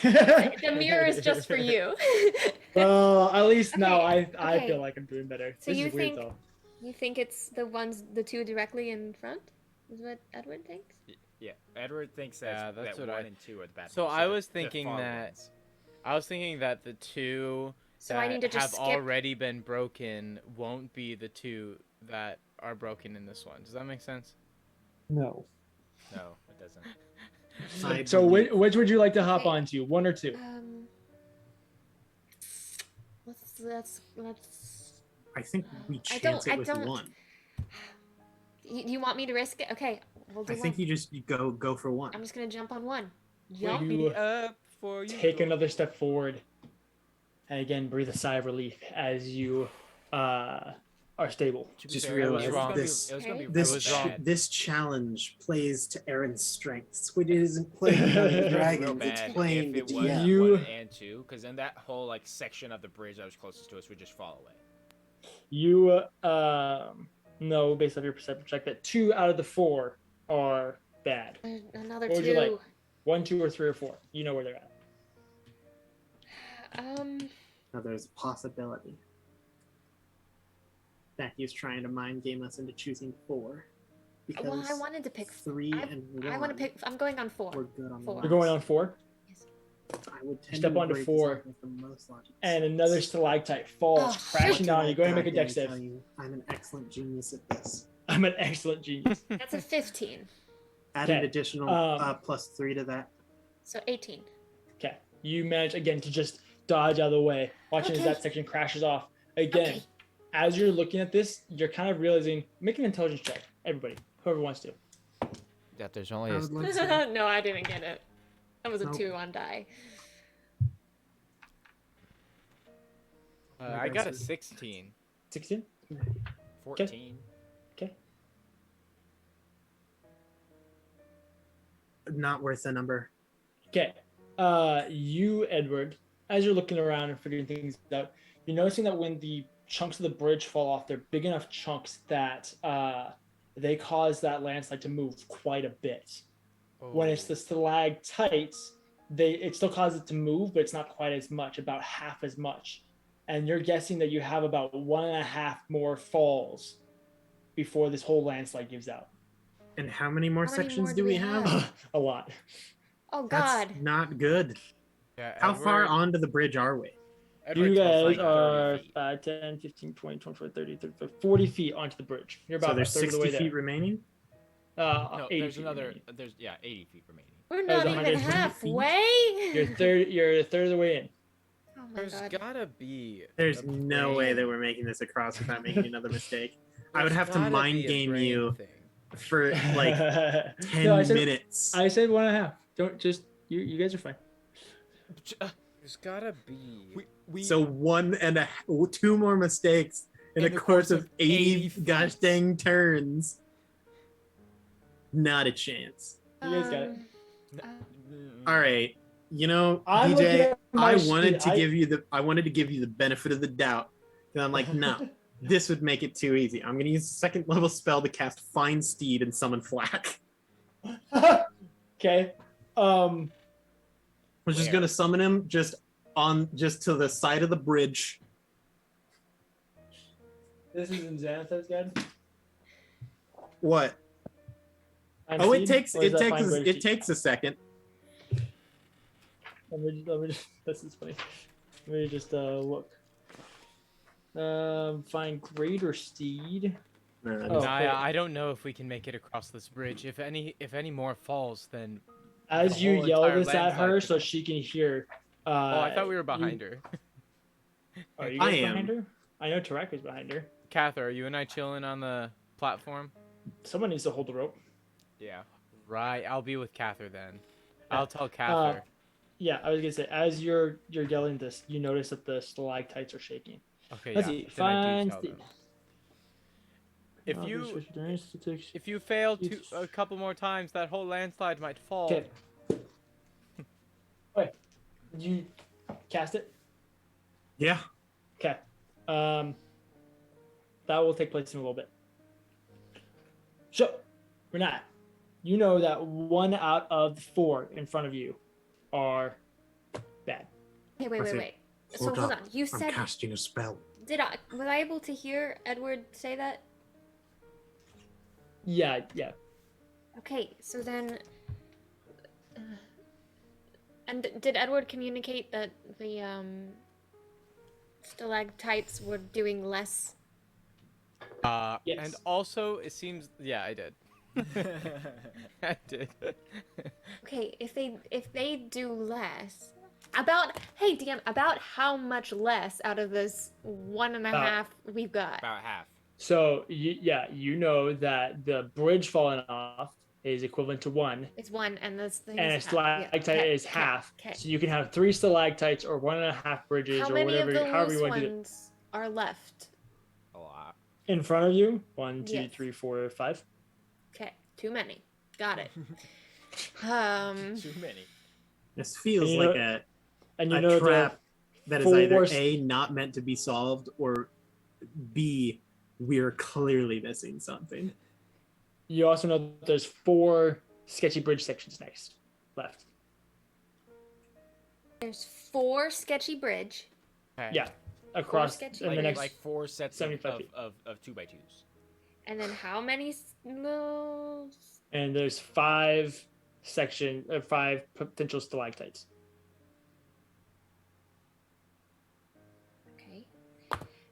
The mirror is just for you. Well, at least now Okay, I okay. feel like I'm doing better. So this you is weird think- though. You think it's the 2 directly in front? Is what Edward thinks? Yeah, Edward thinks Yeah, that that's that what 1 I- and 2 are the bad So ones. I the- was the thinking far that- ones. I was thinking that the 2 So that I need to just have skip. already been broken won't be the 2 that are broken in this one. Does that make sense? No. No, it doesn't. I So believe- which would you like to hop Okay. onto? 1 or 2? Let's. I think we I chance don't- it with I don't- 1. You want me to risk it? Okay, we'll do I think one. you go for 1. I'm just gonna jump on 1. Wait, Jump. you up for you. take another step forward, and again breathe a sigh of relief as you are stable. To be Just fair, realized it was gonna be- this- it was gonna be This really bad. this challenge plays to Aaron's strengths. It isn't playing to Dungeons and Real Dragons. It's bad playing if the it was DM. You- 1 and 2, because then that whole like section of the bridge that was closest to us would just fall away. You know, based off your perception check, that 2 out of the 4 are bad. Another What would you like? two. 1, 2, or 3, or 4. You know where they're at. Now there's a possibility that he's trying to mind game us into choosing 4. Because Well, I wanted to pick 3 I- and 1. I want to pick. I'm going on 4. We're good on 4. the You're going on last. 4, I would tend Step to onto agree 4, with the most logical and sense. another stalactite falls, Oh, crashing shoot. down. You go ahead and make a God dex damn, save. tell you, I'm an excellent genius at this. I'm an excellent genius. That's a 15. Add an Okay, additional plus 3 to that. So 18. Okay, you manage again to just dodge out of the way, watching as Okay. that section crashes off. Again, Okay. as you're looking at this, you're kind of realizing, make an intelligence check, everybody, whoever wants to. That there's only I a would like to. No, I didn't get it. That was a Nope. 2 on die. I got a 16. 16? 14. Okay. Not worth the number. Okay. You, Edward, as you're looking around and figuring things out, you're noticing that when the chunks of the bridge fall off, they're big enough chunks that they cause that landslide to move quite a bit. When it's the stalactites, it still causes it to move, but it's not quite as much, about half as much. And you're guessing that you have about 1.5 more falls before this whole landslide gives out. And how many more How many sections more do we have? A lot. Oh That's God. not good. Yeah, How far Edward- onto the bridge are we? Edward's You guys like 30 are feet. 10, 15, 20, 25, 30, 35, 40 feet onto the bridge. You're about So there's a third of the 60 way feet there. remaining? No, 80 there's feet another. remaining. There's 80 feet remaining. We're That was not even 120 feet. halfway. You're a third of the way in. Oh my There's God. gotta be. There's a no way brain- that we're making this across without making another mistake. I would there's have to gotta mind be a game brain you thing. for like 10 No, I said- minutes. I said 1.5. Don't just you guys are fine. There's gotta be. So 2 more mistakes in a course of 80 gosh dang turns. Not a chance. You guys got it. All right. You know, I'm looking DJ, at my I wanted sheet. to give you the benefit of the doubt. And I'm like, no, this would make it too easy. I'm gonna use a 2nd level spell to cast Find Steed and summon Flack. Okay. I'm just Where? gonna summon him just to the side of the bridge. This is in Xanathar's guide. What? Find Oh, seed? Or is that find bridge it sheet? takes a second. Let me just this is funny. Let me just look. Find greater steed. Oh, Naya, okay. I don't know if we can make it across this bridge. If any more falls, then. As the you whole yell entire this at landslide her could- so she can hear. Oh, I thought we were behind you, her. Are you I guys am. behind her? I know Tarek is behind her. Cather, are you and I chilling on the platform? Someone needs to hold the rope. Yeah. Right, I'll be with Cather then. Yeah. I'll tell Cather. Yeah, I was gonna say, as you're yelling this, you notice that the stalactites are shaking. Okay, Let's yeah. see. Then I Find do tell Steed. them. If Oh, you this- if you fail to a couple more times, that whole landslide might fall. Okay. Wait, did you cast it? Yeah. Okay. That will take place in a little bit. So, Renat, you know that 1 out of the 4 in front of you are bad. Okay, wait. So Hold hold up. on. You I'm said casting a spell. was I able to hear Edward say that? Yeah. Okay, so then and did Edward communicate that the stalactites were doing less? Yes. And also, it seems, yeah, I did. I did. Okay, if they do less, hey DM, about how much less out of this 1.5 we've got? About half. So, you know that the bridge falling off is equivalent to 1, It's 1, and this thing and a is half. Yeah, stalactite okay, is half. okay. So you can have 3 stalactites or 1.5 bridges How or many of whatever, the however you loose want to do it. ones are left? A lot. In front of you, 1, 2, Yes. 3, 4, 5. Okay, too many. Got it. Too many. This feels And you like know- a And you know that trap that is four either s- A, not meant to be solved, or B, we're clearly missing something. you also know that there's 4 sketchy bridge sections left. There's 4 sketchy bridge. Okay. Yeah, across sketchy in the Like, next. like 4 sets 75 of, feet. of 2x2s. And then how many little... And there's 5 potential stalactites. Okay.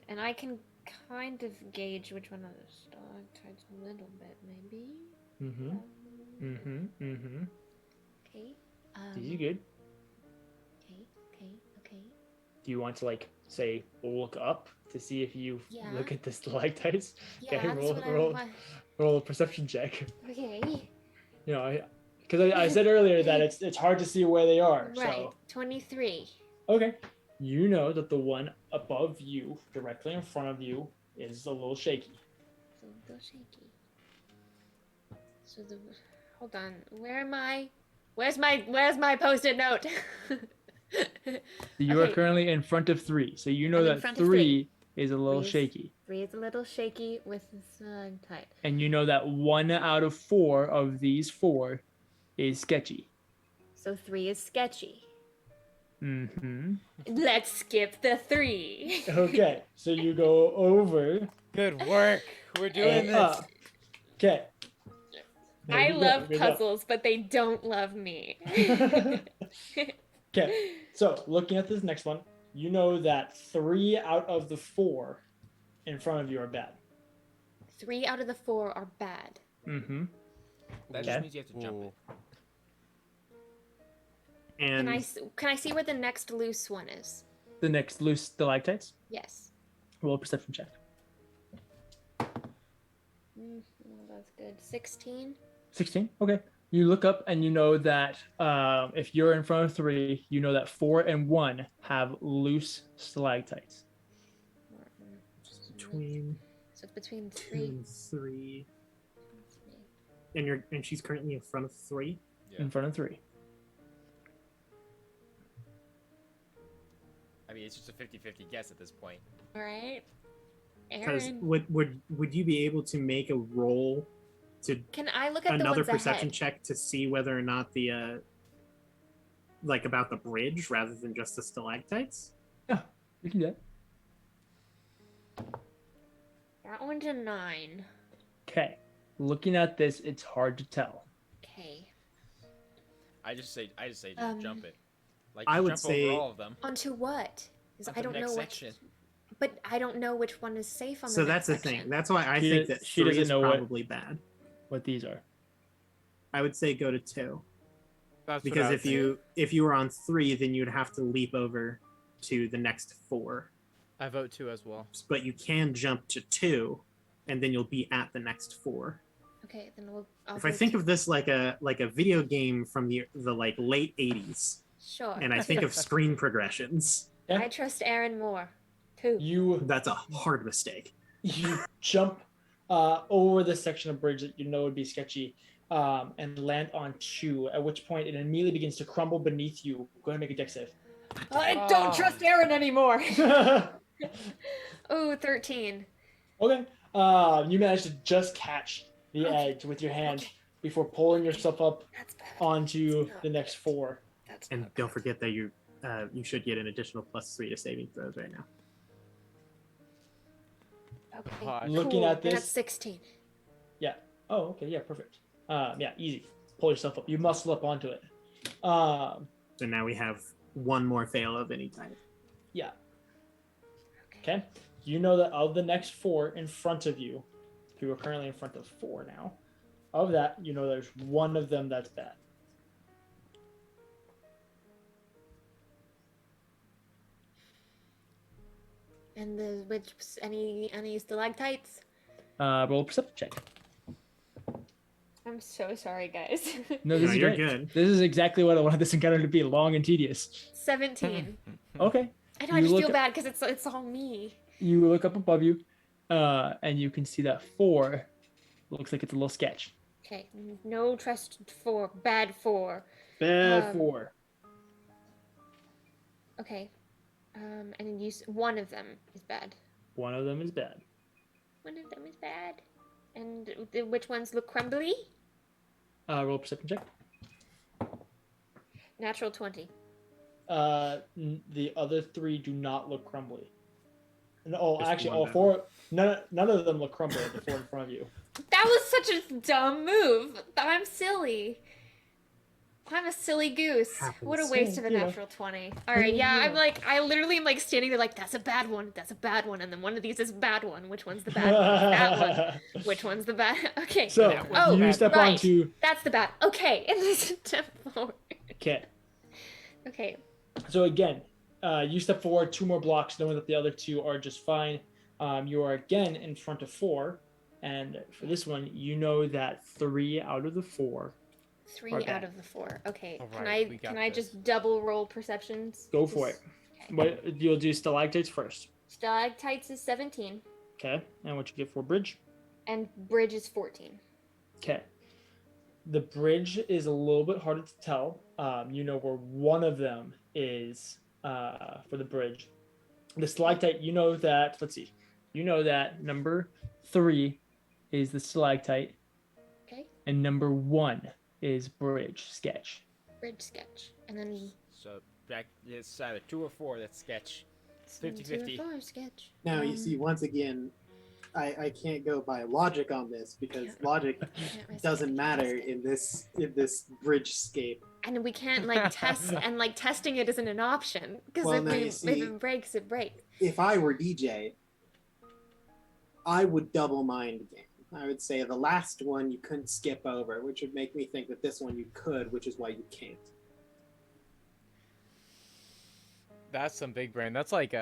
And I can kind of gauge which one of the stalactites a little bit, maybe. Okay. These are good. Okay. Do you want to say look up to see if you Yeah. look at the stalactites? Yeah, Okay, that's roll- what I want. Roll a perception check. Okay. You know, because I said earlier that it's hard to see where they are. Right. So 23. okay, you know that the one above you, directly in front of you, is a little shaky. It's a little shaky. So hold on. Where am I? Where's my post-it note? You are Okay. currently in front of 3, so you know I'm in that front of 3 is a little Three is- shaky, 3 is a little shaky with the stalactite. and you know that 1 out of 4 of these 4 is sketchy. So 3 is sketchy. Mm-hmm. Let's skip the 3. Okay, so you go over Good work. We're doing and this. up. Okay. There I you go, love good job. puzzles, but they don't love me. Okay, so looking at this next one, you know that 3 out of the 4 in front of you are bad. 3 out of the 4 are bad. Mm-hmm. That Okay. just means you have to jump Ooh. it. And Can I see where the next loose one is? The next loose stalactites. Yes. Roll a perception check. Well, that's good. 16. 16. Okay. You look up and you know that if you're in front of 3, you know that 4 and 1 have loose stalactites. between So it's between 2 3. and 3. And she's currently in front of 3. Yeah. In front of 3. I mean, it's just a 50-50 guess at this point. All right. Because Aaron, would you be able to make a roll to can I look at the another ones perception ahead? check to see whether or not the about the bridge rather than just the stalactites? You can do that. That one's a 9. Okay. Looking at this, it's hard to tell. Okay. I just say just jump it. Like I just would jump say- over all of them. Onto what? 'Cause Onto I the don't next know section. But I don't know which one is safe on So the that's next the thing. section. That's why I She think does- that she 3 doesn't is know what- probably bad. What these are. I would say go to 2. That's what Because I would if you were on 3, then you'd have to leap over to the next 4. I vote 2 as well. But you can jump to 2, and then you'll be at the next 4. Okay, then I'll If I go think to- of this like a video game from the late 80s, Sure. and I think of screen progressions, I trust Aaron more. 2. You that's a hard mistake. you jump over the section of bridge that you know would be sketchy and land on 2, at which point it immediately begins to crumble beneath you. Go ahead and make a dex save. I Oh. don't trust Aaron anymore. Okay. Oh, 13. You managed to just catch the Okay. edge with your hand Okay. before pulling yourself up That's bad. onto the next 4. That's And not don't bad. forget that you should get an additional +3 to saving throws right now. Okay. Gosh. Looking cool. at Then this- That's 16. Oh, okay, yeah, perfect. Yeah, easy. Pull yourself up. You muscle up onto it. So now we have one more fail of any type. Yeah. Okay. You know that of the next 4 in front of you, you are currently in front of 4 now. Of that, you know there's one of them that's bad. And the which any stalactites? Roll a perception check. I'm so sorry, guys. No, this No, is you're great. good. This is exactly what I wanted this encounter to be: long and tedious. 17. Okay. I know. I You just look feel at- bad because it's all me. You look up above you. and you can see that 4 looks like it's a little sketch. Okay, no trust 4, bad 4. Bad 4. Okay, and then one of them is bad. One of them is bad. One of them is bad. And which ones look crumbly? Roll a perception check. Natural 20. The other 3 do not look crumbly. No, Just actually, one all bad 4. None of them look crumbly. The 4 in front of you. That was such a dumb move. I'm silly. I'm a silly goose. Happens. What a waste of a Yeah. natural 20. Alright, yeah, Yeah. I literally am like standing there like, that's a bad one, that's a bad one, and then one of these is a bad one. Which one's the bad one? That one. Which one's the bad? Okay. So Oh, you step right. onto. That's the bad. Okay, and then step forward. Okay. Okay. So again, you step forward 2 more blocks, knowing that the other 2 are just fine. You are again in front of 4, and for this one, you know that 3 out of the 4. 3 Are out bad. of the 4. Okay. Alright, we got Can I this. just double roll perceptions? Go for it. Okay. What you'll do stalactites first. Stalactites is 17, Okay, and what you get for bridge? and bridge is 14. Okay. The bridge is a little bit harder to tell. You know where one of them is for the bridge. The stalactite, you know that. Let's see. You know that number 3 is the stalactite, Okay. and number 1 is bridge sketch. Bridge sketch. And then So back, it's either 2 or 4 that's sketch. 50-50. 2 or 4 sketch. Now you see, once again, I can't go by logic on this because Can't- logic can't risk doesn't it, matter can't risk it. in this bridge scape. And we can't like test, and like testing it isn't an option because Well, now you if see- it breaks, it breaks. If I were DJ, I would double mind game. I would say the last one you couldn't skip over, which would make me think that this one you could, which is why you can't. That's some big brain. That's like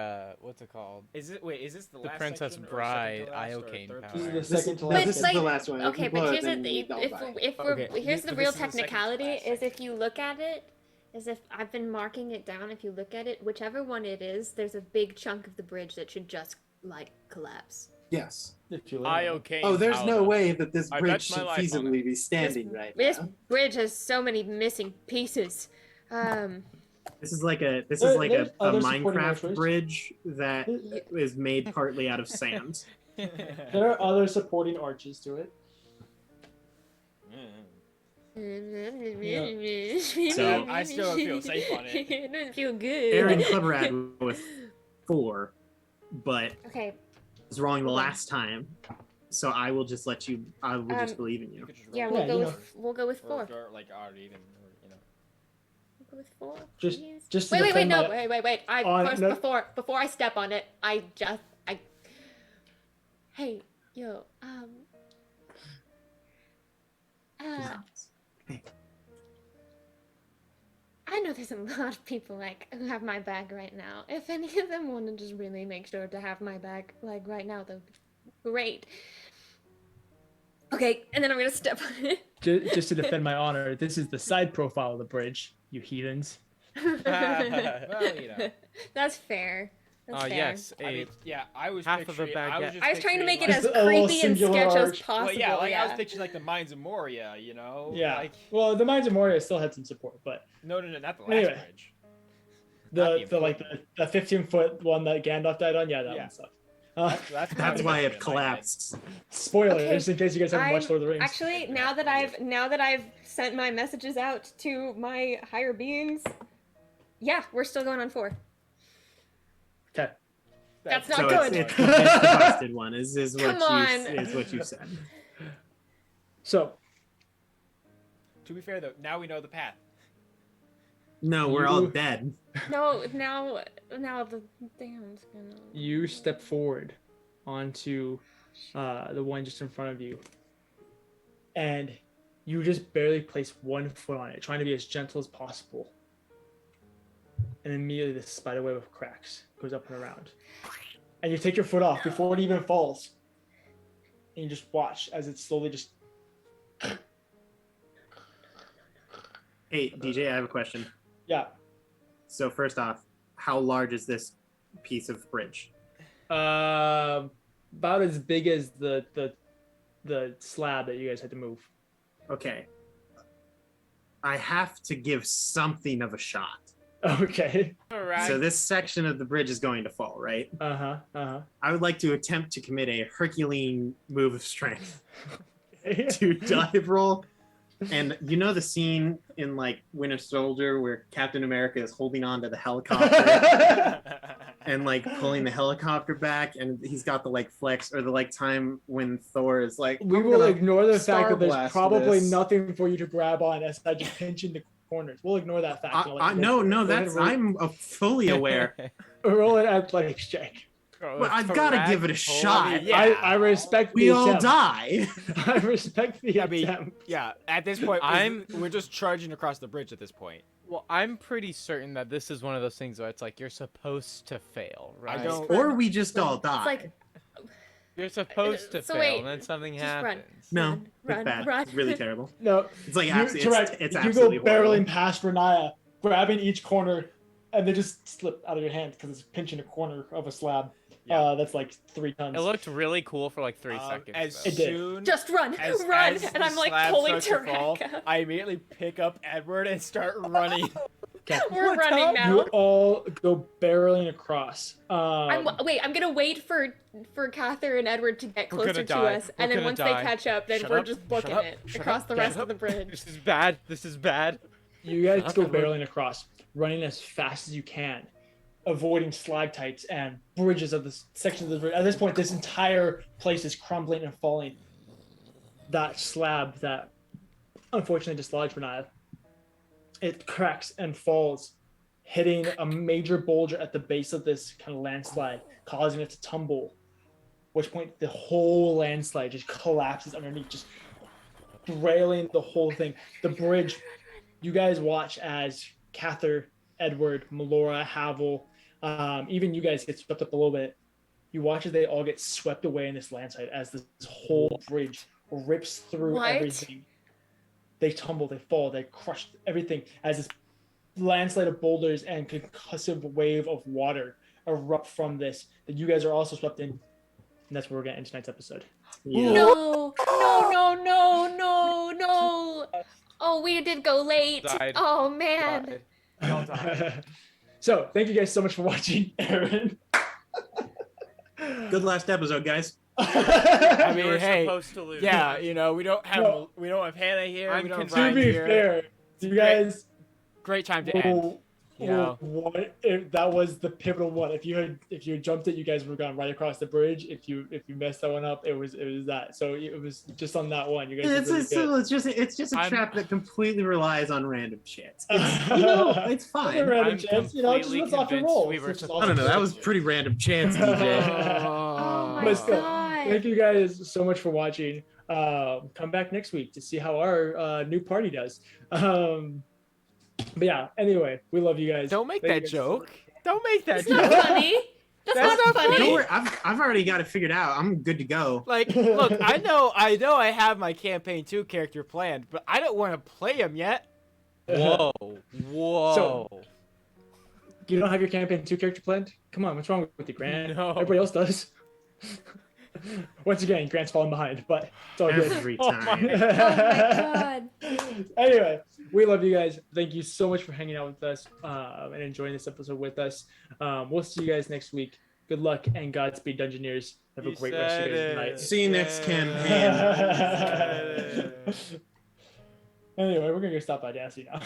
what's it called? Is it? Wait, is this the The last Princess section, or Bride, second to last, or Iocane third to power. This is last? the second to No, But last. this it's like- is the last one. If Okay, you but blow it, here's the then you thing: don't buy. if we're Okay, here's the but real this is the second to technicality last is if section. you look at it, is if I've been marking it down. If you look at it, whichever one it is, there's a big chunk of the bridge that should just like collapse. Yes. If you let me. Iocane. Oh, there's no powder. way that this I bridge bet my should life on feasibly be standing right This now. bridge has so many missing pieces. This is like a There's a other supporting Minecraft archways. bridge that is made partly out of sand. There are other supporting arches to it. So- I still don't feel safe on it. It doesn't feel good. Aaron Cleverad with 4, but Okay, was wrong the last time. So I will just let you. I will just believe in you. yeah, roll. we'll Yeah, go you with we'll go with 4. Or like already even, you know. We'll go with 4. Just- please. just to wait, defend no, my- wait. I on- first no- before I step on it, I hey, yo, I know there's a lot of people like who have my back right now. If any of them want to just really make sure to have my back like right now, that would be great. Okay, and then I'm gonna step on it. Just to defend my honor, this is the side profile of the bridge, you heathens. Well, you know. That's fair. That's fair. Yes, I mean, yeah, I was half of a picturing. I was, baguette. just I was trying to make it picturing, as Just a little creepy and singular sketch as arch. possible. Well, yeah, like I was picturing like the Mines of Moria, you know. Yeah. Like, Well, the Mines of Moria still had some support, but no, not the last Anyway. bridge. Not the like the 15-foot one that Gandalf died on, yeah, that Yeah. one sucked. That's why it collapsed. Spoiler, Okay, just in case you guys haven't watched Lord of the Rings. Actually, now that I've sent my messages out to my higher beings, yeah, we're still going on 4. Okay. That's not So good. it's the busted one. Is what Come you on. is what you said. So To be fair though, now we know the path. No, we're all You- dead. No, now the damn's gonna. you step forward onto the one just in front of you, and you just barely place one foot on it, trying to be as gentle as possible. And immediately the spider web of cracks goes up and around. And you take your foot off before it even falls. And you just watch as it slowly just. Hey, DJ, I have a question. Yeah. So first off, how large is this piece of bridge? about as big as the slab that you guys had to move. Okay. I have to give something of a shot. Okay. So this section of the bridge is going to fall, right? I would like to attempt to commit a Herculean move of strength to dive roll. And you know the scene in like Winter Soldier where Captain America is holding on to the helicopter and like pulling the helicopter back, and he's got the like flex, or the like time when Thor is like, We "I'm will gonna ignore the fact Star that there's Blast probably this." nothing for you to grab on as I just pinch into corners. We'll ignore that fact. No, that's I'm fully aware. Roll an athletics check. But I've got to give it a shot. I respect We the all attempt. die. I respect the attempt. Yeah, at this point, we're just charging across the bridge at this point. Well, I'm pretty certain that this is one of those things where it's like you're supposed to fail, right? Or we just all die. It's like You're supposed to So fail, wait, and then something just happens. No, run, it's bad. run. It's really terrible. No, It's like correct. it's you absolutely go barreling horrible. past Riniya, grabbing each corner, and they just slip out of your hand because it's pinching a corner of a slab. That's like 3 tons. It looked really cool for like 3 seconds. As though. soon Just run, as run, as and the I'm like slab pulling starts to fall, Tarek. I immediately pick up Edward and start running. We're running now. You all go barreling across. I'm gonna wait for Cather and Edward to get We're closer gonna to die. us, We're and then gonna once die. they catch up, then Shut we're up, just shut booking up, it shut across up, the shut rest up. of the bridge. This is bad. This is bad. You guys go Edward. barreling across, running as fast as you can, avoiding stalactites and bridges of the sections of the bridge. At this point, this entire place is crumbling and falling. That slab that unfortunately dislodged Riniya, it cracks and falls, hitting a major boulder at the base of this kind of landslide, causing it to tumble. At which point, the whole landslide just collapses underneath, just derailing the whole thing. The bridge, you guys watch as Cather, Edward, Melora, Haval, even you guys get swept up a little bit. You watch as they all get swept away in this landslide as this whole bridge rips through What? everything. They tumble, they fall, they crush everything as this landslide of boulders and concussive wave of water erupt from this that you guys are also swept in. And that's where we're getting into tonight's episode. Yeah. No. Oh, we did go late. Died. Oh man. So, thank you guys so much for watching, Aaron. Good last episode, guys. I You mean, were hey, supposed to lose. yeah, you know, we don't have No. Hannah here. I'm we don't have To Ryan be here. fair, you guys Great time to end. will You know, what if that was the pivotal one? If you had jumped it, you guys would have gone right across the bridge. If you messed that one up, it was that. So it was just on that one. You guys. It's, did really it's, it's just a I'm- trap that completely relies on random chance. It's, you know, it's good. fine. A random I'm chance, you know, just completely what's off your convinced roll. we were I don't know. That was pretty random chance, DJ. Oh my But still, god. thank you guys so much for watching. Come back next week to see how our new party does. But yeah, anyway, we love you guys. don't make Thank you that guys. joke. Don't make that It's not joke. funny. That's That's not not funny. Don't worry, I've already got it figured out. I'm good to go. Like, look, I know I have my campaign 2 character planned, but I don't want to play him yet. Whoa. So- You don't have your campaign 2 character planned? Come on, what's wrong with you, Grant? No. Everybody else does. Once again, Grant's falling behind, but it's all good. Every Oh time. Oh my god. Anyway, we love you guys. Thank you so much for hanging out with us and enjoying this episode with us. We'll see you guys next week. Good luck and Godspeed, Dungeoneers. Have a You great rest of said your it. night. See you next campaign. Anyway, we're gonna go stop by Dancy now.